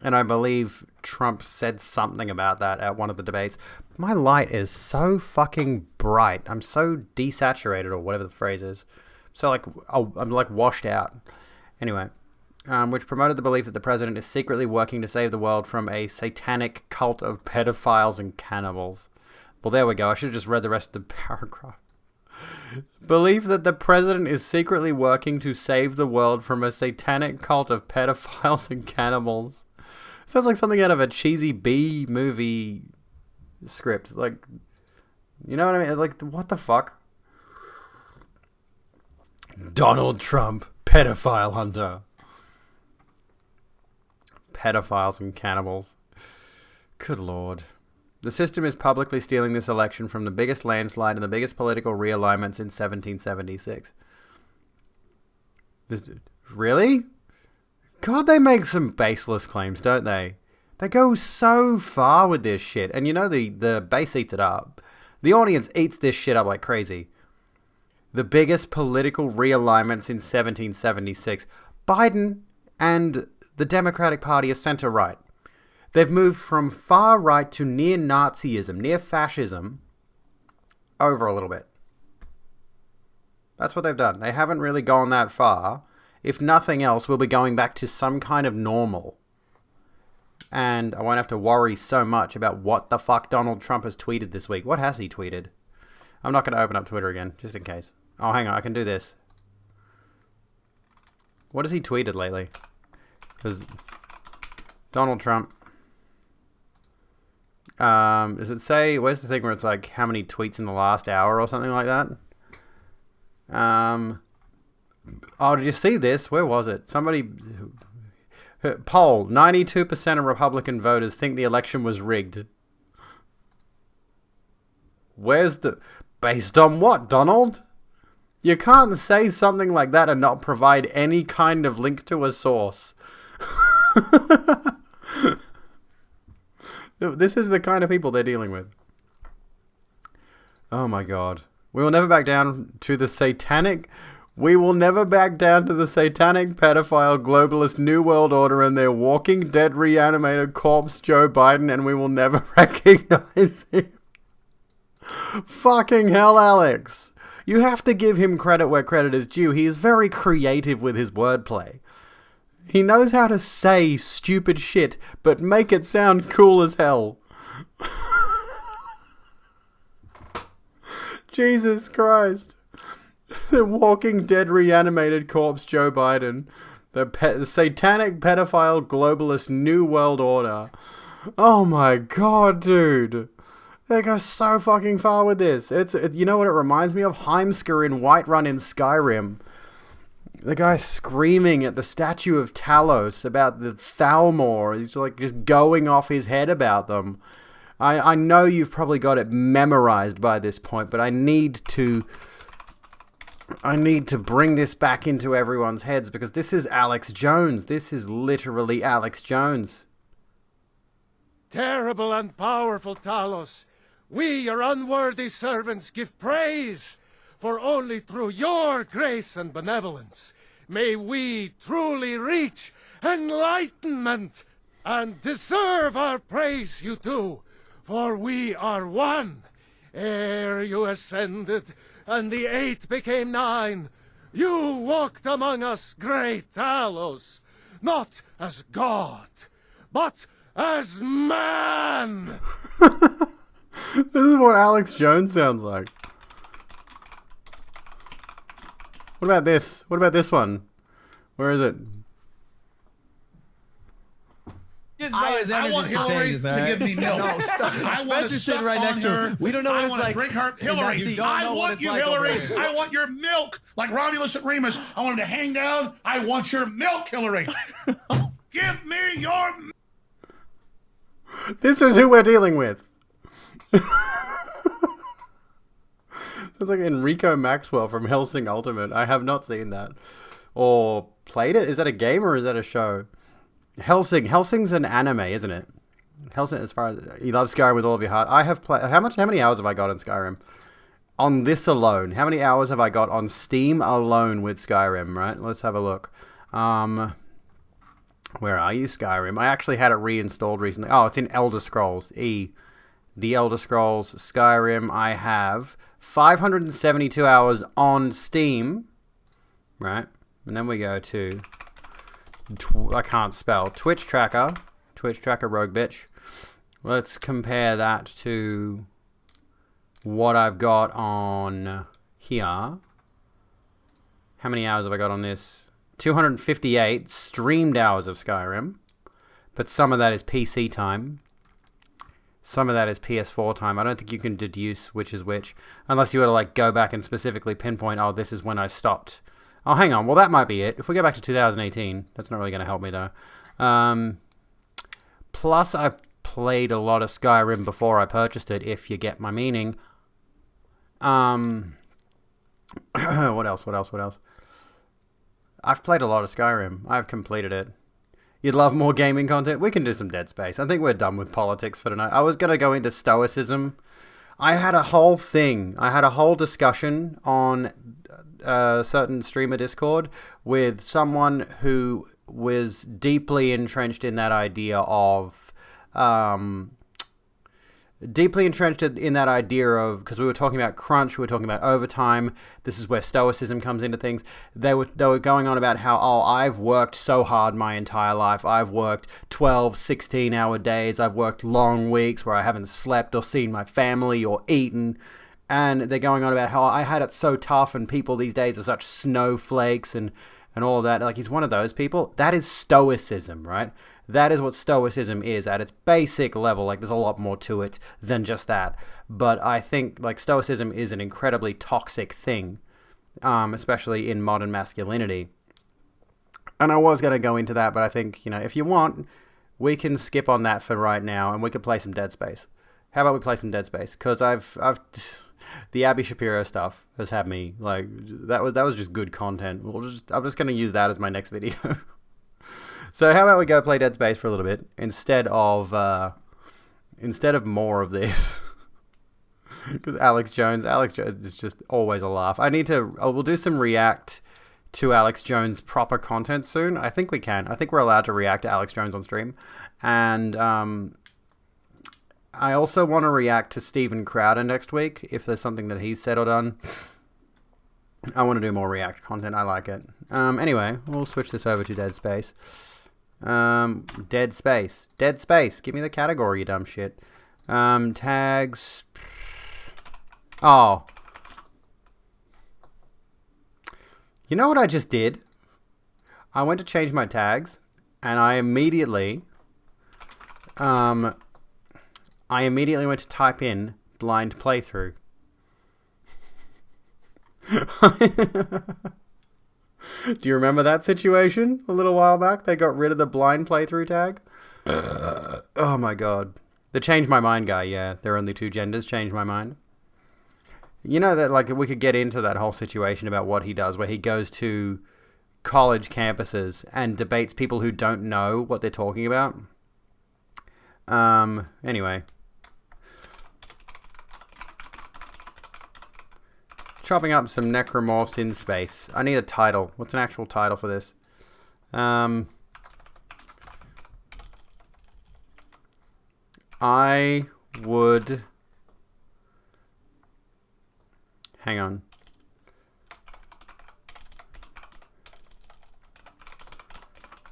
And I believe Trump said something about that at one of the debates. My light is so fucking bright. I'm so desaturated, or whatever the phrase is. So I'm like washed out. Anyway. Which promoted the belief that the president is secretly working to save the world from a satanic cult of pedophiles and cannibals. Well, there we go. I should have just read the rest of the paragraph. Belief that the president is secretly working to save the world from a satanic cult of pedophiles and cannibals. Sounds like something out of a cheesy B movie script. Like, you know what I mean? Like, what the fuck? Donald Trump, pedophile hunter. Pedophiles and cannibals. Good lord. The system is publicly stealing this election from the biggest landslide and the biggest political realignments in 1776. Really? God, they make some baseless claims, don't they? They go so far with this shit. And you know the base eats it up. The audience eats this shit up like crazy. The biggest political realignments in 1776. Biden and the Democratic Party is center-right. They've moved from far-right to near-Nazism, near-fascism, over a little bit. That's what they've done. They haven't really gone that far. If nothing else, we'll be going back to some kind of normal. And I won't have to worry so much about what the fuck Donald Trump has tweeted this week. What has he tweeted? I'm not going to open up Twitter again, just in case. Oh, hang on, I can do this. What has he tweeted lately? Because Donald Trump. Does it say, where's the thing where it's like how many tweets in the last hour or something like that? Oh, did you see this? Where was it? Somebody poll, 92% of Republican voters think the election was rigged. Based on what, Donald? You can't say something like that and not provide any kind of link to a source. This is the kind of people they're dealing with. Oh my god. We will never back down to the satanic... We will never back down to the satanic pedophile globalist New World Order and their Walking Dead reanimated corpse Joe Biden, and we will never recognize him. Fucking hell, Alex. You have to give him credit where credit is due. He is very creative with his wordplay. He knows how to say stupid shit, but make it sound cool as hell. Jesus Christ. The Walking Dead reanimated corpse Joe Biden. The satanic pedophile globalist New World Order. Oh my god, dude. They go so fucking far with this. You know what it reminds me of? Heimsker in Whiterun in Skyrim. The guy screaming at the statue of Talos about the Thalmor. He's like just going off his head about them. I know you've probably got it memorized by this point, but I need to bring this back into everyone's heads because this is Alex Jones. This is literally Alex Jones. Terrible and powerful Talos, we, your unworthy servants, give praise, for only through your grace and benevolence may we truly reach enlightenment and deserve our praise you do, for we are one. Ere you ascended, and the 8 became 9, you walked among us, great Talos, not as God, but as man. This is what Alex Jones sounds like. What about this? What about this one? Where is it? I want Hillary to give me milk. No, stop. I want to sit right next to her. We don't know what I it's want to like. drink her. Hillary, I want you, Hillary. I want your milk. Like Romulus and Remus. I want him to hang down. I want your milk, Hillary. Give me your... This is who we're dealing with. Sounds like Enrico Maxwell from Hellsing Ultimate. I have not seen that. Or played it? Is that a game or is that a show? Hellsing's an anime, isn't it? Hellsing, as far as you love Skyrim with all of your heart. I have played. How many hours have I got on Skyrim? On this alone, how many hours have I got on Steam alone with Skyrim? Right, let's have a look. Where are you, Skyrim? I actually had it reinstalled recently. Oh, it's in Elder Scrolls E. The Elder Scrolls Skyrim. I have 572 hours on Steam. Right, and then we go to. I can't spell. Twitch tracker rogue bitch. Let's compare that to what I've got on here. How many hours have I got on this? 258 streamed hours of Skyrim. But some of that is PC time. Some of that is PS4 time. I don't think you can deduce which is which. Unless you were to like go back and specifically pinpoint, oh, this is when I stopped. Oh, hang on. Well, that might be it. If we go back to 2018, that's not really going to help me, though. Plus, I played a lot of Skyrim before I purchased it, if you get my meaning. What else? I've played a lot of Skyrim. I've completed it. You'd love more gaming content? We can do some Dead Space. I think we're done with politics for tonight. I was going to go into Stoicism. I had a whole discussion on a certain streamer Discord with someone who was deeply entrenched in that idea of because we were talking about crunch, we were talking about overtime. This is where Stoicism comes into things. They were going on about how, I've worked so hard my entire life. I've worked 12, 16-hour days. I've worked long weeks where I haven't slept or seen my family or eaten. And they're going on about how I had it so tough and people these days are such snowflakes and all of that. Like, he's one of those people. That is Stoicism, right? That is what Stoicism is at its basic level. Like, there's a lot more to it than just that. But I think, like, Stoicism is an incredibly toxic thing, especially in modern masculinity. And I was going to go into that, but I think, if you want, we can skip on that for right now, and we could play some Dead Space. How about we play some Dead Space? Because the Abby Shapiro stuff has had me, like, that was just good content. I'm just going to use that as my next video. So how about we go play Dead Space for a little bit instead of instead of more of this, because Alex Jones is just always a laugh. We'll do some react to Alex Jones proper content soon. I think we can. I think we're allowed to react to Alex Jones on stream. And I also want to react to Steven Crowder next week, if there's something that he's said or done. I want to do more react content. I like it. Anyway, we'll switch this over to Dead Space. Dead Space. Dead Space. Give me the category, you dumb shit. Tags. Oh. You know what I just did? I went to change my tags, and I immediately went to type in blind playthrough. Do you remember that situation a little while back? They got rid of the blind playthrough tag. Oh my god. The change my mind guy, yeah. There are only two genders, changed my mind. You know that, like, we could get into that whole situation about what he does, where he goes to college campuses and debates people who don't know what they're talking about. Anyway. Chopping up some necromorphs in space. I need a title. What's an actual title for this? I would... Hang on.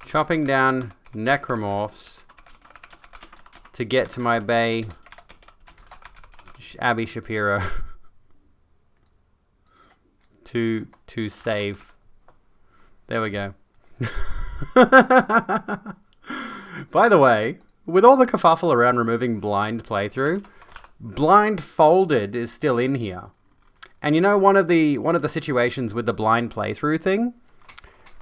Chopping down necromorphs to get to my bae, Abby Shapiro. to save. There we go. By the way, with all the kerfuffle around removing blind playthrough, blindfolded is still in here. And you know, one of the situations with the blind playthrough thing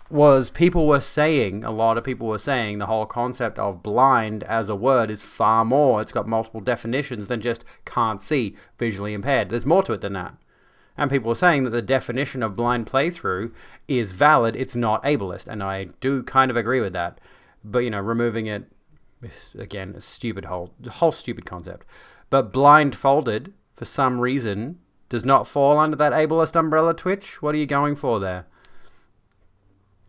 was a lot of people were saying the whole concept of blind as a word is far more. It's got multiple definitions than just can't see, visually impaired. There's more to it than that. And people were saying that the definition of blind playthrough is valid, it's not ableist. And I do kind of agree with that. But, you know, removing it, again, a whole stupid concept. But blindfolded, for some reason, does not fall under that ableist umbrella, Twitch. What are you going for there?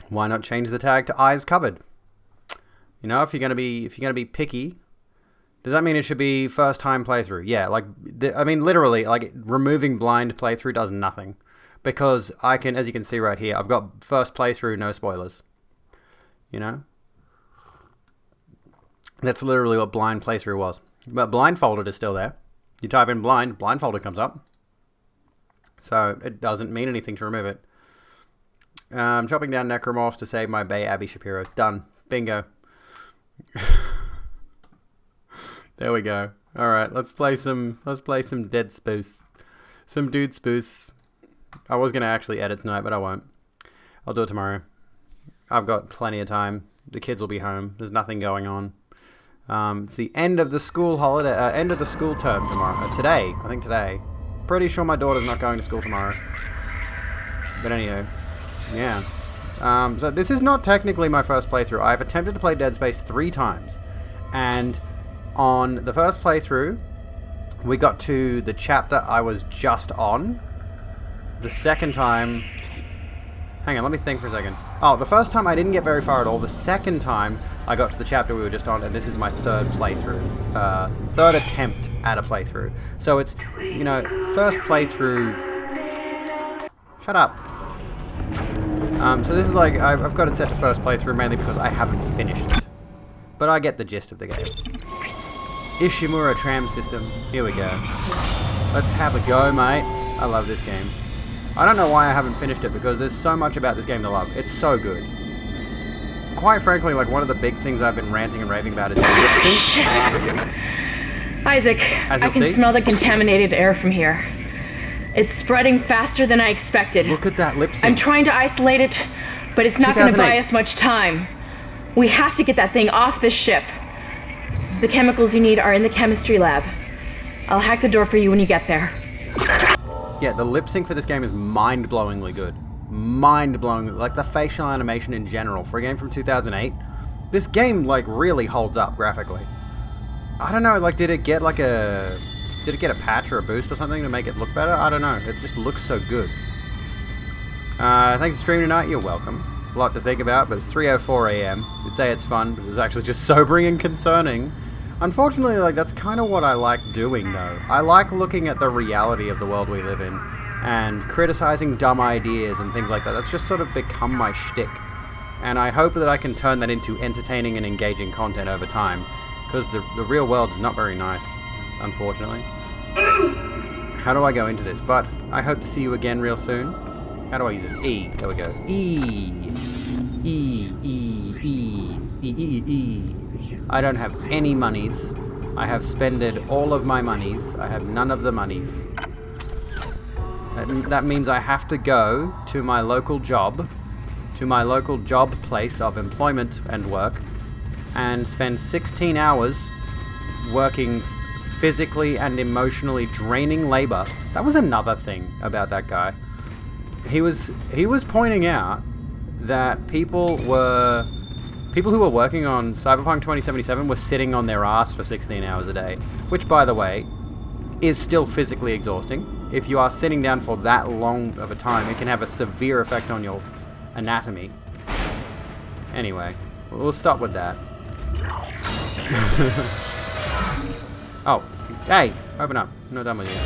Why not change the tag to eyes covered? You know, if you're gonna be picky, does that mean it should be first time playthrough? Yeah, like literally, like removing blind playthrough does nothing, because I can, as you can see right here, I've got first playthrough, no spoilers. You know, that's literally what blind playthrough was. But blindfolded is still there. You type in blind, blindfolded comes up. So it doesn't mean anything to remove it. Chopping down necromorphs to save my bae Abby Shapiro. Done. Bingo. There we go. All right, let's play some Dead Space. Some dude spoos. I was going to actually edit tonight, but I won't. I'll do it tomorrow. I've got plenty of time. The kids will be home. There's nothing going on. It's the end of the school holiday, end of the school term tomorrow. Today. I think today. Pretty sure my daughter's not going to school tomorrow. But anyhow, yeah. So this is not technically my first playthrough. I've attempted to play Dead Space 3 times. And on the first playthrough, we got to the chapter I was just on. The second time... Hang on, let me think for a second. Oh, the first time I didn't get very far at all. The second time I got to the chapter we were just on, and this is my third playthrough. Third attempt at a playthrough. So it's, you know, first playthrough... Shut up. So this is like, I've got it set to first playthrough mainly because I haven't finished it. But I get the gist of the game. Ishimura tram system. Here we go. Let's have a go, mate. I love this game. I don't know why I haven't finished it, because there's so much about this game to love. It's so good. Quite frankly, like, one of the big things I've been ranting and raving about is the lip sync. Isaac, I can smell the contaminated air from here. It's spreading faster than I expected. Look at that lip sync. I'm trying to isolate it, but it's not going to buy us much time. We have to get that thing off this ship. The chemicals you need are in the chemistry lab. I'll hack the door for you when you get there. Yeah, the lip sync for this game is mind-blowingly good. Mind-blowing. Like, the facial animation in general for a game from 2008. This game, like, really holds up graphically. I don't know, like, did it get a patch or a boost or something to make it look better? I don't know. It just looks so good. Thanks for streaming tonight. You're welcome. A lot to think about, but it's 3:04 a.m. You'd say it's fun, but it's actually just sobering and concerning. Unfortunately, like, that's kind of what I like doing, though. I like looking at the reality of the world we live in and criticizing dumb ideas and things like that. That's just sort of become my shtick. And I hope that I can turn that into entertaining and engaging content over time, because the real world is not very nice, unfortunately. How do I go into this? But I hope to see you again real soon. How do I use this? E. There we go. E. E. E. E. E. E. E. I don't have any monies. I have spended all of my monies. I have none of the monies. That means I have to go to my local job, place of employment and work, and spend 16 hours working physically and emotionally draining labor. That was another thing about that guy. He was pointing out that people who were working on Cyberpunk 2077 were sitting on their ass for 16 hours a day, which, by the way, is still physically exhausting. If you are sitting down for that long of a time, it can have a severe effect on your anatomy. Anyway, we'll stop with that. Oh, hey, open up. I'm not done with you.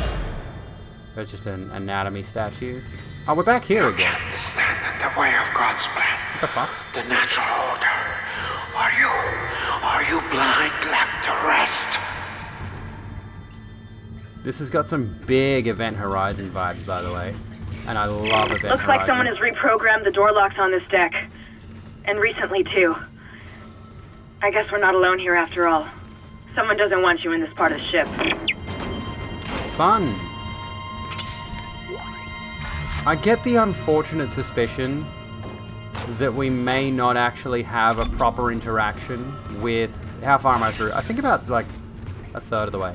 There's just an anatomy statue. Oh, we're back here again. Can't stand in the way of God's plan. What the fuck? The natural order. Are you blind like the rest? This has got some big Event Horizon vibes, by the way. And I love Event Horizon. Looks like someone has reprogrammed the door locks on this deck. And recently, too. I guess we're not alone here after all. Someone doesn't want you in this part of the ship. Fun. I get the unfortunate suspicion that we may not actually have a proper interaction with... How far am I through? I think about, like, a third of the way.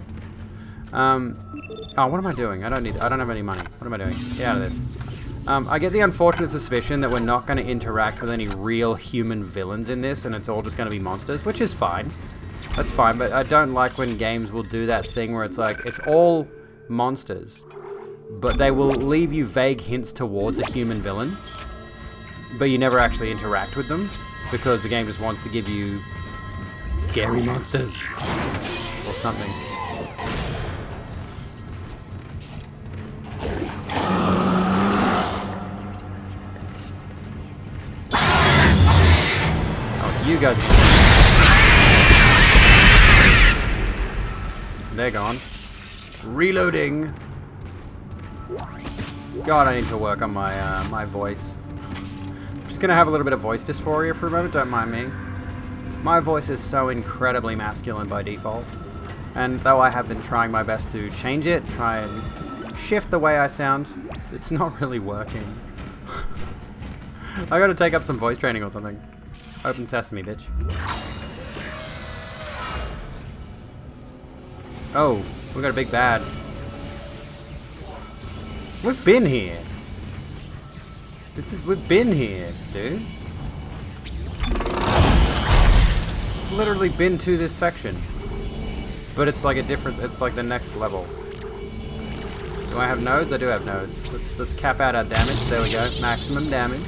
Oh, what am I doing? I don't have any money. What am I doing? Get out of this. I get the unfortunate suspicion that we're not going to interact with any real human villains in this, and it's all just going to be monsters, which is fine. That's fine, but I don't like when games will do that thing where it's like, it's all monsters, but they will leave you vague hints towards a human villain, but you never actually interact with them, because the game just wants to give you scary monsters, or something. Oh, you guys. They're gone. Reloading. God, I need to work on my my voice. I'm just gonna have a little bit of voice dysphoria for a moment. Don't mind me. My voice is so incredibly masculine by default, and though I have been trying my best to change it, try and shift the way I sound, it's not really working. I gotta take up some voice training or something. Open sesame, bitch. Oh, we got a big bad. We've been here. We've been here, dude. We've literally been to this section. But it's like a different, it's like the next level. Do I have nodes? I do have nodes. Let's cap out our damage. There we go. Maximum damage.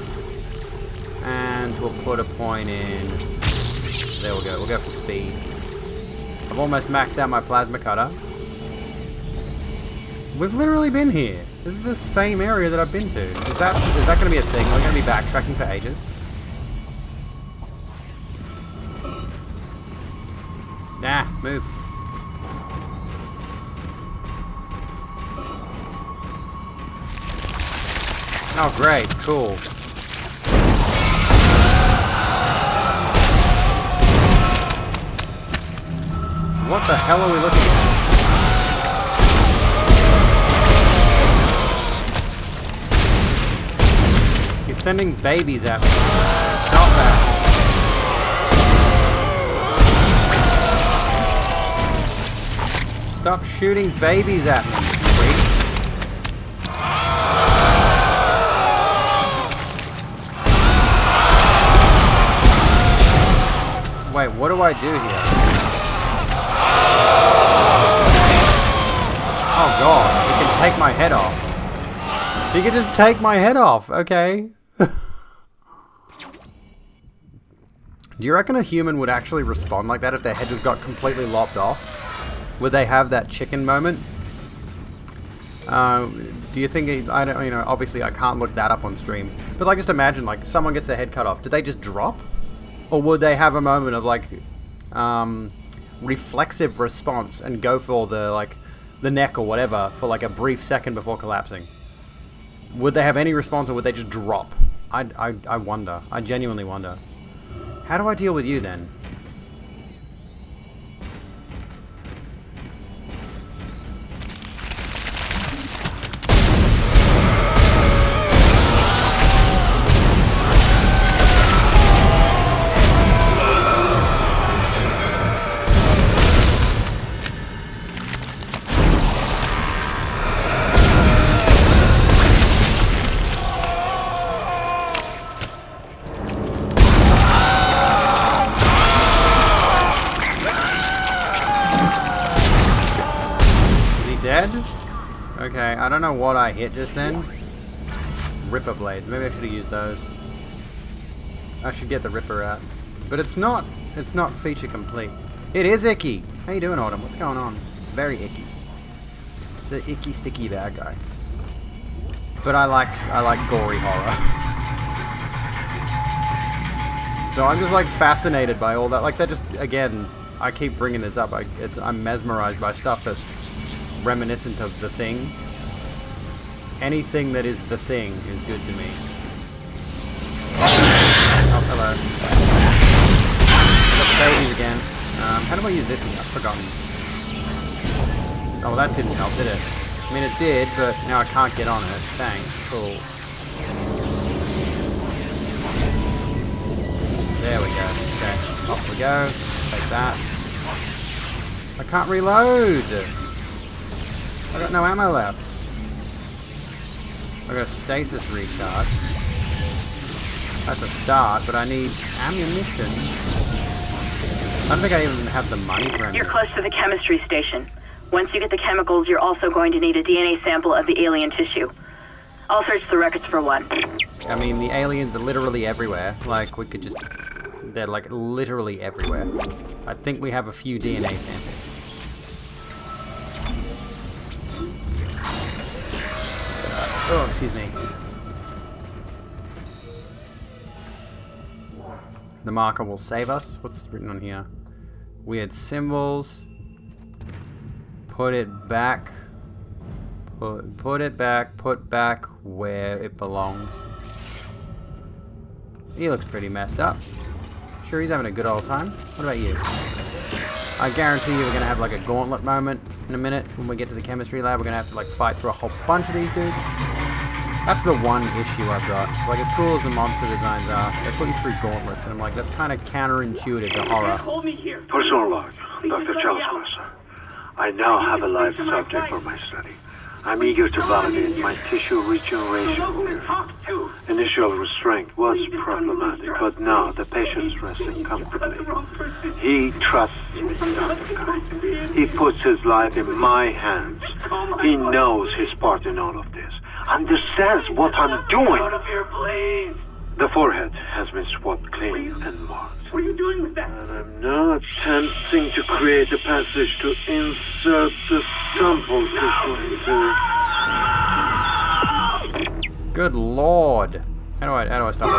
And we'll put a point in. There we go. We'll go for speed. I've almost maxed out my plasma cutter. We've literally been here. This is the same area that I've been to. Is that going to be a thing? We're going to be backtracking for ages. Nah, move. Oh, great. Cool. What the hell are we looking at? He's sending babies at me. Stop that. Stop shooting babies at me, you freak. Wait, what do I do here? take my head off. He could just take my head off, okay? Do you reckon a human would actually respond like that if their head just got completely lopped off? Would they have that chicken moment? Do you think, I don't, you know, obviously I can't look that up on stream, but like just imagine like someone gets their head cut off, do they just drop? Or would they have a moment of like, reflexive response and go for the neck or whatever for like a brief second before collapsing? Would they have any response or would they just drop? I wonder. I genuinely wonder. How do I deal with you then? Okay, I don't know what I hit just then. Ripper blades. Maybe I should have used those. I should get the Ripper out. But it's not feature complete. It is icky. How you doing, Autumn? What's going on? It's very icky. It's an icky, sticky bad guy. But I like gory horror. So I'm just like fascinated by all that. Like that just, again, I keep bringing this up. I'm mesmerized by stuff that's reminiscent of The Thing. Anything that is The Thing is good to me. Oh, hello. Got the babies again. How do I use this? I've forgotten. Oh, that didn't help, did it? I mean, it did, but now I can't get on it. Thanks. Cool. There we go. Okay, off we go. Take that. I can't reload! I got no ammo left. I got a stasis recharge. That's a start, but I need ammunition. I don't think I even have the money for anything. You're close to the chemistry station. Once you get the chemicals, you're also going to need a DNA sample of the alien tissue. I'll search the records for one. I mean, the aliens are literally everywhere. Like, we could just... They're, like, literally everywhere. I think we have a few DNA samples. Oh, excuse me. The marker will save us. What's written on here? Weird symbols. Put it back. Put it back. Put back where it belongs. He looks pretty messed up. Sure, he's having a good old time. What about you? I guarantee you we're going to have like a gauntlet moment in a minute when we get to the chemistry lab. We're going to have to like fight through a whole bunch of these dudes. That's the one issue I've got. Like, as cool as the monster designs are, they're putting through gauntlets, and I'm like, that's kind of counterintuitive to horror. Personal log, Dr. Charles Mercer. I now have a live subject for my study. I'm eager to validate my tissue regeneration theory. Initial restraint was problematic, but now the patient's resting comfortably. He trusts me, Dr. Kind. He puts his life in my hands. He knows his part in all of this. Understands what I'm doing. The forehead has been swabbed clean and marked. What are you doing with that? And I'm now attempting to create a passage to insert the sample tissue into... Good lord. How do I stop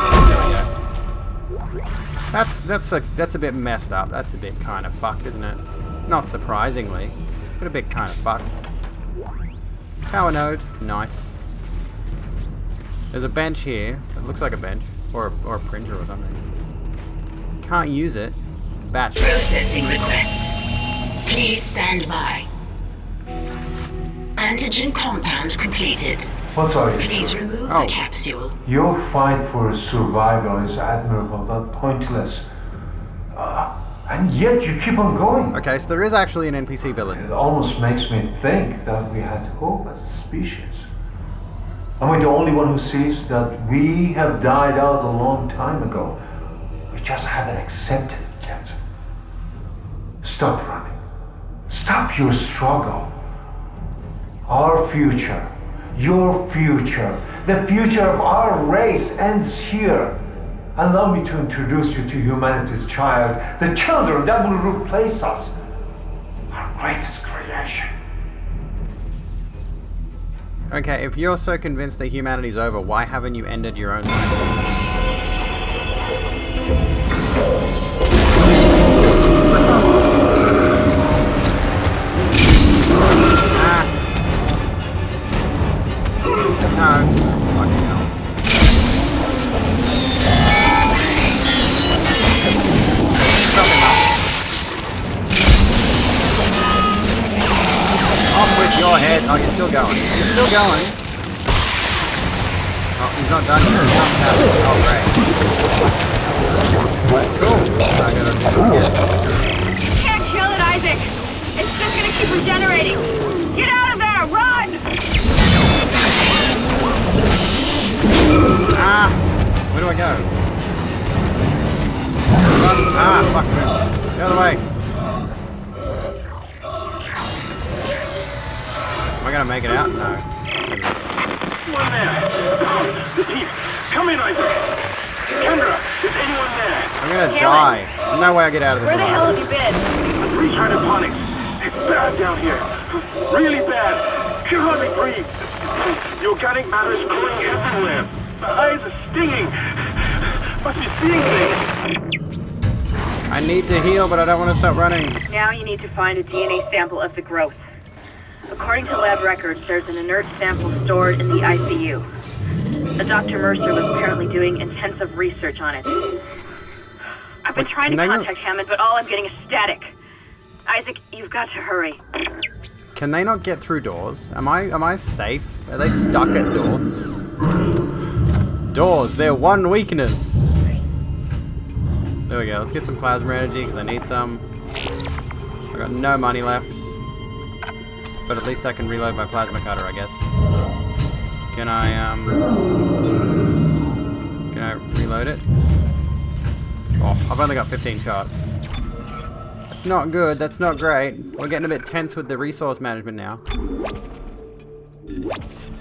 it? That's a bit messed up. That's a bit kind of fucked, isn't it? Not surprisingly, but a bit kind of fucked. Power node, nice. There's a bench here. It looks like a bench. Or a printer or something. Can't use it. Batch. Processing request. Please stand by. Antigen compound completed. What are you Please doing? remove the capsule. Your fight for survival is admirable but pointless. And yet you keep on going. Okay, so there is actually an NPC villain. It almost makes me think that we had hope as a species. Am I the only one who sees that we have died out a long time ago? We just haven't accepted it yet. Stop running. Stop your struggle. Our future, your future, the future of our race ends here. Allow me to introduce you to humanity's child, the children that will replace us, our greatest creation. Okay, if you're so convinced that humanity's over, why haven't you ended your own life? No. Fucking hell. Stop him up. Off with your head. Oh, you're still going. You're still going. Oh, he's not done yet. He's not happening. Oh, great. Cool. I gotta You can't kill it, Isaac. It's just gonna keep regenerating. Get out of there! Run! Ah! Where do I go? Ah, fuck me. The other way. Am I gonna make it out? No. One there. The thief. Come in, Isaac. Kendra, is anyone there? I'm gonna die. There's no way I get out of this. Where the hell have you been? Breach hydroponics. It's bad down here. Really bad. Can hardly breathe. The organic matter is growing everywhere. My eyes are stinging. Must be seeing things. I need to heal, but I don't want to stop running. Now you need to find a DNA sample of the growth. According to lab records, there's an inert sample stored in the ICU. Dr. Mercer was apparently doing intensive research on it. I've been trying to contact Hammond, but all I'm getting is static. Isaac, you've got to hurry. Can they not get through doors? Am I safe? Are they stuck at doors? Doors, they're one weakness. There we go. Let's get some plasma energy because I need some. I got no money left, but at least I can reload my plasma cutter, I guess. Can I reload it? Oh, I've only got 15 shots. That's not good. That's not great. We're getting a bit tense with the resource management now.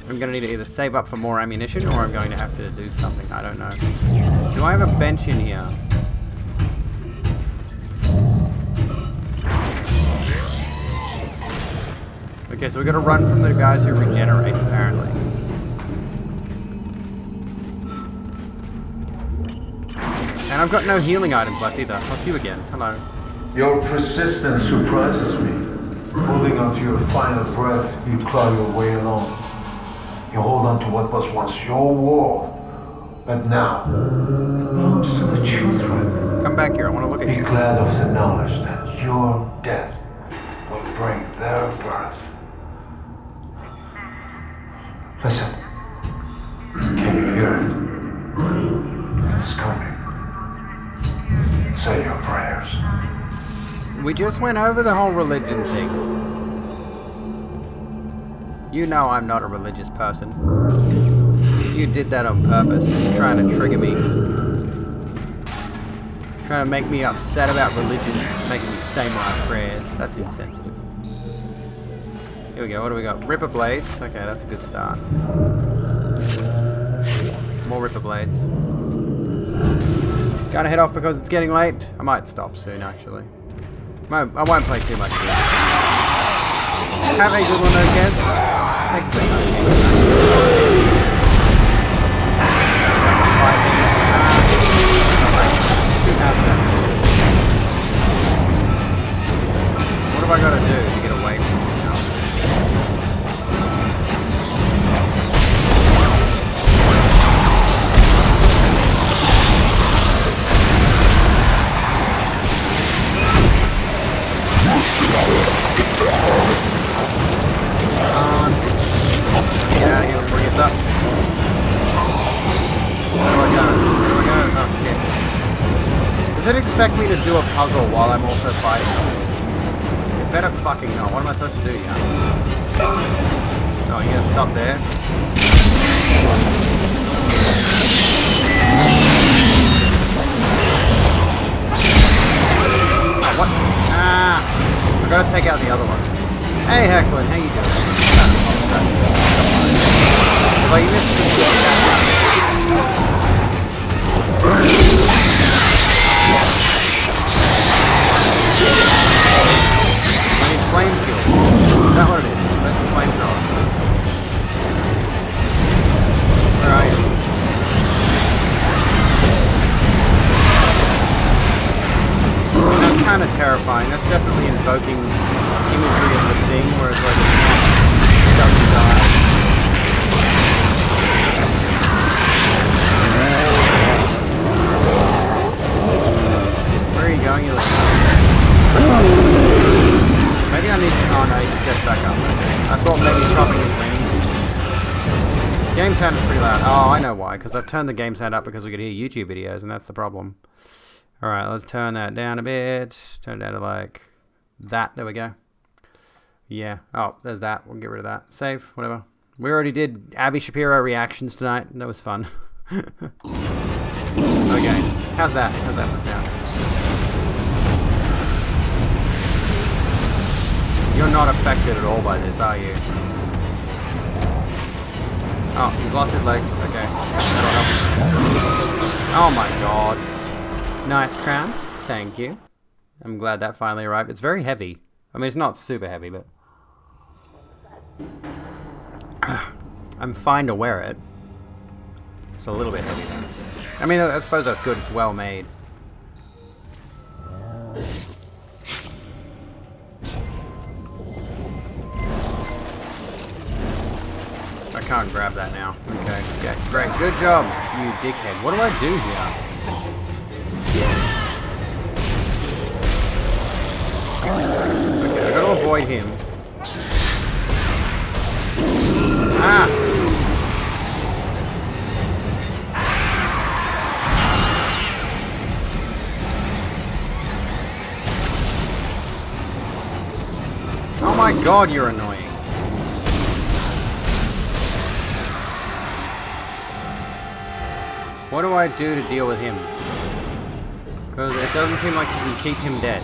I'm going to need to either save up for more ammunition or I'm going to have to do something. I don't know. Do I have a bench in here? Okay, so we got to run from the guys who regenerate, apparently. And I've got no healing items left either. Fuck you again. Hello. Your persistence surprises me. Holding on to your final breath, you claw your way along. You hold on to what was once your world, but now it belongs to the children. Come back here. I want to look at you. Be glad of the knowledge that your death will bring their birth. Listen. Can you hear it? It's coming. Say your prayers. We just went over the whole religion thing. You know I'm not a religious person. You did that on purpose, trying to trigger me. Trying to make me upset about religion, making me say my prayers. That's insensitive. Here we go, what do we got? Ripper blades. Okay, that's a good start. More ripper blades. Gotta head off because it's getting late. I might stop soon, actually. I won't play too much of that. Have a good one, though, guys. Thanks so much. What have I got to do to get away from it now? Get out of here before it gets up. Where do I go? Where do I go? Oh shit. Does it expect me to do a puzzle while I'm also fighting? It better fucking not. What am I supposed to do here? Oh, you gonna stop there? Oh, what? Ah! I gotta take out the other one. Hey Hecklin, how you doing? If I even I need flame fuel. Is that what it is? That's the flamethrower. Where are you? That's kind of terrifying. That's definitely invoking imagery of the thing where it's like it doesn't die. Where are you going? You maybe I need to... Oh no, he just gets back up. Okay. I thought maybe chopping his wings. Game sound is pretty loud. Oh, I know why. Because I've turned the game sound up because we could hear YouTube videos, and that's the problem. Alright, let's turn that down a bit. Turn it down to like that. There we go. Yeah. Oh, there's that. We'll get rid of that. Save. Whatever. We already did Abby Shapiro reactions tonight. That was fun. Okay. How's that? How's that for sound? You're not affected at all by this, are you? Oh, he's lost his legs. Okay. That'll help. Oh my god. Nice crown. Thank you. I'm glad that finally arrived. It's very heavy. I mean, it's not super heavy, but... I'm fine to wear it. It's a little bit heavy, though. I mean, I suppose that's good. It's well made. I can't grab that now. Okay, okay, great. Good job, you dickhead. What do I do here? Okay, I gotta avoid him. Ah! Oh my god, you're annoying. What do I do to deal with him? Because it doesn't seem like you can keep him dead.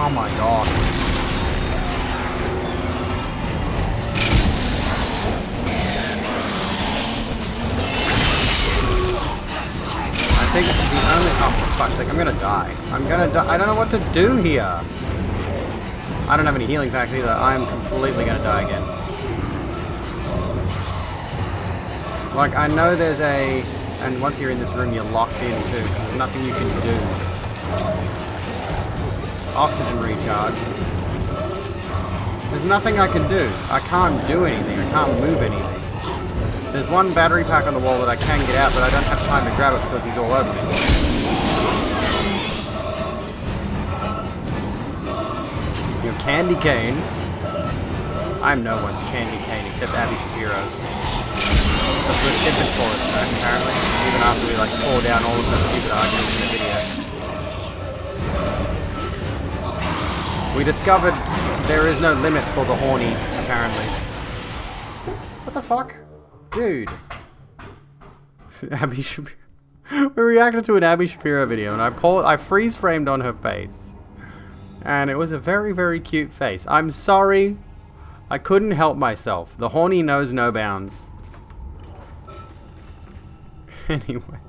Oh my god. I think it's the only... Oh, for fuck's sake, I'm gonna die. I'm gonna die. I don't know what to do here. I don't have any healing packs either. I'm completely gonna die again. Like, I know there's a... And once you're in this room, you're locked in too. There's nothing you can do. Oxygen recharge. There's nothing I can do. I can't do anything. I can't move anything. There's one battery pack on the wall that I can get out, but I don't have time to grab it because he's all over me. Your candy cane. I'm no one's candy cane except Abby Shapiro's. That's what it's been for us, apparently. Even after we like tore down all of the stupid arguments in the video. We discovered there is no limit for the horny, apparently. What the fuck? Dude. Abby Shapiro. We reacted to an Abby Shapiro video and I freeze framed on her face. And it was a very, very cute face. I'm sorry. I couldn't help myself. The horny knows no bounds. Anyway.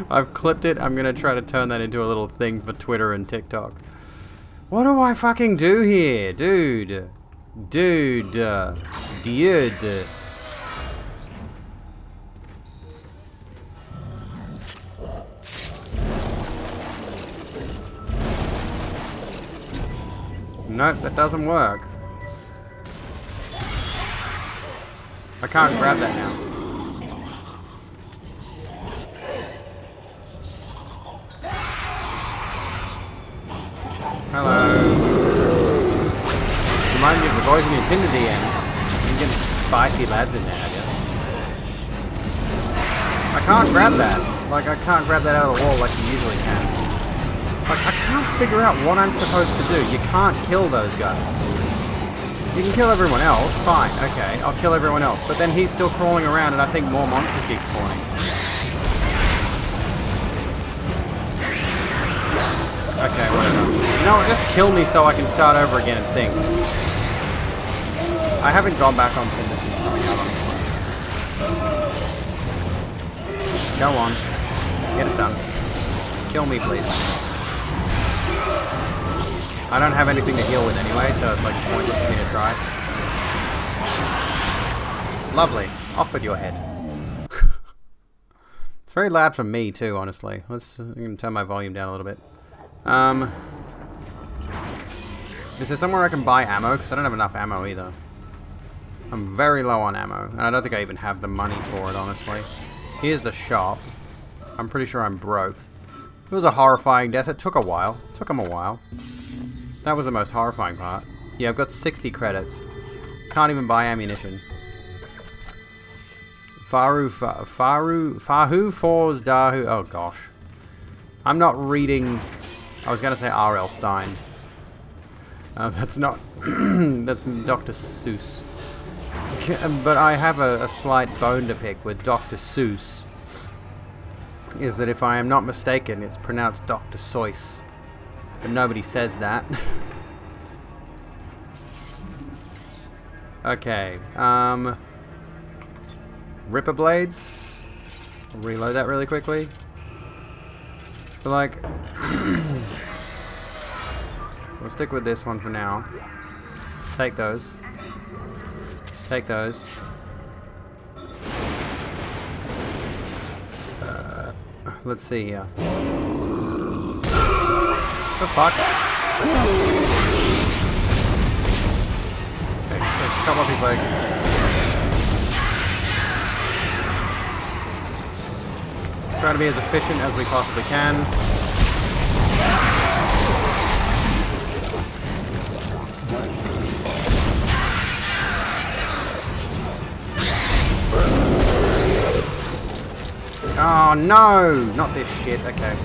I've clipped it. I'm going to try to turn that into a little thing for Twitter and TikTok. What do I fucking do here? Dude. Dude. Dude. Nope, that doesn't work. I can't grab that now. Hello. Remind me of the boys in your Tinder DMs. You can get spicy lads in there, I guess. I can't grab that. Like, I can't grab that out of the wall like you usually can. Like, I can't figure out what I'm supposed to do. You can't kill those guys. You can kill everyone else. Fine, okay, I'll kill everyone else. But then he's still crawling around and I think more monsters keep spawning. Okay, whatever. No, just kill me so I can start over again and think. I haven't gone back on Tinder since coming out on. Go on. Get it done. Kill me, please. I don't have anything to heal with anyway, so it's like pointless for me to try. Lovely. Off with your head. It's very loud for me too, honestly. I'm gonna turn my volume down a little bit. Is there somewhere I can buy ammo? Because I don't have enough ammo either. I'm very low on ammo, and I don't think I even have the money for it, honestly. Here's the shop. I'm pretty sure I'm broke. It was a horrifying death. It took a while. It took him a while. That was the most horrifying part. Yeah, I've got 60 credits. Can't even buy ammunition. Fahu Fors Dahu. Oh gosh. I'm not reading. I was going to say R.L. Stein. That's not. That's Dr. Seuss. But I have a slight bone to pick with Dr. Seuss. Is that if I am not mistaken, it's pronounced Dr. Seuss. But nobody says that. Okay. Ripper blades. I'll reload that really quickly. But like, we'll stick with this one for now. Take those. Take those. Let's see here. The fuck? Okay, let's chop off his leg. Let's try to be as efficient as we possibly can. Oh no! Not this shit, okay.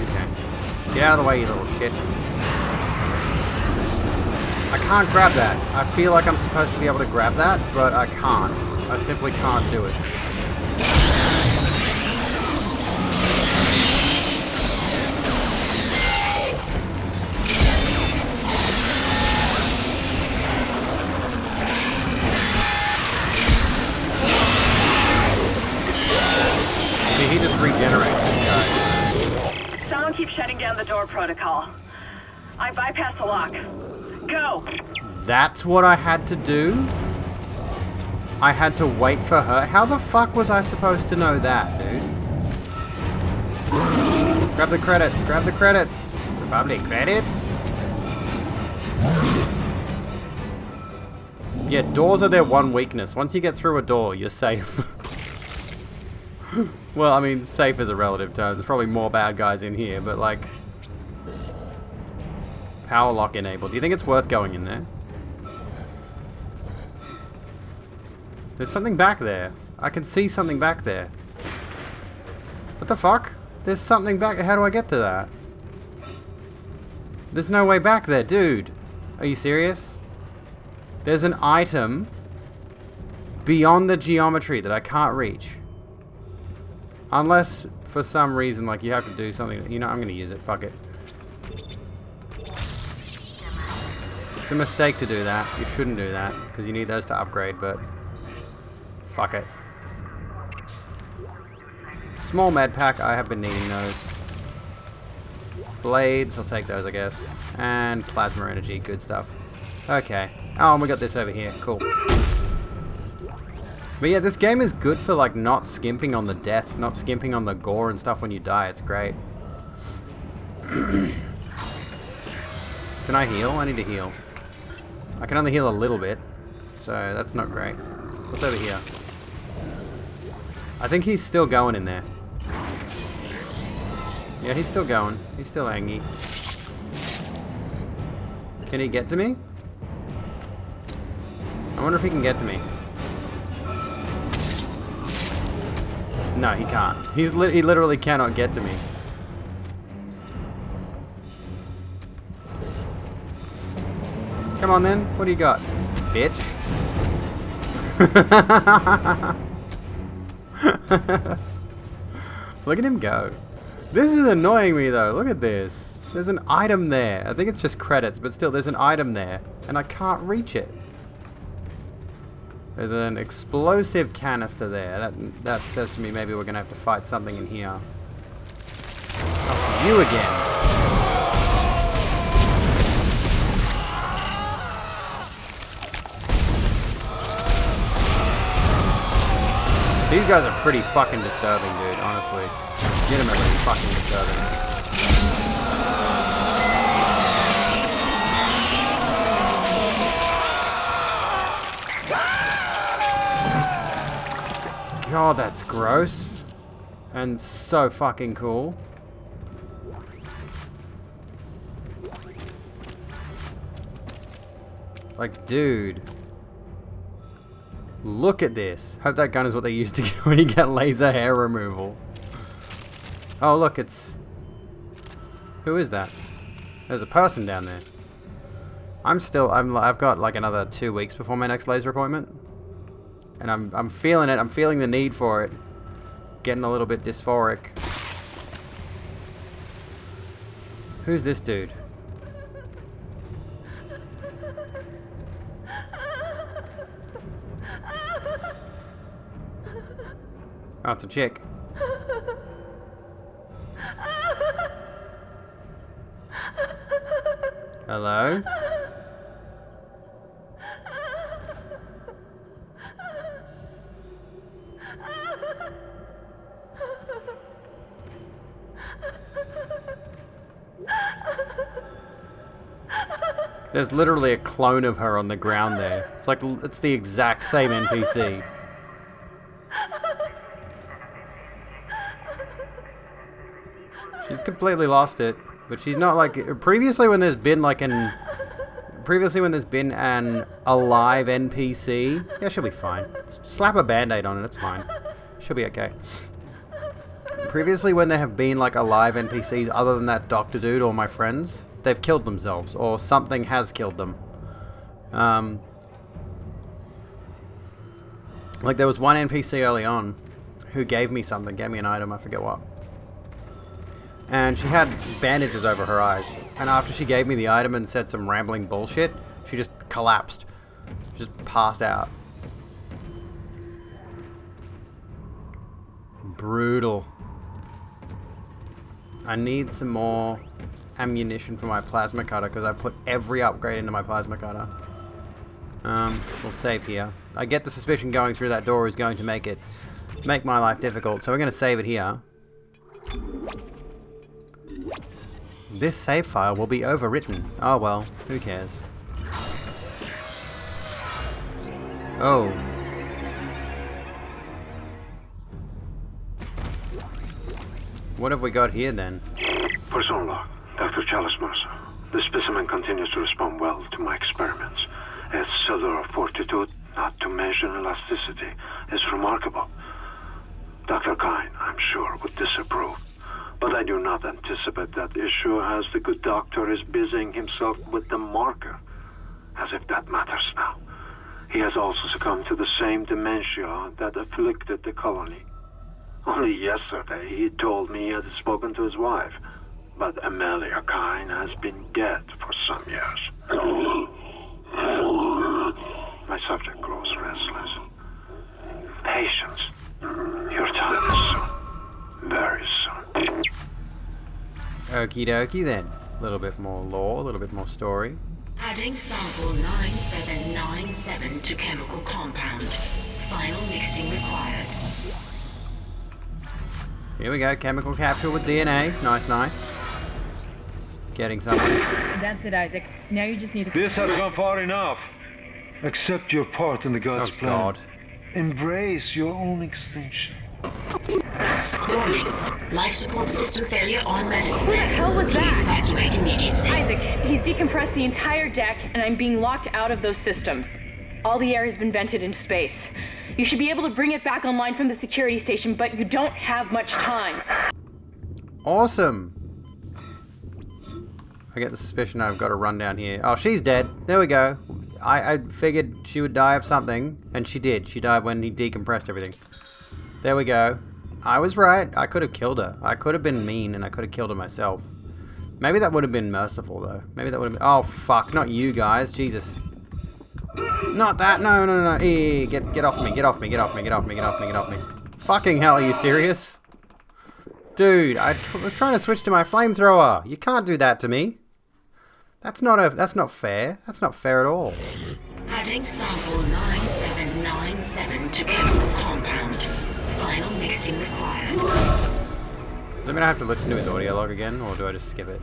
Okay. Get out of the way, you little shit. I can't grab that. I feel like I'm supposed to be able to grab that, but I can't. I simply can't do it. He just regenerates, guys. Someone keeps shutting down the door protocol. I bypassed the lock. Go! That's what I had to do? I had to wait for her? How the fuck was I supposed to know that, dude? Grab the credits, grab the credits. Probably credits? Yeah, doors are their one weakness. Once you get through a door, you're safe. Well, I mean, safe is a relative term. There's probably more bad guys in here, but like... Power lock enabled. Do you think it's worth going in there? There's something back there. I can see something back there. What the fuck? There's something back. How do I get to that? There's no way back there, dude. Are you serious? There's an item beyond the geometry that I can't reach. Unless, for some reason, like, you have to do something. You know, I'm going to use it. Fuck it. It's a mistake to do that. You shouldn't do that, because you need those to upgrade, but... Fuck it. Small med pack. I have been needing those. Blades. I'll take those, I guess. And plasma energy. Good stuff. Okay. Oh, and we got this over here. Cool. But yeah, this game is good for like not skimping on the death, not skimping on the gore and stuff when you die. It's great. Can I heal? I need to heal. I can only heal a little bit, so that's not great. What's over here? I think he's still going in there. Yeah, he's still going. He's still angry. Can he get to me? I wonder if he can get to me. No, he can't. He literally cannot get to me. Come on then. What do you got, bitch? Look at him go. This is annoying me though. Look at this. There's an item there. I think it's just credits, but still there's an item there. And I can't reach it. There's an explosive canister there. That says to me maybe we're going to have to fight something in here. Oh, you again. These guys are pretty fucking disturbing, dude, honestly. Legitimately fucking disturbing. God, that's gross. And so fucking cool. Like, dude. Look at this. Hope that gun is what they use to get when you get laser hair removal. Oh, look, it's... Who is that? There's a person down there. I've got like another 2 weeks before my next laser appointment. And I'm feeling it. I'm feeling the need for it. Getting a little bit dysphoric. Who's this dude? Oh, it's a chick. Hello? There's literally a clone of her on the ground there. It's like, it's the exact same NPC. She's completely lost it, but she's not like previously when there's been an alive NPC. Yeah, she'll be fine. Slap a band-aid on it, it's fine. She'll be okay. Previously when there have been like alive NPCs other than that doctor dude or my friends, they've killed themselves or something has killed them. Like there was one NPC early on who gave me something, gave me an item, I forget what. And she had bandages over her eyes. And after she gave me the item and said some rambling bullshit, she just collapsed. Just passed out. Brutal. I need some more ammunition for my plasma cutter because I put every upgrade into my plasma cutter. We'll save here. I get the suspicion going through that door is going to make my life difficult, so we're going to save it here. This save file will be overwritten. Oh well, who cares? Oh. What have we got here then? Personnel log, Dr. Chalice Mercer. The specimen continues to respond well to my experiments. Its cellular fortitude, not to mention elasticity, is remarkable. Dr. Kine, I'm sure, would disapprove. But I do not anticipate that issue as the good doctor is busying himself with the marker. As if that matters now. He has also succumbed to the same dementia that afflicted the colony. Only yesterday he told me he had spoken to his wife. But Amelia Kine has been dead for some years. My subject grows restless. Patience. Your time is soon. Very soon. Okie dokie then. A little bit more lore, a little bit more story. Adding sample 9797 to chemical compound. Final mixing required. Here we go, chemical capsule with DNA. Nice, nice. Getting something. That's it, Isaac. Now you just need to... This has gone far enough. Accept your part in the God's plan. God. Embrace your own extinction. Warning. Life support system failure on medical. What the hell was Please that? evacuate immediately. Isaac, he's decompressed the entire deck, and I'm being locked out of those systems. All the air has been vented into space. You should be able to bring it back online from the security station, but you don't have much time. Awesome. I get the suspicion I've got to run down here. Oh, she's dead. There we go. I figured she would die of something, and she did. She died when he decompressed everything. There we go. I was right. I could have killed her. I could have been mean, and I could have killed her myself. Maybe that would have been merciful, though. Maybe that would have been... Oh, fuck. Not you guys. Jesus. Not that. No, no, no. Get off me. Get off me. Get off me. Get off me. Get off me. Get off me. Fucking hell, are you serious? Dude, I was trying to switch to my flamethrower. You can't do that to me. That's not fair. That's not fair at all. Adding sample 9797 to chemical compound. Final mixing required. I'm gonna have to listen to his audio log again, or do I just skip it?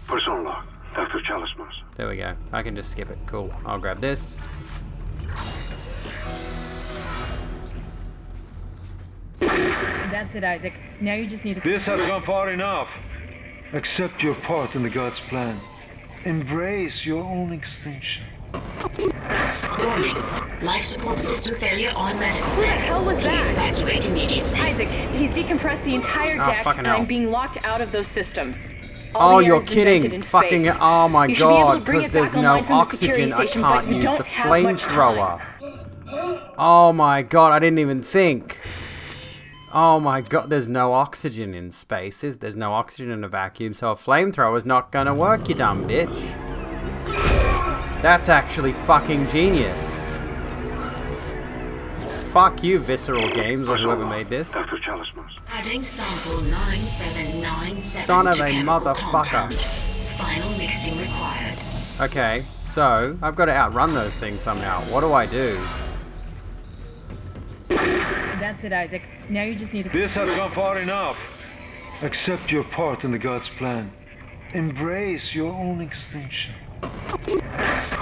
Personal log, Dr. Chalismas. There we go. I can just skip it. Cool. I'll grab this. That's it, Isaac. Now you just need to... This has gone far enough. Accept your part in the God's plan. Embrace your own extinction. Warning. Life support system failure on medical. Who the hell was Please that? evacuate immediately. Isaac, he's decompressed the entire deck, fucking and hell. I'm being locked out of those systems. All Oh, the air you're has been vented kidding. in Fucking... space. Oh my You should be able god, to bring because it there's back no online from the security oxygen, I station, can't but you use don't the have much flamethrower. Oh my god, I didn't even think. Oh my god, there's no oxygen in spaces. There's no oxygen in a vacuum, so a flamethrower's not gonna work, you dumb bitch. That's actually fucking genius. Fuck you, Visceral Games, or whoever made this. Dr. Chalismas. Adding sample 9797 Son of to a chemical motherfucker. compound. Final mixing required. Okay, so I've got to outrun those things somehow. What do I do? That's it, Isaac. Now you just need to... This has gone far enough. Accept your part in the God's plan. Embrace your own extinction.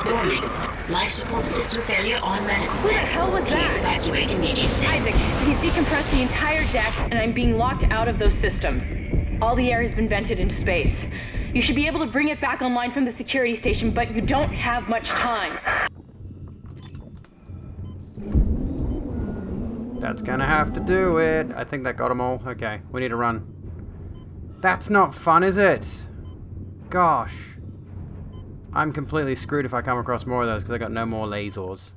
Warning. Life support system failure on medical. Who the hell was Please that? evacuate immediately. Isaac, he's decompressed the entire deck, and I'm being locked out of those systems. All the air has been vented into space. You should be able to bring it back online from the security station, but you don't have much time. That's gonna have to do it. I think that got them all. Okay, we need to run. That's not fun, is it? Gosh. I'm completely screwed if I come across more of those because I got no more lasers.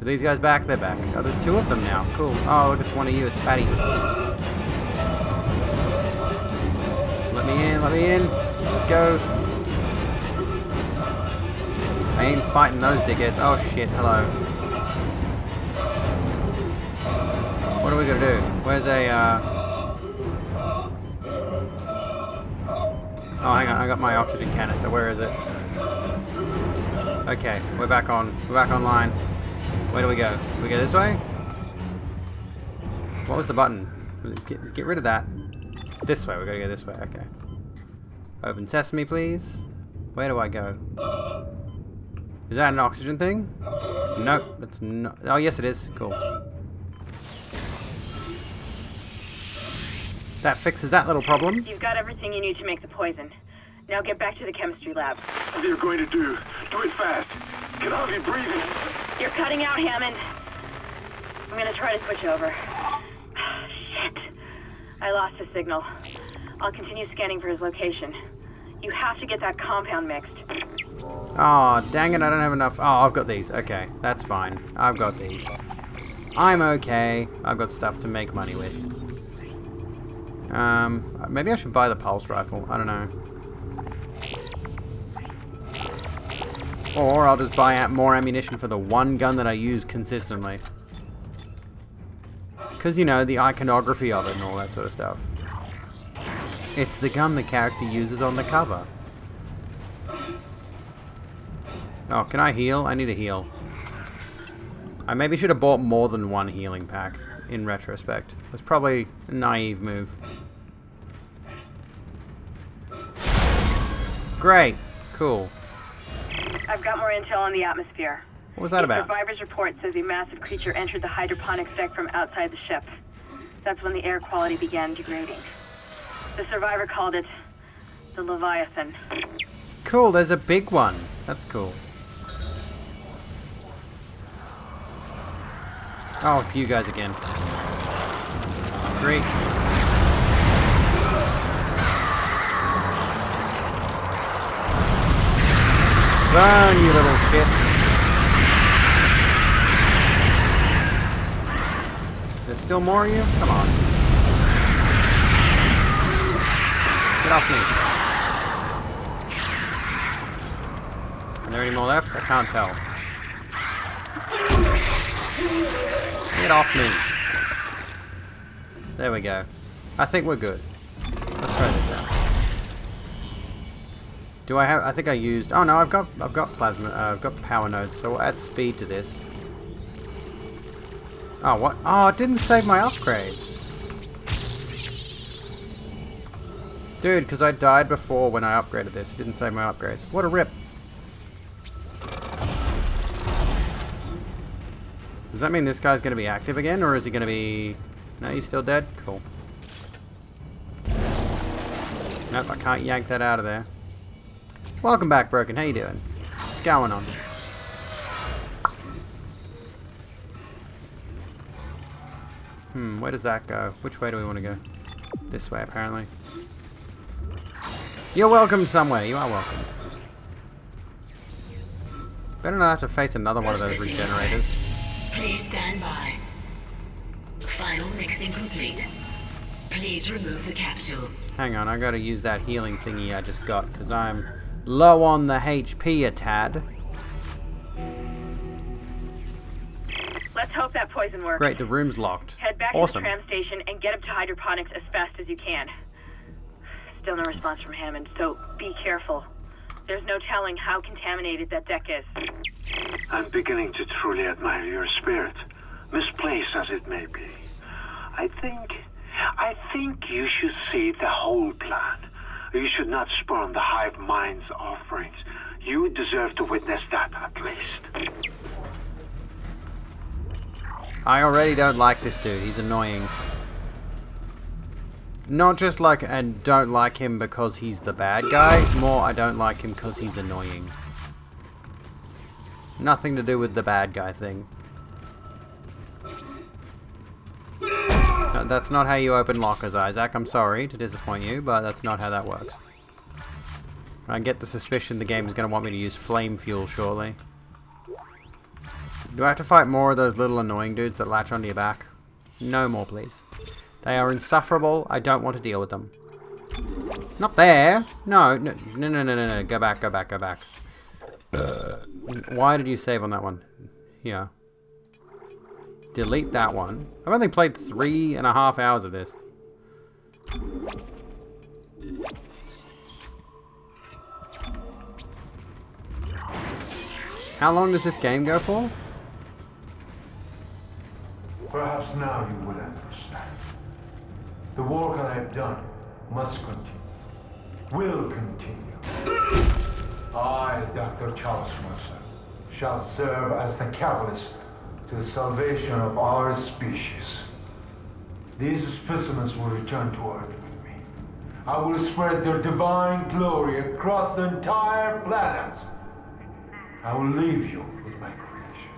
Are these guys back? They're back. Oh, there's two of them now. Cool. Oh, look, it's one of you. It's Fatty. Let me in. Let me in. Let's go. I ain't fighting those dickheads. Oh, shit. Hello. What are we gonna do? Where's a, Oh, hang on. I got my oxygen canister. Where is it? Okay, we're back on. We're back online. Where do we go? Do we go this way? What was the button? Get rid of that. This way. We gotta go this way. Okay. Open sesame, please. Where do I go? Is that an oxygen thing? Nope. That's not. Oh, yes, it is. Cool. That fixes that little problem. You've got everything you need to make the poison. Now get back to the chemistry lab. What are you going to do? Do it fast. Get out of your breathing. You're cutting out, Hammond. I'm gonna try to switch over. Shit. I lost his signal. I'll continue scanning for his location. You have to get that compound mixed. Oh, dang it, I don't have enough. Oh, I've got these. Okay, that's fine. I've got these. I'm okay. I've got stuff to make money with. Maybe I should buy the pulse rifle. I don't know. Or I'll just buy out more ammunition for the one gun that I use consistently. Because, you know, the iconography of it and all that sort of stuff. It's the gun the character uses on the cover. Oh, can I heal? I need a heal. I maybe should have bought more than one healing pack, in retrospect. It was probably a naive move. Great. Cool. I've got more intel on the atmosphere. What was that about? The survivor's report says a massive creature entered the hydroponics deck from outside the ship. That's when the air quality began degrading. The survivor called it the Leviathan. Cool, there's a big one. That's cool. Oh, it's you guys again. Great. Burn, you little shit. There's still more of you? Come on. Get off me. Are there any more left? I can't tell. Get off me. There we go. I think we're good. Let's try this out. Do I have? I think I used. Oh no, I've got plasma. I've got power nodes, so we'll add speed to this. Oh what? Oh, it didn't save my upgrades. Dude, because I died before when I upgraded this. It didn't save my upgrades. What a rip. Does that mean this guy's going to be active again, or is he going to be... No, he's still dead? Cool. Nope, I can't yank that out of there. Welcome back, Broken. How you doing? What's going on? Where does that go? Which way do we want to go? This way, apparently. You're welcome somewhere. You are welcome. Better not have to face another one of those regenerators. Please stand by. Final mixing complete. Please remove the capsule. Hang on, I gotta use that healing thingy I just got, because I'm low on the HP a tad. Let's hope that poison works. Great, the room's locked. Head back Awesome. to the tram station and get up to hydroponics as fast as you can. Still no response from Hammond, so be careful. There's no telling how contaminated that deck is. I'm beginning to truly admire your spirit, misplaced as it may be. I think you should see the whole plan. You should not spurn the hive mind's offerings. You deserve to witness that, at least. I already don't like this dude. He's annoying. Not just like, and don't like him because he's the bad guy. More, I don't like him because he's annoying. Nothing to do with the bad guy thing. No, that's not how you open lockers, Isaac. I'm sorry to disappoint you, but that's not how that works. I get the suspicion the game is going to want me to use flame fuel shortly. Do I have to fight more of those little annoying dudes that latch onto your back? No more, please. They are insufferable. I don't want to deal with them. Not there. No. Go back. Why did you save on that one? Yeah. Delete that one. I've only played 3.5 hours of this. How long does this game go for? Perhaps now you will understand. The work I have done must continue. Will continue. I, Dr. Charles Mercer, shall serve as the catalyst to the salvation of our species. These specimens will return to Earth with me. I will spread their divine glory across the entire planet. I will leave you with my creation.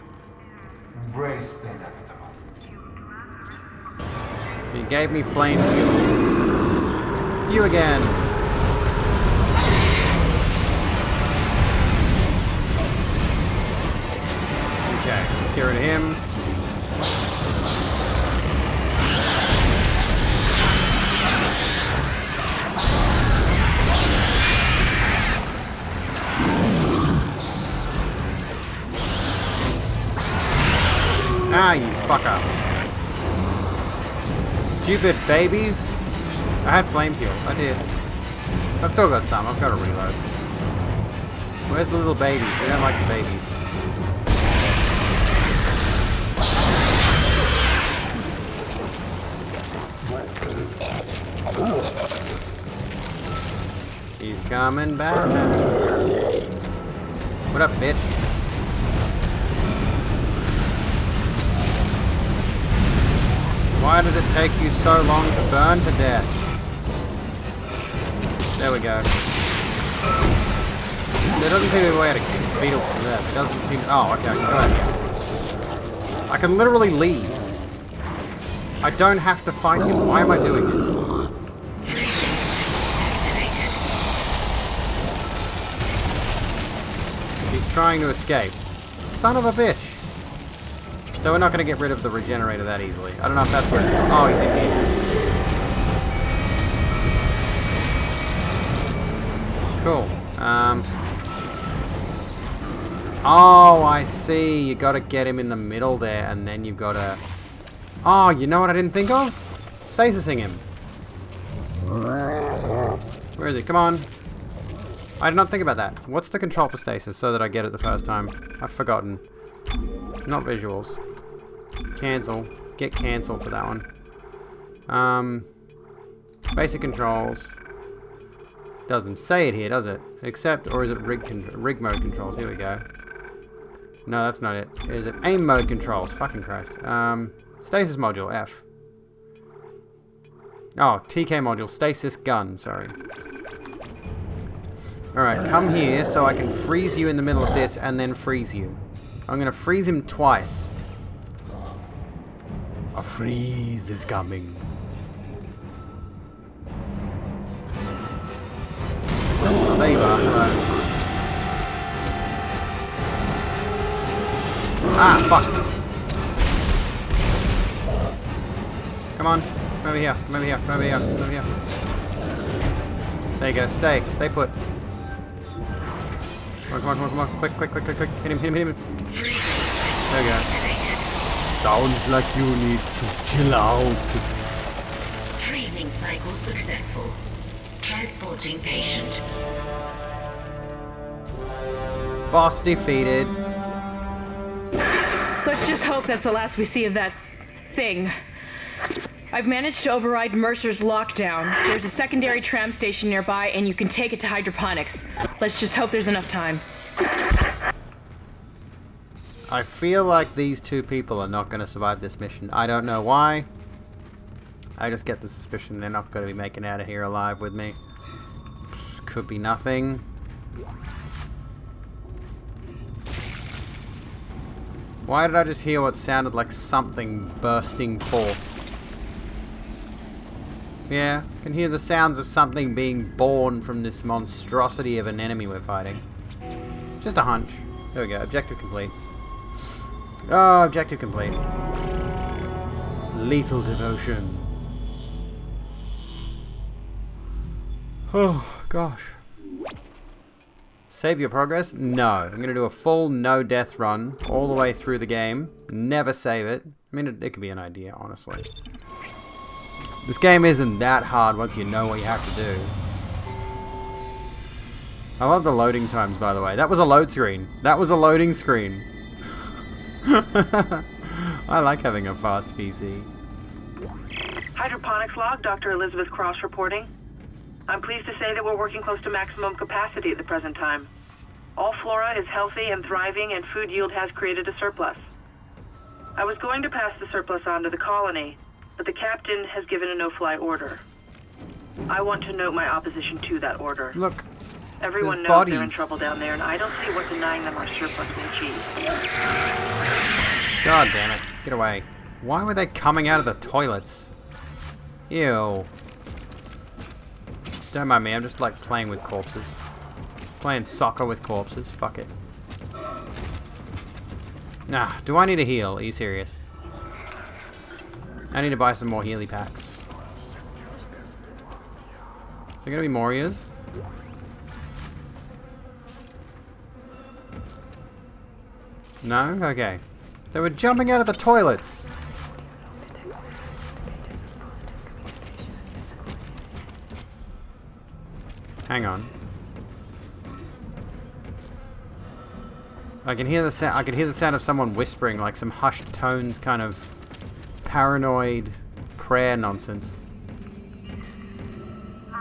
Embrace the inevitable. He gave me flame fuel. You again. Okay, let's get rid of him. Ah, you fucker. Stupid babies. I had flame fuel. I did. I've still got some. I've got to reload. Where's the little babies? We don't like the babies. He's coming back now. What up, bitch? Why did it take you so long to burn to death? There we go. There doesn't seem to be a way to beat it from there. It doesn't seem... Oh, okay, I can go out here. I can literally leave. I don't have to fight him. Why am I doing this? He's trying to escape. Son of a bitch. So we're not going to get rid of the regenerator that easily. I don't know if that's where it's going. Oh, he's in here. Cool. Oh, I see. You got to get him in the middle there, and then you've got to... Oh, you know what I didn't think of? Stasising him. Where is he? Come on. I did not think about that. What's the control for stasis so that I get it the first time? I've forgotten. Not visuals. Cancel. Get cancel for that one. Basic controls. Doesn't say it here, does it? Except, or is it rig mode controls? Here we go. No, that's not it. Is it aim mode controls? Fucking Christ. Stasis module, F. Oh, TK module, stasis gun, sorry. Alright, come here so I can freeze you in the middle of this and then freeze you. I'm gonna freeze him twice. A freeze is coming. Oh, there you are. Ah, fuck. Come on. Come over here. Come over here. Come over here. Come over here. There you go. Stay. Stay put. Come on, come on, come on, come on. Quick, quick, quick, quick, quick. Hit him, hit him, hit him. There we go. Sounds like you need to chill out. Freezing cycle successful. Transporting patient. Boss defeated. Let's just hope that's the last we see of that thing. I've managed to override Mercer's lockdown. There's a secondary tram station nearby, and you can take it to hydroponics. Let's just hope there's enough time. I feel like these two people are not going to survive this mission. I don't know why. I just get the suspicion they're not going to be making out of here alive with me. Could be nothing. Why did I just hear what sounded like something bursting forth? Yeah, I can hear the sounds of something being born from this monstrosity of an enemy we're fighting. Just a hunch. There we go, objective complete. Oh, objective complete. Lethal devotion. Oh, gosh. Save your progress? No. I'm going to do a full no-death run all the way through the game. Never save it. I mean, it could be an idea, honestly. This game isn't that hard once you know what you have to do. I love the loading times, by the way. That was a load screen. That was a loading screen. I like having a fast PC. Hydroponics log, Dr. Elizabeth Cross reporting. I'm pleased to say that we're working close to maximum capacity at the present time. All flora is healthy and thriving, and food yield has created a surplus. I was going to pass the surplus on to the colony, but the captain has given a no-fly order. I want to note my opposition to that order. Look. Everyone knows they're in trouble down there, and I don't see what denying them our surplus will achieve. God damn it. Get away. Why were they coming out of the toilets? Ew. Don't mind me, I'm just like playing with corpses. Playing soccer with corpses. Fuck it. Nah, do I need a heal? Are you serious? I need to buy some more Healy packs. Is there gonna be more ears? No? Okay. They were jumping out of the toilets! Hang on. I can hear the sound. I can hear the sound of someone whispering, like some hushed tones, kind of paranoid prayer nonsense.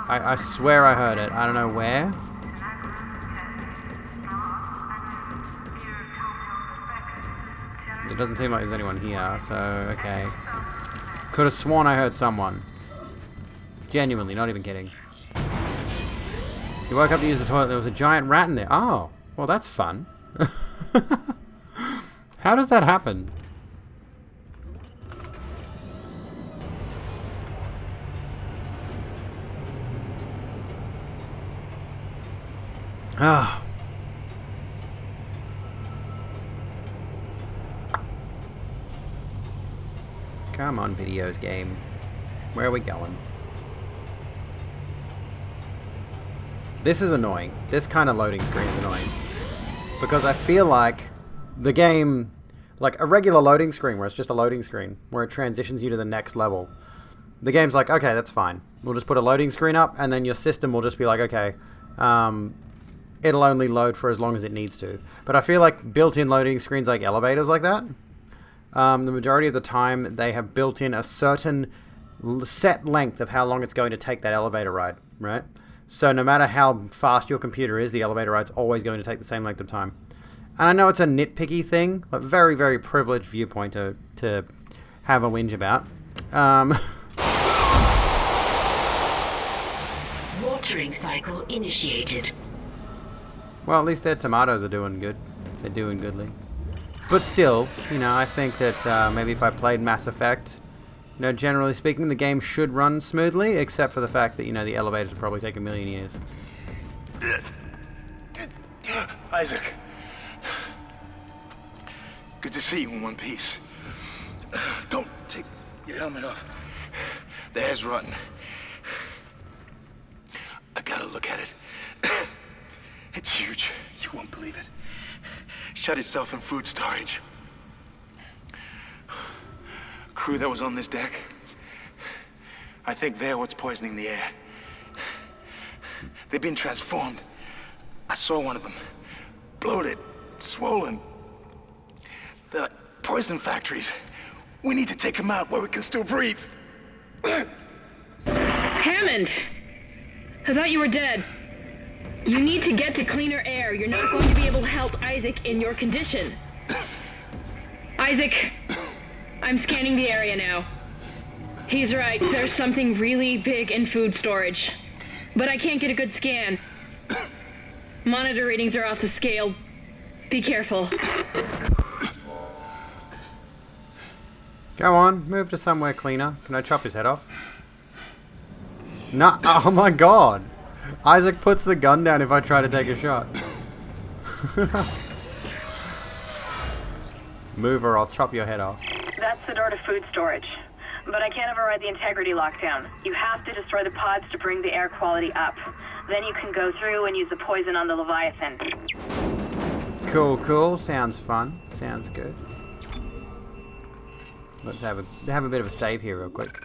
I swear I heard it. I don't know where. It doesn't seem like there's anyone here, so okay. Could have sworn I heard someone. Genuinely, not even kidding. You woke up to use the toilet, there was a giant rat in there. Oh, well that's fun. How does that happen? Ah. Come on, videos game. Where are we going? This is annoying. This kind of loading screen is annoying. Because I feel like the game... Like a regular loading screen where it's just a loading screen, where it transitions you to the next level. The game's like, okay, that's fine. We'll just put a loading screen up, and then your system will just be like, okay, it'll only load for as long as it needs to. But I feel like built-in loading screens like elevators like that, the majority of the time they have built in a certain set length of how long it's going to take that elevator ride, right? So no matter how fast your computer is, the elevator ride's always going to take the same length of time. And I know it's a nitpicky thing, but very, very privileged viewpoint to have a whinge about. Watering cycle initiated. Well, at least their tomatoes are doing good. They're doing goodly. But still, you know, I think that maybe if I played Mass Effect, you know, generally speaking, the game should run smoothly, except for the fact that, you know, the elevators will probably take a million years. Isaac. Good to see you in one piece. Don't take your helmet off. The hair's rotten. I gotta look at it. It's huge. You won't believe it. Shut itself in food storage. Crew that was on this deck, I think they're what's poisoning the air. They've been transformed. I saw one of them. Bloated, swollen. They're like poison factories. We need to take them out where we can still breathe. Hammond! I thought you were dead. You need to get to cleaner air. You're not going to be able to help Isaac in your condition. Isaac, I'm scanning the area now. He's right. There's something really big in food storage. But I can't get a good scan. Monitor readings are off the scale. Be careful. Go on, move to somewhere cleaner. Can I chop his head off? No, oh my god. Isaac puts the gun down if I try to take a shot. Move or I'll chop your head off. That's the door to food storage. But I can't override the integrity lockdown. You have to destroy the pods to bring the air quality up. Then you can go through and use the poison on the Leviathan. Cool, cool. Sounds fun. Sounds good. Let's have a bit of a save here real quick.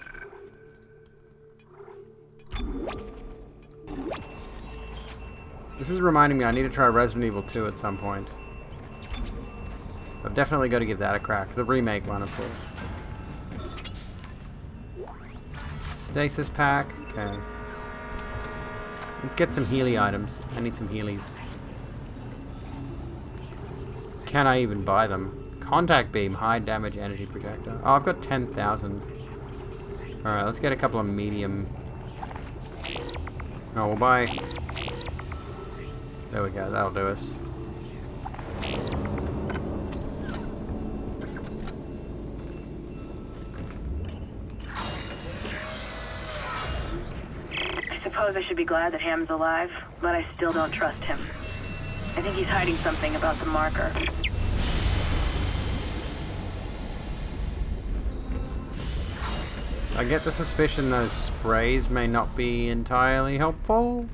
This is reminding me I need to try Resident Evil 2 at some point. I've definitely got to give that a crack. The remake one, of course. Stasis pack. Okay. Let's get some Healy items. I need some Healies. Can I even buy them? Contact beam, high damage energy projector. Oh, I've got 10,000. Alright, let's get a couple of medium. Oh, we'll buy... There we go, that'll do us. I suppose I should be glad that Ham's alive, but I still don't trust him. I think he's hiding something about the marker. I get the suspicion those sprays may not be entirely helpful.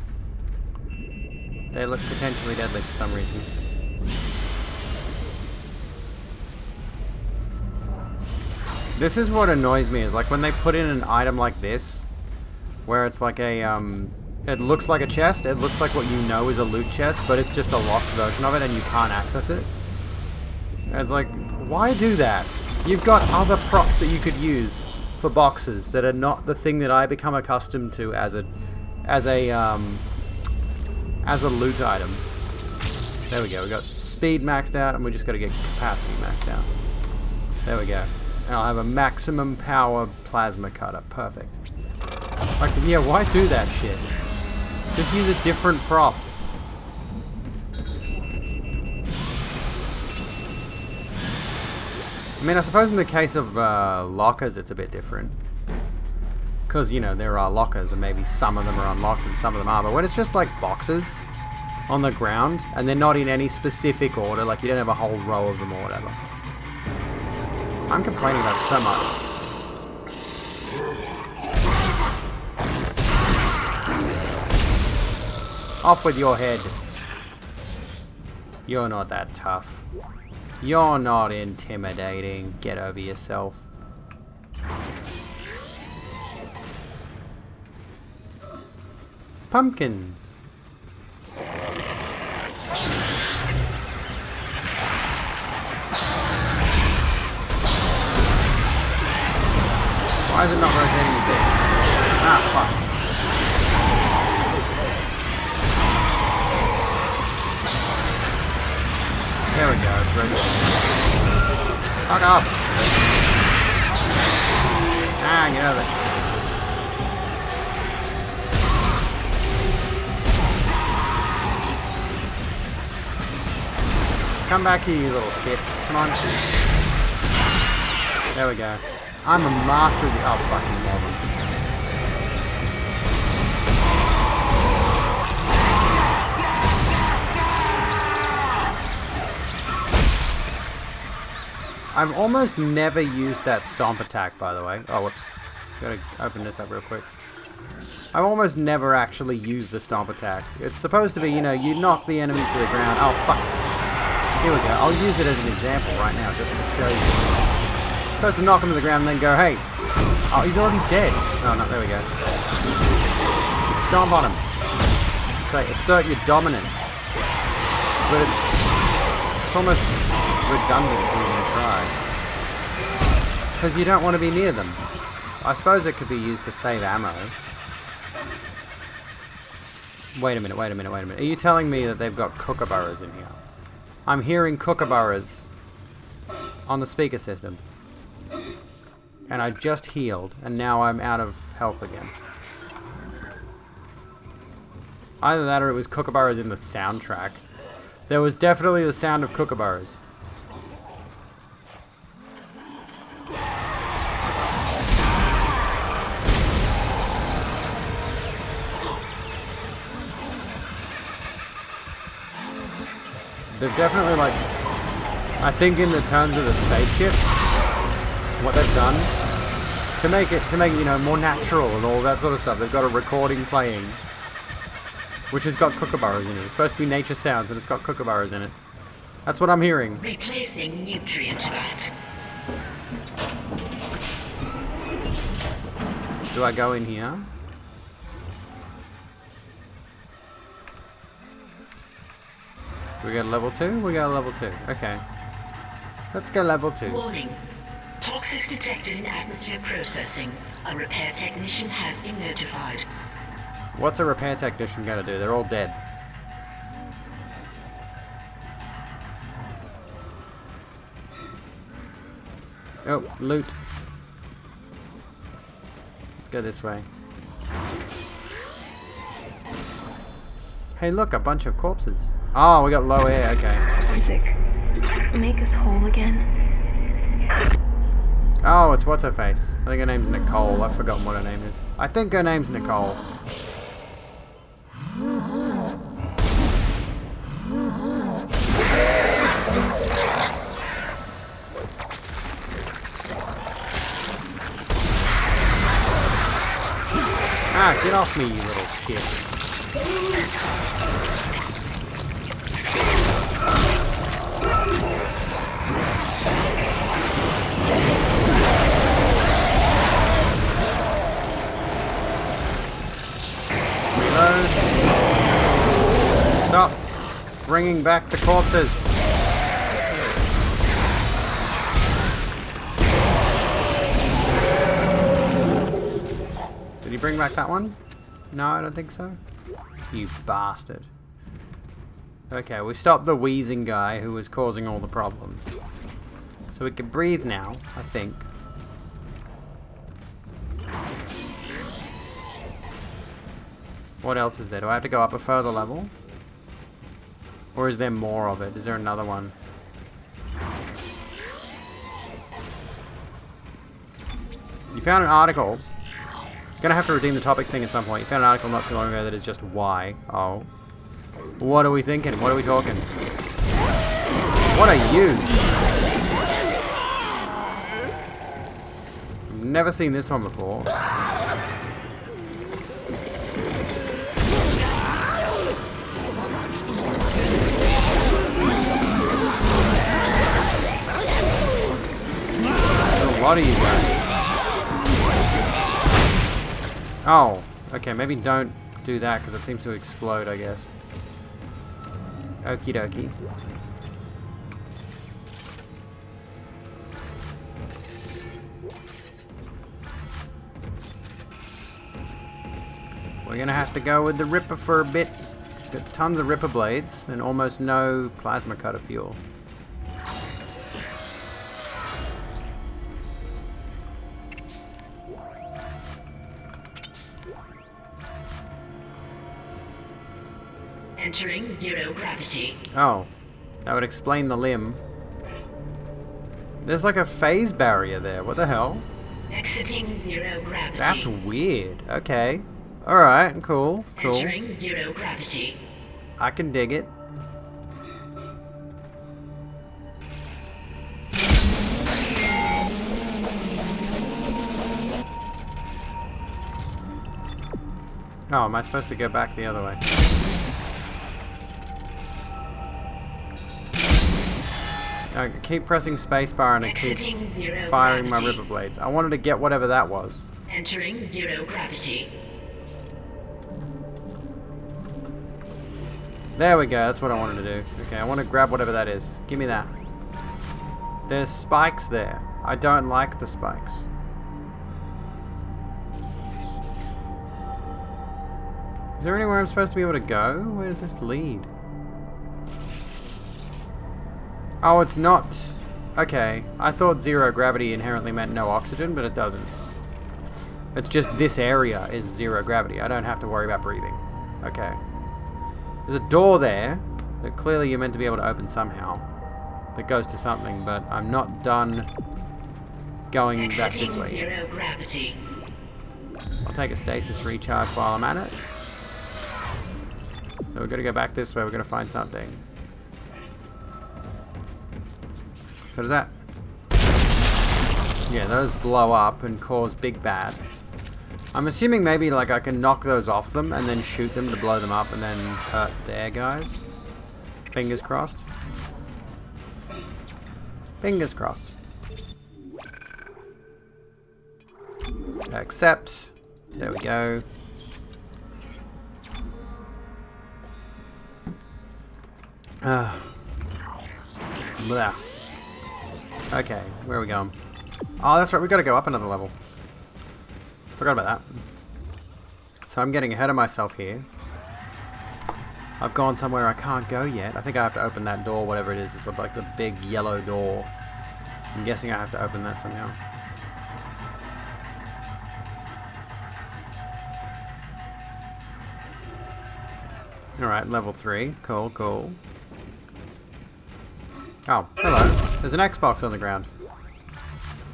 They look potentially deadly for some reason. This is what annoys me, is like when they put in an item like this, where it's like a, it looks like a chest, it looks like what you know is a loot chest, but it's just a locked version of it and you can't access it. And it's like, why do that? You've got other props that you could use for boxes that are not the thing that I become accustomed to as a loot item. There we go, we got speed maxed out and we just got to get capacity maxed out. There we go. And I'll have a maximum power plasma cutter. Perfect. Like, yeah, why do that shit? Just use a different prop. I mean, I suppose in the case of lockers, it's a bit different. Because, you know, there are lockers and maybe some of them are unlocked and some of them are. But when it's just like boxes on the ground and they're not in any specific order, like you don't have a whole row of them or whatever. I'm complaining about so much. Off with your head. You're not that tough. You're not intimidating. Get over yourself. Pumpkins. Why is it not rotating the dick? Ah, fuck. There we go, it's rotating. Fuck off! Ah, get over it. Come back here, you little shit. Come on. There we go. I'm a master of the... Oh, fucking moron. I've almost never used that stomp attack, by the way. Oh, whoops. Gotta open this up real quick. I've almost never actually used the stomp attack. It's supposed to be, you know, you knock the enemy to the ground. Oh, fuck. Here we go. I'll use it as an example right now, just to show you. Supposed to knock him to the ground and then go, hey. Oh, he's already dead. Oh, no, there we go. Just stomp on him. Say, assert your dominance. But it's almost redundant to even try. Because you don't want to be near them. I suppose it could be used to save ammo. Wait a minute. Are you telling me that they've got kookaburras in here? I'm hearing kookaburras on the speaker system. And I just healed, and now I'm out of health again. Either that or it was kookaburras in the soundtrack. There was definitely the sound of kookaburras. They've definitely, like, I think in the terms of the spaceship, what they've done to make it, you know, more natural and all that sort of stuff. They've got a recording playing, which has got kookaburras in it. It's supposed to be nature sounds, and it's got kookaburras in it. That's what I'm hearing. Replacing nutrient vat. Do I go in here? We got a level 2? We got a level 2. Okay. Let's go level 2. Warning. Toxics detected in atmosphere processing. A repair technician has been notified. What's a repair technician gonna do? They're all dead. Oh, loot. Let's go this way. Hey, look, a bunch of corpses. Oh, we got low air, okay. Isaac, make us whole again. Oh, it's what's-her-face. I think her name's Nicole. I've forgotten what her name is. I think her name's Nicole. Ah, get off me, you little shit. Reload. Stop bringing back the corpses. Did he bring back that one? No, I don't think so. You bastard. Okay, we stopped the wheezing guy who was causing all the problems. So we can breathe now, I think. What else is there? Do I have to go up a further level? Or is there more of it? Is there another one? You found an article. Gonna have to redeem the topic thing at some point. You found an article not too long ago that is just why. Oh. What are we thinking? What are we talking? What are you? I've never seen this one before. Oh, okay, maybe don't do that because it seems to explode, I guess. Okie dokie. We're gonna have to go with the Ripper for a bit. Got tons of Ripper blades and almost no plasma cutter fuel. Entering zero gravity. Oh, that would explain the limb. There's like a phase barrier there. What the hell? Exiting zero gravity. That's weird. Okay. Alright, cool. Cool. Entering zero gravity. I can dig it. Oh, am I supposed to go back the other way? I keep pressing spacebar and it keeps firing my Ripper blades. I wanted to get whatever that was. Entering zero gravity. There we go, that's what I wanted to do. Okay, I want to grab whatever that is. Give me that. There's spikes there. I don't like the spikes. Is there anywhere I'm supposed to be able to go? Where does this lead? Oh, it's not. Okay, I thought zero gravity inherently meant no oxygen, but it doesn't. It's just this area is zero gravity. I don't have to worry about breathing. Okay. There's a door there that clearly you're meant to be able to open somehow. That goes to something, but I'm not done going back this way. Zero gravity. I'll take a stasis recharge while I'm at it. So we're gonna go back this way. We're gonna find something. What is that? Yeah, those blow up and cause big bad. I'm assuming maybe like I can knock those off them and then shoot them to blow them up and then hurt their guys. Fingers crossed. Fingers crossed. Accept. There we go. Blah. Okay, where are we going? Oh, that's right, we gotta go up another level. Forgot about that. So I'm getting ahead of myself here. I've gone somewhere I can't go yet. I think I have to open that door, whatever it is. It's like the big yellow door. I'm guessing I have to open that somehow. Alright, level 3. Cool, cool. Oh, hello. There's an Xbox on the ground.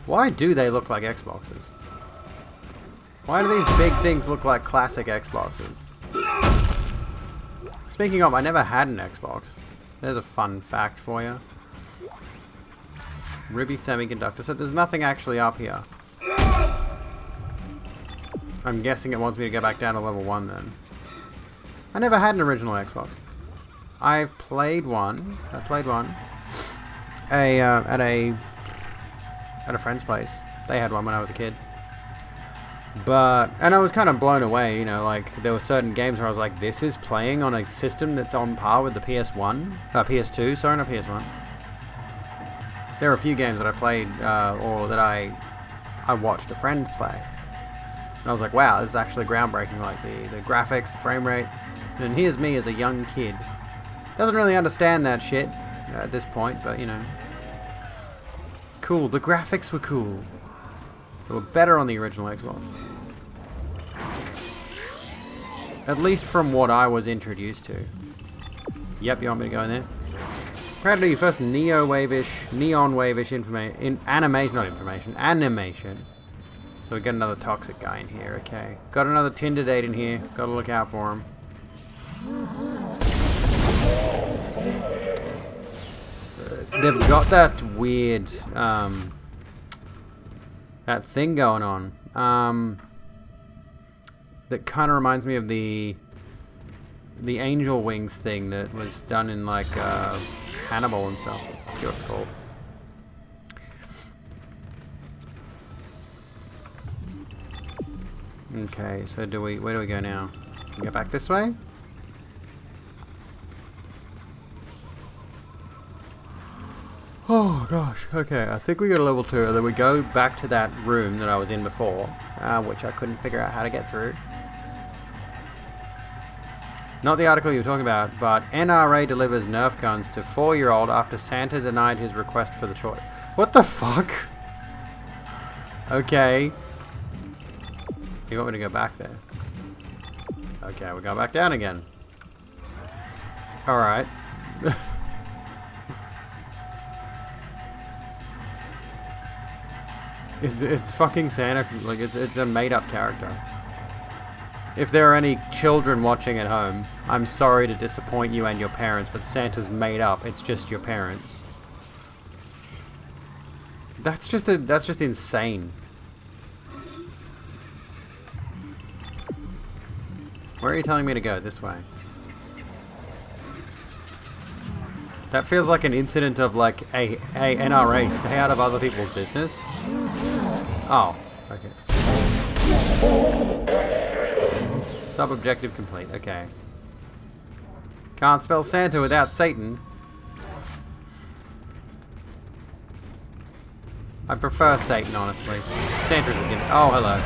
Why do they look like Xboxes? Why do these big things look like classic Xboxes? Speaking of, I never had an Xbox. There's a fun fact for you. Ruby Semiconductor. So there's nothing actually up here. I'm guessing it wants me to go back down to level 1 then. I never had an original Xbox. I've played one. I played one. At a friend's place. They had one when I was a kid. And I was kind of blown away, you know, like, there were certain games where I was like, this is playing on a system that's on par with the PS2, sorry, not PS1. There are a few games that I played, or that I watched a friend play. And I was like, wow, this is actually groundbreaking, like, the graphics, the frame rate. And here's me as a young kid. Doesn't really understand that shit at this point, but, you know. Cool, the graphics were cool. They were better on the original Xbox. At least from what I was introduced to. Yep, you want me to go in there? Proud to do your first neon wave-ish animation. So we got another toxic guy in here, okay. Got another Tinder date in here. Gotta look out for him. They've got that weird, that thing going on. That kind of reminds me of the angel wings thing that was done in like Hannibal and stuff. I forget what it's called. Okay, so where do we go now? We go back this way? Oh gosh, okay, I think we go to level 2, and then we go back to that room that I was in before, which I couldn't figure out how to get through. Not the article you were talking about, but NRA delivers Nerf guns to 4-year-old after Santa denied his request for the toy. What the fuck? Okay. You want me to go back there? Okay, we go back down again. Alright. It's fucking Santa, like it's a made-up character. If there are any children watching at home, I'm sorry to disappoint you and your parents, but Santa's made up. It's just your parents. That's just insane. Where are you telling me to go? This way. That feels like an incident of like, hey NRA, stay out of other people's business. Oh, okay. Sub-objective complete, okay. Can't spell Santa without Satan. I prefer Satan, honestly. Santa's a gift. Oh, hello.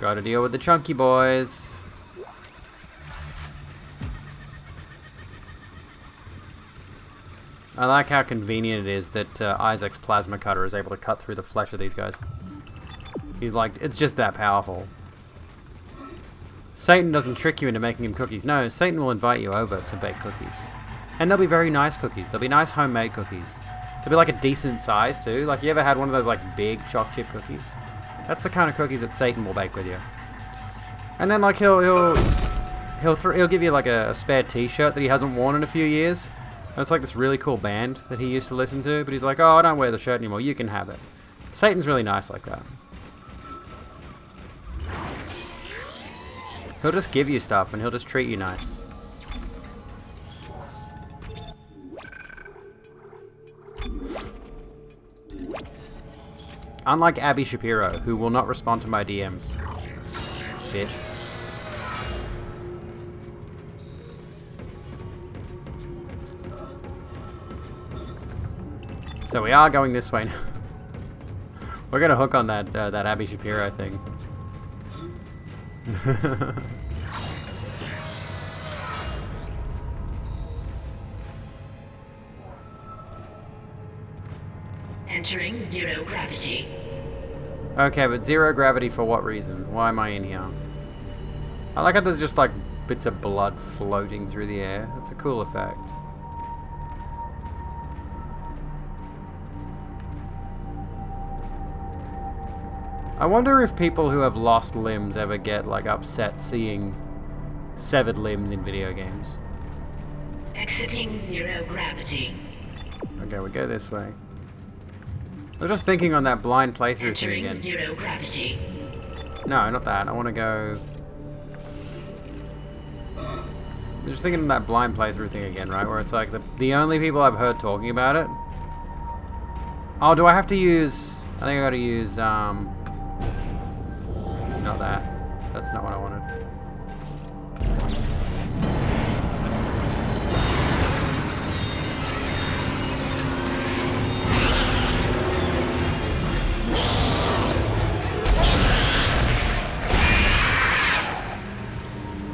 Gotta deal with the chunky boys. I like how convenient it is that Isaac's plasma cutter is able to cut through the flesh of these guys. He's like, it's just that powerful. Satan doesn't trick you into making him cookies. No, Satan will invite you over to bake cookies. And they'll be very nice cookies. They'll be nice homemade cookies. They'll be like a decent size too. Like, you ever had one of those like big choc chip cookies? That's the kind of cookies that Satan will bake with you. And then like he'll give you like a spare t-shirt that he hasn't worn in a few years. And it's like this really cool band that he used to listen to, but he's like, oh, I don't wear the shirt anymore, you can have it. Satan's really nice like that. He'll just give you stuff and he'll just treat you nice. Unlike Abby Shapiro, who will not respond to my DMs. Bitch. So we are going this way now. We're gonna hook on that that Abby Shapiro thing. Entering zero gravity. Okay, but zero gravity for what reason? Why am I in here? I like how there's just like bits of blood floating through the air. That's a cool effect. I wonder if people who have lost limbs ever get like upset seeing severed limbs in video games. Exiting zero gravity. Okay, we go this way. I was just thinking on that blind playthrough thing Entering again. zero gravity. No, not that. I want to go... I'm just thinking of that blind playthrough thing again, right? Where it's like the only people I've heard talking about it... Oh, do I have to use... I think I gotta use, not that. That's not what I wanted.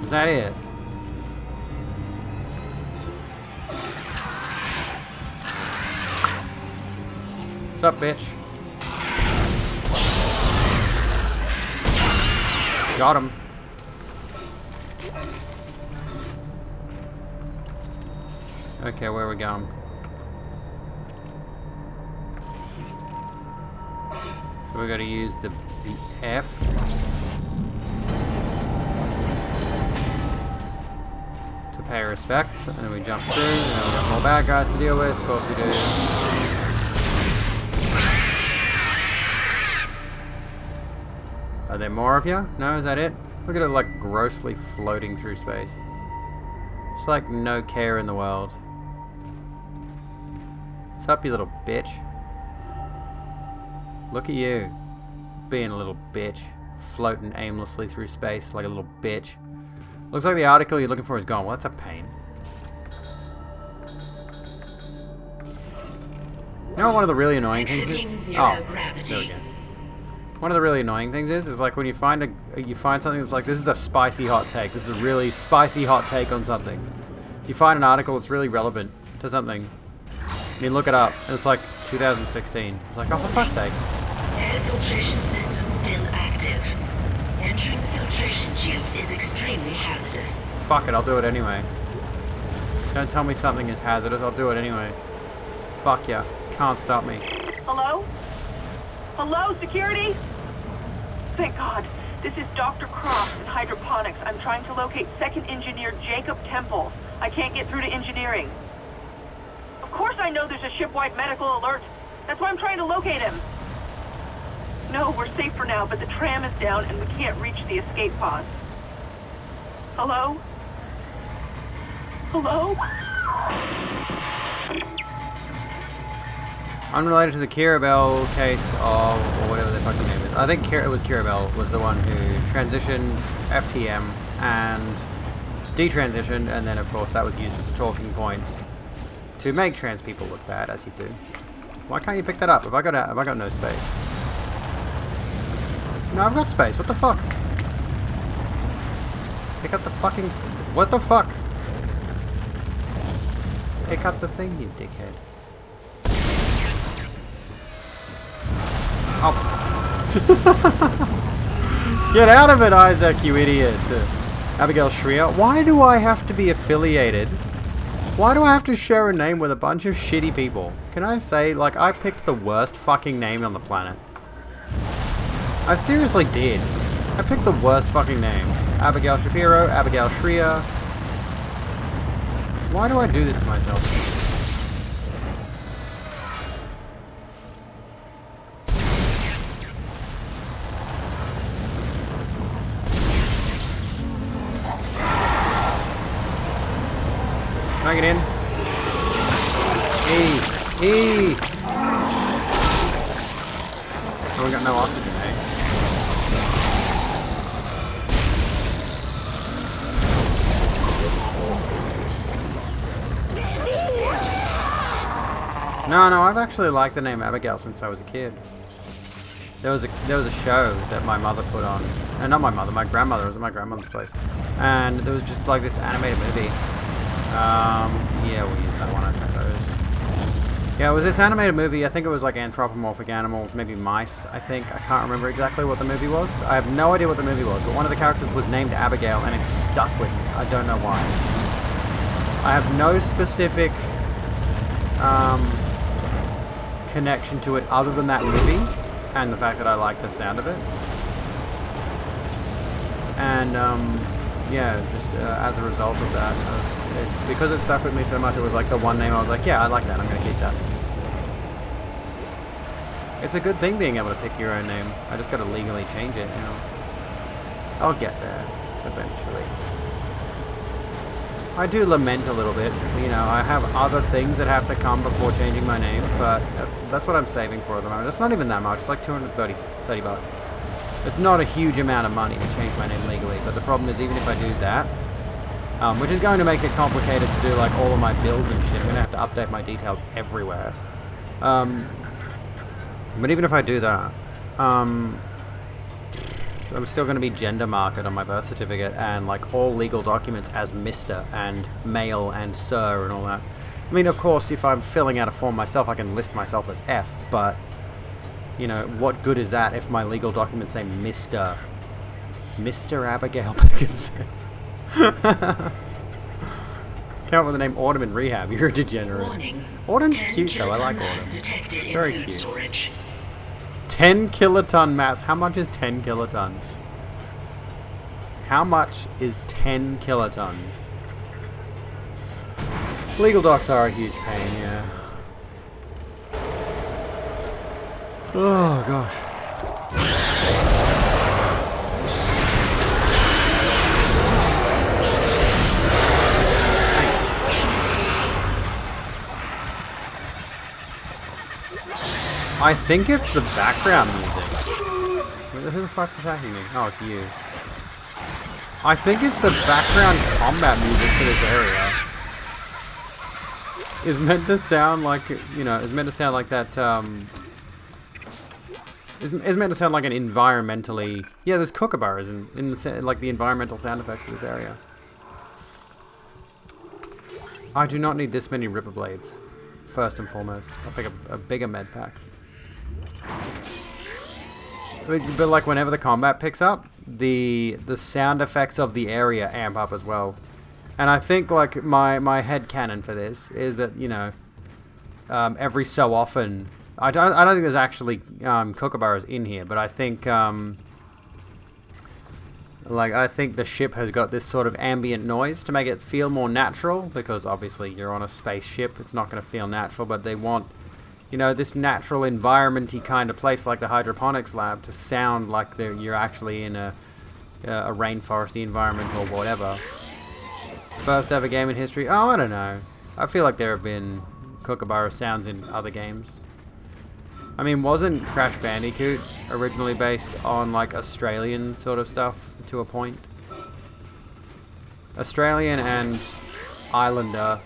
Is that it? Sup, bitch? Got him. Okay, where are we going? So we got to use the F. To pay respects, and then we jump through, and then we got more bad guys to deal with, of course we do. Are there more of you? No, is that it? Look at it like grossly floating through space. It's like no care in the world. What's up, you little bitch? Look at you. Being a little bitch. Floating aimlessly through space like a little bitch. Looks like the article you're looking for is gone. Well, that's a pain. You know what one of the really annoying things is? Oh, there we go. One of the really annoying things is like when you find something that's like, this is a spicy hot take. This is a really spicy hot take on something. You find an article that's really relevant to something. You look it up, and it's like 2016. It's like, oh, for fuck's sake. Air filtration system still active. Entering the filtration tubes is extremely hazardous. Fuck it, I'll do it anyway. Don't tell me something is hazardous, I'll do it anyway. Fuck ya. Can't stop me. Hello? Hello, security? Thank God. This is Dr. Cross in hydroponics. I'm trying to locate second engineer Jacob Temple. I can't get through to engineering. Of course I know there's a shipwide medical alert. That's why I'm trying to locate him. No, we're safe for now, but the tram is down and we can't reach the escape pods. Hello? Hello? Unrelated to the Kirabel case of, or whatever the fucking name is. I think it was Kirabel was the one who transitioned FTM and detransitioned, and then of course that was used as a talking point to make trans people look bad, as you do. Why can't you pick that up? Have I got no space? No, I've got space. What the fuck? Pick up the fucking... What the fuck? Pick up the thing, you dickhead. Oh. Get out of it, Isaac, you idiot. Abigail Shrier. Why do I have to be affiliated? Why do I have to share a name with a bunch of shitty people? Can I say, like, I picked the worst fucking name on the planet. I seriously did. I picked the worst fucking name. Abigail Shapiro, Abigail Shrier. Why do I do this to myself? Can I get in? Oh, we got no oxygen, eh? No, I've actually liked the name Abigail since I was a kid. There was a show that my mother put on, and not my mother, my grandmother. It was at my grandmother's place, and there was just like this animated movie. Yeah, we'll use that one, I suppose. Yeah, it was this animated movie. I think it was like anthropomorphic animals, maybe mice. I think I can't remember exactly what the movie was. I have no idea what the movie was, but one of the characters was named Abigail, and it stuck with me. I don't know why. I have no specific connection to it other than that movie and the fact that I like the sound of it. And yeah, just as a result of that, because it stuck with me so much, it was like the one name I was like, yeah, I like that, I'm going to keep that. It's a good thing being able to pick your own name. I just got to legally change it, you know. I'll get there eventually. I do lament a little bit, you know, I have other things that have to come before changing my name, but that's what I'm saving for at the moment. It's not even that much, it's like $30 bucks. It's not a huge amount of money to change my name legally, but the problem is even if I do that, which is going to make it complicated to do like all of my bills and shit, I'm going to have to update my details everywhere. But even if I do that, I'm still going to be gender marked on my birth certificate and like all legal documents as Mr. and male and sir and all that. I mean, of course, if I'm filling out a form myself, I can list myself as F, but, you know, what good is that if my legal documents say Mr. Abigail Beckinson? Come up with the name Autumn in Rehab, you're a degenerate. Warning. Autumn's cute though, I like Autumn. Detected in Very food cute. storage. 10 kiloton mass. How much is 10 kilotons? How much is 10 kilotons? Legal docs are a huge pain, yeah. Oh, gosh. I think it's the background music. Who the fuck's attacking me? Oh, it's you. I think it's the background combat music for this area. Is meant to sound like, you know, is meant to sound like that, is meant to sound like an environmentally... Yeah, there's kookaburras in the, like the environmental sound effects for this area. I do not need this many ripper blades. First and foremost. I'll pick a bigger med pack. But like whenever the combat picks up, the sound effects of the area amp up as well. And I think like my head canon for this is that, you know, every so often, I don't think there's actually kookaburras in here, but I think I think the ship has got this sort of ambient noise to make it feel more natural, because obviously you're on a spaceship, it's not going to feel natural, but they want, you know, this natural environment-y kind of place like the hydroponics lab to sound like you're actually in a rainforesty environment or whatever. First ever game in history? Oh, I don't know. I feel like there have been kookaburra sounds in other games. I mean, wasn't Crash Bandicoot originally based on like Australian sort of stuff to a point? Australian and Islander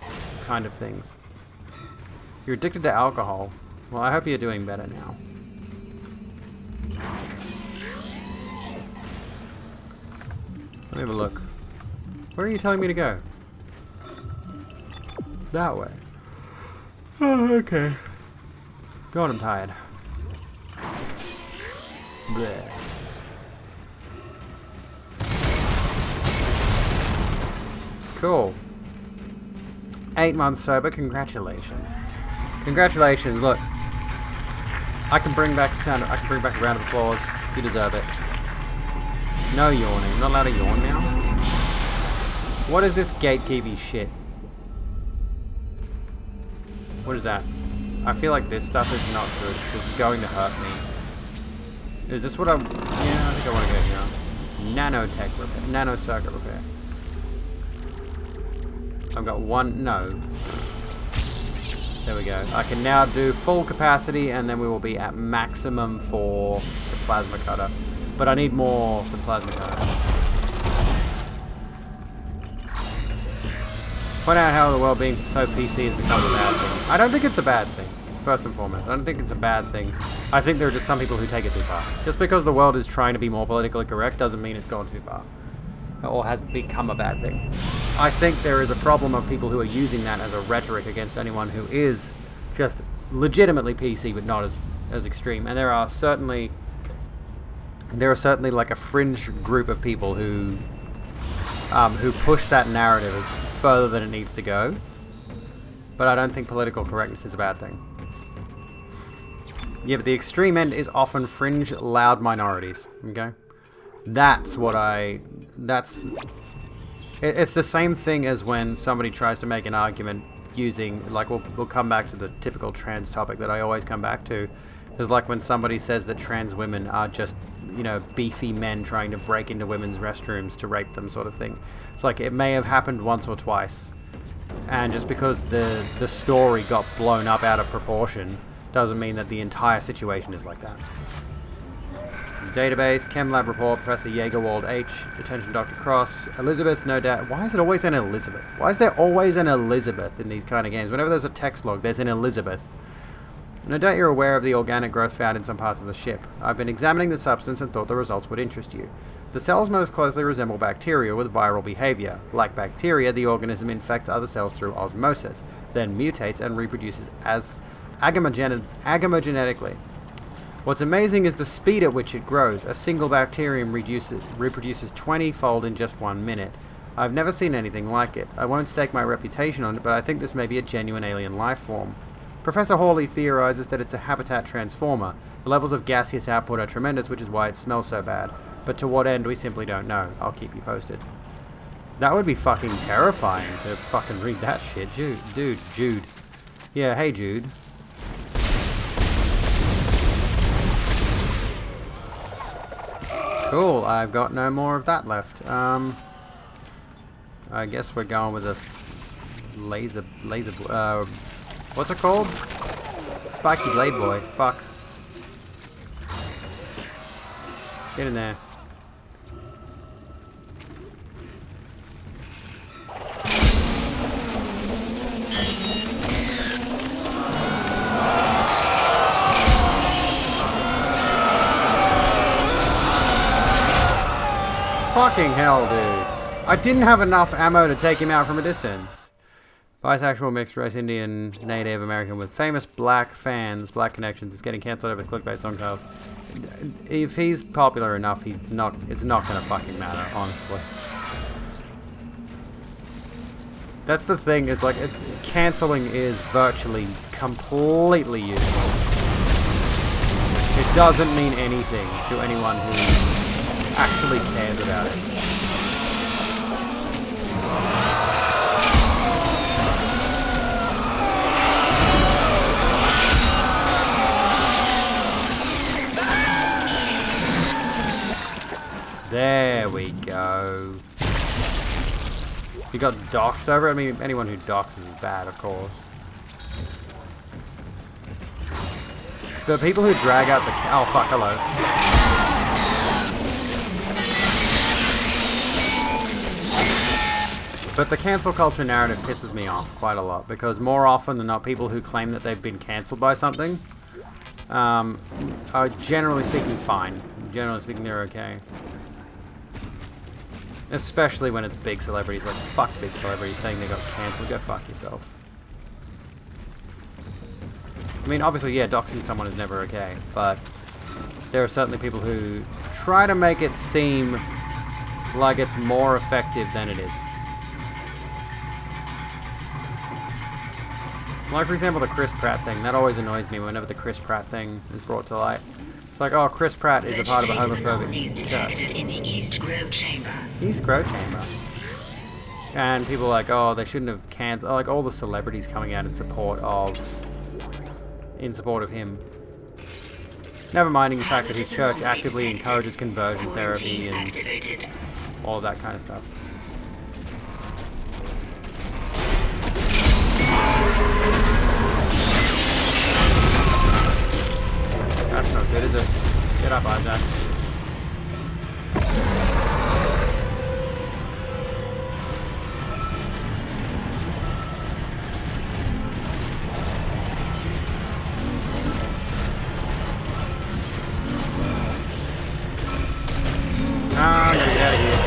kind of things. You're addicted to alcohol. Well, I hope you're doing better now. Let me have a look. Where are you telling me to go? That way. Oh, okay. God, I'm tired. Bleh. Cool. 8 months sober, congratulations. Congratulations, look. I can bring back the sound, I can bring back a round of applause. You deserve it. No yawning. I'm not allowed to yawn now? What is this gatekeepy shit? What is that? I feel like this stuff is not good. This is going to hurt me. Is this what I'm... Yeah, I think I want to go here. Nanotech repair. Nanocircuit repair. I've got one... No. There we go. I can now do full capacity, and then we will be at maximum for the plasma cutter. But I need more for the plasma cutter. Point out how the world being so PC has become a bad thing. I don't think it's a bad thing, first and foremost. I don't think it's a bad thing. I think there are just some people who take it too far. Just because the world is trying to be more politically correct doesn't mean it's gone too far. Or has become a bad thing. I think there is a problem of people who are using that as a rhetoric against anyone who is just legitimately PC but not as extreme. And there are certainly like a fringe group of people who push that narrative further than it needs to go. But I don't think political correctness is a bad thing. Yeah, but the extreme end is often fringe, loud minorities. Okay? That's what it's the same thing as when somebody tries to make an argument using, like, we'll come back to the typical trans topic that I always come back to. Is like when somebody says that trans women are just, you know, beefy men trying to break into women's restrooms to rape them, sort of thing. It's like it may have happened once or twice, and just because the story got blown up out of proportion doesn't mean that the entire situation is like that. Database, Chem Lab report, Professor Jaegerwald H, attention Dr. Cross, Elizabeth, no doubt. Why is it always an Elizabeth? Why is there always an Elizabeth in these kind of games? Whenever there's a text log, there's an Elizabeth. No doubt you're aware of the organic growth found in some parts of the ship. I've been examining the substance and thought the results would interest you. The cells most closely resemble bacteria with viral behavior. Like bacteria, the organism infects other cells through osmosis, then mutates and reproduces as agamogenetically. What's amazing is the speed at which it grows. A single bacterium reproduces 20-fold in just 1 minute. I've never seen anything like it. I won't stake my reputation on it, but I think this may be a genuine alien life form. Professor Hawley theorizes that it's a habitat transformer. The levels of gaseous output are tremendous, which is why it smells so bad. But to what end, we simply don't know. I'll keep you posted. That would be fucking terrifying to fucking read that shit. Jude. Yeah, hey Jude. Cool, I've got no more of that left. I guess we're going with a laser, what's it called? spiky blade boy. Fuck. Get in there. Fucking hell, dude. I didn't have enough ammo to take him out from a distance. Bisexual, mixed race, Indian, Native American with famous black fans, black connections. It's getting cancelled over clickbait song titles. If he's popular enough, it's not gonna fucking matter, honestly. That's the thing, it's like, cancelling is virtually completely useless. It doesn't mean anything to anyone who actually cares about it. There we go. You got doxed over it? I mean, anyone who doxes is bad, of course. The people who drag out the... Oh, fuck, hello. But the cancel culture narrative pisses me off quite a lot, because more often than not, people who claim that they've been cancelled by something are generally speaking fine. Generally speaking, they're okay. Especially when it's big celebrities, like fuck big celebrities saying they got cancelled, go fuck yourself. I mean, obviously, yeah, doxing someone is never okay, but there are certainly people who try to make it seem like it's more effective than it is. Like, for example, the Chris Pratt thing. That always annoys me whenever the Chris Pratt thing is brought to light. It's like, oh, Chris Pratt is a part of a homophobic church. In the East Grove Chamber. East Grove Chamber. And people are like, oh, they shouldn't have cancelled. Like, all the celebrities coming out in support of him. Never minding the fact that his church actively encourages conversion therapy and all of that kind of stuff. That's not good, is it? Get up, Isaac. Ah, get out of here.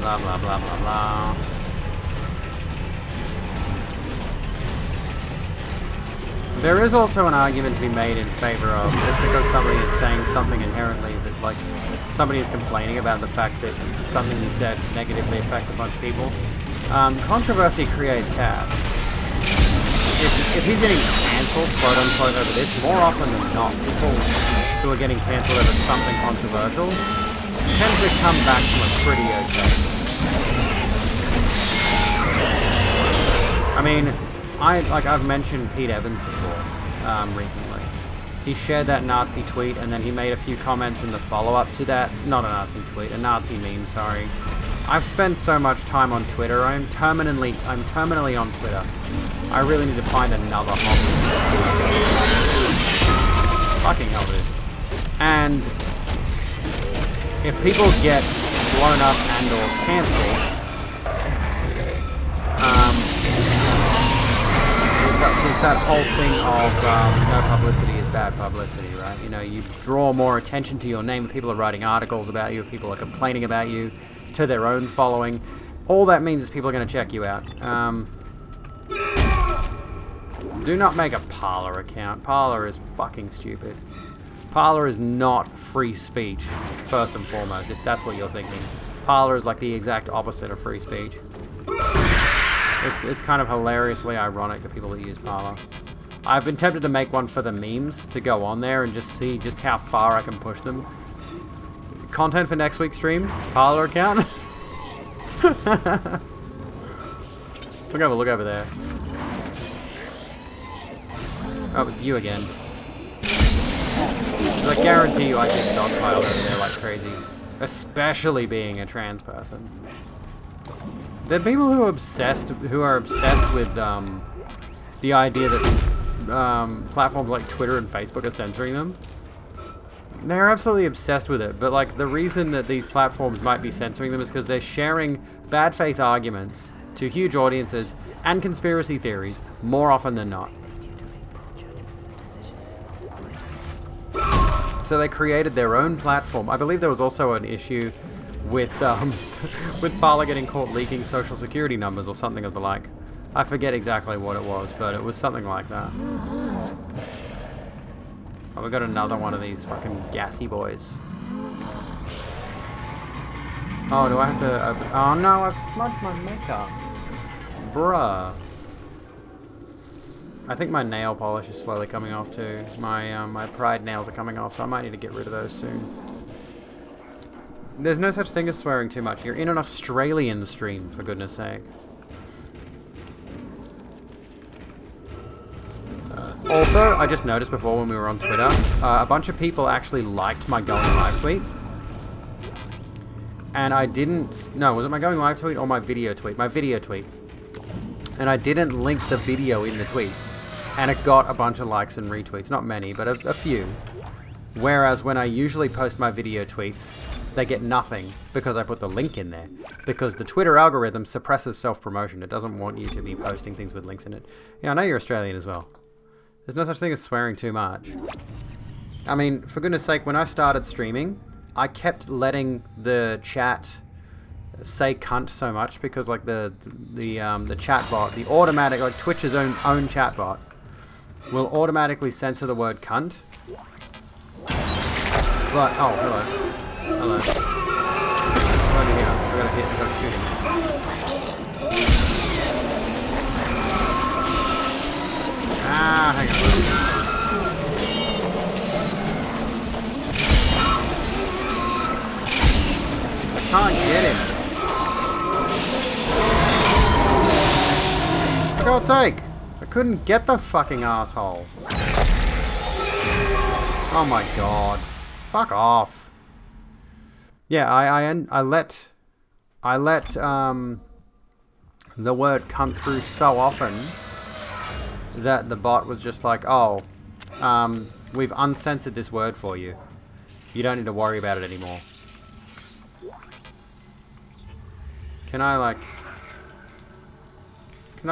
Blah, blah, blah, blah, blah. There is also an argument to be made in favor of, just because somebody is saying something inherently that, like, somebody is complaining about the fact that something you said negatively affects a bunch of people. Controversy creates chaos. If he's getting cancelled, quote unquote, over this, more often than not, people who are getting cancelled over something controversial tend to come back from a pretty okay. I mean, I've mentioned Pete Evans before, recently. He shared that Nazi tweet, and then he made a few comments in the follow-up to that. Not a Nazi tweet, a Nazi meme, sorry. I've spent so much time on Twitter. I'm terminally on Twitter. I really need to find another hobby. Fucking hell, dude. And if people get blown up and or cancelled, there's that whole thing of no publicity is bad publicity, right? You know, you draw more attention to your name if people are writing articles about you, if people are complaining about you to their own following. All that means is people are going to check you out. Do not make a Parler account. Parler is fucking stupid. Parler is not free speech, first and foremost, if that's what you're thinking. Parler is like the exact opposite of free speech. It's kind of hilariously ironic, the people that use Parler. I've been tempted to make one for the memes, to go on there and just see just how far I can push them. content for next week's stream? Parlor account? Look over there. Oh, it's you again. I guarantee you I get dogpiled over there like crazy. Especially being a trans person. There are people who are obsessed with the idea that platforms like Twitter and Facebook are censoring them. They're absolutely obsessed with it, but like the reason that these platforms might be censoring them is because they're sharing bad faith arguments to huge audiences and conspiracy theories more often than not. So they created their own platform. I believe there was also an issue with with Parler getting caught leaking social security numbers or something of the like. I forget exactly what it was, but it was something like that. Oh, we got another one of these fucking gassy boys. Oh, do I have to... oh no, I've smudged my makeup. Bruh. I think my nail polish is slowly coming off too. My pride nails are coming off, so I might need to get rid of those soon. There's no such thing as swearing too much. You're in an Australian stream, for goodness sake. Also, I just noticed before when we were on Twitter, a bunch of people actually liked my going live tweet. And I didn't... No, was it my going live tweet or my video tweet? My video tweet. And I didn't link the video in the tweet. And it got a bunch of likes and retweets. Not many, but a few. Whereas when I usually post my video tweets, they get nothing because I put the link in there. Because the Twitter algorithm suppresses self-promotion. It doesn't want you to be posting things with links in it. Yeah, I know you're Australian as well. There's no such thing as swearing too much. I mean, for goodness sake, when I started streaming, I kept letting the chat say cunt so much because like the chat bot, the automatic, like Twitch's own chat bot, will automatically censor the word cunt. But, oh, hello. Hello. Over here. I gotta shoot him. Ah, hang on. I can't get him. For God's sake! I couldn't get the fucking asshole. Oh my god. Fuck off. Yeah, I let the word cunt through so often that the bot was just like, oh, we've uncensored this word for you. You don't need to worry about it anymore. Can I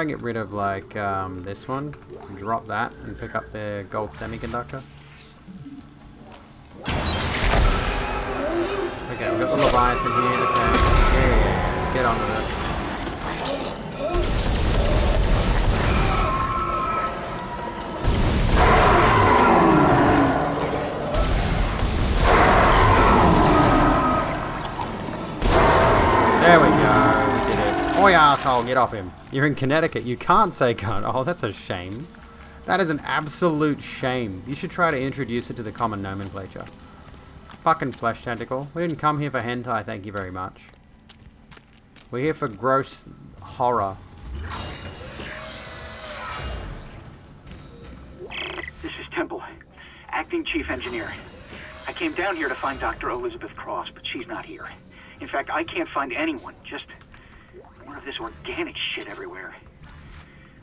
get rid of like this one? Drop that and pick up the gold semiconductor. Okay, we've got the Leviathan here. Okay, yeah, get on with it. There we go, we did it. Oi, asshole, get off him. You're in Connecticut, you can't say cunt. Oh, that's a shame. That is an absolute shame. You should try to introduce it to the common nomenclature. Fucking flesh tentacle. We didn't come here for hentai, thank you very much. We're here for gross horror. This is Temple, acting chief engineer. I came down here to find Dr. Elizabeth Cross, but she's not here. In fact, I can't find anyone, just more of this organic shit everywhere.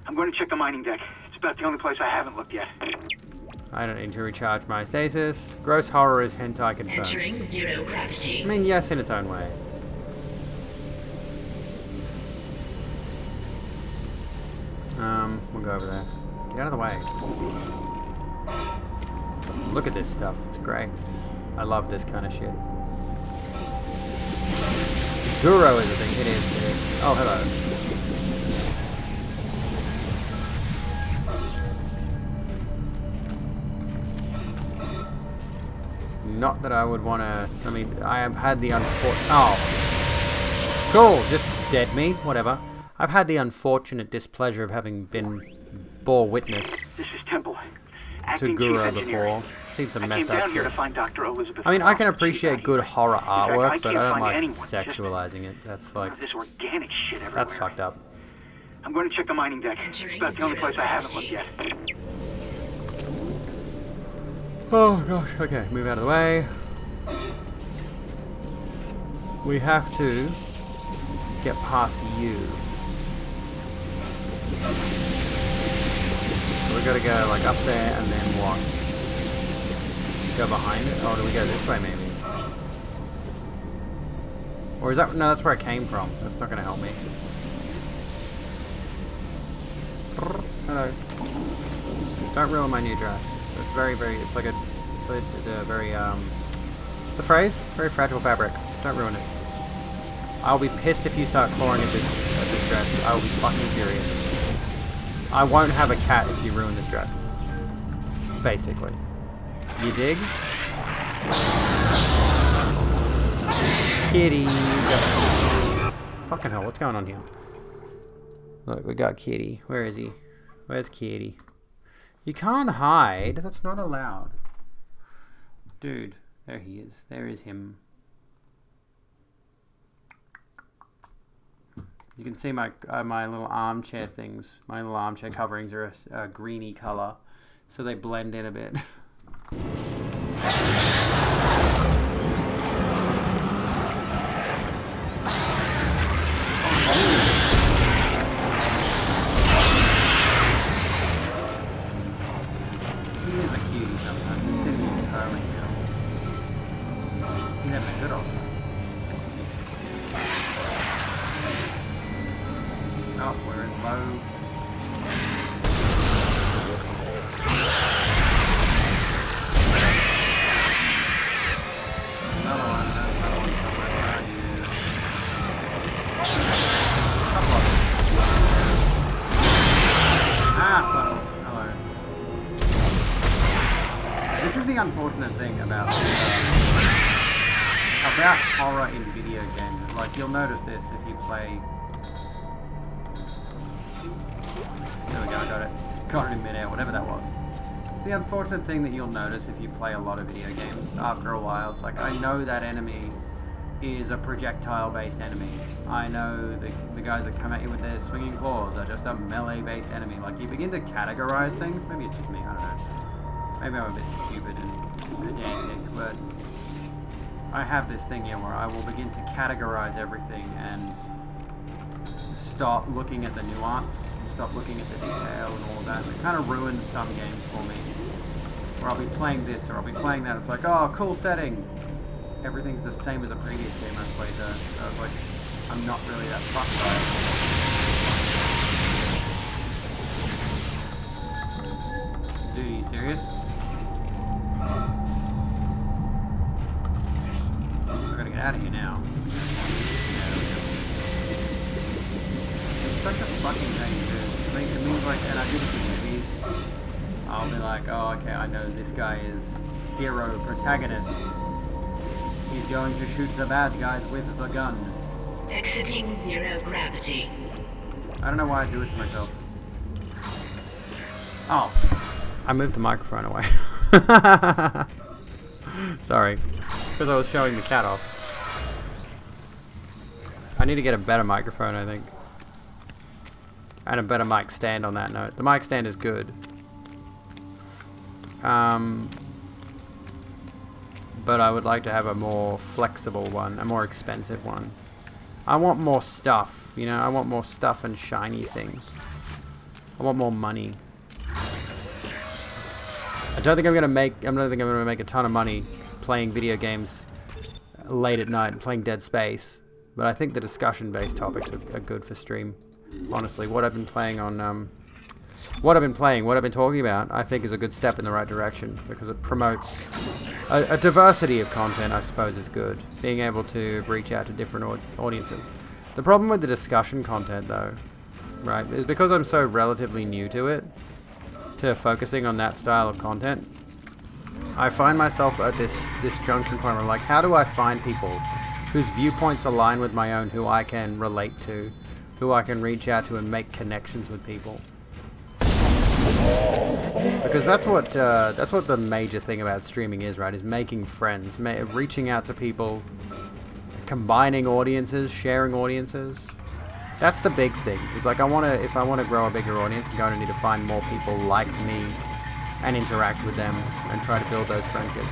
I'm going to check the mining deck. It's about the only place I haven't looked yet. I don't need to recharge my stasis. Gross horror is hentai confirmed. Entering zero gravity. I mean, yes, in its own way. We'll go over there. Get out of the way. Look at this stuff. It's great. I love this kind of shit. Guro is a thing. It is. Oh, hello. Not that I would want to... I mean, I have had the unfortunate... Oh. Cool. Just dead me. Whatever. I've had the unfortunate displeasure of having been bore witness. This is Temple, Acting Guru chief engineer. before. Seen some I messed came up down here shit. to find Dr. Elizabeth I mean, I can Cross, but she's appreciate not good here. horror In fact, I artwork, but can't I don't find like anyone, just sexualizing it. That's like, this organic shit everywhere. that's fucked up. I'm going to check the mining deck. It's about the only place I haven't looked yet. Oh gosh, okay, move out of the way. We have to get past you. So we gotta go like up there and then what? Go behind it? Or do we go this way maybe? Or is that, no, that's where I came from. That's not gonna help me. Hello. Don't ruin my new dress. It's very, it's like a very, what's the phrase? Very fragile fabric. Don't ruin it. I'll be pissed if you start clawing at this dress. I will be fucking furious. I won't have a cat if you ruin this dress. Basically. You dig? Kitty. Fucking hell, what's going on here? Look, we got Kitty. Where is he? Where's Kitty? You can't hide. That's not allowed. Dude, there he is. There is him. You can see my my little armchair things. My little armchair coverings are a greeny color, so they blend in a bit. He is a cutie sometimes. He's sitting in curling now. He's having a good old time. Oh, we're in low. Another one somewhere around here. Couple of them. Ah, hello. This is the unfortunate thing about horror in video games. Like, you'll notice this if you play. There we go, I got it. Got it in midair, whatever that was. It's the unfortunate thing that you'll notice if you play a lot of video games. After a while, it's like, I know that enemy is a projectile-based enemy. I know the guys that come at you with their swinging claws are just a melee-based enemy. Like, you begin to categorize things. Maybe it's just me, I don't know. Maybe I'm a bit stupid and pedantic, but I have this thing here where I will begin to categorize everything and stop looking at the nuance, stop looking at the detail and all of that. It kind of ruins some games for me. Where I'll be playing this or I'll be playing that. It's like, oh, cool setting. Everything's the same as a previous game I've played though. So it's like, I'm not really that fussed by it. Dude, are you serious? I gotta get out of here now. It's such a fucking thing, dude. It means like, and I do this with movies. I'll be like, oh, okay, I know this guy is hero, protagonist. He's going to shoot the bad guys with the gun. Exiting zero gravity. I don't know why I do it to myself. Oh. I moved the microphone away. Sorry. Because I was showing the cat off. I need to get a better microphone, I think. And a better mic stand on that note. The mic stand is good. But I would like to have a more flexible one, a more expensive one. I want more stuff, you know, I want more stuff and shiny things. I want more money. I don't think I'm gonna make a ton of money playing video games late at night and playing Dead Space. But I think the discussion-based topics are good for stream. Honestly, what I've been playing on, what I've been talking about, I think is a good step in the right direction because it promotes a diversity of content. I suppose is good. Being able to reach out to different audiences. The problem with the discussion content, though, right, is because I'm so relatively new to it, to focusing on that style of content, I find myself at this junction point where I'm like, how do I find people whose viewpoints align with my own, who I can relate to, who I can reach out to and make connections with people? Because that's what the major thing about streaming is, right? Is making friends, reaching out to people, combining audiences, sharing audiences. That's the big thing. It's like if I want to grow a bigger audience, I'm going to need to find more people like me and interact with them and try to build those friendships,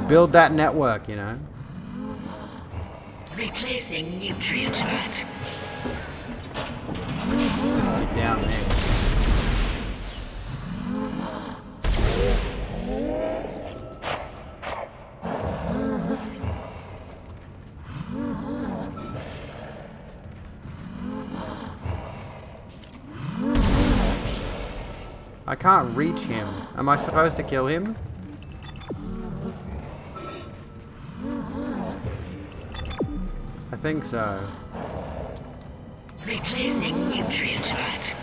build that network, you know. Replacing nutrient vat. Down there. I can't reach him. Am I supposed to kill him? I think so. Replacing nutrient vat.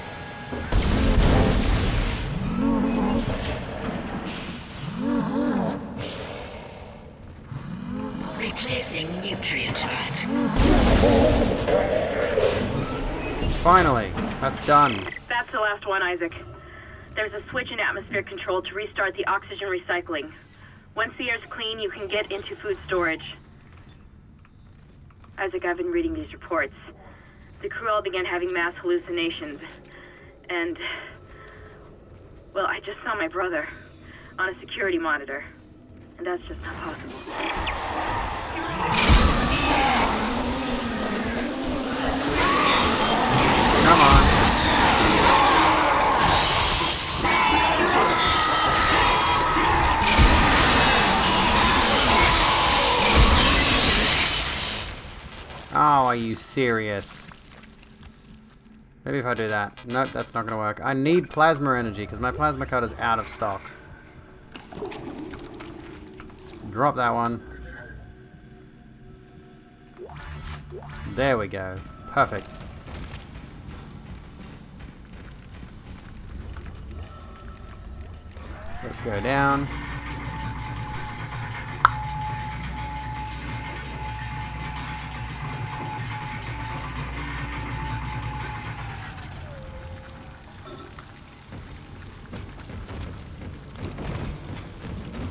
Replacing nutrient vat. Finally, that's done. That's the last one, Isaac. There's a switch in atmosphere control to restart the oxygen recycling. Once the air's clean, you can get into food storage. Isaac, I've been reading these reports. The crew all began having mass hallucinations. And, well, I just saw my brother on a security monitor. And that's just not possible. Come on. Oh, are you serious? Maybe if I do that. Nope, that's not going to work. I need plasma energy because my plasma cutter's out of stock. Drop that one. There we go. Perfect. Let's go down.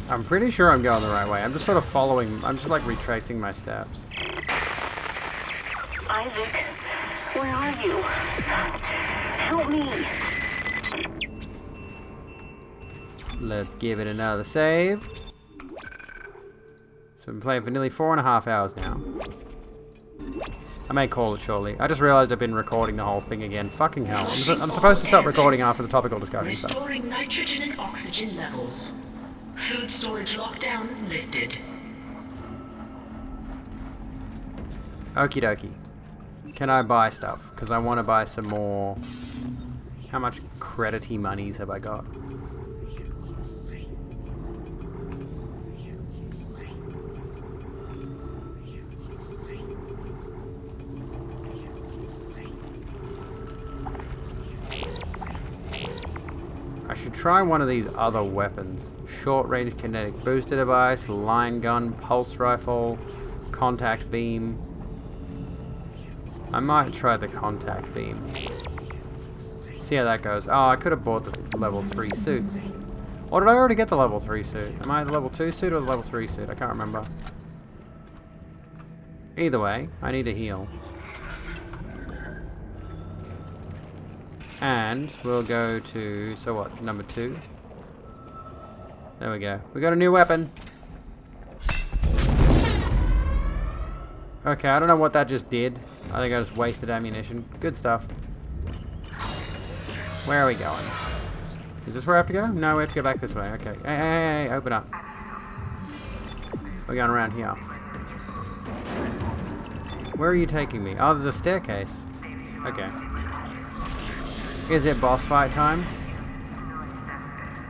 I'm pretty sure I'm going the right way. I'm just sort of following, I'm just like retracing my steps. Isaac, where are you? Help me. Let's give it another save. So I've been playing for nearly 4.5 hours now. I may call it shortly. I just realized I've been recording the whole thing again. Fucking hell. I'm supposed to stop recording after the topical discussion stuff. Restoring nitrogen and oxygen levels. Food storage lockdown lifted. Okie dokie. Can I buy stuff? Because I want to buy some more. How much credity monies have I got? I should try one of these other weapons. Short-range kinetic booster device, line gun, pulse rifle, contact beam. I might try the contact beam. See how that goes. Oh, I could have bought the level 3 suit. Or did I already get the level 3 suit? Am I the level 2 suit or the level 3 suit? I can't remember. Either way, I need to heal. And we'll go to, so what, number 2? There we go. We got a new weapon. Okay, I don't know what that just did. I think I just wasted ammunition. Good stuff. Where are we going? Is this where I have to go? No, we have to go back this way. Okay. Hey, open up. We're going around here. Where are you taking me? Oh, there's a staircase. Okay. Is it boss fight time?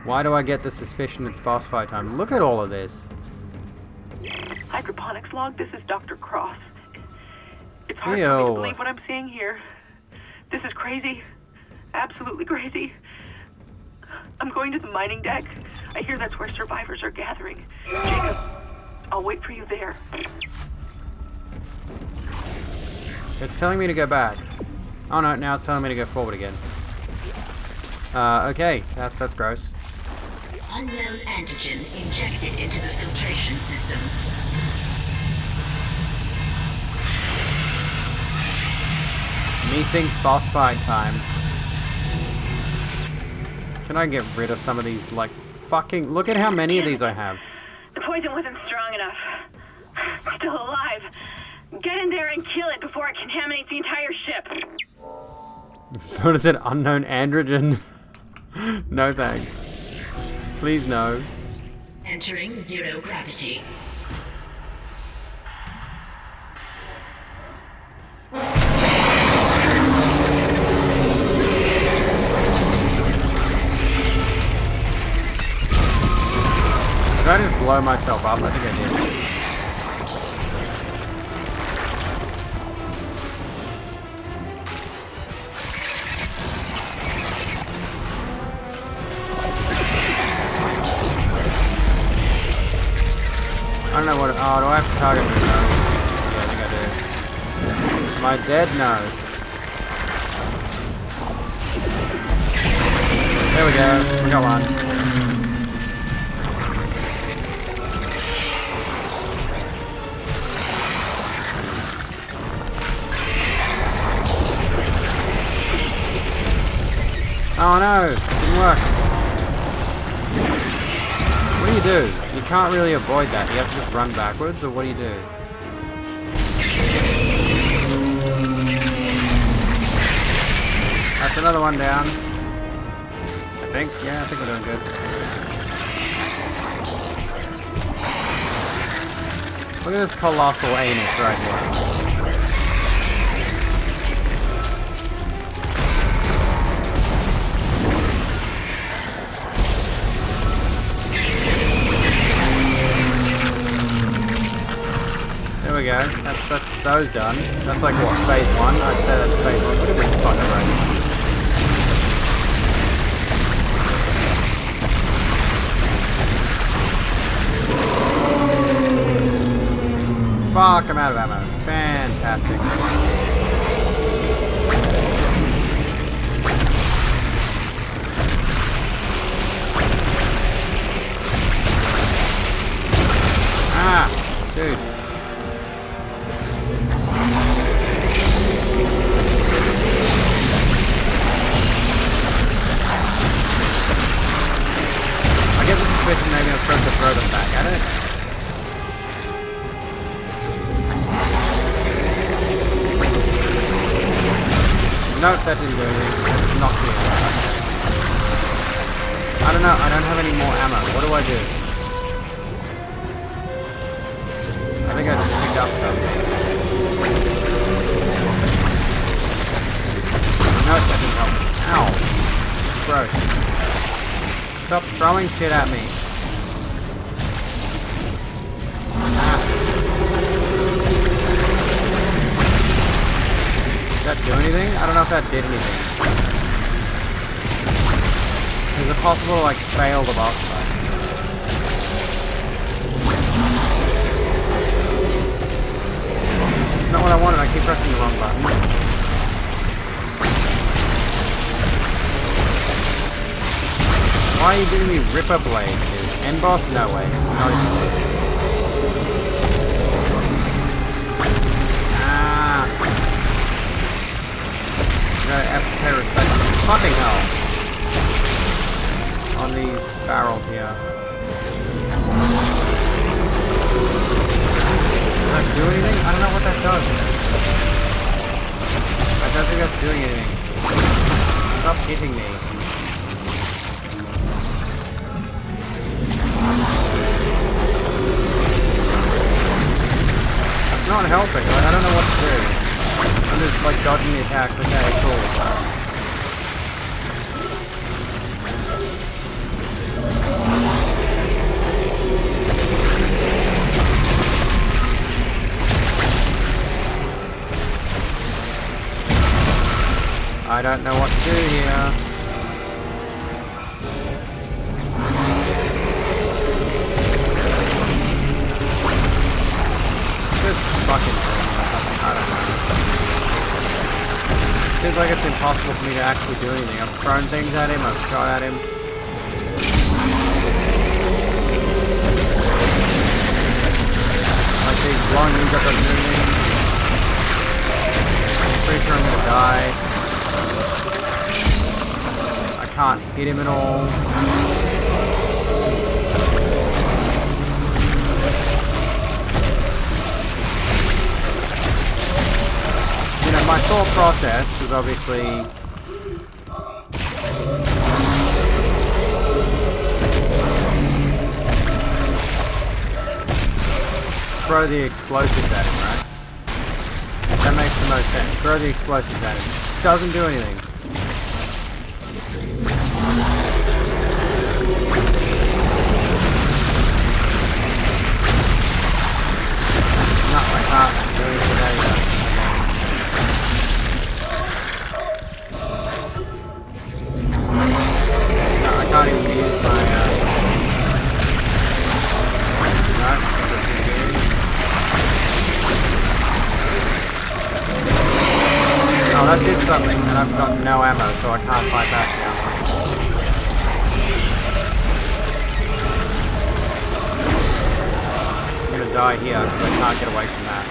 Why do I get the suspicion it's boss fight time? Look at all of this. Hydroponics log, this is Dr. Cross. It's hard for me to believe what I'm seeing here. This is crazy. Absolutely crazy. I'm going to the mining deck. I hear that's where survivors are gathering. Jacob, I'll wait for you there. It's telling me to go back. Oh no, now it's telling me to go forward again. Okay, that's gross. Unknown antigen injected into the filtration system. Methinks boss fight time. Can I get rid of some of these, like, fucking... Look at how many of these I have. The poison wasn't strong enough. Still alive. Get in there and kill it before it contaminates the entire ship. What is it? Unknown androgen? No thanks. Please no. Entering zero gravity. Did I just blow myself up? I think I did. I don't know what... Oh, do I have to target me? No. Yeah, I think I do. Am I dead? No. There we go. We got one. Oh no, didn't work. What do you do? You can't really avoid that. You have to just run backwards, or what do you do? That's another one down. I think. Yeah, I think we're doing good. Look at this colossal anus right here. There we go. That's those done. That's like what, phase 1? I'd say that's phase 1. Look at this fucking race. Fuck, I'm out of ammo. Fantastic. Ah, dude. Maybe I'm supposed to throw them back at it. Nope, that didn't do anything. That just knocked me out. I don't know, I don't have any more ammo. What do I do? I think I just picked up something. No, that didn't help. Ow. Gross. Stop throwing shit at me. Did that do anything? I don't know if that did anything. Is it possible to, like, fail the boss fight? It's not what I wanted, I keep pressing the wrong button. Why are you giving me Ripper Blade, dude? End boss? No way. It's not even there. Ah. No, FK respect. Fucking hell. On these barrels here. Does that do anything? I don't know what that does. I don't think that's doing anything. Stop hitting me. It's not helping. I don't know what to do. I'm just like dodging the attacks. Okay, cool. I don't know what to do here. Just fucking I don't know. Seems like it's impossible for me to actually do anything. I've thrown things at him, I've shot at him. Like these long moves I've got moving. I'm pretty sure I'm gonna die. I can't hit him at all. You know, my thought process was obviously throw the explosives at him, right? That makes the most sense. Throw the explosives at him. Doesn't do anything. No, I can't do anything either. No, I can't even use my, Oh, that did something, and I've got no ammo, so I can't fight back now. I'm gonna die here, because I can't get away from that.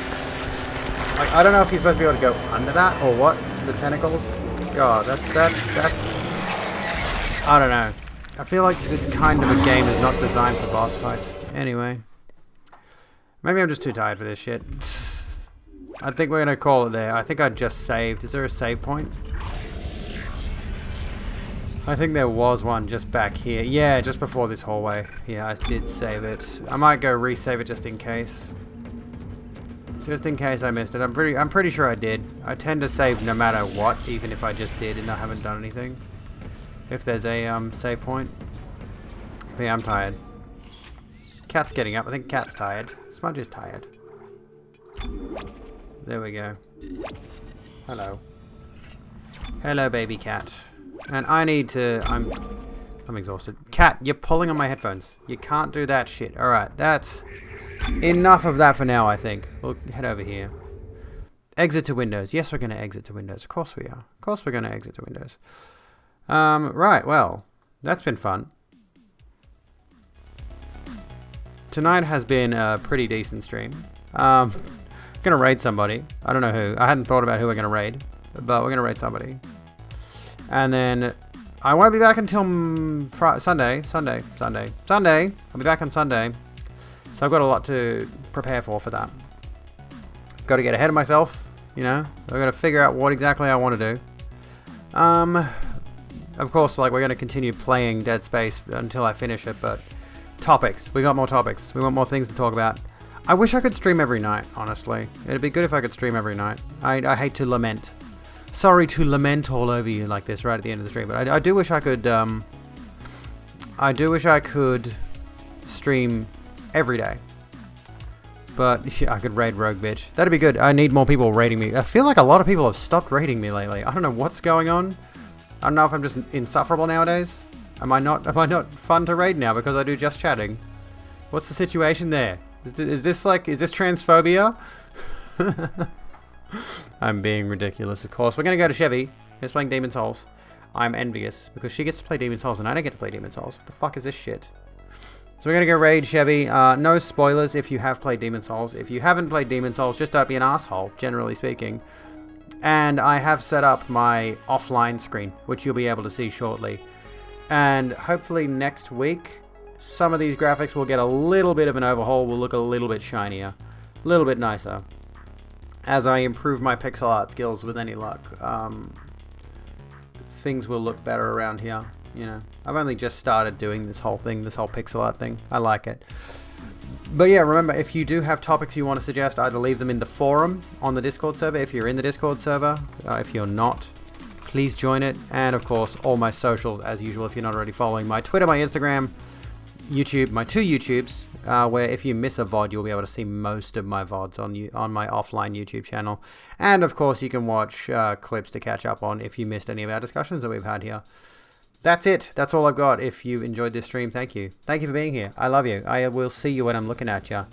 Like, I don't know if he's supposed to be able to go under that, or what? The tentacles? God, that's... I don't know. I feel like this kind of a game is not designed for boss fights. Anyway. Maybe I'm just too tired for this shit. I think we're gonna call it there. I think I just saved. Is there a save point? I think there was one just back here. Yeah, just before this hallway. Yeah, I did save it. I might go resave it just in case. Just in case I missed it. I'm pretty sure I did. I tend to save no matter what, even if I just did and I haven't done anything. If there's a save point. But yeah, I'm tired. Cat's getting up. I think Cat's tired. Smudge is tired. There we go. Hello. Hello, baby cat. And I need to... I'm exhausted. Cat, you're pulling on my headphones. You can't do that shit. Alright, that's... enough of that for now, I think. We'll head over here. Exit to Windows. Yes, we're going to exit to Windows. Of course we are. Of course we're going to exit to Windows. Right, well. That's been fun. Tonight has been a pretty decent stream. Gonna raid somebody. I don't know who. I hadn't thought about who we're gonna raid, but we're gonna raid somebody. And then I won't be back until Sunday. I'll be back on Sunday. So I've got a lot to prepare for that. Got to get ahead of myself, you know. I've got to figure out what exactly I want to do. Of course, like, we're gonna continue playing Dead Space until I finish it, but topics. We got more topics. We want more things to talk about. I wish I could stream every night, honestly. It'd be good if I could stream every night. I hate to lament. Sorry to lament all over you like this right at the end of the stream, but I do wish I could, I do wish I could stream every day. But yeah, I could raid Rogue Bitch. That'd be good. I need more people raiding me. I feel like a lot of people have stopped raiding me lately. I don't know what's going on. I don't know if I'm just insufferable nowadays. Am I not fun to raid now because I do just chatting? What's the situation there? Is this transphobia? I'm being ridiculous, of course. We're going to go to Chevy, who's playing Demon's Souls. I'm envious, because she gets to play Demon's Souls and I don't get to play Demon's Souls. What the fuck is this shit? So we're going to go raid Chevy. No spoilers if you have played Demon's Souls. If you haven't played Demon's Souls, just don't be an asshole, generally speaking. And I have set up my offline screen, which you'll be able to see shortly. And hopefully next week, some of these graphics will get a little bit of an overhaul, will look a little bit shinier, a little bit nicer. As I improve my pixel art skills with any luck, things will look better around here, you know. I've only just started doing this whole thing, this whole pixel art thing. I like it. But yeah, remember, if you do have topics you want to suggest, either leave them in the forum on the Discord server, if you're in the Discord server. If you're not, please join it. And of course, all my socials, as usual, if you're not already following. My Twitter, my Instagram, YouTube, my two YouTubes, where if you miss a VOD, you'll be able to see most of my VODs on my offline YouTube channel. And of course, you can watch clips to catch up on if you missed any of our discussions that we've had here. That's it. That's all I've got. If you enjoyed this stream, thank you. Thank you for being here. I love you. I will see you when I'm looking at you.